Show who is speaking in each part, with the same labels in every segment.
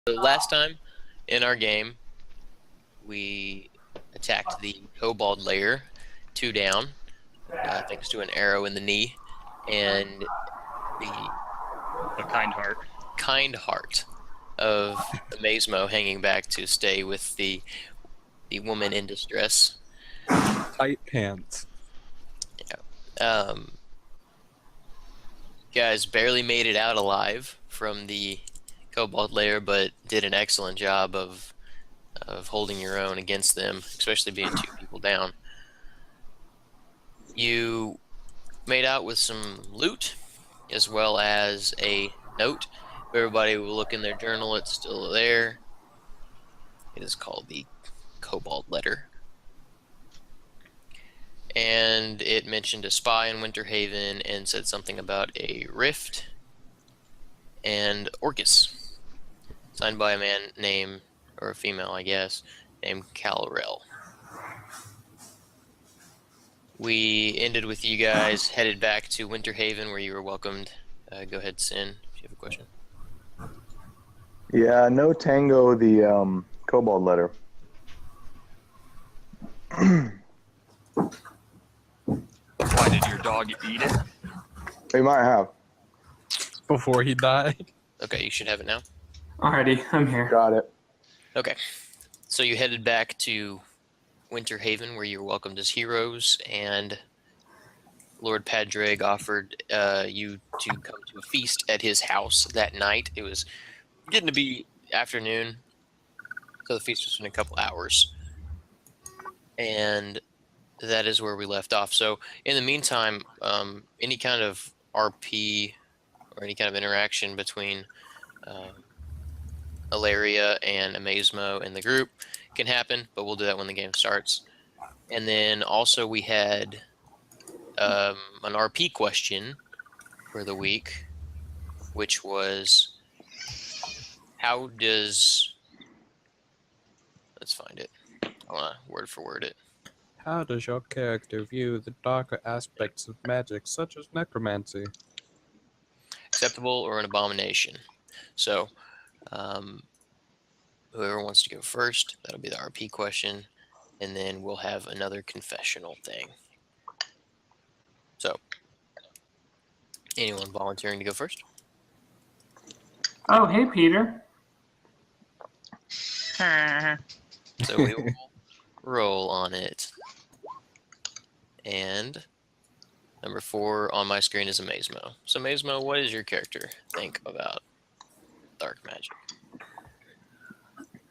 Speaker 1: The last time in our game, we attacked the kobold lair, 2 down, thanks to an arrow in the knee, and the kind heart of Amazemo hanging back to stay with the woman in distress.
Speaker 2: Tight pants.
Speaker 1: Yeah. Guys barely made it out alive from the kobold lair, but did an excellent job of holding your own against them, especially being 2 people down. You made out with some loot, as well as a note. If everybody will look in their journal, it's still there. It is called the Kobold Letter. And it mentioned a spy in Winterhaven and said something about a rift and Orcus, signed by a man named, or a female, I guess, named Calrel. We ended with you guys headed back to Winterhaven, where you were welcomed. Go ahead, Sin, if you have a question.
Speaker 3: Yeah, no tango, the kobold letter.
Speaker 4: Why did your dog eat it?
Speaker 3: They might have.
Speaker 2: Before he died.
Speaker 1: Okay, you should have it now.
Speaker 5: Alrighty, I'm here.
Speaker 3: Got it.
Speaker 1: Okay, so you headed back to Winterhaven, where you were welcomed as heroes, and Lord Padraig offered you to come to a feast at his house that night. It was getting to be afternoon, so the feast was in a couple hours. And that is where we left off. So in the meantime, any kind of RP or any kind of interaction between Ilaria and Amazemo and the group can happen, but we'll do that when the game starts. And then also we had an RP question for the week, which was, how does... Let's find it. I want to word for word it.
Speaker 2: How does your character view the darker aspects of magic, such as necromancy?
Speaker 1: Acceptable or an abomination? So, whoever wants to go first, that'll be the RP question, and then we'll have another confessional thing. So, anyone volunteering to go first?
Speaker 5: Oh, hey, Peter.
Speaker 1: So we will roll on it. And number 4 on my screen is Amazemo. So Amazemo, what does your character think about dark magic?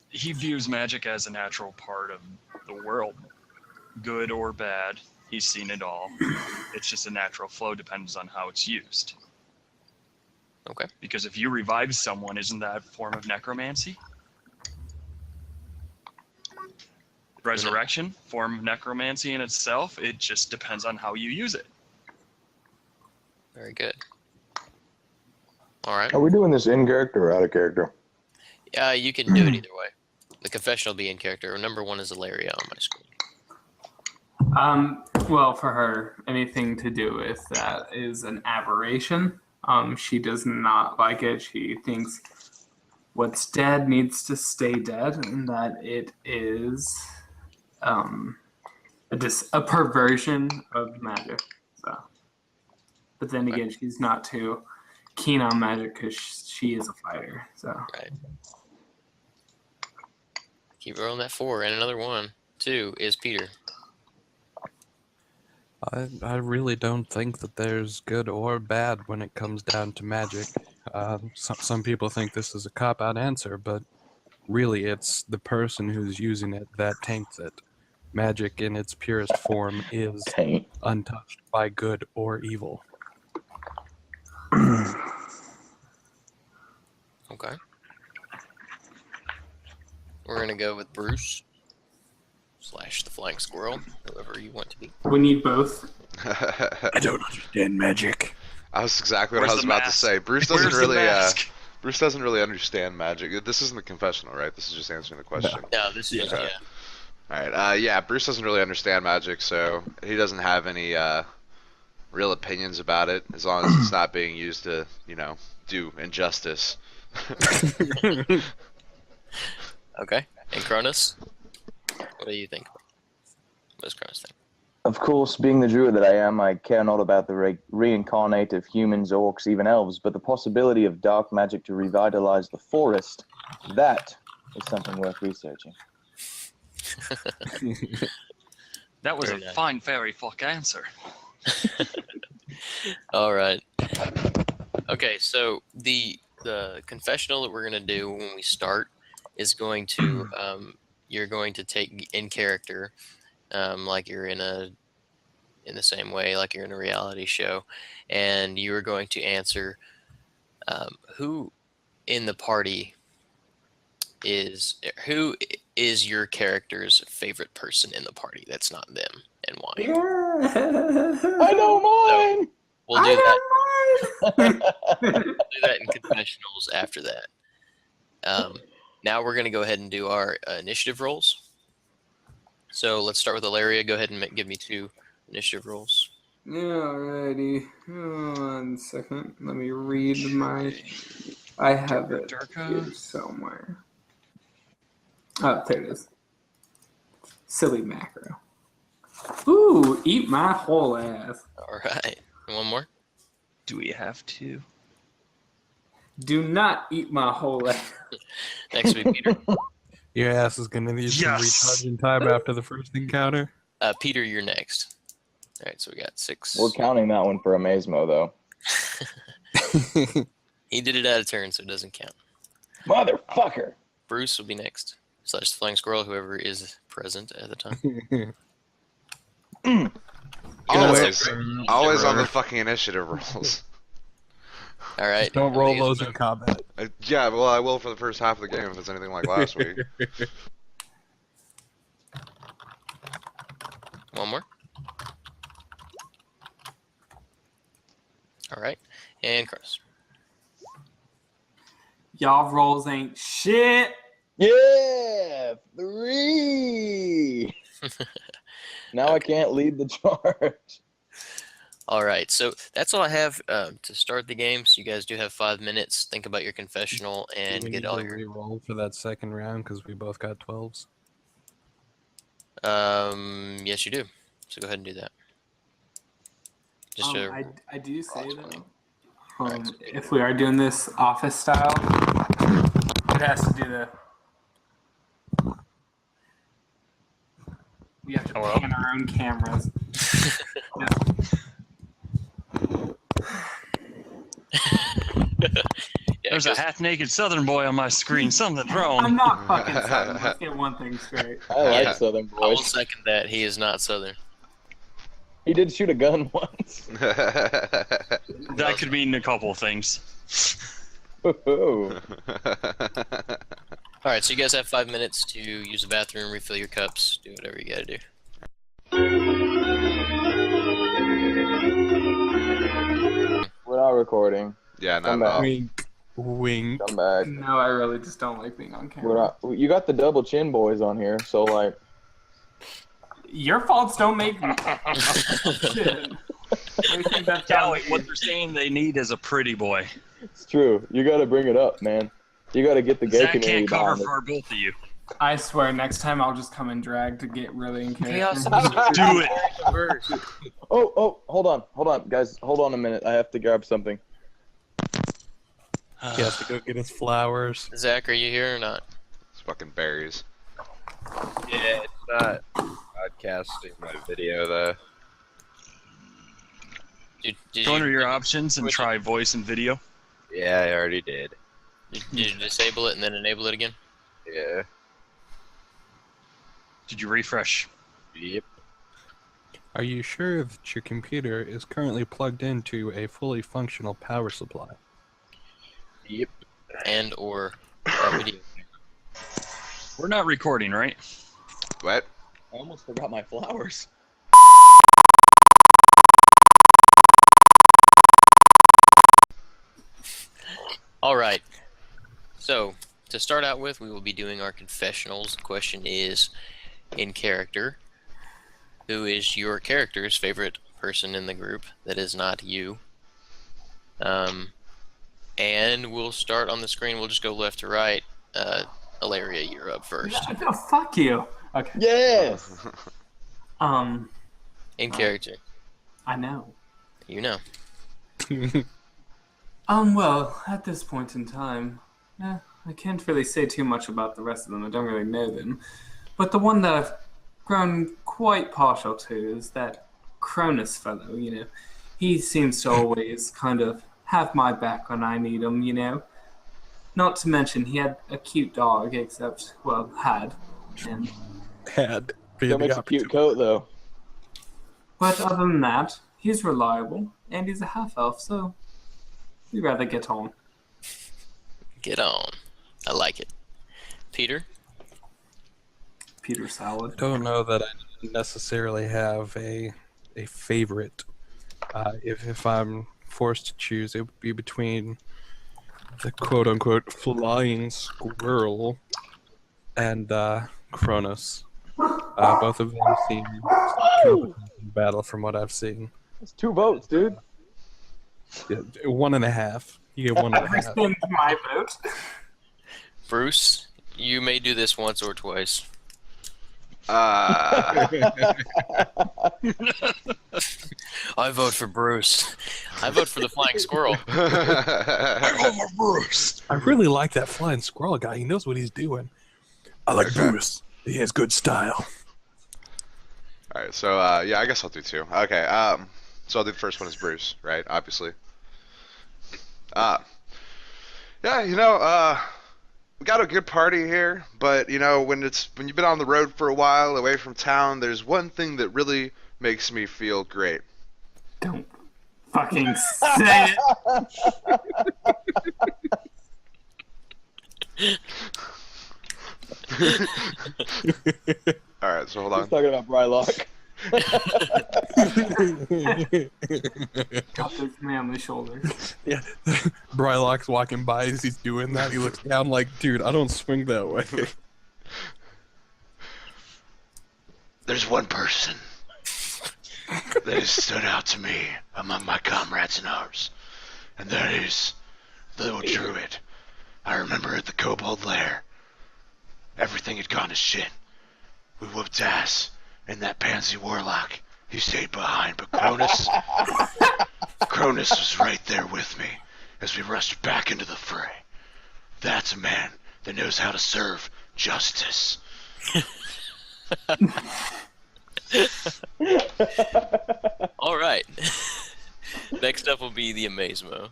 Speaker 4: He views magic as a natural part of the world, good or bad. He's seen it all. It's just a natural flow, depends on how it's used.
Speaker 1: Okay.
Speaker 4: Because if you revive someone, isn't that a form of necromancy? Resurrection, form of necromancy in itself. It just depends on how you use it.
Speaker 1: Very good. All right.
Speaker 3: Are we doing this in character or out of character?
Speaker 1: You can do it either way. The confession will be in character. Number 1 is Ilaria on my screen.
Speaker 5: Well, for her, anything to do with that is an aberration. She does not like it. She thinks what's dead needs to stay dead, and that it is a perversion of magic. So, but then again, she's not too keen on magic because she is a fighter. So,
Speaker 1: right. Keep rolling that 4, and another 1. 2 is Peter.
Speaker 2: I really don't think that there's good or bad when it comes down to magic. Some people think this is a cop-out answer, but really it's the person who's using it that taints it. Magic in its purest form is untouched by good or evil.
Speaker 1: Okay. We're going to go with Bruce / the Flying Squirrel, whoever you want to be.
Speaker 5: we need both.
Speaker 2: I don't understand magic.
Speaker 6: That's exactly what I was about to say. Bruce doesn't really understand magic. This isn't the confessional, right? This is just answering the question.
Speaker 1: No, this is
Speaker 6: Okay. Alright, yeah, Bruce doesn't really understand magic, so he doesn't have any real opinions about it, as long as it's not being used to, do injustice.
Speaker 1: Okay. And Cronus? What do you think? What does Cronus think?
Speaker 3: Of course, being the druid that I am, I care not about the reincarnate of humans, orcs, even elves, but the possibility of dark magic to revitalize the forest, that is something worth researching.
Speaker 4: That was
Speaker 1: Very
Speaker 4: a
Speaker 1: nice.
Speaker 4: fine fairy fuck answer.
Speaker 1: All right. Okay, so the confessional that we're gonna do when we start is going to you're going to take in character, like you're in the same way like you're in a reality show, and you are going to answer who in the party who is your character's favorite person in the party that's not them, and why.
Speaker 3: I know mine!
Speaker 1: We'll do that.
Speaker 5: Mine.
Speaker 1: Do that in confessionals after that. Now we're going to go ahead and do our initiative rolls. So let's start with Ilaria. Go ahead and give me 2 initiative rolls.
Speaker 5: Alrighty. 1 second. Let me read my. I have it here somewhere. Oh, there it is. Silly macro. Ooh, eat my whole ass.
Speaker 1: All right. And one more.
Speaker 4: Do we have to?
Speaker 5: Do not eat my whole ass.
Speaker 1: Next week, Peter.
Speaker 2: Your ass is gonna need some
Speaker 4: Yes!
Speaker 2: recharging time after the first encounter.
Speaker 1: Peter, you're next. All right, so we got 6.
Speaker 3: We're counting that one for Amazemo, though.
Speaker 1: He did it out of turn, so it doesn't count.
Speaker 3: Motherfucker!
Speaker 1: Bruce will be next. / the Flying Squirrel, whoever is present at the time.
Speaker 6: Always on the fucking initiative rolls.
Speaker 1: All right.
Speaker 2: Just don't roll those in combat.
Speaker 6: Yeah, well, I will for the first half of the game if it's anything like last week.
Speaker 1: One more. All right. And Chris.
Speaker 5: Y'all rolls ain't shit.
Speaker 3: Yeah! 3! Now I can't lead the charge.
Speaker 1: All right, so that's all I have to start the game. So you guys do have 5 minutes. Think about your confessional and
Speaker 2: Do we
Speaker 1: get
Speaker 2: need
Speaker 1: all
Speaker 2: to
Speaker 1: your.
Speaker 2: re-roll for that second round because we both got 12s.
Speaker 1: Yes, you do. So go ahead and do that. Just
Speaker 5: I do say though,
Speaker 1: Alright.
Speaker 5: if we are doing this office style, it has to do the. We have to
Speaker 4: Hello?
Speaker 5: pan our own cameras. Yeah.
Speaker 1: Yeah,
Speaker 4: There's a half-naked Southern boy on my screen. Something's
Speaker 5: I'm
Speaker 4: wrong.
Speaker 5: not fucking Southern. Let's get one thing straight.
Speaker 3: I like
Speaker 1: Yeah.
Speaker 3: Southern
Speaker 1: I will
Speaker 3: boys.
Speaker 1: second that. He is not Southern.
Speaker 3: He did shoot a gun once.
Speaker 4: That could mean a couple things.
Speaker 3: Ooh.
Speaker 1: All right, so you guys have 5 minutes to use the bathroom, refill your cups, do whatever you gotta do.
Speaker 3: We're not recording.
Speaker 6: Yeah, not
Speaker 3: Come
Speaker 6: at
Speaker 3: back.
Speaker 6: all.
Speaker 2: Wink, wink.
Speaker 3: Come back.
Speaker 5: No, I really just don't like being on camera.
Speaker 3: We're not. You got the double chin boys on here, so like.
Speaker 5: Your faults don't make me. Shit. I think that's
Speaker 4: Callie, what they're saying they need is a pretty boy.
Speaker 3: It's true. You got to bring it up, man. You got to get the gay
Speaker 4: Zach
Speaker 3: community
Speaker 4: can't cover
Speaker 3: behind it.
Speaker 4: for both of you.
Speaker 5: I swear, next time I'll just come in drag to get really in character.
Speaker 4: Do it.
Speaker 3: Oh, hold on, guys. Hold on a minute. I have to grab something.
Speaker 2: He has to go get his flowers.
Speaker 1: Zach, are you here or not?
Speaker 6: It's fucking berries.
Speaker 7: Yeah, it's not broadcasting my video though.
Speaker 1: Did
Speaker 4: Go
Speaker 1: you,
Speaker 4: under your options and try voice and video.
Speaker 7: Yeah, I already did.
Speaker 1: did you disable it and then enable it again?
Speaker 7: Yeah.
Speaker 4: Did you refresh?
Speaker 7: Yep.
Speaker 2: Are you sure that your computer is currently plugged into a fully functional power supply?
Speaker 7: Yep.
Speaker 1: And or video?
Speaker 4: We're not recording, right?
Speaker 6: What?
Speaker 3: I almost forgot my flowers.
Speaker 1: All right. So to start out with, we will be doing our confessionals. The question is, in character, who is your character's favorite person in the group that is not you? And we'll start on the screen. We'll just go left to right. Ilaria, you're up first.
Speaker 5: No, fuck you. Okay.
Speaker 3: Yes.
Speaker 1: In character.
Speaker 5: I know.
Speaker 1: You know.
Speaker 5: Well, at this point in time, I can't really say too much about the rest of them. I don't really know them. But the one that I've grown quite partial to is that Cronus fellow, you know. He seems to always kind of have my back when I need him, you know. Not to mention, he had a cute dog, except, well, had. And,
Speaker 2: Had.
Speaker 3: Still makes a cute coat, though.
Speaker 5: but other than that, he's reliable, and he's a half-elf, so we'd rather get on.
Speaker 1: Get on. I like it. Peter?
Speaker 5: Peter Salad.
Speaker 2: Don't know that I necessarily have a favorite. If I'm forced to choose, it would be between the quote-unquote flying squirrel and Kronos. Both of them seem competent in battle from what I've seen.
Speaker 3: It's 2 votes, dude.
Speaker 2: Yeah, 1.5. You get 1.5.
Speaker 5: Rescind my vote.
Speaker 1: Bruce, you may do this once or twice.
Speaker 6: Uh,
Speaker 1: I vote for Bruce. I vote for the flying squirrel.
Speaker 2: Bruce. I really like that flying squirrel guy. He knows what he's doing. I like Bruce. He has good style.
Speaker 6: All right, so yeah, I guess I'll do 2. Okay, so I'll do the first one as Bruce, right? Obviously. Yeah, you know, we got a good party here, but you know, when you've been on the road for a while, away from town, there's one thing that really makes me feel great.
Speaker 5: Don't fucking say
Speaker 6: All right, so hold
Speaker 3: He's
Speaker 6: on.
Speaker 3: talking about Brylock.
Speaker 5: Got this man on the shoulder.
Speaker 2: Yeah. Brylock's walking by as he's doing that. He looks down like, dude, I don't swing that way.
Speaker 6: There's one person that has stood out to me among my comrades in arms, and that is the little druid. I remember at the Kobold Lair, everything had gone to shit. We whooped ass, and that pansy warlock, he stayed behind, but Cronus was right there with me as we rushed back into the fray. That's a man that knows how to serve justice.
Speaker 1: All right. Next up will be the Amazemo.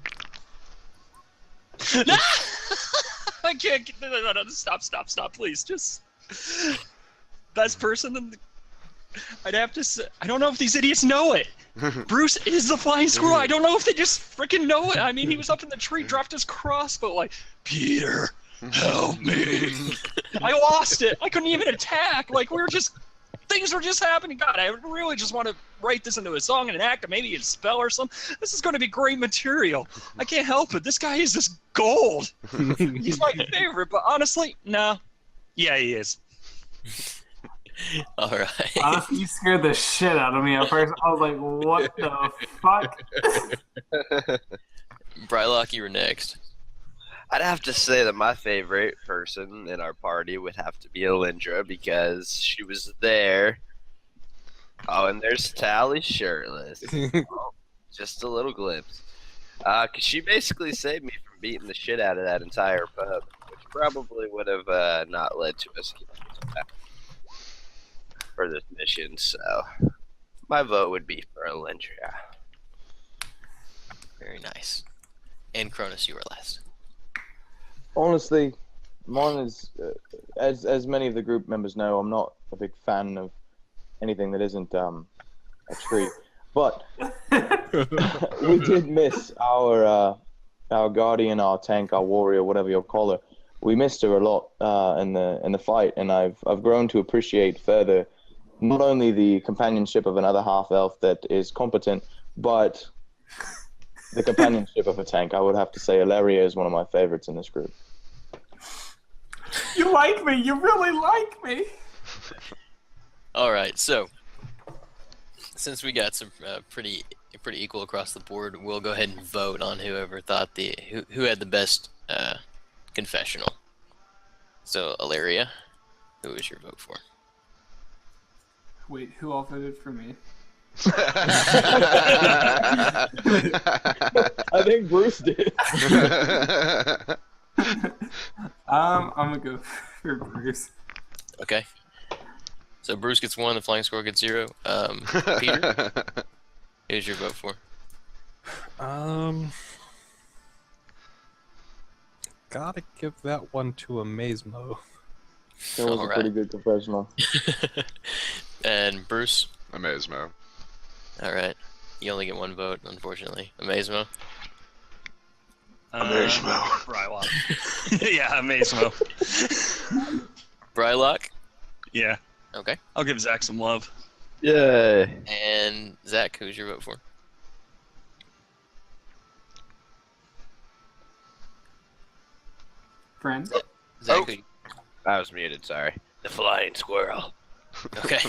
Speaker 4: I can't get no, stop, please. Just best person in the... I'd have to say, I don't know if these idiots know it. Bruce is the flying squirrel. I don't know if they just freaking know it. I mean, he was up in the tree, dropped his crossbow, like, Peter, help me. I lost it. I couldn't even attack. Like, things were just happening. God, I really just want to write this into a song and an act, or maybe a spell or something. This is going to be great material. I can't help it. This guy is just gold. He's my favorite, but honestly, no. Yeah, he is.
Speaker 1: All right.
Speaker 5: Honestly, you scared the shit out of me at first. I was like, what the fuck?
Speaker 1: Brylock, you were next.
Speaker 7: I'd have to say that my favorite person in our party would have to be Alindra because she was there. Oh, and there's Tally shirtless. Oh, just a little glimpse. Cause she basically saved me from beating the shit out of that entire pub, which probably would have not led to us for this mission. So my vote would be for Alindra.
Speaker 1: Very nice. And Cronus, you were last.
Speaker 3: Honestly, mine is, as many of the group members know, I'm not a big fan of anything that isn't a tree. But we did miss our guardian, our tank, our warrior, whatever you'll call her. We missed her a lot in the fight, and I've grown to appreciate further not only the companionship of another half elf that is competent, but the companionship of a tank. I would have to say Ilaria is one of my favorites in this group.
Speaker 5: You like me. You really like me.
Speaker 1: All right, so since we got some pretty equal across the board, we'll go ahead and vote on whoever thought who had the best confessional. So, Ilaria, who is your vote for?
Speaker 5: Wait, who all voted for me?
Speaker 3: I think Bruce did.
Speaker 5: I'm gonna go for Bruce.
Speaker 1: Okay. So Bruce gets 1, the flying squirrel gets 0. Peter, who's your vote for?
Speaker 2: Gotta give that one to a Mazemo.
Speaker 3: That was a
Speaker 1: Alright.
Speaker 3: pretty good professional.
Speaker 1: And Bruce?
Speaker 6: Amazemo.
Speaker 1: Alright. You only get 1 vote, unfortunately. Amazemo?
Speaker 6: Amazemo.
Speaker 4: Brylock. Yeah, Amazemo.
Speaker 1: Brylock?
Speaker 4: Yeah.
Speaker 1: Okay.
Speaker 4: I'll give Zach some love.
Speaker 7: Yay.
Speaker 1: And Zach, who's your vote for?
Speaker 5: Friend.
Speaker 1: Zach,
Speaker 7: Oh.
Speaker 1: who-
Speaker 7: I was muted, sorry. The flying squirrel.
Speaker 1: Okay.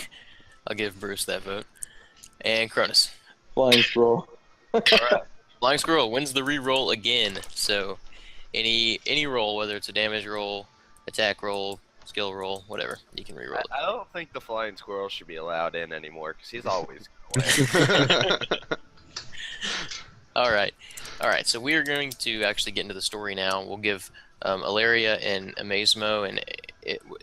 Speaker 1: I'll give Bruce that vote. And Cronus.
Speaker 3: Flying scroll.
Speaker 1: Alright. Flying Squirrel wins the re-roll again. So, any roll, whether it's a damage roll, attack roll, skill roll, whatever, you can re-roll it.
Speaker 7: I don't think the flying squirrel should be allowed in anymore because he's always going.
Speaker 1: Alright. Alright, so we are going to actually get into the story now. We'll give Ilaria and Amazemo, and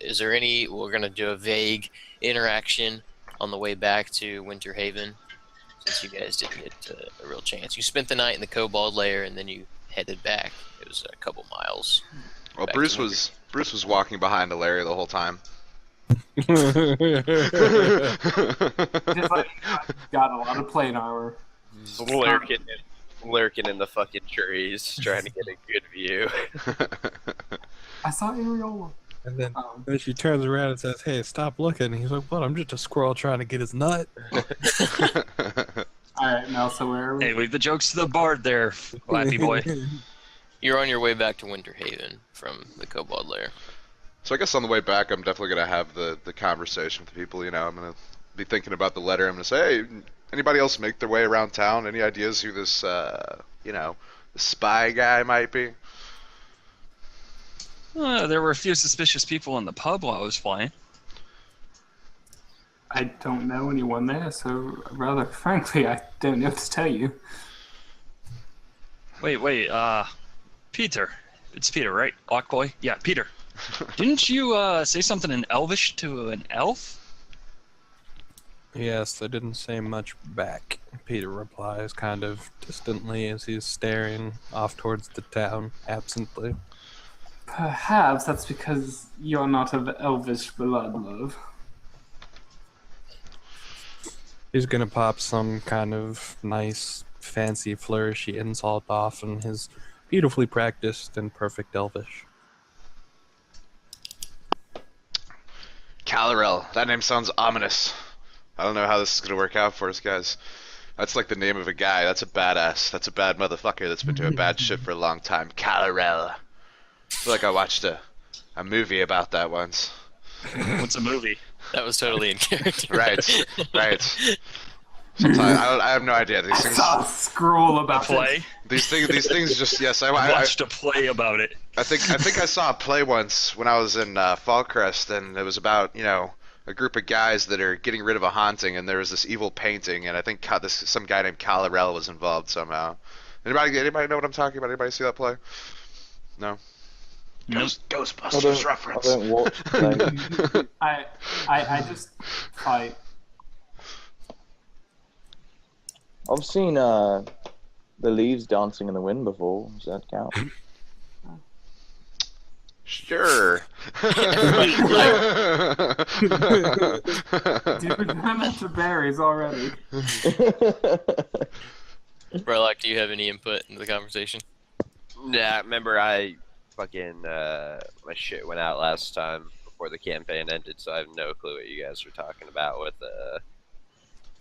Speaker 1: is there any, we're going to do a vague interaction on the way back to Winter Haven, since you guys didn't get a real chance. You spent the night in the Kobold Lair, and then you headed back. It was a couple miles.
Speaker 6: Well,
Speaker 1: Back
Speaker 6: Bruce
Speaker 1: to
Speaker 6: was walking behind Ilaria the whole time.
Speaker 5: Just like, got a lot of plate armor.
Speaker 7: Lurking in the fucking trees, trying to get a good view.
Speaker 5: I saw Areola.
Speaker 2: And then she turns around and says, "Hey, stop looking." And he's like, "What? I'm just a squirrel trying to get his nut."
Speaker 5: Alright, Mel, so where are we?
Speaker 4: Hey, leave the jokes to the bard there, Flappy boy.
Speaker 1: You're on your way back to Winter Haven from the Kobold Lair.
Speaker 6: So I guess on the way back, I'm definitely gonna have the conversation with the people. You know, I'm gonna be thinking about the letter. I'm gonna say, hey, anybody else make their way around town? Any ideas who this, you know, the spy guy might be?
Speaker 4: There were a few suspicious people in the pub while I was flying.
Speaker 5: I don't know anyone there, so rather frankly, I don't know what to tell you.
Speaker 4: Wait, Peter. It's Peter, right? Lock boy? Yeah, Peter. Didn't you say something in Elvish to an elf?
Speaker 2: Yes, they didn't say much back. Peter replies kind of distantly as he's staring off towards the town, absently.
Speaker 5: Perhaps that's because you're not of elvish blood, love.
Speaker 2: He's gonna pop some kind of nice, fancy flourishy insult off in his beautifully practiced and perfect Elvish.
Speaker 6: Calarel. That name sounds ominous. I don't know how this is gonna work out for us, guys. That's like the name of a guy. That's a badass. That's a bad motherfucker that's been doing bad shit for a long time. Calarel. I feel like I watched a movie about that once.
Speaker 4: What's a movie?
Speaker 1: That was totally in character.
Speaker 6: Right. Sometimes I have no idea. These
Speaker 5: I
Speaker 6: things,
Speaker 5: saw a scroll
Speaker 4: A
Speaker 5: about
Speaker 4: play?
Speaker 6: these things just yes. I
Speaker 4: Watched a play about it.
Speaker 6: I think I saw a play once when I was in Fallcrest, and it was about a group of guys that are getting rid of a haunting, and there was this evil painting, and I think some guy named Calarel was involved somehow. Anybody know what I'm talking about? Anybody see that play? No.
Speaker 4: Nope.
Speaker 6: Ghostbusters
Speaker 3: I
Speaker 6: reference.
Speaker 3: don't watch like,
Speaker 5: I just fight.
Speaker 3: I've seen the leaves dancing in the wind before. Does that count?
Speaker 6: Sure.
Speaker 5: Dude, I'm into berries already.
Speaker 1: Brylock, do you have any input into the conversation?
Speaker 7: Nah, remember I fucking my shit went out last time before the campaign ended, so I have no clue what you guys were talking about with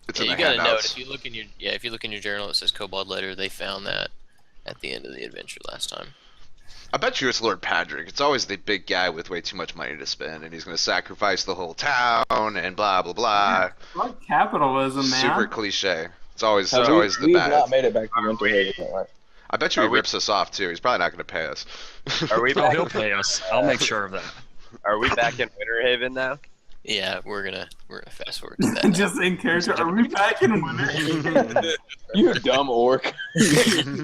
Speaker 6: It's
Speaker 1: Yeah,
Speaker 6: in
Speaker 1: you
Speaker 6: the
Speaker 1: got a note.
Speaker 6: handouts.
Speaker 1: If you look in your journal, it says Kobold Letter. They found that at the end of the adventure last time.
Speaker 6: I bet you it's Lord Padrick. It's always the big guy with way too much money to spend, and he's going to sacrifice the whole town and blah blah blah.
Speaker 5: Fuck capitalism, man.
Speaker 6: Super cliche. It's always
Speaker 3: No,
Speaker 6: the
Speaker 3: we've
Speaker 6: bad.
Speaker 3: not made it back to Winter Haven, right?
Speaker 6: I bet you he
Speaker 7: Are we-
Speaker 6: rips us off too. He's probably not going to pay us.
Speaker 7: Are we
Speaker 4: Oh,
Speaker 7: back?
Speaker 4: he'll pay us. I'll make sure of that.
Speaker 7: Are we back in Winterhaven now?
Speaker 1: Yeah, we're gonna fast forward to that.
Speaker 5: Just in character. Are we back in Winterhaven?
Speaker 3: You dumb orc.
Speaker 7: No,
Speaker 1: He's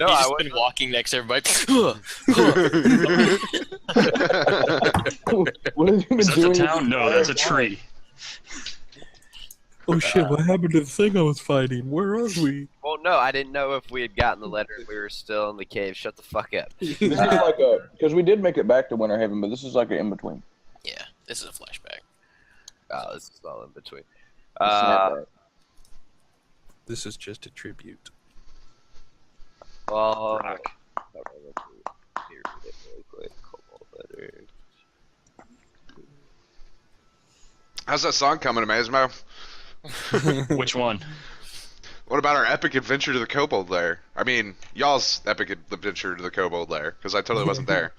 Speaker 7: I
Speaker 1: just
Speaker 7: was.
Speaker 1: been walking next to everybody.
Speaker 3: What have you been
Speaker 4: Is that
Speaker 3: doing?
Speaker 4: the town? No, that's a tree.
Speaker 2: Oh shit! What happened to the thing I was fighting? Where are we?
Speaker 7: Well, no, I didn't know if we had gotten the letter and we were still in the cave. Shut the fuck up.
Speaker 3: This is like because we did make it back to Winterhaven, but this is like an in between.
Speaker 1: Yeah, this is a flashback.
Speaker 7: Oh, this is all in between.
Speaker 2: This is just a tribute.
Speaker 7: Well,
Speaker 4: Rock.
Speaker 7: here, read it really quick. Cobalt letter.
Speaker 6: How's that song coming, Amazemo?
Speaker 4: Which one?
Speaker 6: What about our epic adventure to the Kobold Lair? I mean, y'all's epic adventure to the Kobold Lair, because I totally wasn't there.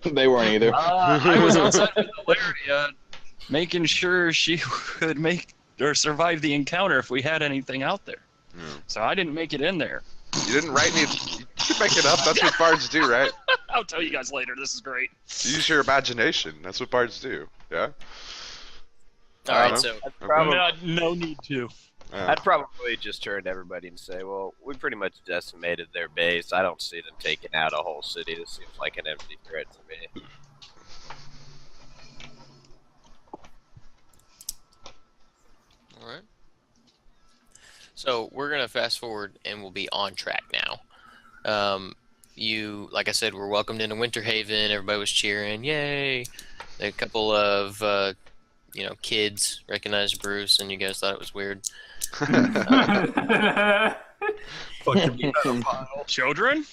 Speaker 3: They weren't either.
Speaker 4: I was outside of the area, making sure she would make or survive the encounter if we had anything out there. So I didn't make it in there.
Speaker 6: You didn't write any. You can make it up. That's what bards do, right?
Speaker 4: I'll tell you guys later. This is great.
Speaker 6: Use your imagination. That's what bards do. Yeah.
Speaker 1: All right, so
Speaker 7: I'd probably,
Speaker 4: No need to.
Speaker 7: I'd probably just turn to everybody and say, well, we pretty much decimated their base. I don't see them taking out a whole city. This seems like an empty threat to me.
Speaker 1: all right. So we're gonna fast forward, and we'll be on track now. You, like I said, were welcomed into Winterhaven. Everybody was cheering, yay! A couple of kids recognized Bruce, and you guys thought it was weird.
Speaker 4: Children?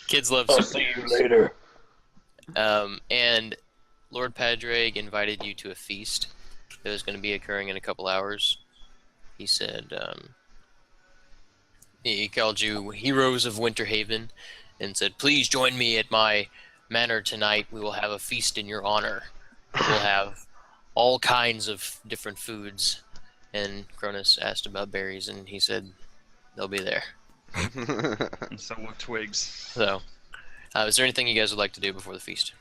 Speaker 1: Kids love
Speaker 3: I'll
Speaker 1: some
Speaker 3: see you
Speaker 1: beers.
Speaker 3: later.
Speaker 1: And Lord Padraig invited you to a feast that was going to be occurring in a couple hours. He said he called you heroes of Winterhaven and said, please join me at my manor tonight. We will have a feast in your honor. We'll have all kinds of different foods. And Cronus asked about berries, and he said they'll be there.
Speaker 4: And so will twigs.
Speaker 1: So, is there anything you guys would like to do before the feast?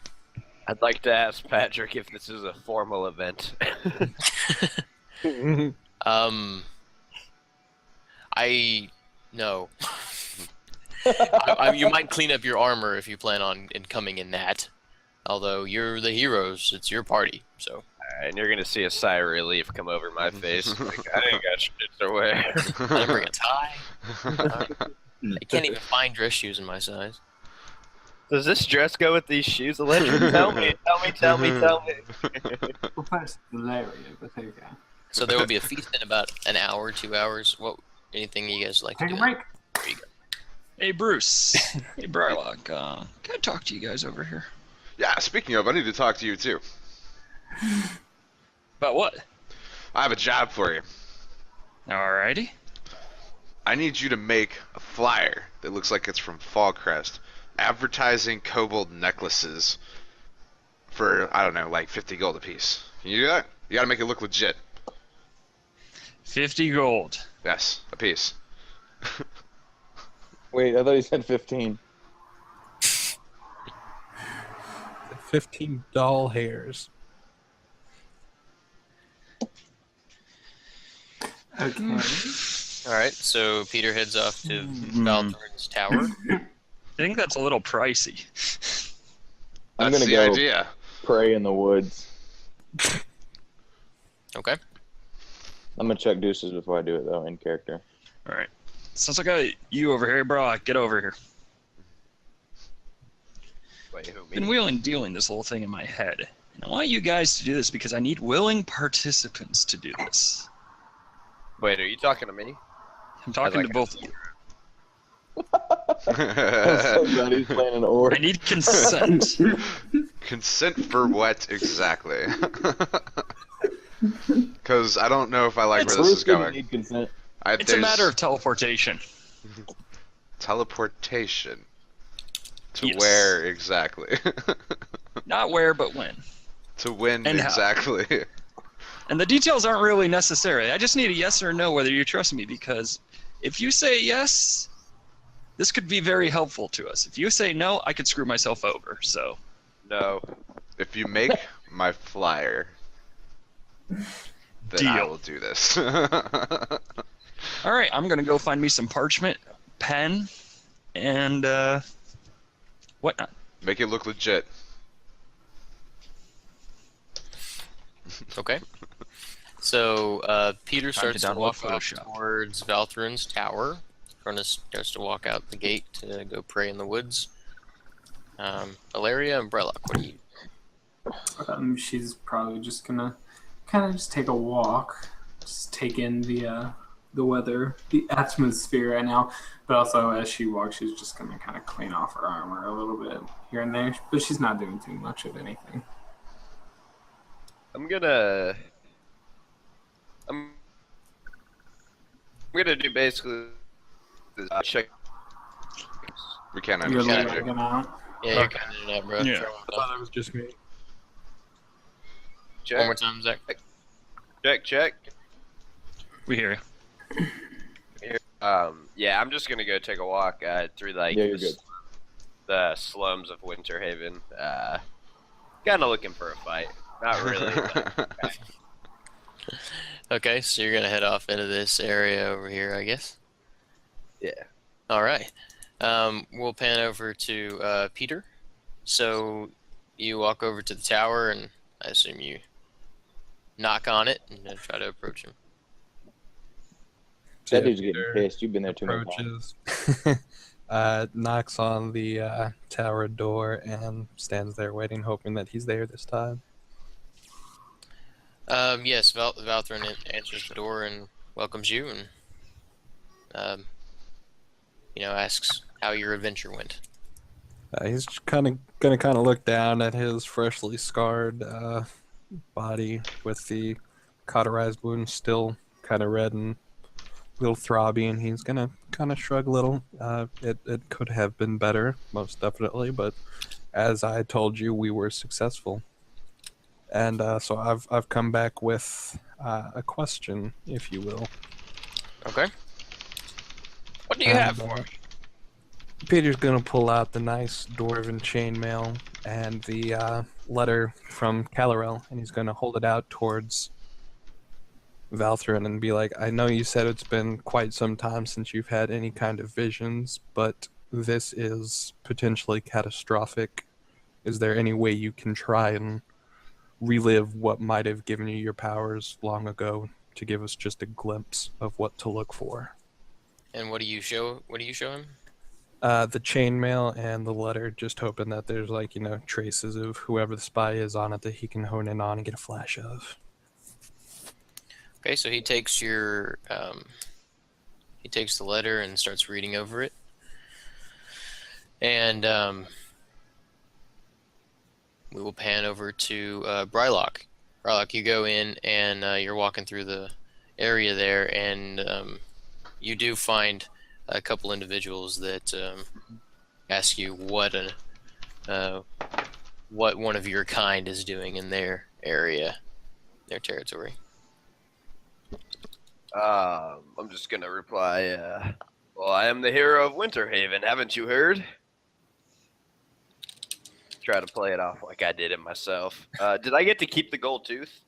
Speaker 7: I'd like to ask Patrick if this is a formal event.
Speaker 1: No. You might clean up your armor if you plan on coming in that. Although you're the heroes, it's your party, so.
Speaker 7: And you're gonna see a sigh of relief come over my face. Like, I ain't got shit to wear.
Speaker 1: I didn't bring a tie. I can't even find dress shoes in my size.
Speaker 7: Does this dress go with these shoes? Electric? Tell me.
Speaker 5: Well, that's hilarious, but okay.
Speaker 1: So there will be a feast in about an hour, 2 hours. Anything you guys like to
Speaker 5: Take
Speaker 1: do?
Speaker 5: a break.
Speaker 1: There you go.
Speaker 4: Hey, Bruce. Hey, Brylock. Can I talk to you guys over here?
Speaker 6: Yeah, speaking of, I need to talk to you too.
Speaker 4: About what?
Speaker 6: I have a job for you.
Speaker 4: Alrighty.
Speaker 6: I need you to make a flyer that looks like it's from Fallcrest, advertising kobold necklaces for, I don't know, like 50 gold apiece. Can you do that? You gotta make it look legit.
Speaker 4: 50 gold.
Speaker 6: Yes, apiece.
Speaker 3: Wait, I thought you said 15.
Speaker 2: 15 doll hairs.
Speaker 5: Okay.
Speaker 1: All right, so Peter heads off to Valthren's tower.
Speaker 4: I think that's a little pricey.
Speaker 3: I'm
Speaker 6: That's
Speaker 3: gonna
Speaker 6: the
Speaker 3: go
Speaker 6: idea.
Speaker 3: pray in the woods.
Speaker 1: Okay.
Speaker 3: I'm gonna check deuces before I do it though, in character.
Speaker 4: Alright. Since I got you over here, bro, get over here.
Speaker 7: Wait, who,
Speaker 4: I've been
Speaker 7: me?
Speaker 4: wheeling dealing this little thing in my head. And I want you guys to do this because I need willing participants to do this.
Speaker 7: Wait, are you talking to me?
Speaker 4: I'm talking
Speaker 7: like
Speaker 4: to both of you.
Speaker 3: I'm so glad he's playing an orc.
Speaker 4: I need consent.
Speaker 6: Consent for what exactly? Because I don't know if I like where this is
Speaker 3: Bruce didn't
Speaker 6: going.
Speaker 3: need consent.
Speaker 4: It's a matter of teleportation.
Speaker 6: Teleportation. To
Speaker 4: Yes.
Speaker 6: where exactly?
Speaker 4: Not where, but when.
Speaker 6: To when
Speaker 4: And how.
Speaker 6: exactly?
Speaker 4: And the details aren't really necessary. I just need a yes or no whether you trust me, because if you say yes, This could be very helpful to us. If you say no, I could screw myself over. So
Speaker 7: No.
Speaker 6: If you make my flyer, then I
Speaker 4: Deal.
Speaker 6: will do this.
Speaker 4: all right, I'm gonna go find me some parchment, pen, and whatnot.
Speaker 6: Make it look legit.
Speaker 1: Okay. So Peter
Speaker 4: Time to
Speaker 1: starts to
Speaker 4: download
Speaker 1: walk off
Speaker 4: Photoshop.
Speaker 1: towards Valthren's tower. Cronus starts to walk out the gate to go pray in the woods. Valeria and Brellock, what do you?
Speaker 5: She's probably just gonna kind of just take a walk, just take in the weather, the atmosphere right now. But also, as she walks, she's just gonna kind of clean off her armor a little bit here and there. But she's not doing too much of anything.
Speaker 7: I'm gonna do basically this. Check.
Speaker 6: We can't
Speaker 5: You're
Speaker 6: understand you.
Speaker 5: lagging out.
Speaker 1: Yeah, you're kind of in that, bro.
Speaker 4: Yeah.
Speaker 1: Try
Speaker 2: I
Speaker 1: one
Speaker 2: thought it was just me.
Speaker 1: more
Speaker 7: Check.
Speaker 1: time, Zach.
Speaker 7: Check.
Speaker 4: We hear you.
Speaker 7: Yeah, I'm just gonna go take a walk through like
Speaker 3: Yeah, you're good.
Speaker 7: the slums of Winterhaven. Kind of looking for a fight. Not really. But
Speaker 1: Okay, so you're gonna head off into this area over here, I guess.
Speaker 7: yeah.
Speaker 1: All right. We'll pan over to Peter. So you walk over to the tower, and I assume you knock on it and then try to approach him.
Speaker 3: That dude's
Speaker 2: Peter
Speaker 3: getting pissed. You've been there too many times.
Speaker 2: approaches, knocks on the tower door and stands there waiting, hoping that he's there this time.
Speaker 1: Yes, Valthren answers the door and welcomes you, and asks how your adventure went.
Speaker 2: He's gonna look down at his freshly scarred body with the cauterized wound still kind of red and a little throbby, and he's gonna kind of shrug a little. It could have been better, most definitely, but as I told you, we were successful. And so I've come back with a question, if you will.
Speaker 1: Okay. What do you have
Speaker 2: And,
Speaker 1: for me?
Speaker 2: Peter's gonna pull out the nice dwarven chainmail and the letter from Calorel, and he's gonna hold it out towards Valthren and be like, I know you said it's been quite some time since you've had any kind of visions, but this is potentially catastrophic. Is there any way you can try and relive what might have given you your powers long ago to give us just a glimpse of what to look for?
Speaker 1: And what do you show him?
Speaker 2: The chainmail and the letter, just hoping that there's traces of whoever the spy is on it that he can hone in on and get a flash of.
Speaker 1: Okay, so he takes the letter and starts reading over it. And we will pan over to Brylock. Brylock, you go in and you're walking through the area there, and you do find a couple individuals that ask you what one of your kind is doing in their area, their territory.
Speaker 7: I'm just gonna reply, well, I am the hero of Winterhaven, haven't you heard? Try to play it off like I did it myself. Did I get to keep the gold tooth?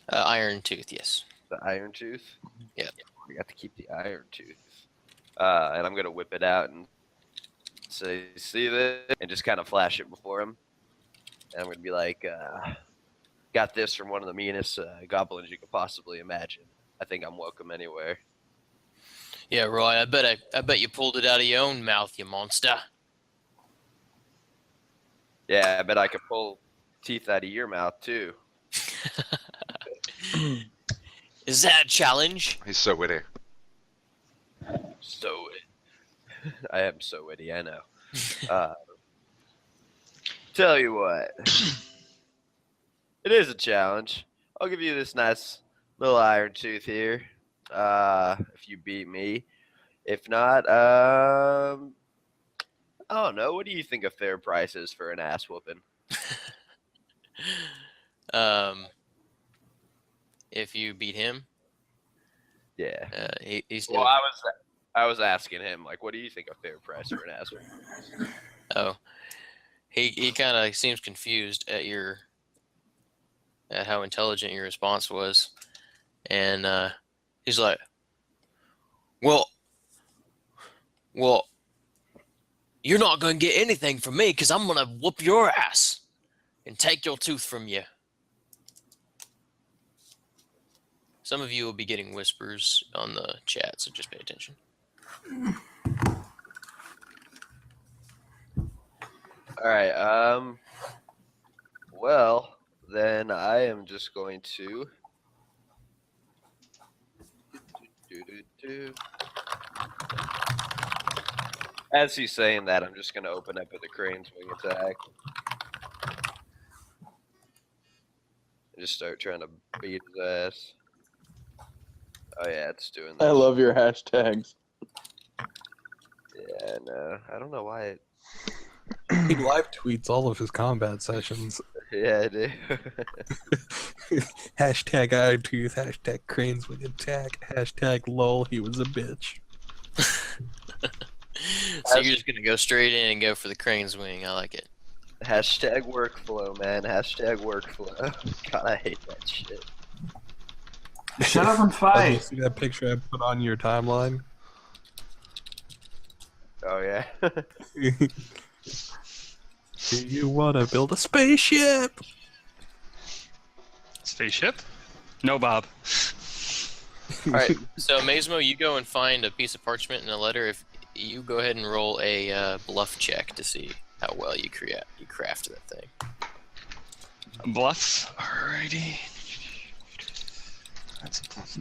Speaker 1: Iron Tooth, yes.
Speaker 7: The iron tooth?
Speaker 1: Yeah.
Speaker 7: I got to keep the iron tooth. And I'm gonna whip it out and say, see this? And just kind of flash it before him. And I'm gonna be like, got this from one of the meanest goblins you could possibly imagine. I think I'm welcome anywhere.
Speaker 1: Yeah, Roy, I bet you pulled it out of your own mouth, you monster.
Speaker 7: Yeah, I bet I could pull teeth out of your mouth too.
Speaker 1: Is that a challenge?
Speaker 6: He's so witty.
Speaker 7: So witty. I am so witty, I know. Tell you what. It is a challenge. I'll give you this nice little iron tooth here. If you beat me. If not, I don't know. What do you think a fair price is for an ass whooping?
Speaker 1: If you beat him,
Speaker 7: Yeah.
Speaker 1: he's
Speaker 7: Well, I was asking him, like, what do you think a fair price for an asshole?
Speaker 1: Oh, he kind of seems confused at how intelligent your response was, and he's like, well, you're not gonna get anything from me because I'm gonna whoop your ass and take your tooth from you. Some of you will be getting whispers on the chat, so just pay attention.
Speaker 7: All right. Well, then I am just going to. As he's saying that, I'm just gonna open up with a crane swing attack. And just start trying to beat his ass. Oh yeah, it's doing this.
Speaker 3: I love your hashtags.
Speaker 7: Yeah, no, I don't know why it.
Speaker 2: He live tweets all of his combat sessions.
Speaker 7: Yeah, I do.
Speaker 2: Hashtag eye tooth, hashtag cranes with attack, hashtag lol, he was a bitch.
Speaker 1: So you're just gonna go straight in and go for the crane's wing. I like it.
Speaker 7: Hashtag workflow, man. Hashtag workflow. God, I hate that shit.
Speaker 5: Shut up and
Speaker 2: Oh, did you
Speaker 5: fight.
Speaker 2: see that picture I put on your timeline?
Speaker 7: Oh yeah.
Speaker 2: Do you want to build a spaceship?
Speaker 4: Spaceship? No, Bob.
Speaker 1: All right. So Mazemo, you go and find a piece of parchment and a letter. If you go ahead and roll a bluff check to see how well you craft that thing.
Speaker 4: Bluff. Alrighty. That's a bluff.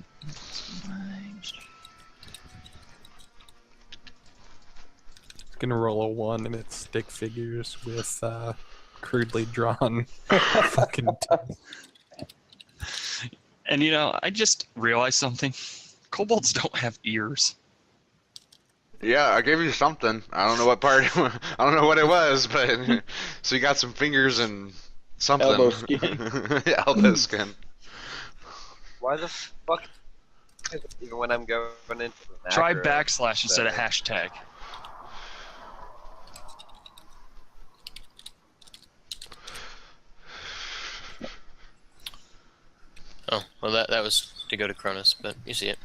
Speaker 2: It's gonna roll a 1 and it's stick figures with crudely drawn fucking teeth.
Speaker 4: And you know, I just realized something. Kobolds don't have ears.
Speaker 6: Yeah, I gave you something. I don't know what part. I don't know what it was, but so you got some fingers and something.
Speaker 3: Elbow skin.
Speaker 6: Elbow skin.
Speaker 7: Why the fuck? Even when I'm going into the
Speaker 4: Try
Speaker 7: macro,
Speaker 4: backslash instead of hashtag.
Speaker 1: Oh, well, that was to go to Cronus, but you see it.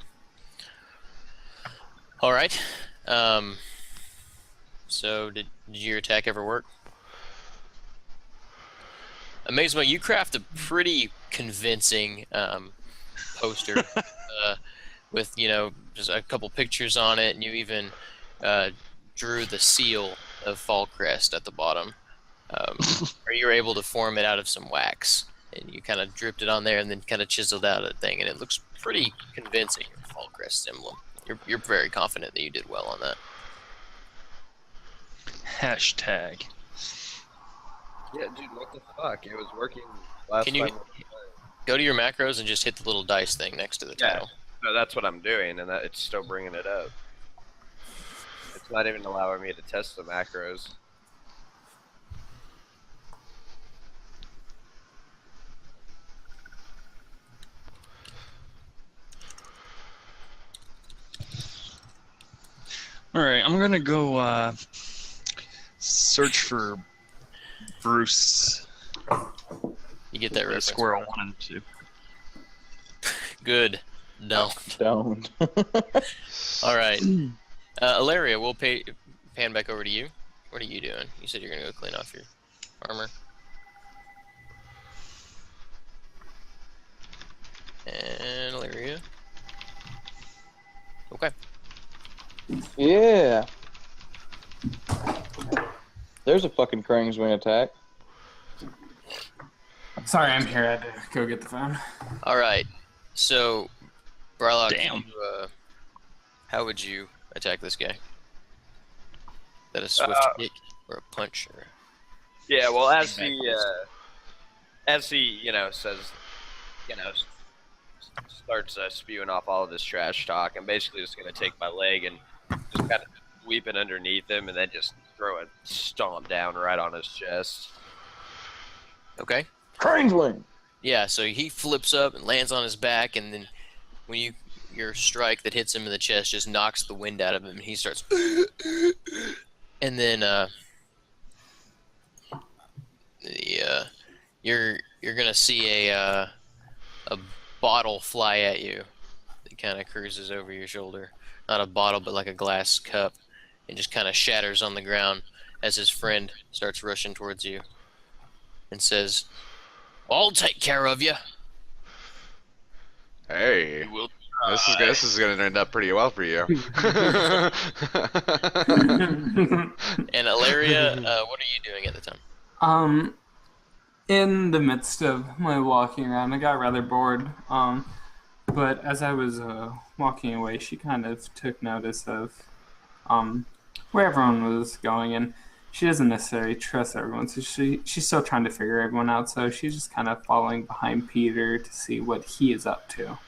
Speaker 1: All right. So did your attack ever work? Amazement, you craft a pretty convincing poster with, just a couple pictures on it, and you even drew the seal of Fallcrest at the bottom. Or you were able to form it out of some wax, and you kind of dripped it on there and then kind of chiseled out a thing, and it looks pretty convincing, your Fallcrest emblem. You're very confident that you did well on that.
Speaker 4: Hashtag.
Speaker 7: Yeah, dude, what the fuck? It was working last
Speaker 1: Can you
Speaker 7: time.
Speaker 1: go to your macros and just hit the little dice thing next to the
Speaker 7: Yeah.
Speaker 1: title?
Speaker 7: No, that's what I'm doing, and it's still bringing it up. It's not even allowing me to test the macros.
Speaker 4: Alright, I'm gonna go search for Bruce.
Speaker 1: You get that reference?
Speaker 4: Squirrel 1 and 2.
Speaker 1: Good. No.
Speaker 3: Don't.
Speaker 1: All right. Ilaria, we'll pan back over to you. What are you doing? You said you're going to go clean off your armor. And Ilaria. Okay.
Speaker 3: Yeah. There's a fucking Krang's wing attack.
Speaker 5: Sorry, I'm here. I had to go get the phone.
Speaker 1: All right. So, Brylock,
Speaker 4: Damn.
Speaker 1: how would you attack this guy? Is that a swift kick or a punch? Or...
Speaker 7: Yeah, well, as he says, starts spewing off all of this trash talk, I'm basically just gonna take my leg and just kind of sweep it underneath him, and then just throw a stomp down right on his chest.
Speaker 1: Okay.
Speaker 3: Krang's wing!
Speaker 1: Yeah, so he flips up and lands on his back, and then when you your strike that hits him in the chest just knocks the wind out of him, and he starts. And then you're gonna see a bottle fly at you. It kind of cruises over your shoulder. Not a bottle, but like a glass cup. It just kind of shatters on the ground as his friend starts rushing towards you and says, "I'll take care of you."
Speaker 6: Hey,
Speaker 1: You will.
Speaker 6: this is gonna end up pretty well for you.
Speaker 1: And Ilaria, what are you doing at the time?
Speaker 5: In the midst of my walking around, I got rather bored. But as I was walking away, she kind of took notice of where everyone was going, and she doesn't necessarily trust everyone, so she's still trying to figure everyone out. So she's just kind of following behind Peter to see what he is up to.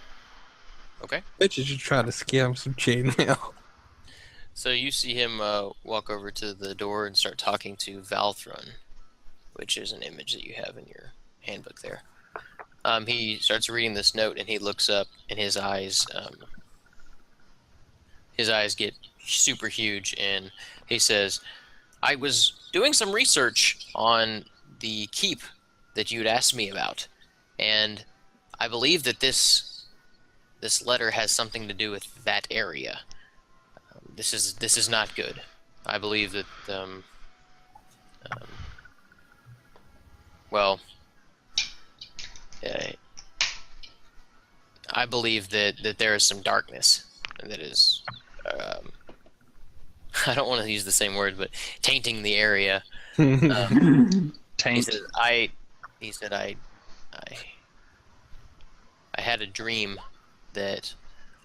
Speaker 1: Okay.
Speaker 2: Bet you should try to scam some chainmail.
Speaker 1: So you see him walk over to the door and start talking to Valthren, which is an image that you have in your handbook there. He starts reading this note, and he looks up, and his eyes get super huge, and he says, "I was doing some research on the keep that you'd asked me about, and I believe that this letter has something to do with that area. This is not good. I believe that I believe that there is some darkness that is I don't want to use the same word, but tainting the area." He
Speaker 4: Taint.
Speaker 1: said, I had a dream that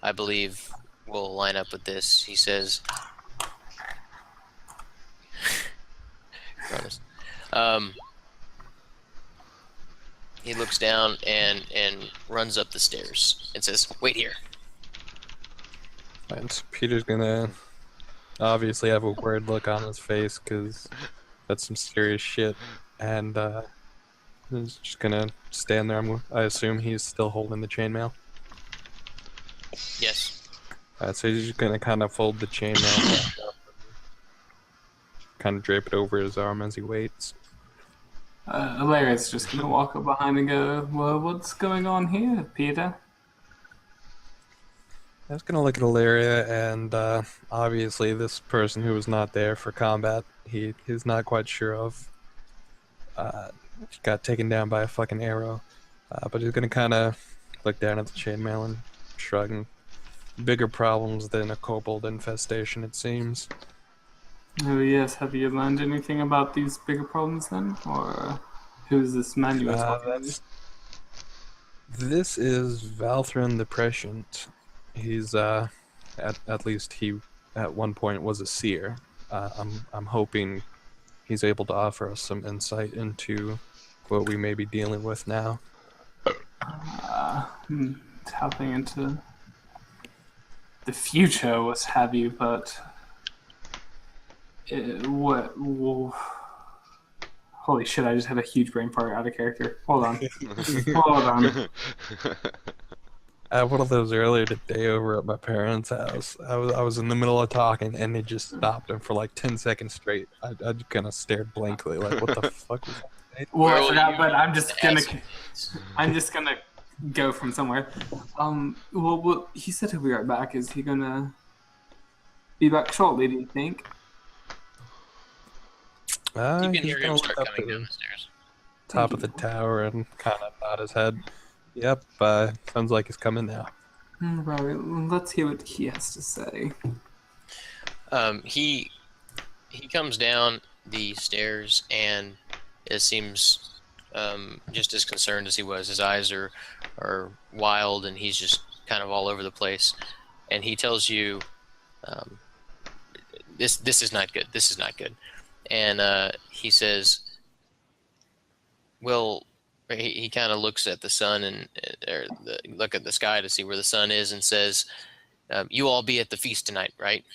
Speaker 1: I believe will line up with this. He says, Cronus. He looks down and runs up the stairs and says, "Wait here."
Speaker 2: And Peter's gonna obviously have a weird look on his face because that's some serious shit, and he's just gonna stand there. I assume he's still holding the chainmail.
Speaker 1: Yes.
Speaker 2: So he's just gonna kind of fold the chainmail back up, kind of drape it over his arm as he waits.
Speaker 5: Ilaria's just gonna walk up behind and go, "Well, what's going on here, Peter?"
Speaker 2: I was gonna look at Ilaria, and obviously this person who was not there for combat, he's not quite sure of. He got taken down by a fucking arrow, but he's gonna kind of look down at the chainmail and shrug. And bigger problems than a kobold infestation, it seems.
Speaker 5: Oh yes, have you learned anything about these bigger problems then? Or who's this man you were talking to?
Speaker 2: This is Valthren the Prescient. He's at least he at one point was a seer. I'm hoping he's able to offer us some insight into what we may be dealing with now.
Speaker 5: Tapping into the future, what have you, but holy shit, I just had a huge brain fart out of character. Hold on. Hold on.
Speaker 2: I had one of those earlier today over at my parents' house. I was in the middle of talking, and they just stopped, and for like 10 seconds straight, I kind of stared blankly, like, what the fuck was that?
Speaker 5: Well, I forgot, but I'm just gonna go from somewhere. Well, he said he'll be right back. Is he gonna be back shortly, do you think?
Speaker 1: You can
Speaker 2: He's
Speaker 1: hear
Speaker 2: gonna
Speaker 1: him
Speaker 2: look
Speaker 1: start
Speaker 2: up
Speaker 1: coming
Speaker 2: to
Speaker 1: down
Speaker 2: the
Speaker 1: the stairs.
Speaker 2: top of the tower and kind of nod his head. Yep, sounds like he's coming now.
Speaker 5: Right, let's hear what he has to say.
Speaker 1: He comes down the stairs, and it seems just as concerned as he was. His eyes are wild, and he's just kind of all over the place. And he tells you, "This is not good. This is not good." And he says, "Well," he kind of looks at the sun and look at the sky to see where the sun is, and says, "You all be at the feast tonight, right?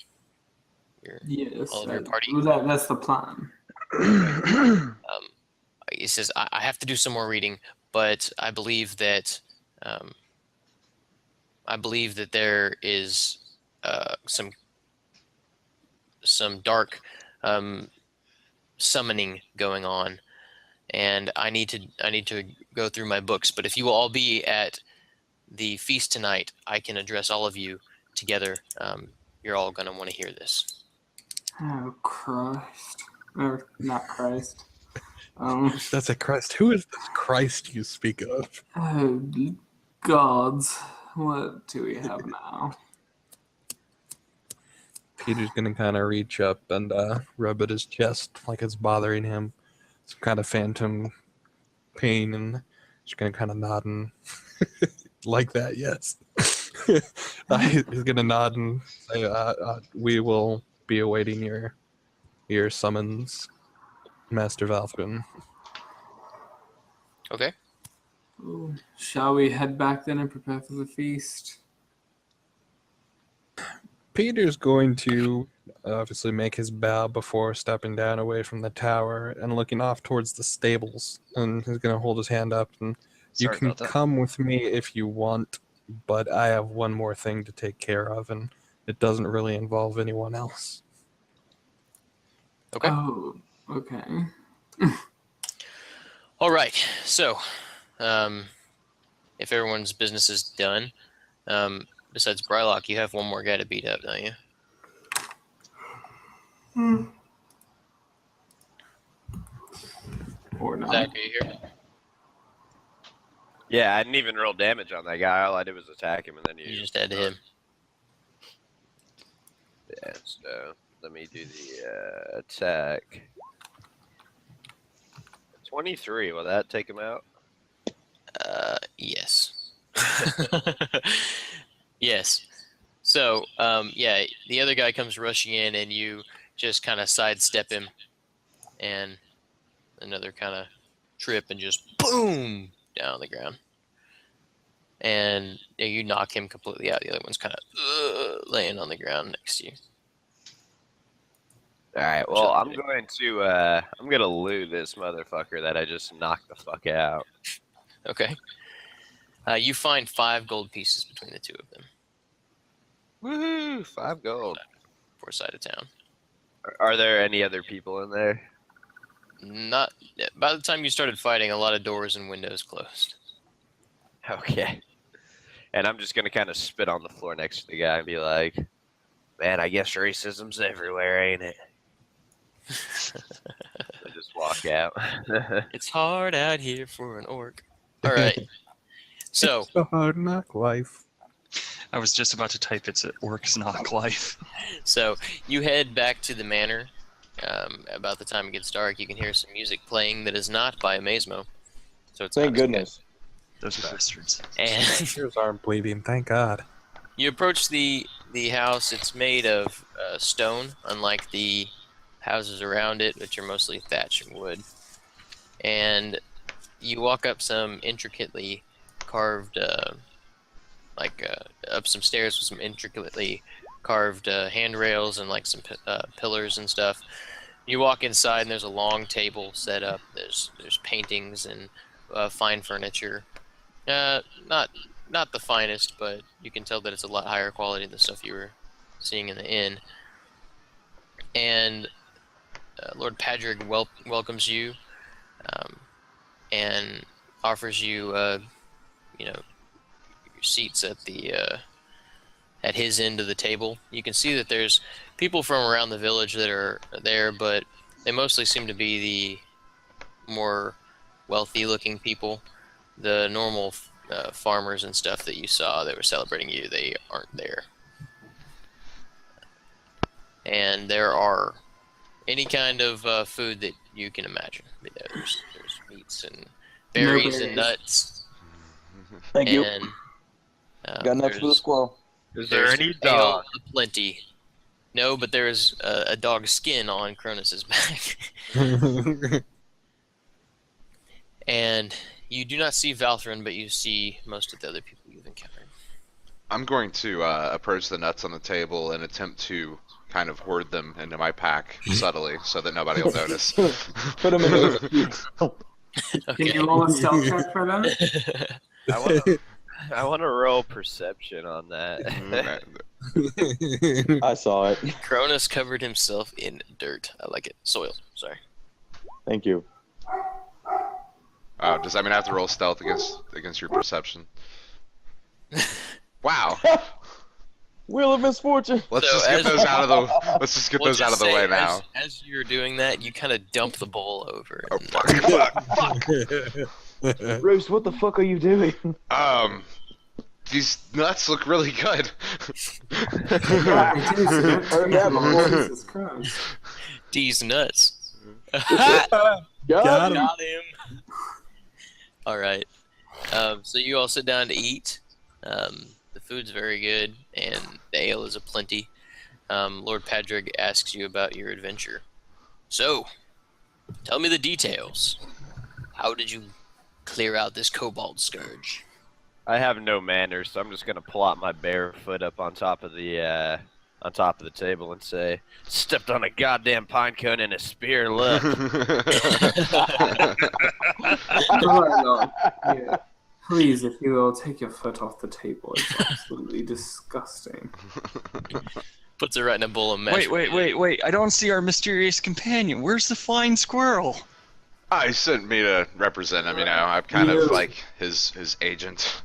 Speaker 5: Yes,
Speaker 1: All of your party."
Speaker 5: that's the plan.
Speaker 1: He says, I have to do some more reading, but I believe that I believe that there is some dark summoning going on, and I need to go through my books. But if you will all be at the feast tonight, I can address all of you together. You're all going to want to hear this.
Speaker 5: Oh, Christ. Or, not Christ.
Speaker 2: That's a Christ. Who is this Christ you speak of?
Speaker 5: Oh, gods. What do we have now?
Speaker 2: Peter's gonna kind of reach up and rub at his chest like it's bothering him. Some kind of phantom pain, and he's gonna kind of nod and like that, yes. He's gonna nod and say, "We will be awaiting your summons, Master Valthren."
Speaker 1: Okay.
Speaker 5: Oh, shall we head back then and prepare for the feast?
Speaker 2: Peter's going to obviously make his bow before stepping down away from the tower and looking off towards the stables. And he's going to hold his hand up and you
Speaker 4: Sorry
Speaker 2: can
Speaker 4: about that.
Speaker 2: come with me if you want, but I have one more thing to take care of, and it doesn't really involve anyone else.
Speaker 1: Okay.
Speaker 5: Oh, okay.
Speaker 1: All right. So, if everyone's business is done, besides Brylock, you have one more guy to beat up, don't you?
Speaker 5: Or not.
Speaker 1: Zach, are you here?
Speaker 7: Yeah, I didn't even roll damage on that guy. All I did was attack him, and then
Speaker 1: You just had to him.
Speaker 7: Yeah, so let me do the attack. 23. Will that take him out?
Speaker 1: Yes. Yes. So, yeah, the other guy comes rushing in, and you just kind of sidestep him, and another kind of trip, and just boom down on the ground. And you knock him completely out. The other one's kind of laying on the ground next to you.
Speaker 7: All right. Well, I'm gonna loot this motherfucker that I just knocked the fuck out.
Speaker 1: Okay. You find 5 gold pieces between the two of them.
Speaker 7: Woohoo! 5 gold.
Speaker 1: For side of town.
Speaker 7: Are there any other people in there?
Speaker 1: Not by the time you started fighting, a lot of doors and windows closed.
Speaker 7: Okay. And I'm just gonna kind of spit on the floor next to the guy and be like, "Man, I guess racism's everywhere, ain't it?" I just walk out.
Speaker 1: It's hard out here for an orc. All right. So,
Speaker 2: It's a hard knock life.
Speaker 4: I was just about to type it's at Orc's Knock Life.
Speaker 1: so you head back to the manor. About the time it gets dark, you can hear some music playing that is not by Amazemo. So it's
Speaker 3: Thank
Speaker 1: not as good.
Speaker 3: goodness.
Speaker 4: Those are bastards.
Speaker 1: And
Speaker 2: Ears aren't bleeding, thank God.
Speaker 1: you approach the house. It's made of stone, unlike the houses around it, which are mostly thatched and wood. And you walk up some intricately carved, up some stairs with some intricately carved handrails and like some pillars and stuff. You walk inside, and there's a long table set up. There's paintings and fine furniture. Not the finest, but you can tell that it's a lot higher quality than the stuff you were seeing in the inn. And Lord Padrig welcomes you, and offers you, seats at the at his end of the table. You can see that there's people from around the village that are there, but they mostly seem to be the more wealthy-looking people. The normal farmers and stuff that you saw that were celebrating you, they aren't there. And there are any kind of food that you can imagine. There's meats and berries and nuts.
Speaker 3: Thank you.
Speaker 1: And
Speaker 3: Got nuts for the squirrel.
Speaker 7: Is there
Speaker 1: there's
Speaker 7: any
Speaker 1: ale
Speaker 7: dog?
Speaker 1: aplenty. No, but there is a dog's skin on Cronus's back. And you do not see Valthren, but you see most of the other people you've encountered.
Speaker 6: I'm going to approach the nuts on the table and attempt to kind of hoard them into my pack subtly so that nobody will notice.
Speaker 3: Put them in those.
Speaker 5: Can you roll a stealth check for them?
Speaker 7: I want to roll perception on that.
Speaker 3: I saw it.
Speaker 1: Cronus covered himself in dirt. I like it. Soil. Sorry.
Speaker 3: Thank you.
Speaker 6: Oh, does that mean I have to roll stealth against your perception? Wow.
Speaker 3: Wheel of misfortune.
Speaker 6: Let's
Speaker 1: So
Speaker 6: just get
Speaker 1: as-
Speaker 6: those out of the. Let's just get
Speaker 1: We'll
Speaker 6: those out of
Speaker 1: just
Speaker 6: the way
Speaker 1: say,
Speaker 6: now.
Speaker 1: As you're doing that, you kind of dump the bowl over.
Speaker 6: Oh
Speaker 1: and,
Speaker 6: fuck!
Speaker 3: Bruce, what the fuck are you doing?
Speaker 6: These nuts look really good.
Speaker 5: Jesus Christ.
Speaker 1: D's nuts.
Speaker 3: Got
Speaker 2: Got
Speaker 3: him.
Speaker 2: him.
Speaker 1: Got him. All right. So you all sit down to eat. The food's very good, and the ale is aplenty. Lord Padrig asks you about your adventure. So, tell me the details. How did you clear out this kobold scourge?
Speaker 7: I have no manners, so I'm just gonna plop my bare foot up on top of the table and say, "Stepped on a goddamn pine cone and a spear. Look."
Speaker 5: No. Yeah. Please, if you will, take your foot off the table. It's absolutely disgusting.
Speaker 1: Puts it right in a bowl of mashed
Speaker 4: Wait. I don't see our mysterious companion. Where's the flying squirrel?
Speaker 6: He sent me to represent him. You know, I'm kind of like his agent.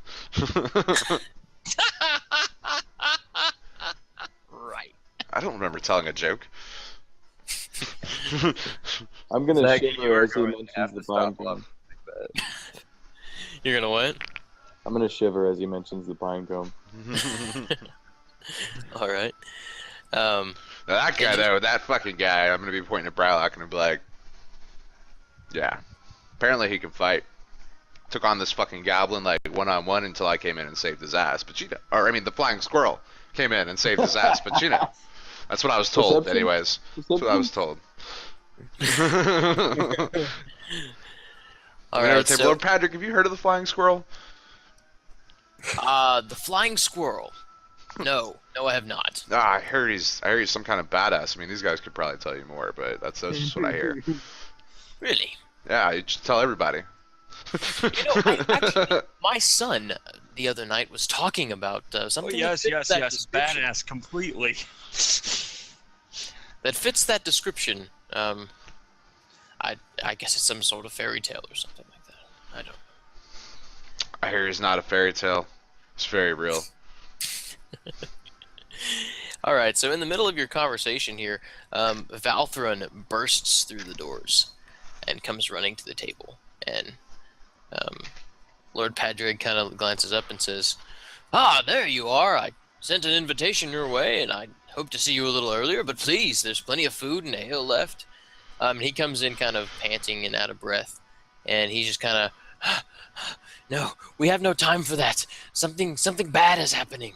Speaker 1: Right.
Speaker 6: I don't remember telling a joke.
Speaker 3: I'm gonna
Speaker 7: Zach, you
Speaker 3: shiver
Speaker 7: are
Speaker 3: as he
Speaker 7: going to
Speaker 3: mentions
Speaker 7: have
Speaker 3: the
Speaker 7: to stop
Speaker 3: pine
Speaker 7: laughing
Speaker 3: cone.
Speaker 7: like that.
Speaker 1: You're gonna what?
Speaker 3: I'm gonna shiver as he mentions the pine cone.
Speaker 1: All right.
Speaker 6: Now that guy though, that fucking guy, I'm gonna be pointing at Brylock and be like, yeah, apparently he can fight. Took on this fucking goblin like one-on-one until I came in and saved his ass. But you know, or I mean, the flying squirrel came in and saved his ass. But you know, that's what I was told.
Speaker 3: Perception?
Speaker 6: Anyways, that's what I was told.
Speaker 1: All right. So,
Speaker 6: Lord Patrick, have you heard of the flying squirrel?
Speaker 1: the flying squirrel. No, I have not.
Speaker 6: I heard he's some kind of badass. I mean, these guys could probably tell you more, but that's just what I hear.
Speaker 1: Really?
Speaker 6: Yeah, you should tell everybody.
Speaker 1: Actually, my son the other night was talking about something.
Speaker 4: Oh, yes,
Speaker 1: that fits that description.
Speaker 4: badass, completely.
Speaker 1: That fits that description. I guess it's some sort of fairy tale or something like that. I don't know.
Speaker 6: I hear he's not a fairy tale. It's very real.
Speaker 1: All right, so in the middle of your conversation here, Valthren bursts through the doors and comes running to the table. And Lord Padrig kind of glances up and says, "Ah, there you are. I sent an invitation your way, and I hoped to see you a little earlier, but please, there's plenty of food and ale left." He comes in kind of panting and out of breath, and he's just kind of, "No, we have no time for that. Something bad is happening."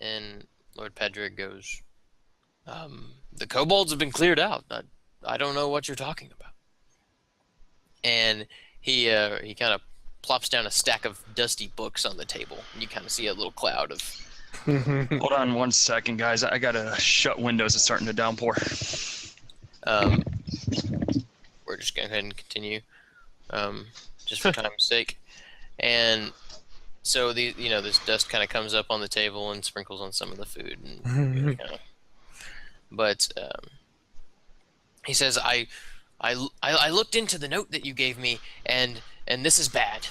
Speaker 1: And Lord Pedrig goes, "The kobolds have been cleared out. I don't know what you're talking about." And he kind of plops down a stack of dusty books on the table. And you kind of see a little cloud of...
Speaker 4: Hold on 1 second, guys. I gotta shut windows. It's starting to downpour.
Speaker 1: We're just going to go ahead and continue, just for time's sake. And so this dust kind of comes up on the table and sprinkles on some of the food. And but he says, I looked into the note that you gave me, and this is bad.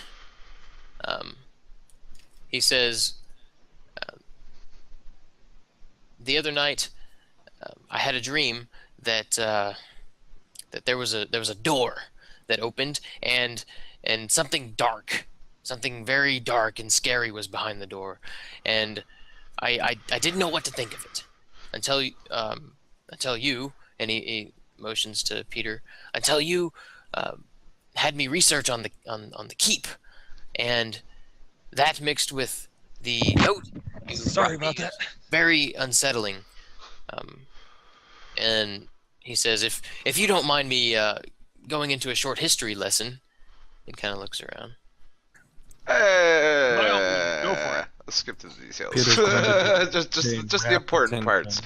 Speaker 1: He says, the other night, I had a dream that that there was a door that opened, and something very dark and scary was behind the door, and I didn't know what to think of it until you, and he motions to Peter, until you had me research on the keep, and that mixed with the note you
Speaker 4: Sorry
Speaker 1: brought
Speaker 4: about
Speaker 1: me
Speaker 4: that.
Speaker 1: is very unsettling. And he says, if you don't mind me going into a short history lesson, and kind of looks around.
Speaker 4: Go for it.
Speaker 6: Let's skip to the details.
Speaker 2: Peter's going to
Speaker 6: just the important parts.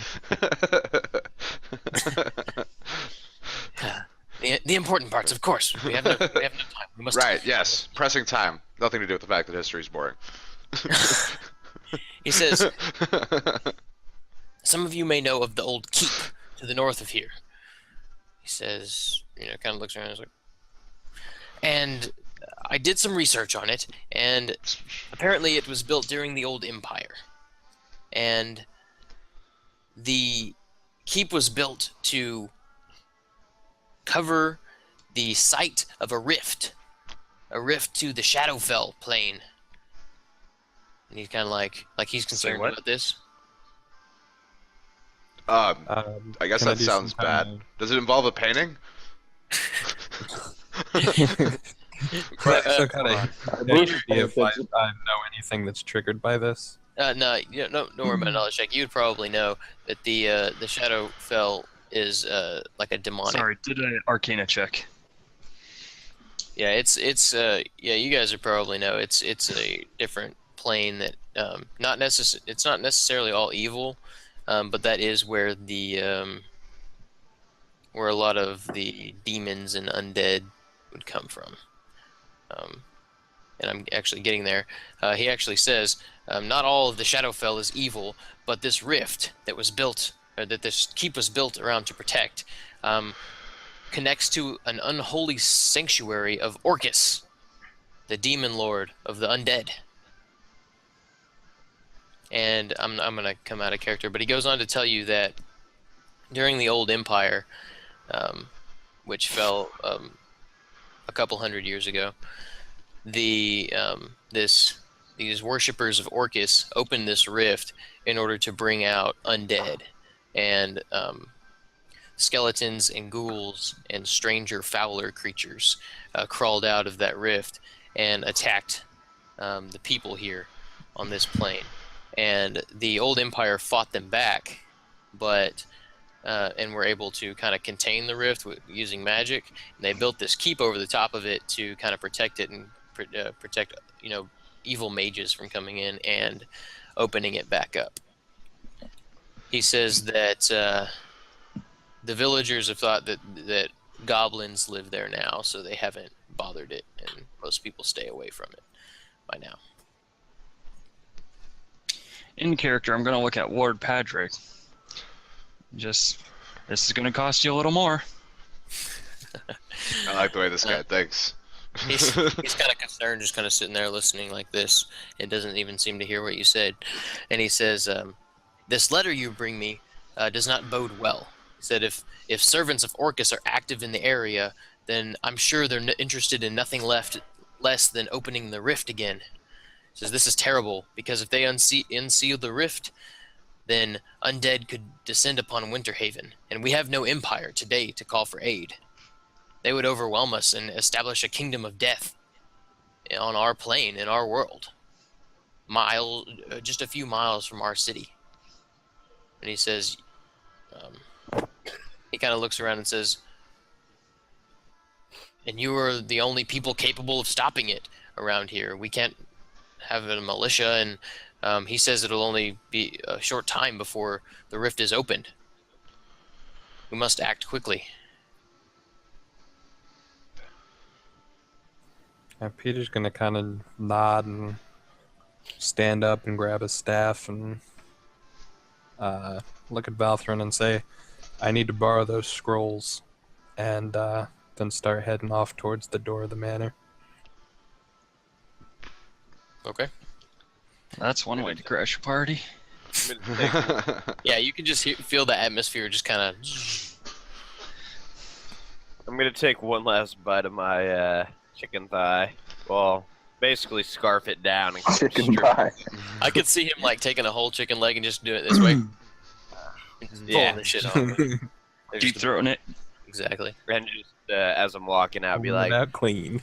Speaker 1: The important parts, of course. We have no time. We must.
Speaker 6: Right, yes. Pressing time. Nothing to do with the fact that history is boring.
Speaker 1: He says, some of you may know of the old keep to the north of here. He says, kind of looks around and is like, and I did some research on it, and apparently it was built during the old empire. And the keep was built to cover the site of a rift to the Shadowfell plane. And he's kind of like he's concerned
Speaker 4: what?
Speaker 1: about this.
Speaker 6: I guess
Speaker 2: Can I
Speaker 6: that
Speaker 2: do
Speaker 6: sounds
Speaker 2: some kind
Speaker 6: bad. Does it involve a painting?
Speaker 2: So kind of
Speaker 3: Bruce
Speaker 2: if I
Speaker 3: thinks-
Speaker 2: know anything that's triggered by this.
Speaker 1: No, don't worry about a knowledge check. You'd probably know that the Shadowfell is like a demonic.
Speaker 4: Sorry, did an Arcana check.
Speaker 1: Yeah, it's you guys would probably know it's a different plane that it's not necessarily all evil, but that is where where a lot of the demons and undead would come from. And I'm actually getting there. He actually says, not all of the Shadowfell is evil, but this rift that was built, or that this keep was built around to protect, connects to an unholy sanctuary of Orcus, the demon lord of the undead. And I'm gonna come out of character, but he goes on to tell you that during the old empire, which fell a couple hundred years ago, these worshippers of Orcus opened this rift in order to bring out undead and skeletons and ghouls and stranger, fouler creatures crawled out of that rift and attacked the people here on this plane. And the old empire fought them back, but and were able to kind of contain the rift using magic. And they built this keep over the top of it to kind of protect it and protect evil mages from coming in and opening it back up. He says that the villagers have thought that goblins live there now, so they haven't bothered it, and most people stay away from it by now.
Speaker 4: In character, I'm going to look at Lord Patrick. This is going to cost you a little more.
Speaker 6: I like the way this guy thinks.
Speaker 1: He's kind of concerned, just kind of sitting there listening like this, and doesn't even seem to hear what you said. And he says, this letter you bring me does not bode well. He said, if servants of Orcus are active in the area, then I'm sure they're interested in nothing less than opening the rift again. He says, this is terrible, because if they unseal the rift, then undead could descend upon Winterhaven, and we have no empire today to call for aid. They would overwhelm us and establish a kingdom of death on our plane, in our world. Just a few miles from our city. And he says, he kind of looks around and says, and you are the only people capable of stopping it around here. We can't have a militia, and he says it'll only be a short time before the rift is opened. We must act quickly.
Speaker 2: Peter's gonna kind of nod and stand up and grab his staff and look at Valthren and say, I need to borrow those scrolls, and then start heading off towards the door of the manor.
Speaker 1: Okay.
Speaker 4: That's one way to crash a party.
Speaker 1: Yeah, you can just feel the atmosphere just kind of...
Speaker 7: I'm gonna take one last bite of my chicken thigh. Well, basically scarf it down and
Speaker 3: Chicken pie.
Speaker 1: I could see him like taking a whole chicken leg and just do it this way. And just pulling the shit off.
Speaker 4: Deep throating it.
Speaker 1: Exactly.
Speaker 7: And just as I'm walking out, be like,
Speaker 2: out clean.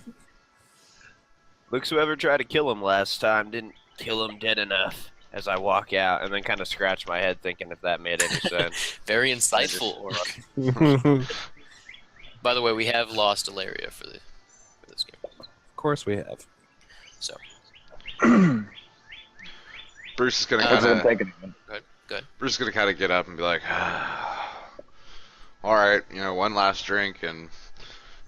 Speaker 7: looks whoever tried to kill him last time didn't kill him dead enough. As I walk out, and then kind of scratch my head, thinking if that made any sense.
Speaker 1: Very insightful, Orc. By the way, we have lost Ilaria for this game.
Speaker 2: Of course we have.
Speaker 1: So,
Speaker 6: Bruce is gonna
Speaker 3: That's what I'm
Speaker 6: kind
Speaker 3: thinking.
Speaker 1: good.
Speaker 6: Bruce is gonna kind of get up and be like, all right, one last drink, and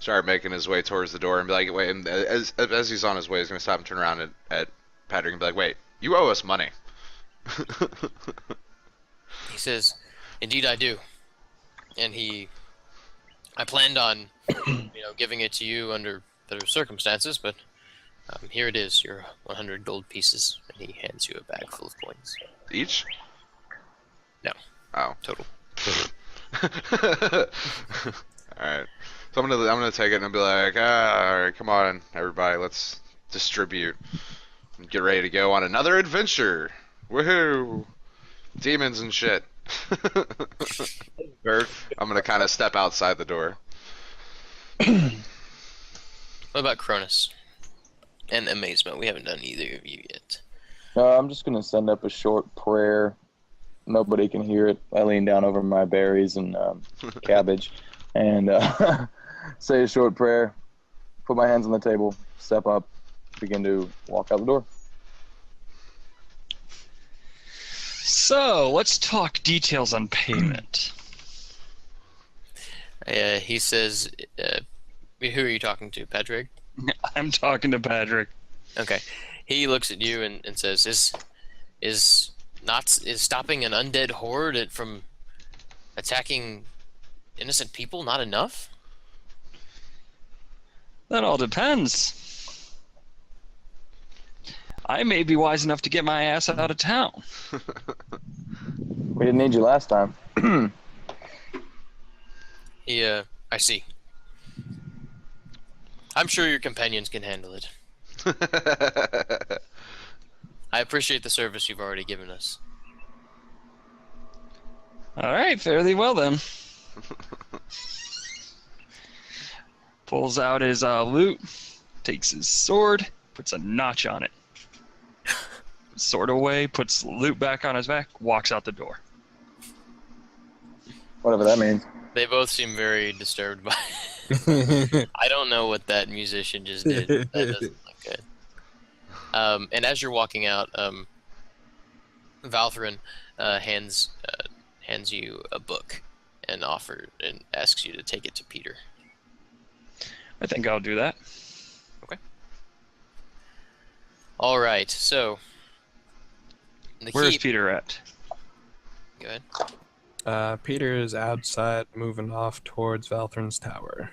Speaker 6: start making his way towards the door and be like, wait, and as he's on his way, he's gonna stop and turn around at Patrick and be like, wait, you owe us money.
Speaker 1: He says, "Indeed, I do." And I planned on, giving it to you under better circumstances, but here it is, your 100 gold pieces. And he hands you a bag full of coins.
Speaker 6: Each?
Speaker 1: No.
Speaker 6: Oh.
Speaker 1: Total.
Speaker 6: Alright. So I'm gonna take it and be like, alright, come on, everybody, let's distribute and get ready to go on another adventure. Woohoo! Demons and shit. I'm gonna kind of step outside the door.
Speaker 1: What about Cronus? And Amazement? We haven't done either of you yet.
Speaker 3: I'm just gonna send up a short prayer. Nobody can hear it. I lean down over my berries and cabbage, and say a short prayer. Put my hands on the table. Step up. Begin to walk out the door.
Speaker 4: So let's talk details on payment.
Speaker 1: He says, who are you talking to, Patrick?
Speaker 4: I'm talking to Patrick.
Speaker 1: Okay. He looks at you and says, is stopping an undead horde from attacking innocent people not enough?
Speaker 4: That all depends. I may be wise enough to get my ass out of town.
Speaker 3: We didn't need you last time.
Speaker 1: I see. I'm sure your companions can handle it. I appreciate the service you've already given us.
Speaker 4: All right, fairly well then. Pulls out his loot, takes his sword, puts a notch on it. Sword away, puts the loot back on his back, walks out the door.
Speaker 3: Whatever that means.
Speaker 1: They both seem very disturbed by it. I don't know what that musician just did. That doesn't look good. And as you're walking out, Valthren hands you a book and asks you to take it to Peter.
Speaker 4: I think I'll do that.
Speaker 1: Okay. All right. So,
Speaker 4: where's Peter at?
Speaker 1: Go ahead.
Speaker 2: Peter is outside, moving off towards Valthren's tower.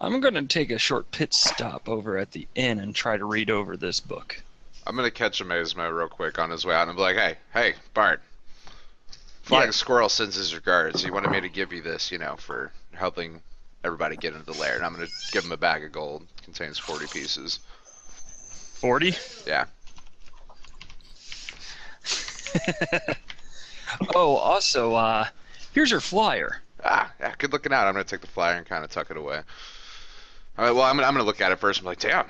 Speaker 4: I'm going to take a short pit stop over at the inn and try to read over this book.
Speaker 6: I'm gonna catch Amazement real quick on his way out and be like, hey, Bart. Flying Squirrel sends his regards. He wanted me to give you this, for helping everybody get into the lair. And I'm gonna give him a bag of gold. It contains 40 pieces.
Speaker 4: 40?
Speaker 6: Yeah.
Speaker 4: Oh, also, here's your flyer.
Speaker 6: Yeah, good looking out. I'm gonna take the flyer and kind of tuck it away. All right, well, I'm gonna look at it first. I'm like, damn,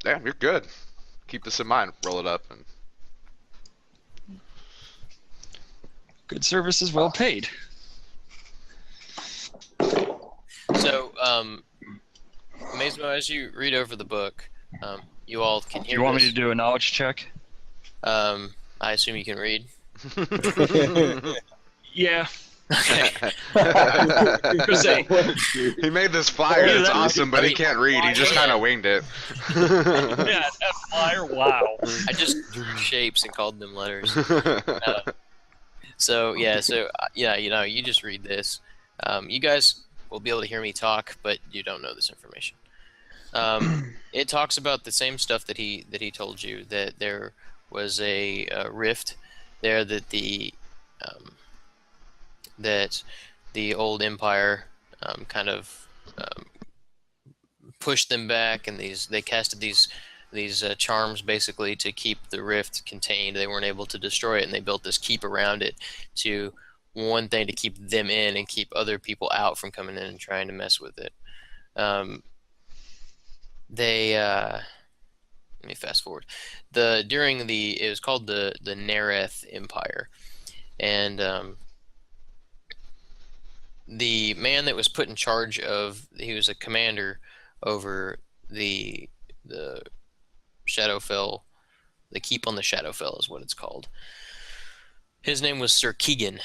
Speaker 6: you're good. Keep this in mind. Roll it up and.
Speaker 4: Good service is well paid.
Speaker 1: So, Amazement, as you read over the book, you all can hear.
Speaker 4: You want
Speaker 1: this.
Speaker 4: me to do a knowledge check?
Speaker 1: I assume you can read.
Speaker 4: Yeah.
Speaker 1: Okay.
Speaker 6: He made this flyer.
Speaker 4: Yeah,
Speaker 6: It's
Speaker 4: that-
Speaker 6: awesome, but he can't read. He just kind of winged it.
Speaker 4: Yeah, that flyer, wow.
Speaker 1: I just drew shapes and called them letters. You just read this. You guys will be able to hear me talk, but you don't know this information. It talks about the same stuff that he told you, that there was a rift there, that the old empire pushed them back, and they casted these charms basically to keep the rift contained. They weren't able to destroy it, and they built this keep around it to keep them in and keep other people out from coming in and trying to mess with it. Let me fast forward. It was called the Nereth Empire, and the man that was put in charge he was a commander over the Shadowfell, the Keep on the Shadowfell is what it's called. His name was Sir Keegan,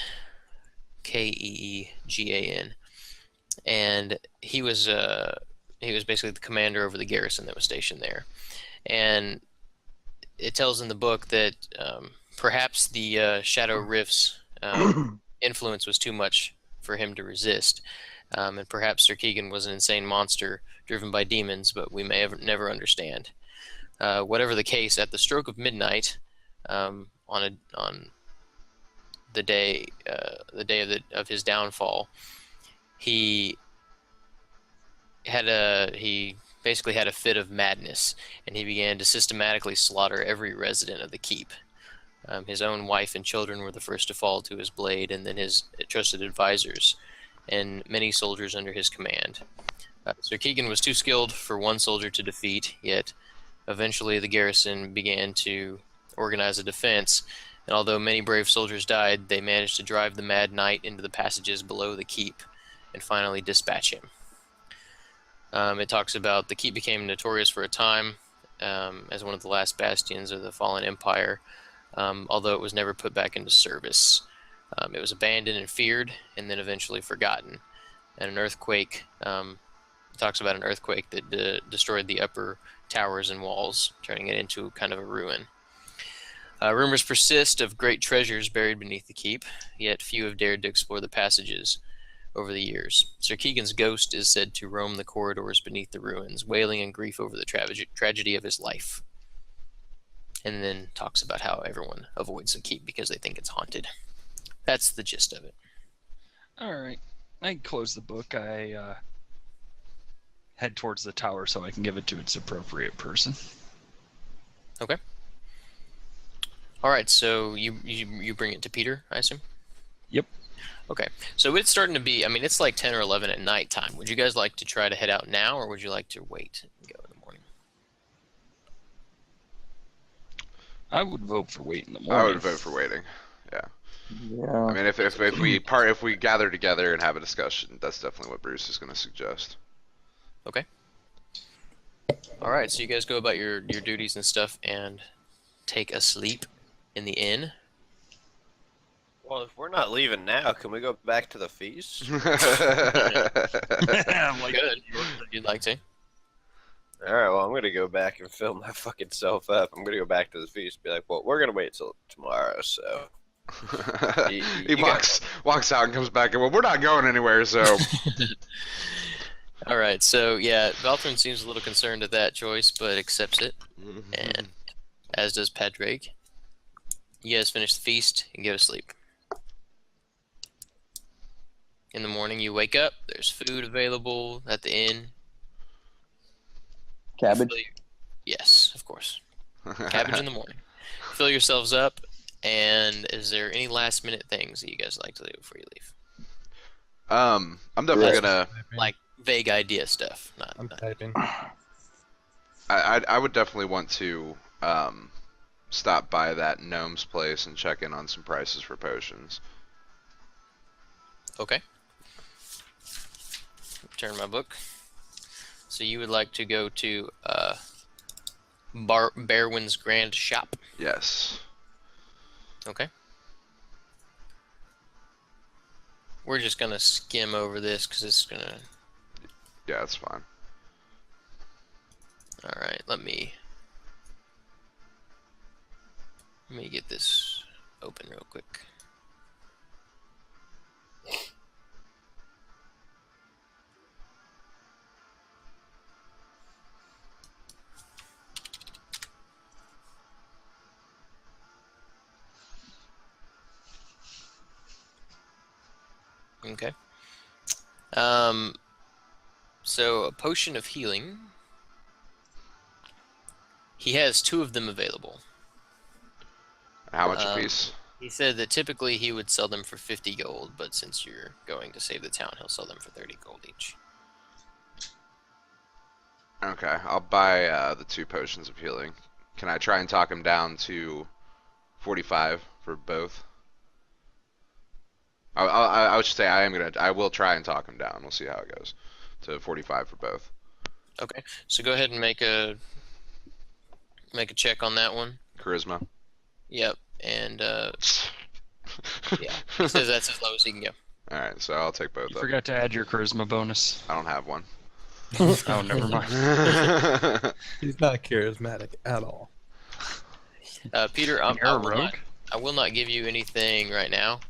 Speaker 1: Keegan, and he was basically the commander over the garrison that was stationed there. And it tells in the book that perhaps the Shadow Rift's influence was too much for him to resist, and perhaps Sir Keegan was an insane monster driven by demons, but we may never understand. Whatever the case, at the stroke of midnight, on the day of his downfall, he basically had a fit of madness, and he began to systematically slaughter every resident of the keep. His own wife and children were the first to fall to his blade, and then his trusted advisors, and many soldiers under his command. Sir Keegan was too skilled for one soldier to defeat, yet eventually the garrison began to organize a defense, and although many brave soldiers died, they managed to drive the Mad Knight into the passages below the keep and finally dispatch him. It talks about the keep became notorious for a time as one of the last bastions of the fallen empire, although it was never put back into service. It was abandoned and feared, and then eventually forgotten. And an earthquake, talks about an earthquake that destroyed the upper towers and walls, turning it into kind of a ruin. Rumors persist of great treasures buried beneath the keep, yet few have dared to explore the passages over the years. Sir Keegan's ghost is said to roam the corridors beneath the ruins, wailing in grief over the tragedy of his life. And then talks about how everyone avoids the keep because they think it's haunted. That's the gist of it.
Speaker 4: All right. I close the book. I head towards the tower so I can give it to its appropriate person.
Speaker 1: Okay. All right, so you bring it to Peter, I assume?
Speaker 4: Yep.
Speaker 1: Okay, so it's starting to be, I mean, it's like 10 or 11 at night time. Would you guys like to try to head out now, or would you like to wait and go in the morning?
Speaker 4: I would vote for wait in the morning.
Speaker 8: I would vote for waiting. Yeah.
Speaker 3: Yeah.
Speaker 8: I mean, if we gather together and have a discussion, that's definitely what Bruce is going to suggest.
Speaker 1: Okay. All right, so you guys go about your duties and stuff and take a sleep in the inn.
Speaker 7: Well, if we're not leaving now, can we go back to the feast?
Speaker 4: Like,
Speaker 1: Good. You'd like to?
Speaker 7: All right, well, I'm going to go back and fill my fucking self up. I'm going to go back to the feast and be like, well, we're going to wait till tomorrow, so...
Speaker 8: He walks out and comes back and, well, we're not going anywhere, so...
Speaker 1: All right, so yeah, Valthren seems a little concerned at that choice, but accepts it, and as does Padraig. You guys finish the feast and go to sleep. In the morning, you wake up. There's food available at the inn.
Speaker 3: Cabbage.
Speaker 1: Yes, of course. Cabbage in the morning. Fill yourselves up, and is there any last-minute things that you guys like to do before you leave?
Speaker 8: I'm definitely gonna...
Speaker 1: Like vague idea stuff.
Speaker 2: I'm
Speaker 1: Not
Speaker 2: typing.
Speaker 8: I would definitely want to stop by that gnome's place and check in on some prices for potions.
Speaker 1: Okay. Turn my book. So you would like to go to Bearwin's Grand Shop.
Speaker 8: Yes.
Speaker 1: Okay. We're just gonna skim over this because it's gonna.
Speaker 8: Yeah, that's fine.
Speaker 1: All right, let me get this open real quick. Okay. So a potion of healing. He has 2 of them available.
Speaker 8: How much a piece?
Speaker 1: He said that typically he would sell them for 50 gold, but since you're going to save the town, he'll sell them for 30 gold each.
Speaker 8: Okay, I'll buy the 2 potions of healing. Can I try and talk him down to 45 for both? I would say I will try and talk him down. We'll see how it goes. To 45 for both.
Speaker 1: Okay, so go ahead and make a check on that one.
Speaker 8: Charisma.
Speaker 1: Yep, and yeah, he says that's as low as he can go.
Speaker 8: All right, so I'll take both
Speaker 4: You
Speaker 8: of them.
Speaker 4: forgot to add your charisma bonus.
Speaker 8: I don't have one.
Speaker 4: Oh, never mind.
Speaker 2: He's not charismatic at all.
Speaker 1: Peter,
Speaker 4: You're a rogue?
Speaker 1: I will not give you anything right now,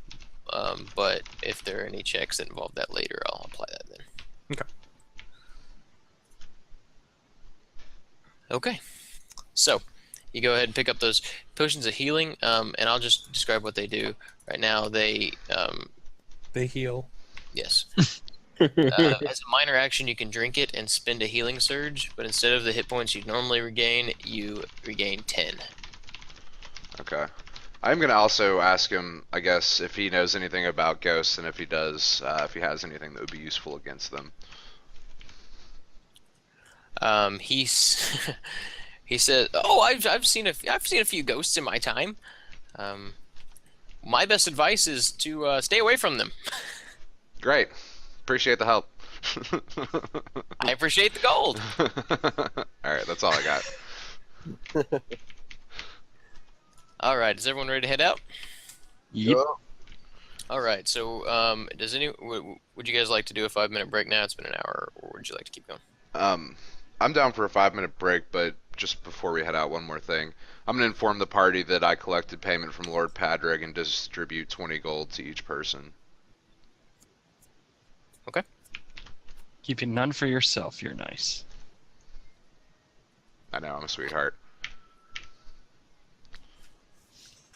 Speaker 1: but if there are any checks that involve that later, I'll apply that then.
Speaker 2: Okay.
Speaker 1: Okay. So, you go ahead and pick up those potions of healing, and I'll just describe what they do. Right now, they
Speaker 2: heal.
Speaker 1: yes. As a minor action, you can drink it and spend a healing surge, but instead of the hit points you'd normally regain, you regain 10.
Speaker 8: Okay. I'm gonna also ask him, I guess, if he knows anything about ghosts, and if he does, if he has anything that would be useful against them.
Speaker 1: He's he said, "Oh, I've seen a few ghosts in my time. My best advice is to stay away from them."
Speaker 8: Great. Appreciate the help.
Speaker 1: I appreciate the gold.
Speaker 8: Alright, that's all I got.
Speaker 1: All right, is everyone ready to head out?
Speaker 4: Yep.
Speaker 1: All right, so would you guys like to do a 5-minute break now? It's been an hour, or would you like to keep going?
Speaker 8: I'm down for a 5-minute break, but just before we head out, one more thing. I'm gonna inform the party that I collected payment from Lord Padrig and distribute 20 gold to each person.
Speaker 1: Okay.
Speaker 4: Keeping none for yourself, you're nice.
Speaker 8: I know, I'm a sweetheart.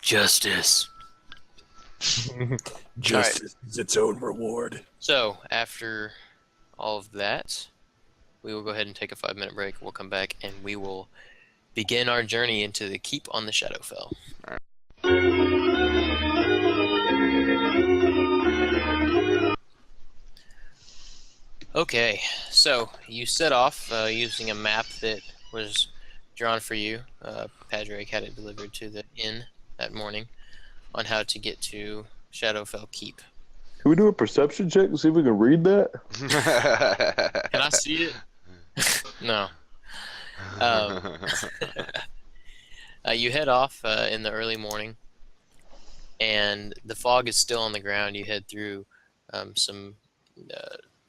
Speaker 1: Justice.
Speaker 2: Justice is its own reward.
Speaker 1: So, after all of that, we will go ahead and take a 5-minute break. We'll come back and we will begin our journey into the keep on the Shadowfell. Okay, so you set off using a map that was drawn for you. Padrig had it delivered to the inn that morning on how to get to Shadowfell Keep.
Speaker 3: Can we do a perception check and see if we can read that?
Speaker 1: Can I see it? No. You head off in the early morning, and the fog is still on the ground. You head through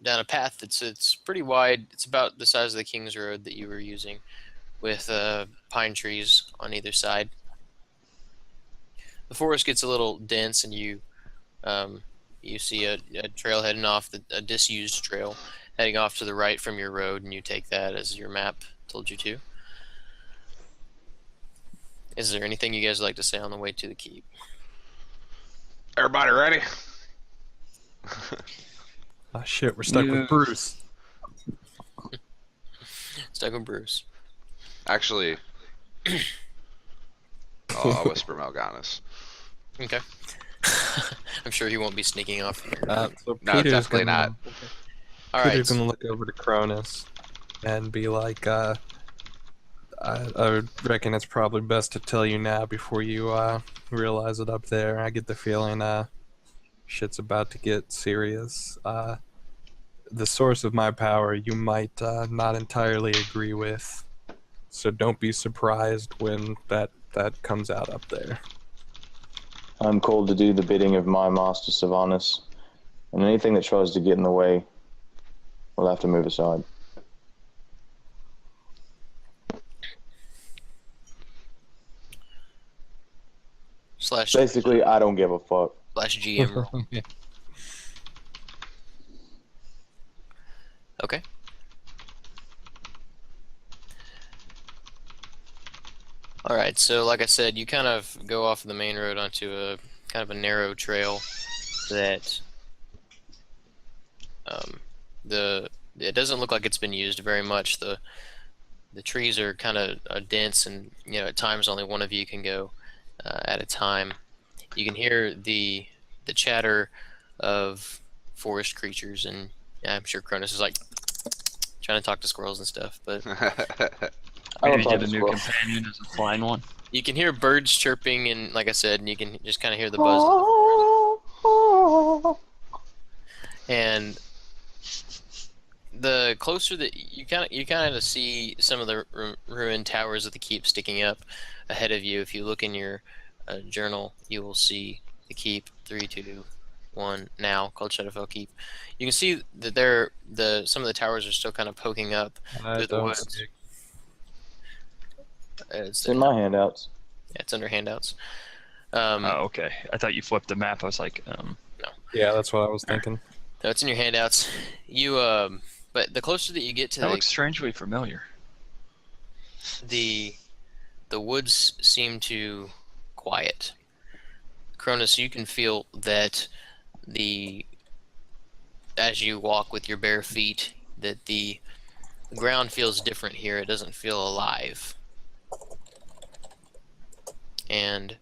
Speaker 1: down a path it's pretty wide. It's about the size of the King's Road that you were using, with pine trees on either side. The forest gets a little dense, and you see a trail heading off, a disused trail heading off to the right from your road, and you take that as your map told you to. Is there anything you guys would like to say on the way to the keep?
Speaker 8: Everybody ready?
Speaker 2: Oh shit, we're stuck with Bruce.
Speaker 1: Stuck with Bruce.
Speaker 8: Actually, I'll whisper Mal'Ganis.
Speaker 1: Okay. I'm sure he won't be sneaking off here.
Speaker 2: So
Speaker 8: No,
Speaker 2: Peter's
Speaker 8: definitely
Speaker 2: gonna,
Speaker 8: not.
Speaker 1: All right.
Speaker 2: Peter's gonna look over to Cronus and be like, I reckon it's probably best to tell you now before you realize it up there. I get the feeling shit's about to get serious. The source of my power you might not entirely agree with, so don't be surprised when that comes out up there.
Speaker 3: I'm called to do the bidding of my master Sylvanas, and anything that tries to get in the way will have to move aside.
Speaker 1: Slash
Speaker 3: Basically, I don't give a fuck.
Speaker 1: GM roll. Okay. All right. So, like I said, you kind of go off the main road onto a kind of a narrow trail that it doesn't look like it's been used very much. The trees are kind of dense, and at times only one of you can go at a time. You can hear the chatter of forest creatures, and I'm sure Cronus is like trying to talk to squirrels and stuff, but
Speaker 3: I don't
Speaker 4: Maybe
Speaker 3: talk
Speaker 4: get
Speaker 3: to
Speaker 4: a new
Speaker 3: squirrels.
Speaker 4: companion as a flying one.
Speaker 1: you can hear birds chirping, and like I said, you can just kind of hear the buzz. And the closer that you kind of see some of the ruined towers of the keep sticking up ahead of you. If you look in your journal, you will see the keep 3-2 one now called Shadowfell Keep. You can see that some of the towers are still kind of poking up
Speaker 2: I
Speaker 1: through the
Speaker 2: don't
Speaker 1: woods.
Speaker 2: see.
Speaker 3: It's in my handouts.
Speaker 1: Yeah, it's under handouts.
Speaker 4: Oh, okay. I thought you flipped the map. I was like,
Speaker 2: Yeah, that's what I was thinking.
Speaker 1: No, it's in your handouts. You but the closer that you get to
Speaker 4: that looks strangely familiar.
Speaker 1: the woods seem to quiet. Cronus, you can feel that as you walk with your bare feet, that the ground feels different here. It doesn't feel alive. And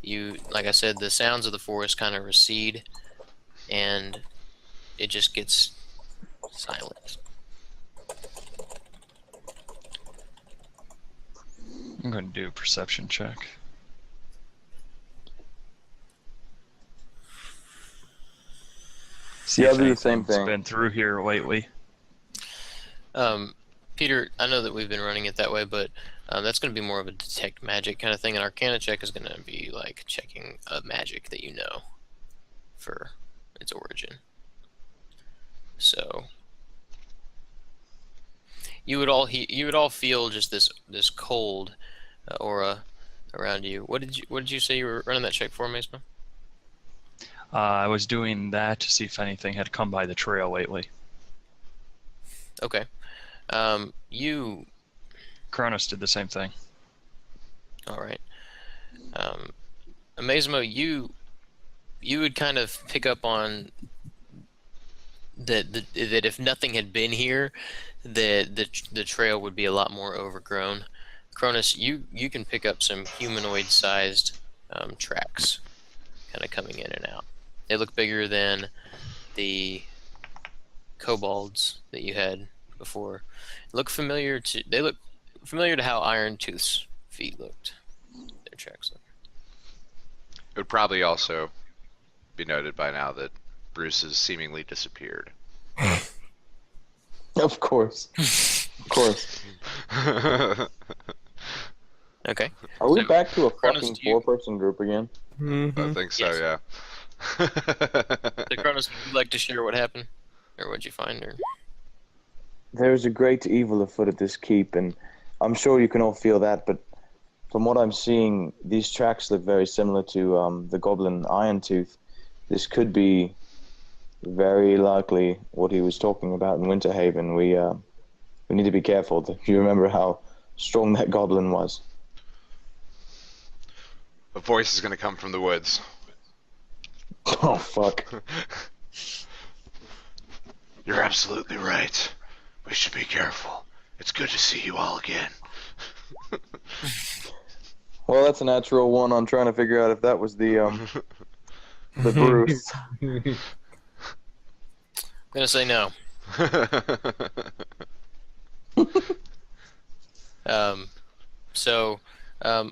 Speaker 1: you, like I said, the sounds of the forest kind of recede, and it just gets silent.
Speaker 4: I'm going to do a perception check. See
Speaker 3: Yeah,
Speaker 4: if
Speaker 3: I'll do the same
Speaker 4: anything's
Speaker 3: thing.
Speaker 4: been through here lately.
Speaker 1: Peter, I know that we've been running it that way, but that's going to be more of a detect magic kind of thing. An Arcana check is going to be like checking a magic that you know for its origin. So you would all feel just this cold aura around you. What did you say you were running that check for, Mesma?
Speaker 4: I was doing that to see if anything had come by the trail lately.
Speaker 1: Okay. You.
Speaker 4: Kronos did the same thing.
Speaker 1: All right. Amazemo, you would kind of pick up on that if nothing had been here, the trail would be a lot more overgrown. Cronus, you can pick up some humanoid-sized tracks, kind of coming in and out. They look bigger than the kobolds that you had before. They look familiar to how Iron Tooth's feet looked. Their tracks look.
Speaker 8: It would probably also be noted by now that Bruce has seemingly disappeared.
Speaker 3: Of course. Of course.
Speaker 1: Okay.
Speaker 3: Are we
Speaker 1: So,
Speaker 3: back to a
Speaker 1: Cronus,
Speaker 3: fucking
Speaker 1: do you-
Speaker 3: four-person group again?
Speaker 8: I think so,
Speaker 1: Yes.
Speaker 8: yeah.
Speaker 1: So, Cronus, would you like to share what happened, or what'd you find, or?
Speaker 3: There is a great evil afoot at this keep, and I'm sure you can all feel that, but from what I'm seeing, these tracks look very similar to the goblin Iron Tooth. This could be very likely what he was talking about in Winterhaven. We need to be careful. If you remember how strong that goblin was.
Speaker 8: A voice is going to come from the woods.
Speaker 3: Oh, fuck.
Speaker 6: You're absolutely right. We should be careful. It's good to see you all again.
Speaker 3: Well, that's a natural one on trying to figure out if that was the Bruce.
Speaker 1: I'm gonna say no.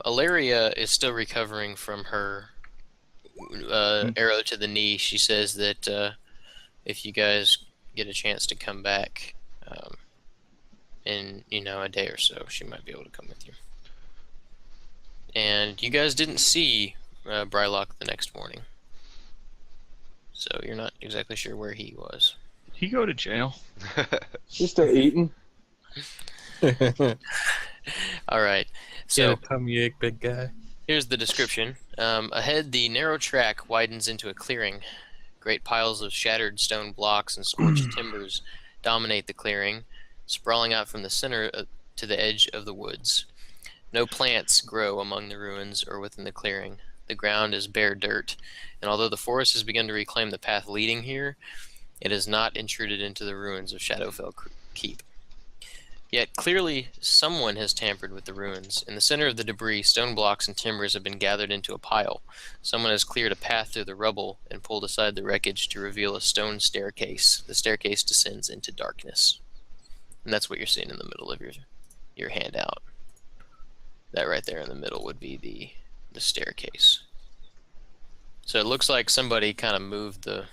Speaker 1: Ilaria is still recovering from her arrow to the knee. She says that if you guys get a chance to come back in a day or so, she might be able to come with you. And you guys didn't see Brylock the next morning, so you're not exactly sure where he was.
Speaker 4: Did he go to jail?
Speaker 3: She's still eating.
Speaker 1: All right.
Speaker 2: Get
Speaker 1: So
Speaker 2: a tummy ache, big guy.
Speaker 1: here's the description. Ahead, the narrow track widens into a clearing. Great piles of shattered stone blocks and scorched timbers dominate the clearing, sprawling out from the center to the edge of the woods. No plants grow among the ruins or within the clearing. The ground is bare dirt, and although the forest has begun to reclaim the path leading here, it has not intruded into the ruins of Shadowfell Keep. Yet clearly someone has tampered with the ruins. In the center of the debris, stone blocks and timbers have been gathered into a pile. Someone has cleared a path through the rubble and pulled aside the wreckage to reveal a stone staircase. The staircase descends into darkness. And that's what you're seeing in the middle of your handout. That right there in the middle would be the staircase. So it looks like somebody kind of moved the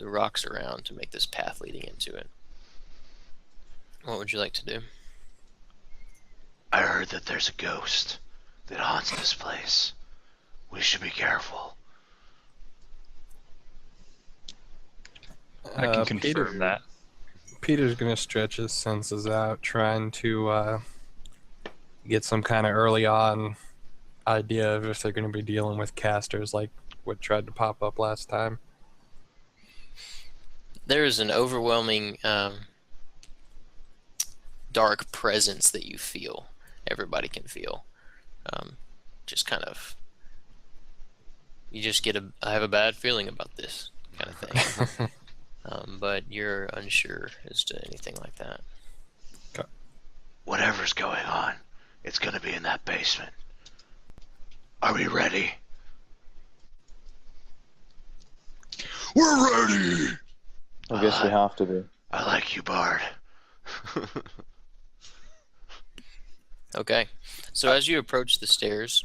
Speaker 1: rocks around to make this path leading into it. What would you like to do?
Speaker 6: I heard that there's a ghost that haunts this place. We should be careful.
Speaker 4: I can confirm that.
Speaker 2: Peter's gonna stretch his senses out, trying to get some kind of early on idea of if they're gonna be dealing with casters like what tried to pop up last time.
Speaker 1: There is an overwhelming dark presence that you feel. Everybody can feel. Just kind of, you just get I have a bad feeling about this kind of thing. But you're unsure as to anything like that.
Speaker 6: Whatever's going on, it's gonna be in that basement. Are we ready?
Speaker 4: We're ready!
Speaker 3: I guess we have to be.
Speaker 6: I like you, Bard.
Speaker 1: Okay, so as you approach the stairs,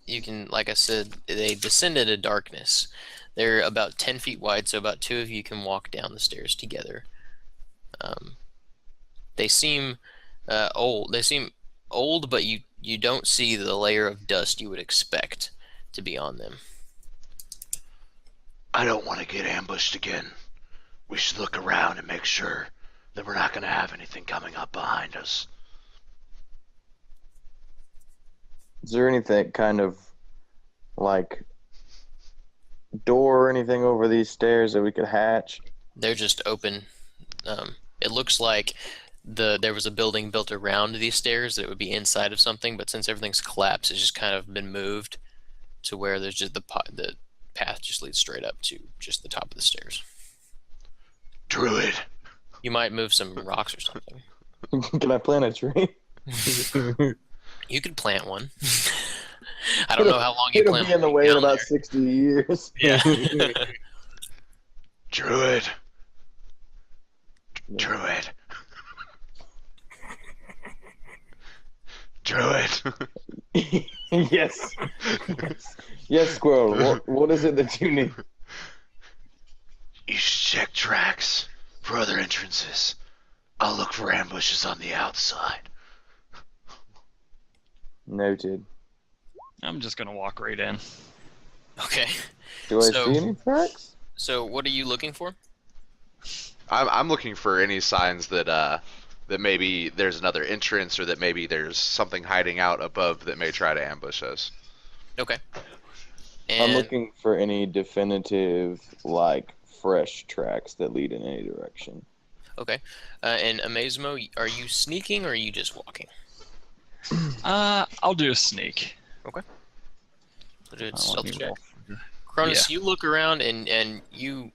Speaker 1: you can, like I said, they descend into darkness. They're about 10 feet wide, so about 2 of you can walk down the stairs together. They seem old. They seem old, but you don't see the layer of dust you would expect to be on them.
Speaker 6: I don't want to get ambushed again. We should look around and make sure that we're not going to have anything coming up behind us.
Speaker 3: Is there anything kind of like door or anything over these stairs that we could hatch?
Speaker 1: They're just open. It looks like there was a building built around these stairs that would be inside of something, but since everything's collapsed, it's just kind of been moved to where there's just the path just leads straight up to just the top of the stairs.
Speaker 6: Druid.
Speaker 1: You might move some rocks or something.
Speaker 3: Can I plant a tree?
Speaker 1: You could plant one. I don't know how long you
Speaker 3: It'll
Speaker 1: plan
Speaker 3: be in the
Speaker 1: on
Speaker 3: way
Speaker 1: being
Speaker 3: in
Speaker 1: down
Speaker 3: about 60 years.
Speaker 1: there. Yeah.
Speaker 6: Druid. Druid. Druid.
Speaker 3: Yes. Yes, Squirrel. What is it that you need?
Speaker 6: You should check tracks for other entrances. I'll look for ambushes on the outside.
Speaker 3: Noted.
Speaker 4: I'm just gonna walk right in.
Speaker 1: Okay.
Speaker 3: Do I
Speaker 1: So-
Speaker 3: see any tracks?
Speaker 1: So what are you looking for?
Speaker 8: I'm looking for any signs that that maybe there's another entrance or that maybe there's something hiding out above that may try to ambush us.
Speaker 1: Okay.
Speaker 3: I'm
Speaker 1: And
Speaker 3: looking for any definitive, like, fresh tracks that lead in any direction.
Speaker 1: okay. And Amazemo, are you sneaking or are you just walking?
Speaker 4: I'll do a sneak.
Speaker 1: We'll do a
Speaker 4: Let
Speaker 1: stealth
Speaker 4: me
Speaker 1: check.
Speaker 4: roll.
Speaker 1: Cronus, you look around and you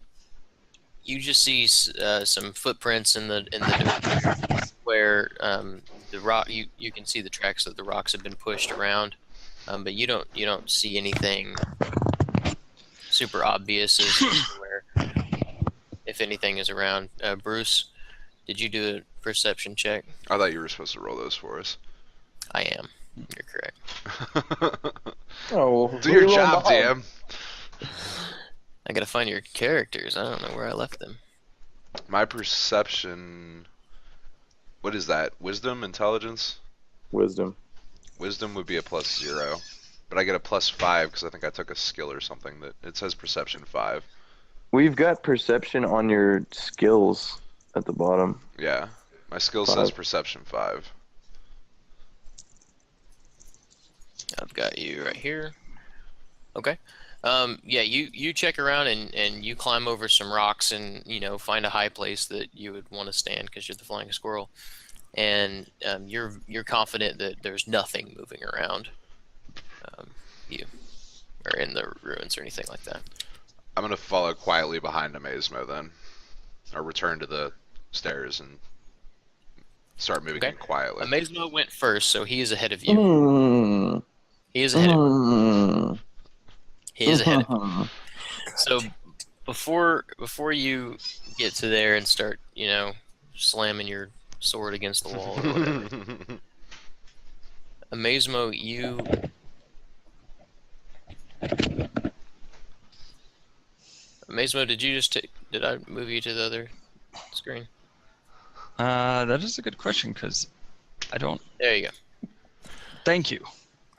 Speaker 1: just see some footprints in the dirt where the rock you can see the tracks that the rocks have been pushed around, but you don't see anything super obvious as to where, if anything is around. Bruce, did you do a perception check?
Speaker 8: I thought you were supposed to roll those for us.
Speaker 1: I am. You're correct.
Speaker 3: Oh,
Speaker 8: Do your job, DM.
Speaker 1: I gotta find your characters. I don't know where I left them.
Speaker 8: My perception. What is that? Wisdom? Intelligence?
Speaker 3: Wisdom.
Speaker 8: Wisdom would be a +0. But I get a +5 because I think I took a skill or something that it says perception 5.
Speaker 3: We've got perception on your skills at the bottom.
Speaker 8: Yeah. My skill
Speaker 3: 5.
Speaker 8: says perception 5.
Speaker 1: I've got you right here. Okay. Yeah, you check around and you climb over some rocks and, find a high place that you would want to stand because you're the flying squirrel. And you're confident that there's nothing moving around you or in the ruins or anything like that.
Speaker 8: I'm going to follow quietly behind Amazemo then. Or return to the stairs and start moving in quietly.
Speaker 1: Amazemo went first, so he is ahead of you.
Speaker 3: Mm.
Speaker 1: He is ahead of you.
Speaker 3: Mm.
Speaker 1: He is ahead of you. So before you get to there and start, slamming your sword against the wall or whatever, Amazemo, Amazemo, did I move you to the other screen?
Speaker 4: That is a good question because I don't.
Speaker 1: There you go.
Speaker 4: Thank you.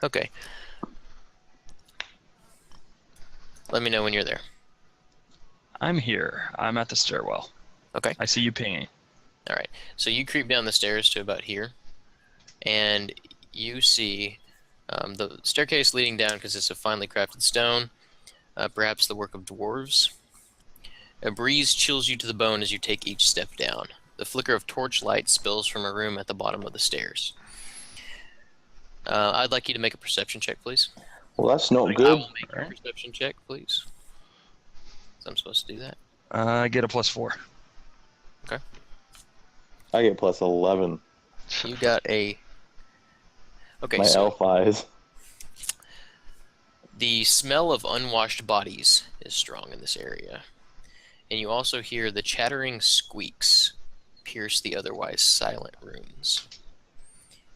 Speaker 1: Okay. Let me know when you're there.
Speaker 4: I'm here. I'm at the stairwell.
Speaker 1: Okay.
Speaker 4: I see you pinging.
Speaker 1: All right. So you creep down the stairs to about here, and you see the staircase leading down consists of finely crafted stone, perhaps the work of dwarves. A breeze chills you to the bone as you take each step down. The flicker of torchlight spills from a room at the bottom of the stairs. I'd like you to make a perception check, please.
Speaker 3: Well, that's not
Speaker 1: I
Speaker 3: good.
Speaker 1: will make a perception check, please. So I'm supposed to do that.
Speaker 4: I get a +4.
Speaker 3: I get plus 11.
Speaker 1: You got a... Okay,
Speaker 3: My
Speaker 1: so
Speaker 3: elf eyes.
Speaker 1: the smell of unwashed bodies is strong in this area. And you also hear the chattering squeaks pierce the otherwise silent rooms.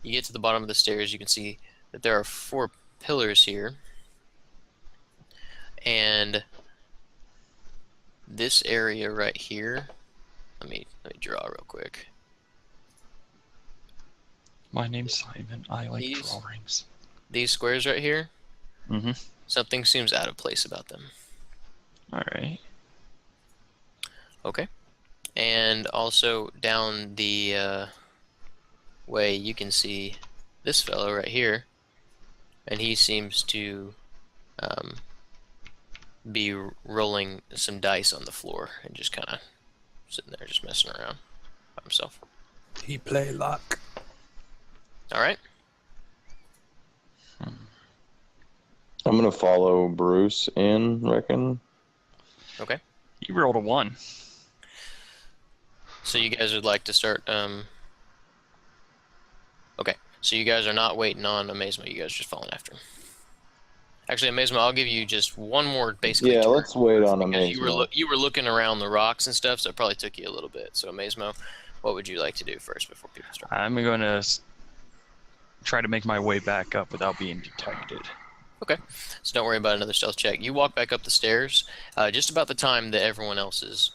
Speaker 1: You get to the bottom of the stairs, you can see that there are 4 pillars here. And this area right here, let me draw real quick.
Speaker 4: My name's Simon. I like
Speaker 1: These-
Speaker 4: drawings.
Speaker 1: These squares right here,
Speaker 4: Mm-hmm.
Speaker 1: something seems out of place about them.
Speaker 4: All right.
Speaker 1: Okay. And also down the way, you can see this fellow right here, and he seems to be rolling some dice on the floor and just kind of sitting there just messing around by himself.
Speaker 2: He play luck.
Speaker 1: All right.
Speaker 3: I'm gonna follow Bruce in, reckon.
Speaker 1: Okay.
Speaker 4: You rolled a 1.
Speaker 1: So you guys would like to start. Okay. So you guys are not waiting on Amazement. You guys are just following after him. Actually, Amazement, I'll give you just one more basically.
Speaker 3: Yeah,
Speaker 1: turn
Speaker 3: let's wait on
Speaker 1: because
Speaker 3: Amazement.
Speaker 1: you were looking around the rocks and stuff, so it probably took you a little bit. So Amazement, what would you like to do first before people start?
Speaker 4: I'm going to try to make my way back up without being detected.
Speaker 1: Okay. So don't worry about another stealth check. You walk back up the stairs just about the time that everyone else is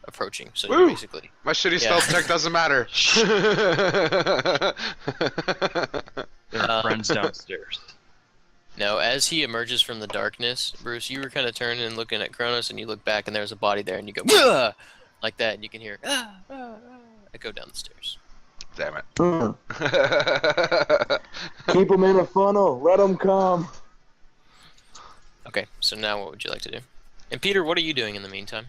Speaker 1: approaching. So you
Speaker 8: Woo!
Speaker 1: basically.
Speaker 8: My shitty
Speaker 1: Yeah.
Speaker 8: stealth check doesn't matter.
Speaker 4: There are friends downstairs.
Speaker 1: No, as he emerges from the darkness, Bruce, you were kind of turning and looking at Kronos, and you look back, and there's a body there, and you go, "Wah!" Like that, and you can hear, echo down the stairs.
Speaker 8: Damn it.
Speaker 3: Keep them in a funnel. Let them come.
Speaker 1: Okay, so now what would you like to do? And Peter, what are you doing in the meantime?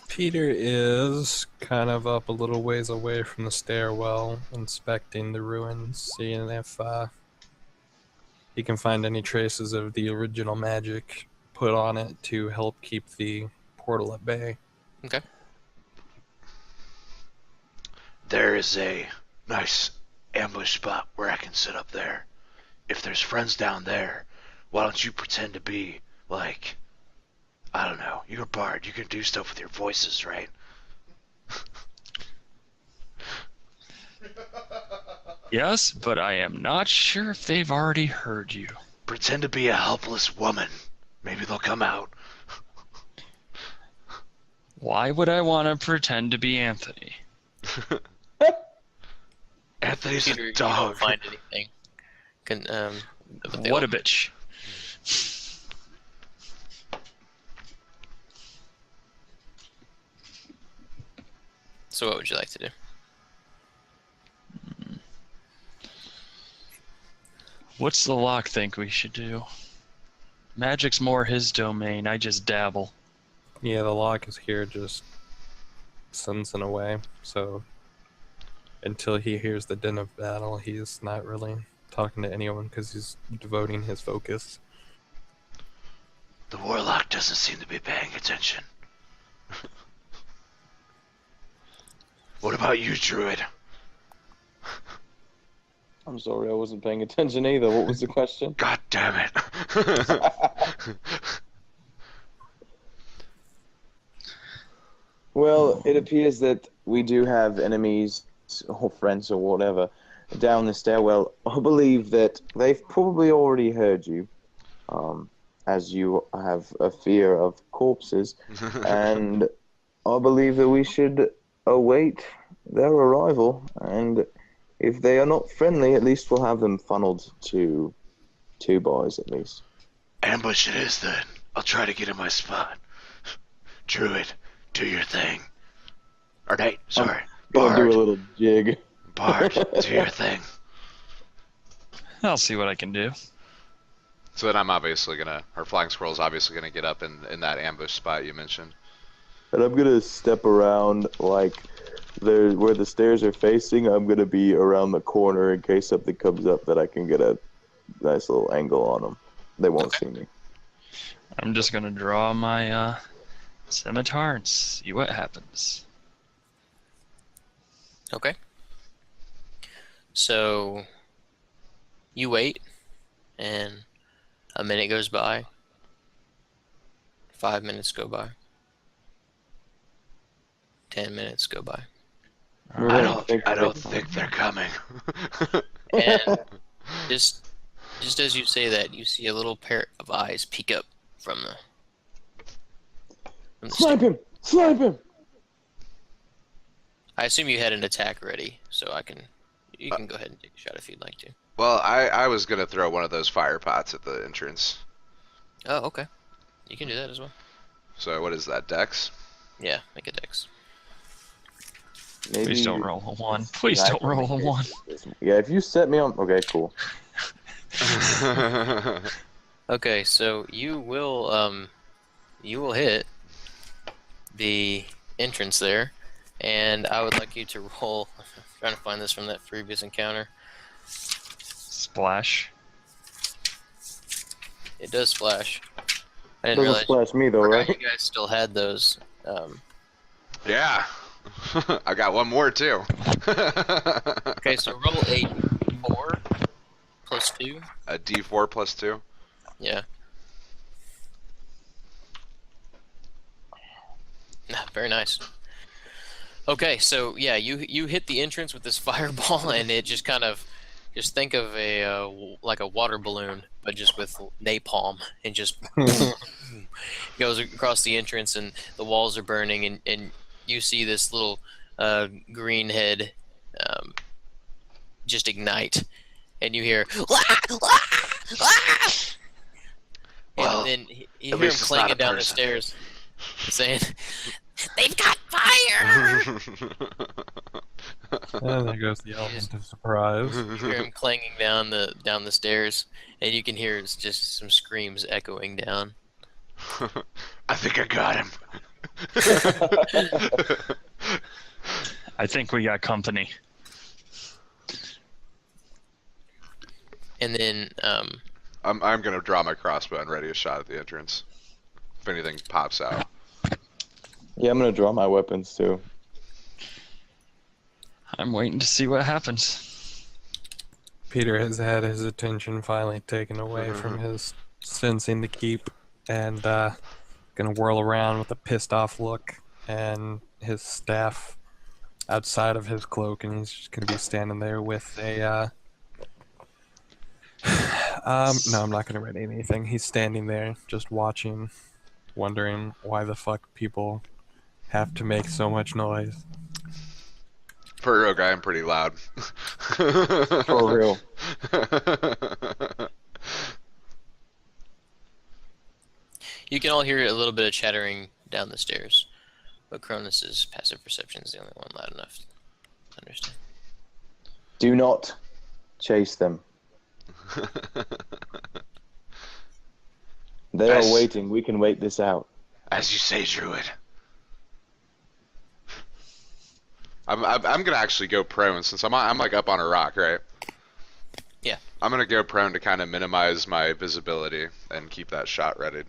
Speaker 2: Peter is kind of up a little ways away from the stairwell, inspecting the ruins, seeing if he can find any traces of the original magic put on it to help keep the portal at bay.
Speaker 1: Okay.
Speaker 6: There is a nice ambush spot where I can sit up there. If there's friends down there, why don't you pretend to be, like, I don't know, you're a bard, you can do stuff with your voices, right?
Speaker 4: Yes, but I am not sure if they've already heard you.
Speaker 6: Pretend to be a helpless woman. Maybe they'll come out.
Speaker 4: Why would I want to pretend to be Anthony?
Speaker 6: Anthony's
Speaker 1: Peter,
Speaker 6: a
Speaker 1: you
Speaker 6: dog.
Speaker 1: don't find anything. But they
Speaker 4: What
Speaker 1: all-
Speaker 4: a bitch.
Speaker 1: So what would you like to do?
Speaker 4: What's the lock think we should do? Magic's more his domain. I just dabble.
Speaker 2: Yeah, the lock is here just sensing away, so until he hears the din of battle, he's not really talking to anyone because he's devoting his focus.
Speaker 6: The warlock doesn't seem to be paying attention. What about you, druid?
Speaker 3: I'm sorry, I wasn't paying attention either. What was the question?
Speaker 6: God damn it.
Speaker 3: Well, it appears that we do have enemies or friends or whatever down the stairwell. I believe that they've probably already heard you, as you have a fear of corpses, and I believe that we should await their arrival, and if they are not friendly, at least we'll have them funneled to 2 boys at least.
Speaker 6: Ambush it is then. I'll try to get in my spot. Druid, do your thing. Or Nate, sorry.
Speaker 3: Gonna do a
Speaker 6: Bard,
Speaker 3: little jig.
Speaker 6: Bard, do your thing.
Speaker 4: I'll see what I can do.
Speaker 8: So then I'm obviously gonna, or Flying Squirrel's obviously gonna get up in that ambush spot you mentioned.
Speaker 3: And I'm gonna step around like there where the stairs are facing. I'm gonna be around the corner in case something comes up that I can get a nice little angle on them. They won't see me.
Speaker 4: I'm just gonna draw my scimitar and see what happens.
Speaker 1: Okay. So you wait, and a minute goes by. 5 minutes go by. 10 minutes go by.
Speaker 6: I don't think they're coming.
Speaker 1: And just as you say that, you see a little pair of eyes peek up from the
Speaker 3: Snipe him! Snipe him!
Speaker 1: I assume you had an attack ready, so you can go ahead and take a shot if you'd like to.
Speaker 8: Well, I was gonna throw one of those fire pots at the entrance.
Speaker 1: Oh, okay. You can do that as well.
Speaker 8: So what is that, Dex?
Speaker 1: Yeah, make a dex.
Speaker 3: Maybe
Speaker 4: Please don't roll a 1. Please don't roll a 1.
Speaker 3: Yeah, if you set me on. Okay, cool.
Speaker 1: Okay, so you will hit the entrance there, and I would like you to roll. I'm trying to find this from that previous encounter.
Speaker 4: Splash.
Speaker 1: It does splash. I didn't
Speaker 3: Doesn't
Speaker 1: realize
Speaker 3: splash me though,
Speaker 1: forgot
Speaker 3: right?
Speaker 1: you guys still had those.
Speaker 8: Yeah. I got one more too.
Speaker 1: Okay, so roll a 4 plus 2.
Speaker 8: A D4 plus 2.
Speaker 1: Yeah. Very nice. Okay, so yeah, you hit the entrance with this fireball, and it just kind of think of a like a water balloon, but just with napalm, and just goes across the entrance, and the walls are burning, and you see this little green head just ignite, and you hear
Speaker 6: Well,
Speaker 1: and then you
Speaker 6: at
Speaker 1: hear him
Speaker 6: least it's not
Speaker 1: clanging
Speaker 6: a
Speaker 1: down the
Speaker 6: person.
Speaker 1: stairs, saying, "They've got fire!"
Speaker 2: And there goes the element of surprise.
Speaker 1: You hear him clanging down the stairs, and you can hear just some screams echoing down.
Speaker 6: I think I got him.
Speaker 4: I think we got company.
Speaker 1: And then
Speaker 8: I'm gonna draw my crossbow and ready a shot at the entrance. If anything pops out.
Speaker 3: Yeah, I'm gonna draw my weapons too.
Speaker 4: I'm waiting to see what happens.
Speaker 2: Peter has had his attention finally taken away from his sensing the keep, and gonna whirl around with a pissed off look and his staff outside of his cloak, and he's just gonna be standing there with a no, I'm not gonna write anything. He's standing there just watching, wondering why the fuck people have to make so much noise.
Speaker 8: For a real guy, I'm pretty loud.
Speaker 3: For real.
Speaker 1: you can all hear a little bit of chattering down the stairs, but Cronus's passive perception is the only one loud enough to understand.
Speaker 3: Do not chase them. They
Speaker 6: As-
Speaker 3: are waiting. We can wait this out.
Speaker 6: As you say, Druid.
Speaker 8: I'm gonna actually go prone since I'm like up on a rock, right?
Speaker 1: Yeah.
Speaker 8: I'm gonna go prone to kind of minimize my visibility and keep that shot ready.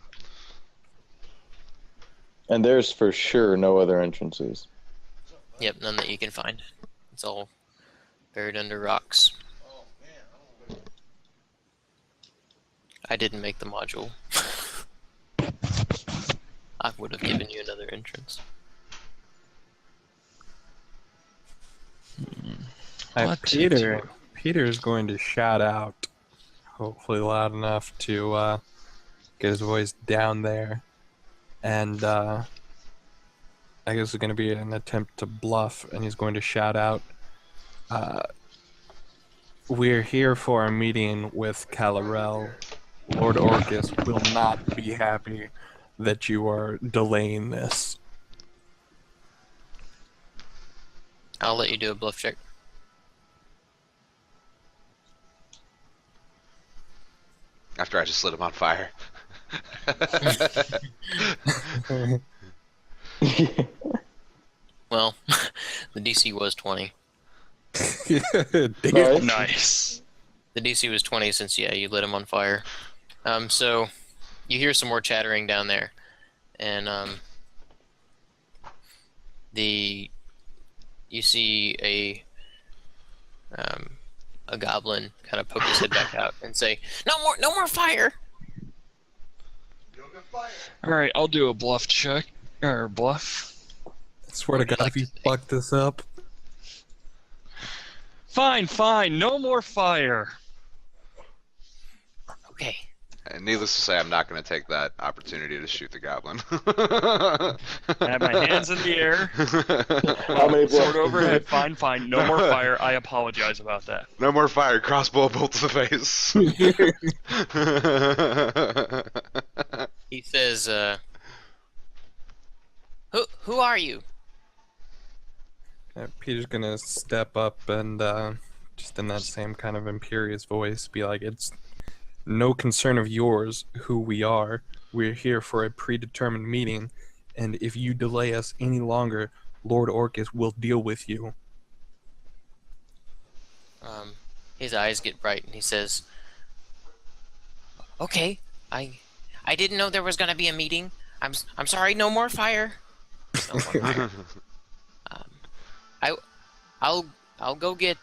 Speaker 3: And there's for sure no other entrances.
Speaker 1: Yep, none that you can find. It's all buried under rocks. I didn't make the module. I would have given you another entrance.
Speaker 4: What to do?
Speaker 2: Peter is going to shout out, hopefully loud enough to get his voice down there, and I guess it's going to be an attempt to bluff, and he's going to shout out, "We're here for a meeting with Calarel. Lord Orcus will not be happy that you are delaying this.
Speaker 1: I'll let you do a bluff check.
Speaker 8: After I just lit him on fire.
Speaker 1: Well, the DC was 20.
Speaker 3: Nice.
Speaker 4: Nice.
Speaker 1: The DC was 20 since, yeah, you lit him on fire. So you hear some more chattering down there, and you see a goblin kind of poke his head back out and say, "No more fire."
Speaker 4: All right, I'll do a bluff check or bluff.
Speaker 2: I swear to
Speaker 1: What would you
Speaker 2: God,
Speaker 1: like
Speaker 2: if you
Speaker 1: to say?
Speaker 2: fuck this up,
Speaker 4: Fine, no more fire.
Speaker 1: Okay.
Speaker 8: And needless to say, I'm not going to take that opportunity to shoot the goblin.
Speaker 4: I have my hands in the air,
Speaker 3: How many
Speaker 4: sword
Speaker 3: bluffs?
Speaker 4: overhead. Fine, no more fire. I apologize about that.
Speaker 8: No more fire. Crossbow bolt to the face.
Speaker 1: He says, "Who are you?"
Speaker 2: Peter's gonna step up and just in that same kind of imperious voice be like, "It's no concern of yours who we are. We're here for a predetermined meeting, and if you delay us any longer, Lord Orcus will deal with you."
Speaker 1: His eyes get bright, and he says, "Okay, I didn't know there was gonna be a meeting. I'm sorry. No more fire. No more fire. I'll go get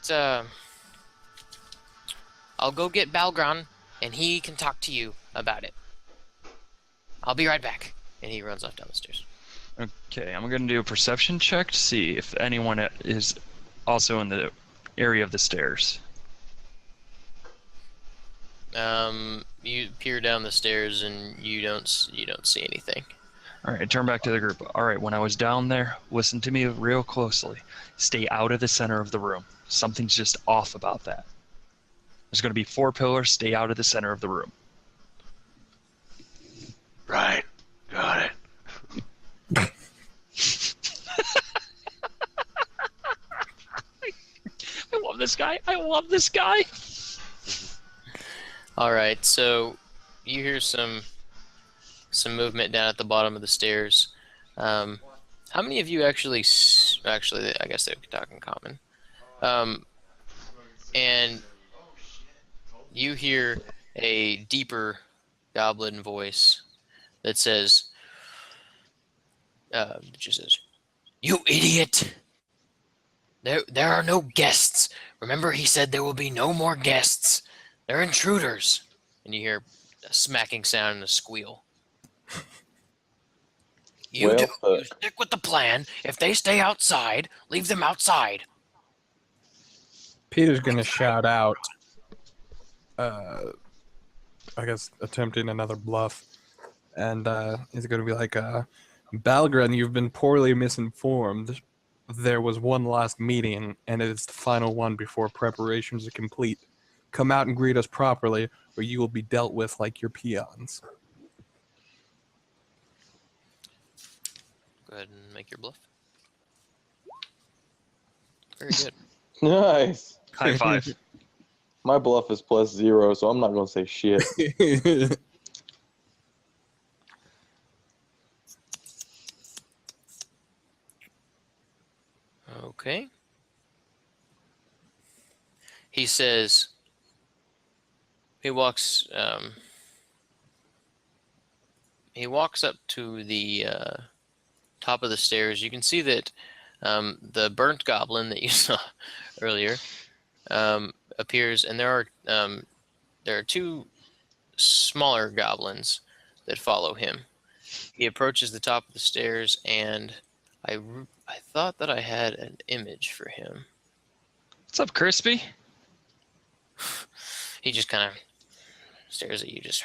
Speaker 1: Balgron, and he can talk to you about it. I'll be right back." And he runs off down the stairs.
Speaker 4: Okay, I'm gonna do a perception check to see if anyone is also in the area of the stairs.
Speaker 1: You peer down the stairs, and you don't see anything.
Speaker 4: All right, turn back to the group. All right, when I was down there, listen to me real closely. Stay out of the center of the room. Something's just off about that. There's going to be 4 pillars. Stay out of the center of the room.
Speaker 6: Right. Got it.
Speaker 4: I love this guy.
Speaker 1: All right, so you hear some movement down at the bottom of the stairs. How many of you actually? I guess they could talk in common. And you hear a deeper goblin voice that says, "You idiot! There are no guests. Remember, he said there will be no more guests. They're intruders." And you hear a smacking sound and a squeal. You stick with the plan. If they stay outside, leave them outside.
Speaker 2: Peter's gonna shout out, I guess attempting another bluff, and he's gonna be like, "Balgren, you've been poorly misinformed. There was one last meeting, and it is the final one before preparations are complete. Come out and greet us properly, or you will be dealt with like your peons."
Speaker 1: Go ahead and make your bluff. Very good.
Speaker 3: Nice.
Speaker 4: High five.
Speaker 3: My bluff is +0, so I'm not gonna say shit.
Speaker 1: Okay. He says, he walks up to the top of the stairs. You can see that the burnt goblin that you saw earlier appears, and there are 2 smaller goblins that follow him. He approaches the top of the stairs, and I thought that I had an image for him.
Speaker 4: What's up, Crispy?
Speaker 1: He just kind of stares at you, just.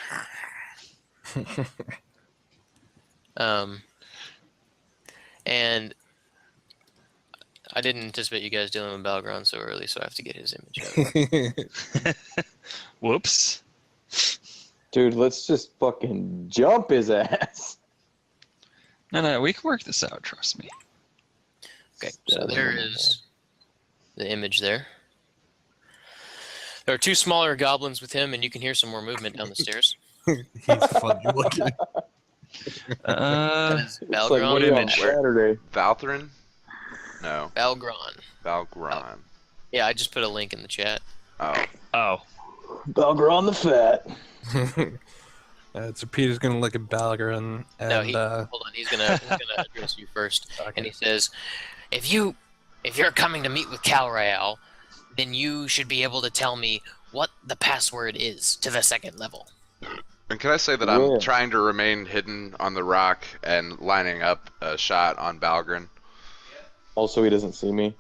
Speaker 1: And I didn't anticipate you guys dealing with Balgron so early, so I have to get his image out.
Speaker 4: Whoops.
Speaker 3: Dude, let's just fucking jump his ass.
Speaker 4: No, we can work this out. Trust me.
Speaker 1: Okay, so there is the image there. There are 2 smaller goblins with him, and you can hear some more movement down the stairs.
Speaker 2: He's funny looking.
Speaker 1: That is
Speaker 3: It's like
Speaker 1: Valgron.
Speaker 4: what
Speaker 3: me on
Speaker 4: image?
Speaker 3: Saturday.
Speaker 8: Valthren? No.
Speaker 1: Valgron.
Speaker 8: Valgron.
Speaker 1: Yeah, I just put a link in the chat.
Speaker 8: Oh.
Speaker 4: Oh,
Speaker 3: Balgron the Fat.
Speaker 2: So Peter's gonna look at Balgrin and
Speaker 1: No, hold on. He's gonna address you first,
Speaker 2: Okay.
Speaker 1: and he says, "If you're coming to meet with Calrael, then you should be able to tell me what the password is to the 2nd level."
Speaker 8: And can I say that
Speaker 3: Yeah.
Speaker 8: I'm trying to remain hidden on the rock and lining up a shot on Balgrin?
Speaker 3: Also, he doesn't see me.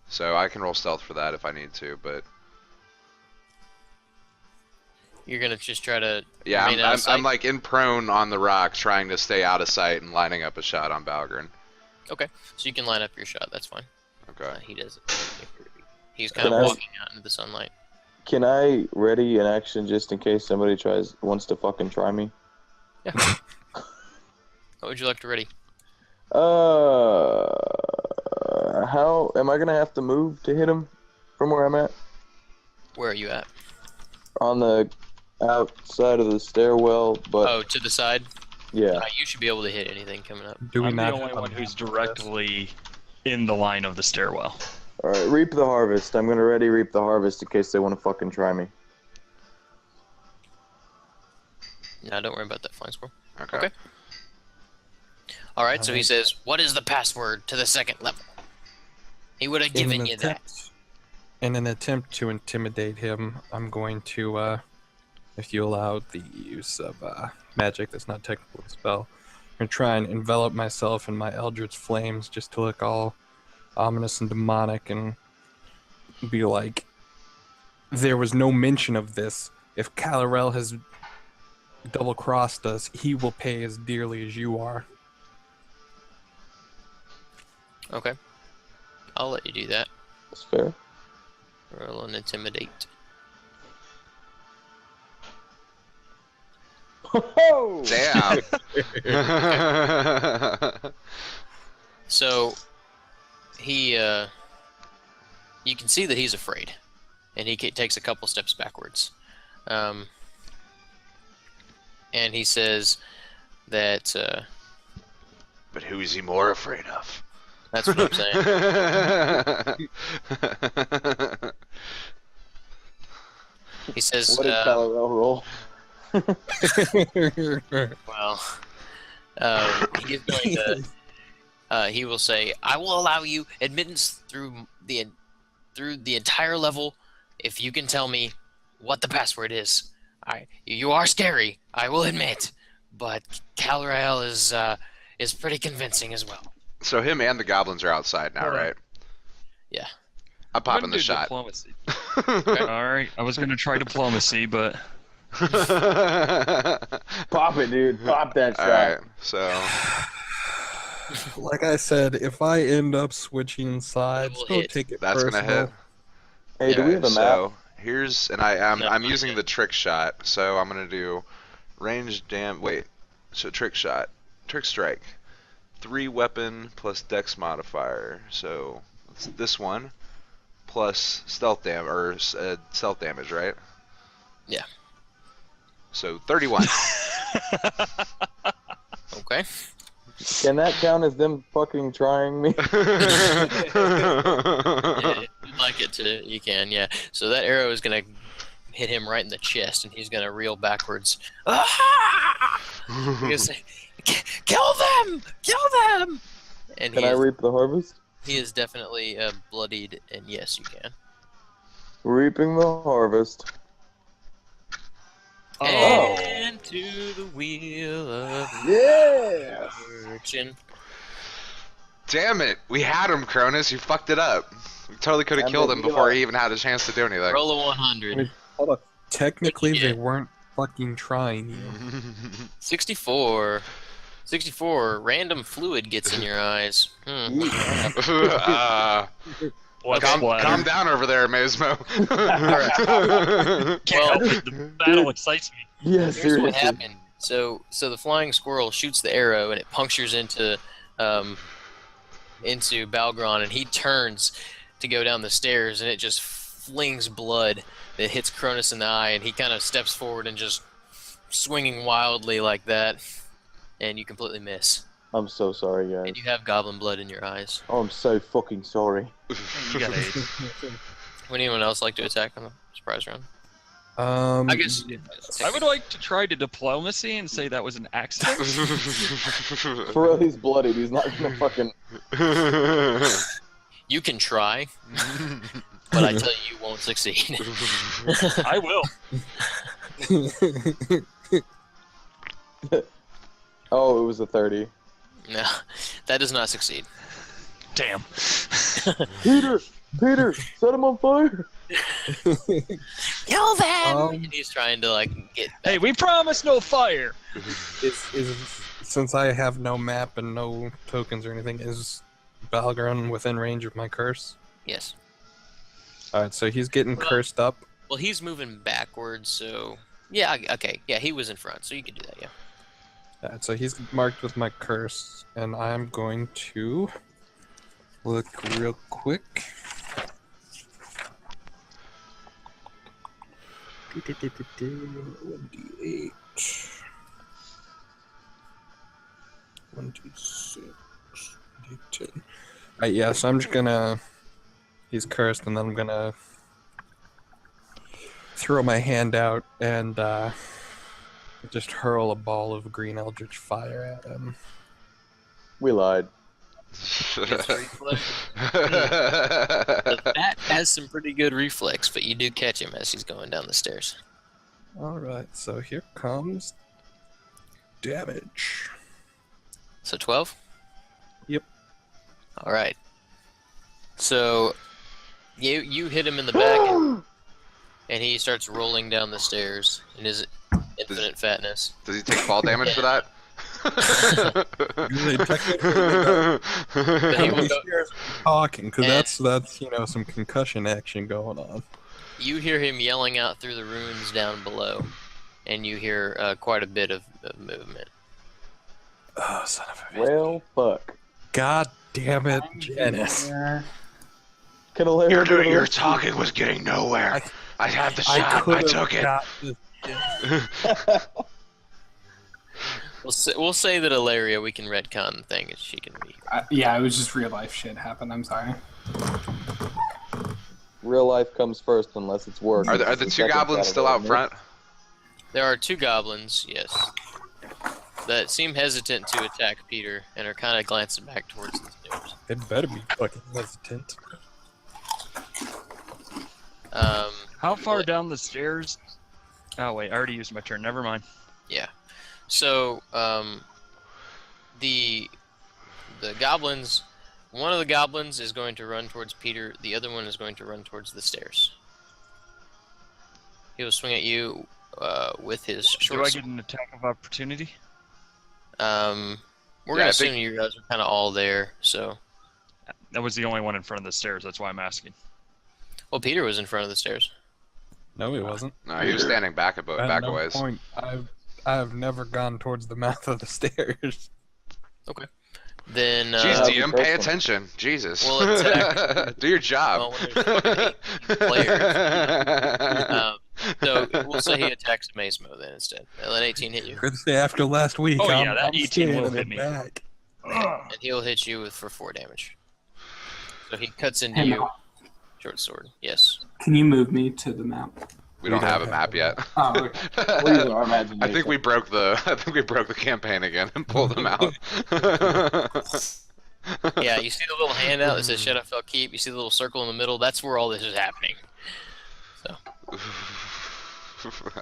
Speaker 8: So I can roll stealth for that if I need to, but
Speaker 1: You're gonna just try to
Speaker 8: yeah,
Speaker 1: remain out of sight?
Speaker 8: I'm like in prone on the rock trying to stay out of sight and lining up a shot on Balgrin.
Speaker 1: Okay, so you can line up your shot. That's fine.
Speaker 8: Okay.
Speaker 1: He doesn't. He's kind
Speaker 3: Can
Speaker 1: of
Speaker 3: I-
Speaker 1: walking out into the sunlight.
Speaker 3: Can I ready an action just in case somebody wants to fucking try me?
Speaker 1: What would you like to ready?
Speaker 3: How am I gonna have to move to hit him from where I'm at?
Speaker 1: Where are you at?
Speaker 3: On the outside of the stairwell, but
Speaker 1: Oh, to the side.
Speaker 3: yeah.
Speaker 1: You should be able to hit anything coming up.
Speaker 2: do we
Speaker 4: I'm the
Speaker 2: not
Speaker 4: only
Speaker 2: have a
Speaker 4: one who's
Speaker 2: map for this?
Speaker 4: directly in the line of the stairwell.
Speaker 3: All right, reap the harvest. I'm gonna ready reap the harvest in case they want to fucking try me.
Speaker 1: No, don't worry about that, Flying Squirrel.
Speaker 8: Okay.
Speaker 1: Okay. All right, so he says, "What is the password to the 2nd level?" He would have given you that.
Speaker 2: In an attempt to intimidate him, I'm going to, if you allow the use of magic that's not technically a spell, I'm going to try and envelop myself in my Eldritch Flames just to look all ominous and demonic and be like, there was no mention of this. If Calrael has double-crossed us, he will pay as dearly as you are.
Speaker 1: Okay. I'll let you do that.
Speaker 3: That's fair.
Speaker 1: Roll an intimidate.
Speaker 3: Oh!
Speaker 8: Damn.
Speaker 1: So he, you can see that he's afraid, and he takes a couple steps backwards. And he says that
Speaker 6: But who is he more afraid of?
Speaker 1: that's what I'm saying. He says,
Speaker 3: What did Colorado roll?
Speaker 1: well, he's going to. He will say, "I will allow you admittance through the entire level if you can tell me what the password is. You are scary, I will admit, but Calrael is pretty convincing as well."
Speaker 8: So him and the goblins are outside now, right?
Speaker 1: Yeah.
Speaker 8: I'm popping
Speaker 4: Wouldn't
Speaker 8: the
Speaker 4: do
Speaker 8: shot.
Speaker 4: Diplomacy. Alright, I was gonna try diplomacy, but
Speaker 3: Pop it, dude. Pop that shot.
Speaker 8: Alright, so
Speaker 2: Like I said, if I end up switching sides,
Speaker 1: will
Speaker 2: don't
Speaker 1: hit.
Speaker 2: take it
Speaker 8: that's
Speaker 2: personal.
Speaker 8: gonna hit.
Speaker 3: Hey, do we have a map?
Speaker 8: So here's I'm
Speaker 1: No,
Speaker 8: I'm
Speaker 1: not
Speaker 8: using
Speaker 1: yet.
Speaker 8: the trick shot, so I'm gonna do range so trick shot. Trick strike. 3 weapon plus dex modifier. So it's this one plus stealth damage, right?
Speaker 1: Yeah.
Speaker 8: So 31.
Speaker 1: Okay.
Speaker 3: Can that count as them fucking trying me?
Speaker 1: Yeah, if you'd like it to, you can. Yeah. So that arrow is gonna hit him right in the chest, and he's gonna reel backwards. He's gonna say, "Kill them! Kill them!" And
Speaker 3: Can I reap the harvest?
Speaker 1: he is definitely bloodied, and yes, you can.
Speaker 3: Reaping the harvest.
Speaker 1: And to the wheel of
Speaker 3: Yeah!
Speaker 1: fortune.
Speaker 8: Damn it! We had him, Cronus. You fucked it up. We totally could have
Speaker 3: I'm
Speaker 8: killed
Speaker 3: gonna
Speaker 8: him
Speaker 3: give
Speaker 8: before
Speaker 3: up.
Speaker 8: he even had a chance to do anything.
Speaker 1: Roll a 100.
Speaker 2: Hold up. Technically,
Speaker 1: Yeah.
Speaker 2: they weren't fucking trying you.
Speaker 1: 64. 64. Random fluid gets in your eyes.
Speaker 3: Yeah.
Speaker 4: What
Speaker 1: Okay.
Speaker 4: splatter?
Speaker 8: Calm down over there, Mazmo.
Speaker 4: Can't help it. The battle excites me.
Speaker 3: Yeah,
Speaker 1: Here's what
Speaker 3: seriously.
Speaker 1: happened. So the flying squirrel shoots the arrow and it punctures into Balgron, and he turns to go down the stairs, and it just flings blood that hits Cronus in the eye, and he kind of steps forward and just swinging wildly like that, and you completely miss.
Speaker 3: I'm so sorry, guys.
Speaker 1: And you have goblin blood in your eyes.
Speaker 3: Oh, I'm so fucking sorry.
Speaker 4: You got AIDS.
Speaker 1: Would anyone else like to attack on the surprise round?
Speaker 2: I
Speaker 1: guess.
Speaker 4: I would like to try to diplomacy and say that was an accident.
Speaker 3: For real, he's bloodied. He's not gonna fucking.
Speaker 1: You can try, but I tell you, you won't succeed.
Speaker 4: I will.
Speaker 3: Oh, it was a 30.
Speaker 1: No, that does not succeed.
Speaker 4: Damn.
Speaker 3: Peter, set him on fire.
Speaker 1: Kill them! And he's trying to get.
Speaker 4: Hey, we promised no fire.
Speaker 2: Since I have no map and no tokens or anything, is Balgron within range of my curse?
Speaker 1: Yes.
Speaker 2: Alright, so he's getting cursed up.
Speaker 1: Well, he's moving backwards, so yeah. Okay, yeah, he was in front, so you can do that. Yeah.
Speaker 2: Alright, so he's marked with my curse, and I'm going to look real quick. 1d8. 1d6. 1d10. Alright, yeah, so I'm just gonna. He's cursed, and then I'm gonna throw my hand out and just hurl a ball of green eldritch fire at him.
Speaker 3: We lied.
Speaker 1: It's reflex. The bat has some pretty good reflex, but you do catch him as he's going down the stairs.
Speaker 2: Alright, so here comes damage.
Speaker 1: So 12?
Speaker 2: Yep.
Speaker 1: Alright. So you hit him in the back, and he starts rolling down the stairs in his infinite fatness.
Speaker 8: Does he take fall damage for that?
Speaker 2: Really technically,
Speaker 1: He will go-
Speaker 2: talking, because
Speaker 1: And-
Speaker 2: that's some concussion action going on.
Speaker 1: You hear him yelling out through the ruins down below, and you hear quite a bit of movement.
Speaker 2: Oh, son of a bitch.
Speaker 3: Well, fuck.
Speaker 2: God damn it, Janice.
Speaker 3: Can a Larry do
Speaker 6: Your
Speaker 3: it?
Speaker 6: talking was getting nowhere. I had the shot. I
Speaker 2: could've
Speaker 6: took it.
Speaker 2: got this-
Speaker 1: We'll say that Ilaria, we can retcon the thing, as she can be.
Speaker 5: Yeah, it was just real life shit happened. I'm sorry.
Speaker 3: Real life comes first unless it's work.
Speaker 8: Are the two goblins still out front?
Speaker 1: There are two goblins, yes, that seem hesitant to attack Peter and are kind of glancing back towards the stairs.
Speaker 2: It better be fucking hesitant.
Speaker 4: How far down the stairs? Oh wait, I already used my turn. Never mind.
Speaker 1: Yeah. So, the goblins, one of the goblins is going to run towards Peter. The other one is going to run towards the stairs. He will swing at you with his short
Speaker 4: Do I
Speaker 1: sword.
Speaker 4: get an attack of opportunity?
Speaker 1: We're
Speaker 8: Yeah,
Speaker 1: gonna
Speaker 8: I
Speaker 1: assume
Speaker 8: think-
Speaker 1: you guys are kind of all there. So,
Speaker 4: That was the only one in front of the stairs. That's why I'm asking.
Speaker 1: well, Peter was in front of the stairs.
Speaker 2: No, he wasn't.
Speaker 8: No, he was standing back a
Speaker 2: At no
Speaker 8: ways.
Speaker 2: point, I've never gone towards the mouth of the stairs.
Speaker 1: Then,
Speaker 8: Jeez,
Speaker 3: How's the
Speaker 8: DM,
Speaker 3: first
Speaker 8: pay
Speaker 3: one?
Speaker 8: attention. Jesus.
Speaker 1: We'll attack.
Speaker 8: Do your job.
Speaker 1: Well, when there's fucking 18 players. So we'll say he attacks Mazemo then instead. Let 18 hit you,
Speaker 2: Could say after last week.
Speaker 4: Oh,
Speaker 2: I'm,
Speaker 4: yeah, that
Speaker 2: I'm
Speaker 4: 18 will
Speaker 2: standing
Speaker 4: hit
Speaker 2: in
Speaker 4: me.
Speaker 2: back.
Speaker 1: and he'll hit you for 4 damage. So he cuts into
Speaker 5: Hey,
Speaker 1: you.
Speaker 5: Mal,
Speaker 1: Short sword. Yes.
Speaker 5: can you move me to the map?
Speaker 8: We don't have a map yet.
Speaker 5: Oh, okay.
Speaker 3: We're using our imagination.
Speaker 8: I think we broke the campaign again and pulled them out.
Speaker 1: Yeah, you see the little handout that says Shadowfell Keep. You see the little circle in the middle. That's where all this is happening.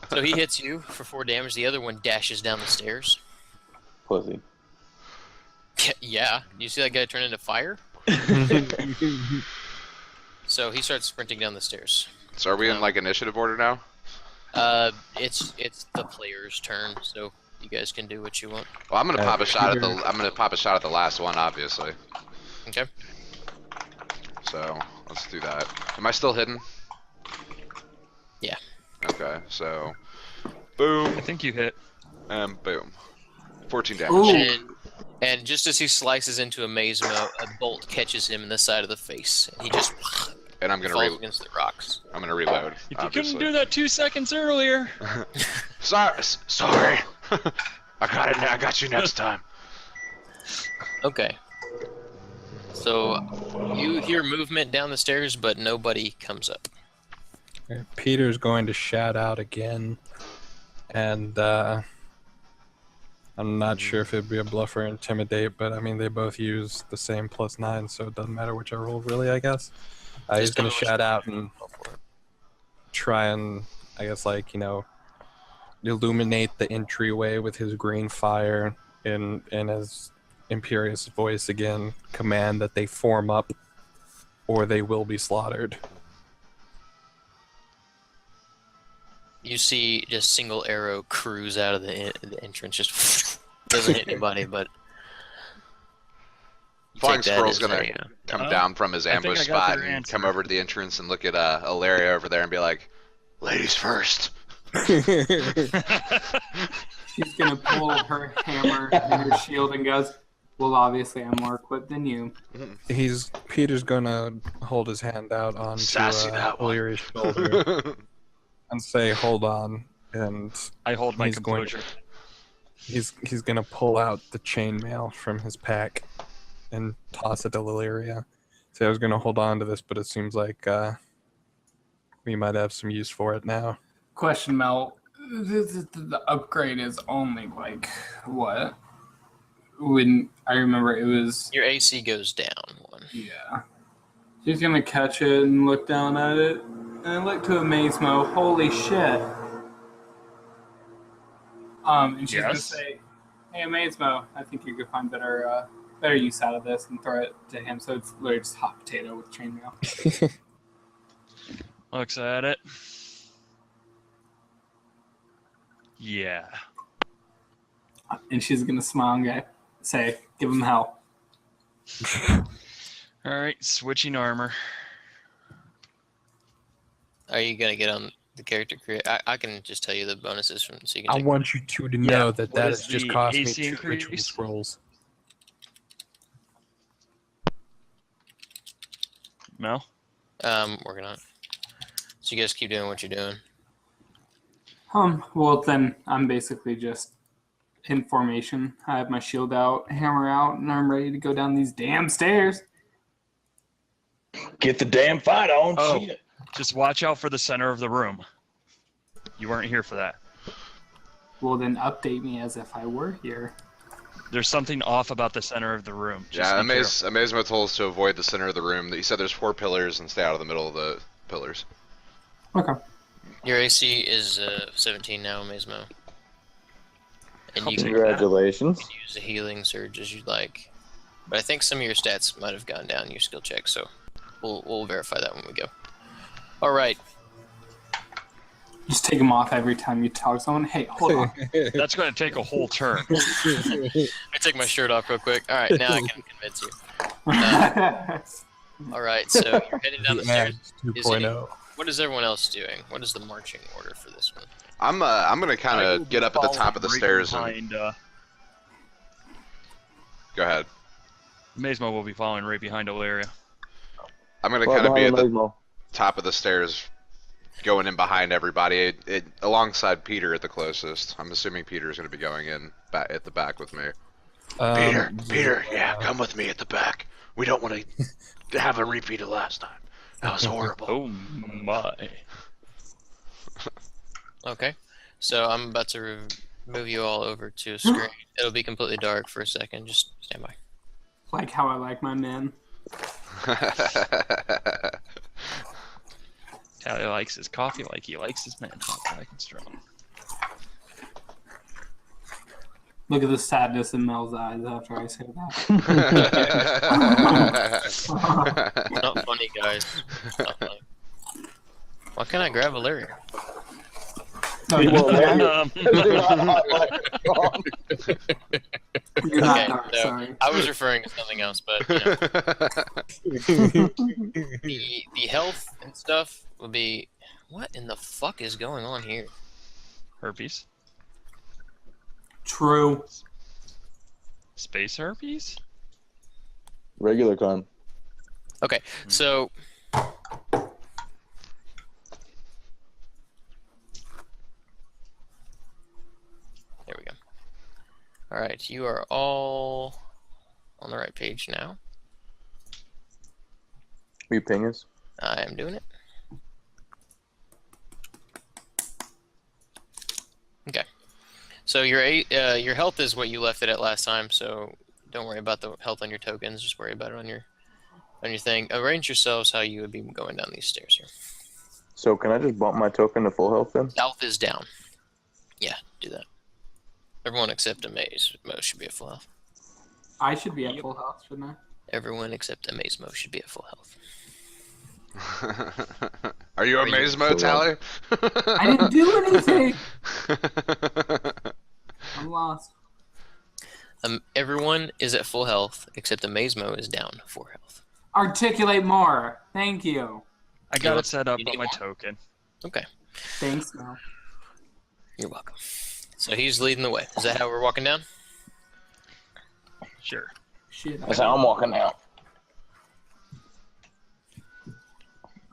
Speaker 1: So he hits you for 4 damage. The other one dashes down the stairs.
Speaker 3: Pussy.
Speaker 1: Yeah. You see that guy turn into fire? So he starts sprinting down the stairs.
Speaker 8: So are we in initiative order now?
Speaker 1: It's the player's turn, so you guys can do what you want.
Speaker 8: Well, I'm gonna pop a shot at the last one, obviously.
Speaker 1: Okay.
Speaker 8: So let's do that. Am I still hidden?
Speaker 1: Yeah.
Speaker 8: Okay, so boom
Speaker 4: I think you hit.
Speaker 8: and boom. 14 damage.
Speaker 7: Ooh.
Speaker 1: And just as he slices into a Mazemo, a bolt catches him in the side of the face, and he just
Speaker 8: And I'm gonna
Speaker 1: falls against the rocks.
Speaker 8: I'm gonna reload.
Speaker 4: If you
Speaker 8: obviously.
Speaker 4: couldn't do that 2 seconds earlier.
Speaker 6: Sorry. I got you next time.
Speaker 1: Okay. So you hear movement down the stairs, but nobody comes up.
Speaker 2: Peter's going to shout out again, and I'm not sure if it'd be a bluff or intimidate, but I mean they both use the same +9, so it doesn't matter which I roll, really. I guess. He's gonna shout out and try and, I guess, like, you know, illuminate the entryway with his green fire in his imperious voice again. Command that they form up, or they will be slaughtered.
Speaker 1: You see just single arrow cruise out of the entrance, just doesn't hit anybody, but you
Speaker 8: Flying
Speaker 1: take that
Speaker 8: Squirrel's
Speaker 1: as
Speaker 8: gonna
Speaker 1: a,
Speaker 8: come down from his
Speaker 4: I think
Speaker 8: ambush
Speaker 4: I got
Speaker 8: spot
Speaker 4: their
Speaker 8: and
Speaker 4: answer.
Speaker 8: come over to the entrance and look at Ilaria over there and be like,
Speaker 6: Ladies first.
Speaker 5: She's gonna pull her hammer and her shield and goes, well, obviously I'm more equipped than you.
Speaker 2: Peter's gonna hold his hand out onto
Speaker 6: Sassy, that one.
Speaker 2: Illyria's shoulder and say, "Hold on," and
Speaker 4: I hold my
Speaker 2: He's going-
Speaker 4: composure.
Speaker 2: he's gonna pull out the chainmail from his pack and toss it to Illyria. So I was gonna hold on to this, but it seems like we might have some use for it now.
Speaker 5: Question, Mel. The upgrade is only like what? When I remember it was,
Speaker 1: your AC goes down one.
Speaker 5: yeah. She's gonna catch it and look down at it, and I look to Amazemo. Holy shit! And she's gonna
Speaker 4: Yes?
Speaker 5: say, "Hey, Amazemo, I think you could find better use out of this," and throw it to him. So it's literally just hot potato with chainmail.
Speaker 4: Looks at it. Yeah.
Speaker 5: And she's gonna smile and say, "Give him hell."
Speaker 4: All right, switching armor.
Speaker 1: Are you gonna get on the character create? I can just tell you the bonuses from so you can
Speaker 2: I
Speaker 1: take
Speaker 2: want you two to know that
Speaker 4: What
Speaker 2: that
Speaker 4: is
Speaker 2: has just
Speaker 4: the
Speaker 2: cost me
Speaker 4: AC
Speaker 2: 2
Speaker 4: increase?
Speaker 2: ritual rolls.
Speaker 4: Mel?
Speaker 1: working on it. So you guys keep doing what you're doing.
Speaker 5: Well then I'm basically just in formation. I have my shield out, hammer out, and I'm ready to go down these damn stairs.
Speaker 3: Get the damn fight on.
Speaker 4: Oh.
Speaker 3: Shit.
Speaker 4: Just watch out for the center of the room. You weren't here for that.
Speaker 5: Well then update me as if I were here.
Speaker 4: There's something off about the center of the room. Just
Speaker 8: yeah,
Speaker 4: be careful.
Speaker 8: Amazemo told us to avoid the center of the room. He said there's 4 pillars and stay out of the middle of the pillars.
Speaker 5: Okay.
Speaker 1: Your AC is 17 now, Mazemo. And you can
Speaker 3: Congratulations.
Speaker 1: use a healing surge as you'd like. But I think some of your stats might have gone down in your skill check, so we'll verify that when we go. All right.
Speaker 5: Just take them off every time you talk to someone. Hey, hold on.
Speaker 4: That's going to take a whole turn.
Speaker 1: I take my shirt off real quick. All right, now I can convince you. All right, so you're heading down the stairs. Is
Speaker 2: 2.0.
Speaker 1: What is everyone else doing? What is the marching order for this one?
Speaker 8: I'm gonna kind
Speaker 4: I will
Speaker 8: of get up at the top of the
Speaker 4: right
Speaker 8: stairs
Speaker 4: behind,
Speaker 8: and go ahead.
Speaker 4: Mazemo will be following right behind Ilaria.
Speaker 8: I'm gonna
Speaker 3: Right
Speaker 8: kind of be at
Speaker 3: behind
Speaker 8: the
Speaker 3: Mazemo.
Speaker 8: top of the stairs, going in behind everybody, alongside Peter at the closest. I'm assuming Peter's gonna be going in at the back with me.
Speaker 6: Peter, yeah, come with me at the back. We don't want to have a repeat of last time. That was horrible.
Speaker 4: Oh my.
Speaker 1: Okay, so I'm about to move you all over to a screen. It'll be completely dark for a second. Just stand by.
Speaker 5: Like how I like my men.
Speaker 4: Tally likes his coffee like he likes his men hot, black, and strong.
Speaker 5: Look at the sadness in Mel's eyes after I say that.
Speaker 1: Not funny, guys. Not funny. Why can't I grab Valeria?
Speaker 5: No,
Speaker 3: Well, man.
Speaker 5: you're not
Speaker 1: Okay,
Speaker 5: dark,
Speaker 1: so
Speaker 5: sorry.
Speaker 1: I was referring to something else, but you know, The health and stuff would be. What in the fuck is going on here?
Speaker 4: Herpes.
Speaker 5: True.
Speaker 4: Space herpes?
Speaker 3: Regular con.
Speaker 1: Okay, so. There we go. All right, you are all on the right page now.
Speaker 3: Will you ping us?
Speaker 1: I am doing it. Okay. So your health is what you left it at last time. So don't worry about the health on your tokens. Just worry about it on your thing. Arrange yourselves how you would be going down these stairs here.
Speaker 3: So can I just bump my token to full health then?
Speaker 1: South is down. Yeah, do that. Everyone except Amaze Mo should be at full health.
Speaker 5: I should be at full health, shouldn't I?
Speaker 1: Everyone except Amaze Mo should be at full health.
Speaker 8: Are you amazed, Mo Tally?
Speaker 5: I didn't do anything. I'm lost.
Speaker 1: Everyone is at full health except Amaze Mo is down 4 health.
Speaker 5: Articulate more. Thank you.
Speaker 4: I got
Speaker 1: You
Speaker 4: it set up
Speaker 1: you
Speaker 4: on
Speaker 1: need
Speaker 4: my
Speaker 1: more?
Speaker 4: token.
Speaker 1: Okay,
Speaker 5: Thanks, Mel.
Speaker 1: you're welcome. So he's leading the way. Is that how we're walking down?
Speaker 4: Sure.
Speaker 5: Shit.
Speaker 3: That's how I'm walking now.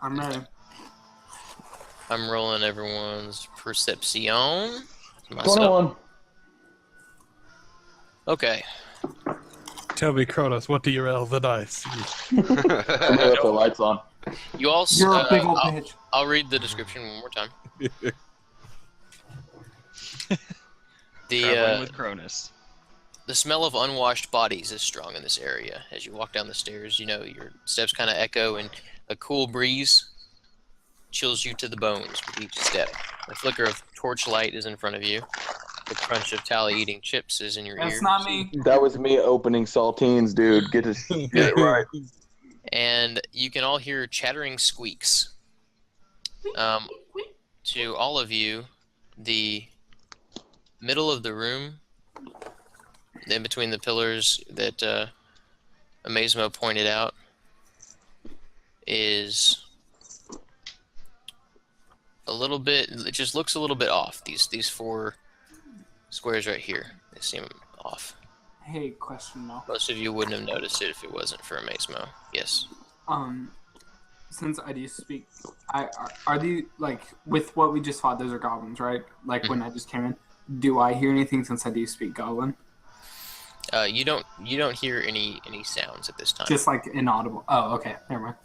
Speaker 5: I'm ready.
Speaker 1: I'm rolling everyone's perception. Myself.
Speaker 3: 21.
Speaker 1: Okay.
Speaker 2: Tell me, Kronos, what do your elven eyes see?
Speaker 3: Somebody left the lights on.
Speaker 1: You also.
Speaker 5: You're a big old
Speaker 1: I'll,
Speaker 5: bitch.
Speaker 1: I'll read the description one more time.
Speaker 4: Traveling
Speaker 1: The
Speaker 4: with Cronus.
Speaker 1: the smell of unwashed bodies is strong in this area. As you walk down the stairs, you know your steps kind of echo, and a cool breeze chills you to the bones with each step. A flicker of torchlight is in front of you. The crunch of Tally eating chips is in your ears.
Speaker 5: That's not me.
Speaker 3: That was me opening saltines, dude. Get it right.
Speaker 1: And you can all hear chattering squeaks. To all of you, the middle of the room, in between the pillars that Amazemo pointed out, is a little bit. It just looks a little bit off. These 4 squares right here, they seem off.
Speaker 5: Hey, question though.
Speaker 1: Most of you wouldn't have noticed it if it wasn't for Amazemo. Yes.
Speaker 5: Since I do speak, are these like with what we just fought? Those are goblins, right? Like when I just came in. Do I hear anything since I do speak goblin?
Speaker 1: You don't hear any sounds at this time.
Speaker 5: Just like inaudible. Oh, okay. Never mind.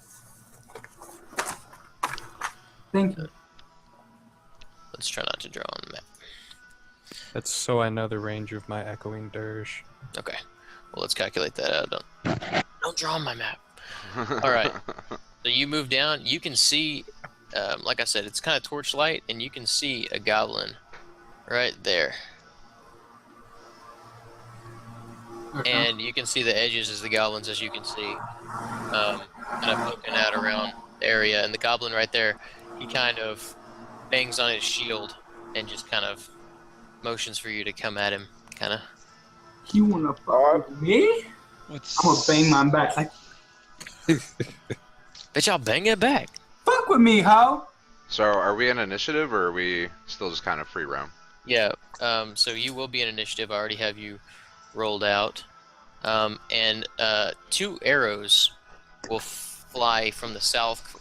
Speaker 5: Thank you.
Speaker 1: Let's try not to draw on the map.
Speaker 2: That's so I know the range of my echoing dirge.
Speaker 1: Okay. Well, let's calculate that out. Don't draw on my map. All right. So you move down. You can see, like I said, it's kind of torchlight, and you can see a goblin right there.
Speaker 5: Okay.
Speaker 1: And you can see the edges of the goblins, as you can see, kind of poking out around the area. And the goblin right there, he kind of bangs on his shield and just kind of motions for you to come at him, kind of.
Speaker 5: You wanna fuck with me? I'm gonna bang my back. Like,
Speaker 1: Bet y'all bang it back.
Speaker 5: fuck with me, ho.
Speaker 8: So are we in initiative or are we still just kind of free roam?
Speaker 1: Yeah. So you will be in initiative. I already have you rolled out. And 2 arrows will fly from the south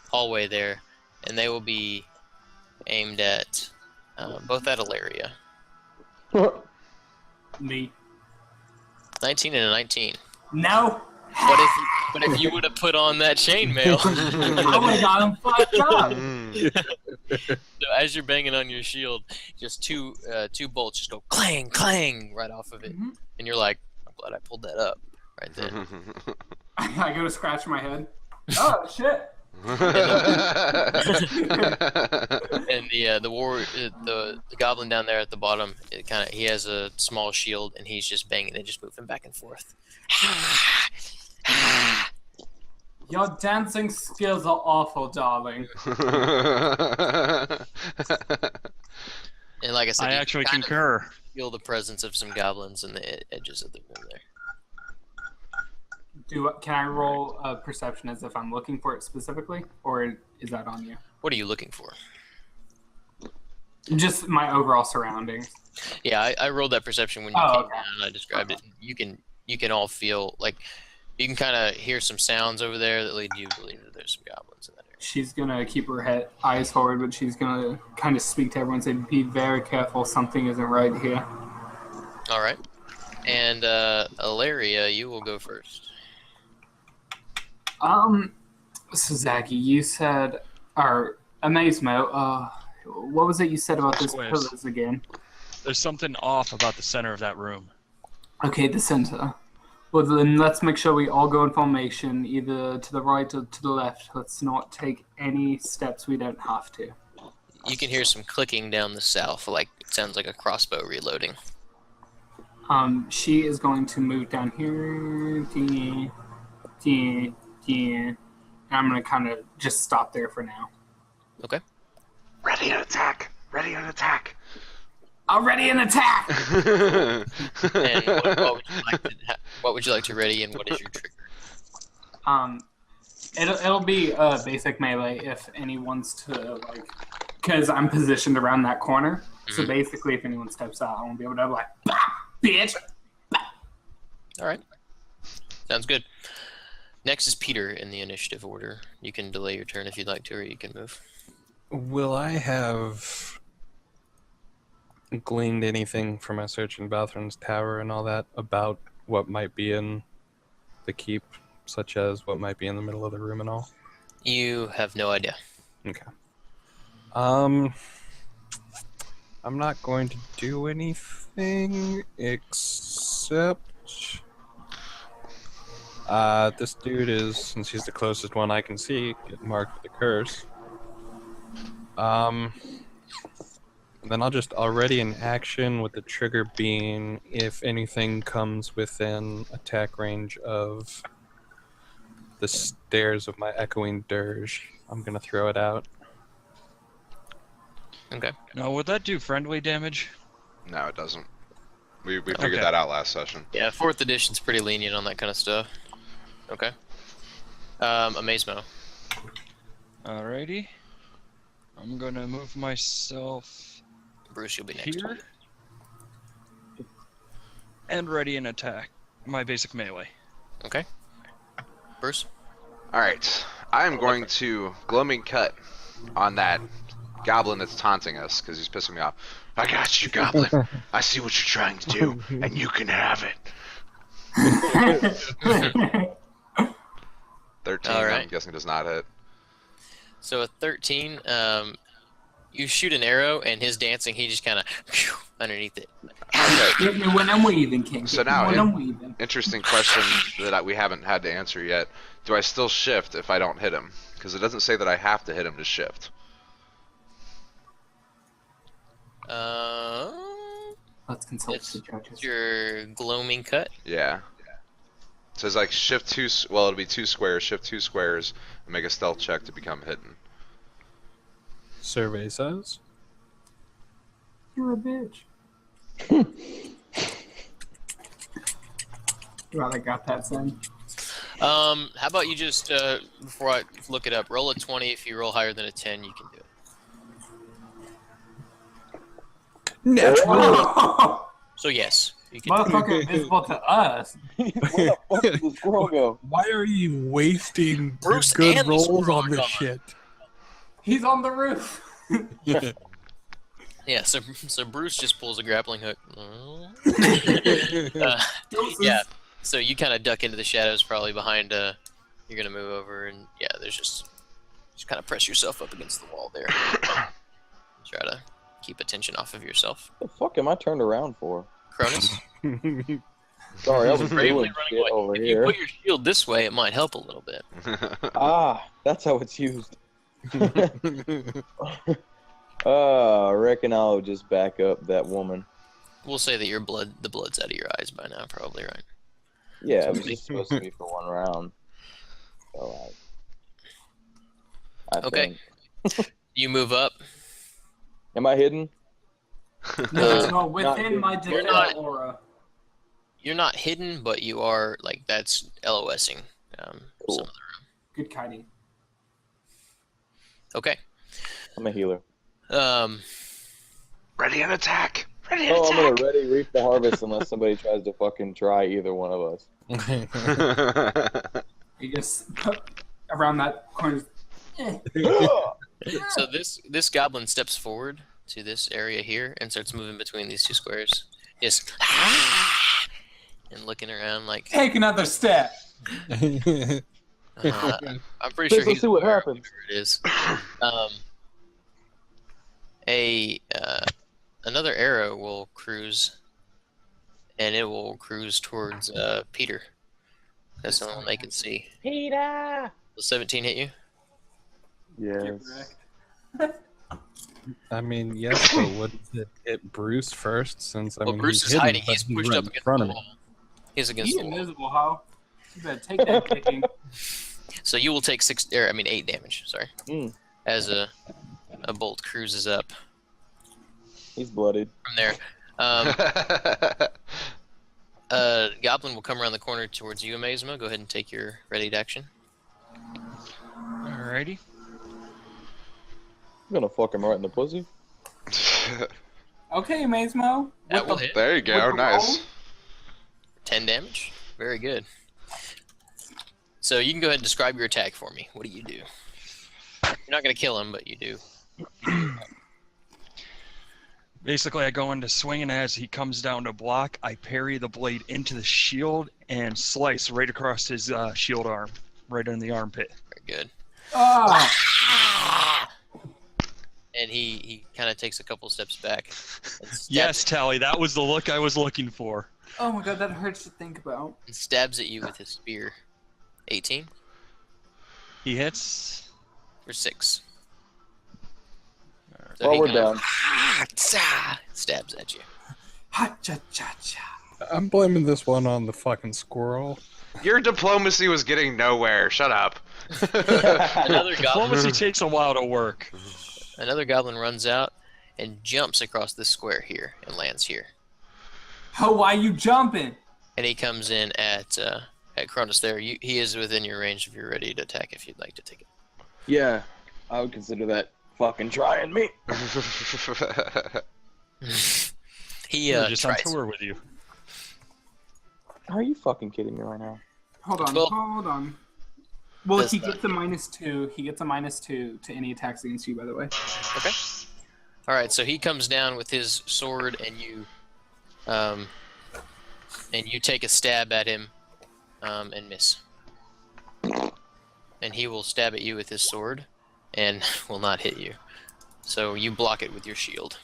Speaker 1: hallway there, and they will be aimed at both at Ilaria.
Speaker 5: Me.
Speaker 1: 19 and a 19.
Speaker 5: No.
Speaker 1: But if you would have put on that chainmail,
Speaker 5: I would have got him fucked up.
Speaker 1: so as you're banging on your shield, just two bolts just go clang clang right off of it, and you're like, I'm glad I pulled that up right then.
Speaker 5: I go to scratch my head. Oh shit.
Speaker 1: And the goblin down there at the bottom, he has a small shield, and he's just banging it, just moving back and forth.
Speaker 5: Your dancing skills are awful, darling.
Speaker 1: And like I said,
Speaker 4: I
Speaker 1: you
Speaker 4: actually
Speaker 1: kind of
Speaker 4: concur.
Speaker 1: feel the presence of some goblins in the edges of the room there.
Speaker 5: Can I roll a perception as if I'm looking for it specifically, or is that on you?
Speaker 1: What are you looking for?
Speaker 5: Just my overall surroundings.
Speaker 1: Yeah, I rolled that perception when you
Speaker 5: Oh,
Speaker 1: came
Speaker 5: okay.
Speaker 1: down and I described it. You can all feel like you can kind of hear some sounds over there that lead you to believe that there's some goblins in that area.
Speaker 5: She's gonna keep her eyes forward, but she's gonna kind of speak to everyone and say, "Be very careful. Something isn't right here."
Speaker 1: All right. And Ilaria, you will go first.
Speaker 5: So Zachy, you said, or Amazemo, what was it you said about those
Speaker 4: Squares.
Speaker 5: pillars again?
Speaker 4: There's something off about the center of that room.
Speaker 5: Okay, the center. Well, then let's make sure we all go in formation, either to the right or to the left. Let's not take any steps we don't have to.
Speaker 1: You can hear some clicking down the south, like it sounds like a crossbow reloading.
Speaker 5: She is going to move down here. And I'm going to kind of just stop there for now.
Speaker 1: Okay.
Speaker 6: Ready an attack. Ready an attack.
Speaker 5: Already an attack!
Speaker 1: And what would you like to ready, and what is your trigger?
Speaker 5: It'll be basic melee if anyone's to like, because I'm positioned around that corner. So basically, if anyone steps out, I won't be able to like, bah, bitch. Bah.
Speaker 1: All right. Sounds good. Next is Peter in the initiative order. You can delay your turn if you'd like to, or you can move.
Speaker 2: Will I have gleaned anything from my search in Valthren's tower and all that about what might be in the keep, such as what might be in the middle of the room and all?
Speaker 1: You have no idea.
Speaker 2: Okay. I'm not going to do anything except this dude is, since he's the closest one I can see, get marked with a curse. Then I'll just already in action with the trigger being if anything comes within attack range of the stairs of my echoing dirge, I'm gonna throw it out.
Speaker 1: Okay.
Speaker 4: Now, would that do friendly damage?
Speaker 8: No, it doesn't. We figured
Speaker 4: Okay.
Speaker 8: that out last session.
Speaker 1: Yeah, 4th edition's pretty lenient on that kind of stuff. Okay. Amazemo.
Speaker 4: Alrighty. I'm gonna move myself
Speaker 1: Bruce, you'll be next.
Speaker 4: here. And ready an attack. My basic melee.
Speaker 1: Okay. Bruce?
Speaker 8: Alright. I am going to Gloaming Cut on that goblin that's taunting us, because he's pissing me off.
Speaker 6: I got you, Goblin. I see what you're trying to do, and you can have it.
Speaker 8: 13,
Speaker 1: All
Speaker 8: I'm
Speaker 1: right.
Speaker 8: guessing does not hit.
Speaker 1: So a 13, you shoot an arrow, and his dancing, he just kind of underneath it.
Speaker 5: Get me when I'm weaving, King.
Speaker 8: So
Speaker 5: Get me
Speaker 8: now
Speaker 5: when I'm weaving.
Speaker 8: Interesting question that we haven't had to answer yet. Do I still shift if I don't hit him? Because it doesn't say that I have to hit him to shift.
Speaker 5: Let's consult
Speaker 1: It's
Speaker 5: the judges.
Speaker 1: your gloaming cut.
Speaker 8: Yeah. It says like shift 2, well it'll be 2 squares, shift 2 squares, and make a stealth check to become hidden.
Speaker 2: Survey says.
Speaker 5: You're a bitch. Glad I got that son.
Speaker 1: How about you just, before I look it up, roll a 20. If you roll higher than a 10, you can do it.
Speaker 5: Whoa!
Speaker 1: So yes, you can do it.
Speaker 5: Motherfucker invisible to us.
Speaker 3: Where the fuck did the squirrel go?
Speaker 2: Why are you wasting
Speaker 1: Bruce
Speaker 2: good
Speaker 1: and the
Speaker 2: rolls
Speaker 1: squirrel
Speaker 2: on
Speaker 1: are
Speaker 2: this
Speaker 1: gone.
Speaker 2: shit?
Speaker 5: He's on the roof.
Speaker 1: Yeah, so Bruce just pulls a grappling hook. Yeah, so you kind of duck into the shadows, probably behind. You're gonna move over, and yeah, there's just kind of press yourself up against the wall there. Try to keep attention off of yourself.
Speaker 3: The fuck am I turned around for?
Speaker 1: Cronus,
Speaker 3: Sorry, I was
Speaker 1: bravely
Speaker 3: doing
Speaker 1: running
Speaker 3: shit
Speaker 1: away.
Speaker 3: over
Speaker 1: If you
Speaker 3: here.
Speaker 1: put your shield this way, it might help a little bit.
Speaker 3: Ah, that's how it's used. I reckon I'll just back up that woman.
Speaker 1: We'll say that the blood's out of your eyes by now, probably, right?
Speaker 3: Yeah, it was just supposed to be for one round. So I
Speaker 1: Okay.
Speaker 3: think.
Speaker 1: You move up.
Speaker 3: Am I hidden?
Speaker 5: No, it's not within
Speaker 3: good.
Speaker 5: my
Speaker 1: You're
Speaker 5: defense
Speaker 1: not-
Speaker 5: aura.
Speaker 1: You're not hidden, but you are like that's LOSing.
Speaker 3: Cool.
Speaker 1: Some of
Speaker 5: Good kiting.
Speaker 1: okay.
Speaker 3: I'm a healer.
Speaker 6: Ready an attack. Ready an
Speaker 3: Oh, I'm
Speaker 6: attack.
Speaker 3: gonna ready reap the harvest unless somebody tries to fucking try either one of us.
Speaker 5: You just around that corner.
Speaker 1: So this goblin steps forward to this area here and starts moving between these two squares. Just and looking around like
Speaker 5: Take another step.
Speaker 1: I'm pretty sure
Speaker 3: Let's
Speaker 1: he's
Speaker 3: see what
Speaker 1: aware of
Speaker 3: happens.
Speaker 1: whatever it is. Another arrow will cruise, and it will cruise towards Peter. That's the only one they can see.
Speaker 3: Peter!
Speaker 1: Will 17 hit you?
Speaker 3: Yes.
Speaker 2: I mean, yes, but wouldn't it hit Bruce first? Since I
Speaker 1: Well,
Speaker 2: mean,
Speaker 1: Bruce
Speaker 2: he's
Speaker 1: is
Speaker 2: hidden,
Speaker 1: hiding.
Speaker 2: but
Speaker 1: He's pushed
Speaker 2: right
Speaker 1: up
Speaker 2: in
Speaker 1: against
Speaker 2: front
Speaker 1: the
Speaker 2: of me.
Speaker 1: wall. He's against
Speaker 5: He's
Speaker 1: the wall.
Speaker 5: invisible, how? You better take that kicking.
Speaker 1: So you will take 8 damage. Sorry, as a bolt cruises up
Speaker 3: He's blooded.
Speaker 1: from there. Goblin will come around the corner towards you, Amazema. Go ahead and take your ready action.
Speaker 4: Alrighty.
Speaker 3: I'm gonna fuck him right in the pussy.
Speaker 5: Okay, Mazemo.
Speaker 1: That will hit.
Speaker 8: There you go.
Speaker 5: With the
Speaker 8: Nice.
Speaker 5: roll?
Speaker 1: 10 damage. Very good. So you can go ahead and describe your attack for me. What do you do? You're not going to kill him, but you do.
Speaker 4: Basically, I go into swinging as he comes down to block. I parry the blade into the shield and slice right across his shield arm, right in the armpit.
Speaker 1: Very good.
Speaker 5: Ah!
Speaker 1: And he kind of takes a couple steps back. And
Speaker 4: Yes, Tally, that was the look I was looking for.
Speaker 5: Oh my god, that hurts to think about.
Speaker 1: and stabs at you with his spear. 18
Speaker 4: He hits.
Speaker 1: for 6.
Speaker 3: Well,
Speaker 1: he
Speaker 3: we're
Speaker 1: kinda
Speaker 3: down.
Speaker 1: stabs at you.
Speaker 5: Ha cha cha cha.
Speaker 2: I'm blaming this one on the fucking squirrel.
Speaker 8: Your diplomacy was getting nowhere. Shut up.
Speaker 1: Another
Speaker 4: Diplomacy
Speaker 1: goblin,
Speaker 4: takes a while to work.
Speaker 1: another goblin runs out and jumps across this square here and lands here.
Speaker 5: Oh, why you jumping?
Speaker 1: And he comes in at Cronus there. He is within your range if you're ready to attack if you'd like to take it.
Speaker 3: Yeah, I would consider that fucking trying me.
Speaker 1: He
Speaker 4: We're just on
Speaker 1: tries.
Speaker 4: tour with you.
Speaker 3: Are you fucking kidding me right now?
Speaker 5: Hold on,
Speaker 1: Well-
Speaker 5: hold on. Well,
Speaker 1: That's
Speaker 5: he
Speaker 1: not
Speaker 5: gets a -2. He gets a -2 to any attacks against you, by the way.
Speaker 1: Okay. All right, so he comes down with his sword, and you take a stab at him, and miss. And he will stab at you with his sword, and will not hit you. So you block it with your shield.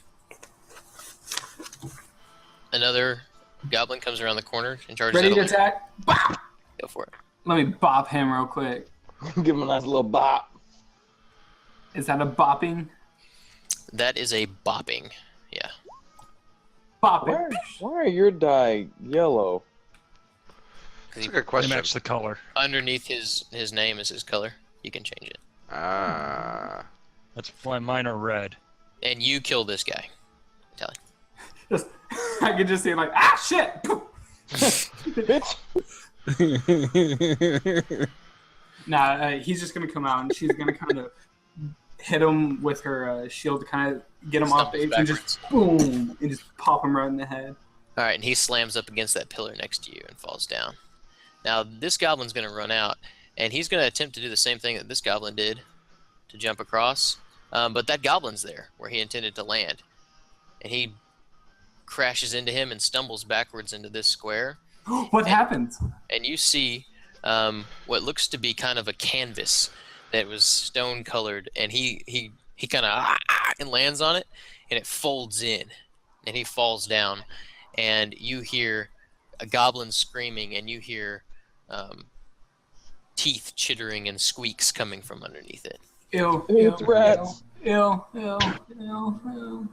Speaker 1: Another goblin comes around the corner and charges.
Speaker 5: Ready
Speaker 1: at
Speaker 5: to
Speaker 1: him.
Speaker 5: attack? Bop!
Speaker 1: Go for it.
Speaker 5: Let me bop him real quick.
Speaker 3: Give him a nice little bop.
Speaker 5: Is that a bopping?
Speaker 1: That is a bopping. Yeah.
Speaker 5: Bopping.
Speaker 3: Why are your die yellow?
Speaker 8: That's a good
Speaker 4: They
Speaker 8: question.
Speaker 4: match the color.
Speaker 1: Underneath his name is his color. You can change it.
Speaker 8: Ah.
Speaker 4: That's why mine are red.
Speaker 1: And you kill this guy. Tally.
Speaker 5: Just, I can just see like, ah, shit!
Speaker 3: Bitch.
Speaker 5: Nah, he's just gonna come out and she's gonna kind of hit him with her shield to kind of get him off
Speaker 1: Stumbles
Speaker 5: base and just boom and just pop him right in the head.
Speaker 1: All right, and he slams up against that pillar next to you and falls down. Now, this goblin's going to run out, and he's going to attempt to do the same thing that this goblin did, to jump across. But that goblin's there, where he intended to land. And he crashes into him and stumbles backwards into this square.
Speaker 5: What happens?
Speaker 1: And you see what looks to be kind of a canvas that was stone-colored, and he kind of and lands on it, and it folds in, and he falls down. And you hear a goblin screaming, and you hear teeth chittering and squeaks coming from underneath it.
Speaker 5: Ew,
Speaker 3: It's
Speaker 5: ew,
Speaker 3: rats.
Speaker 5: ew, ew, ew, ew.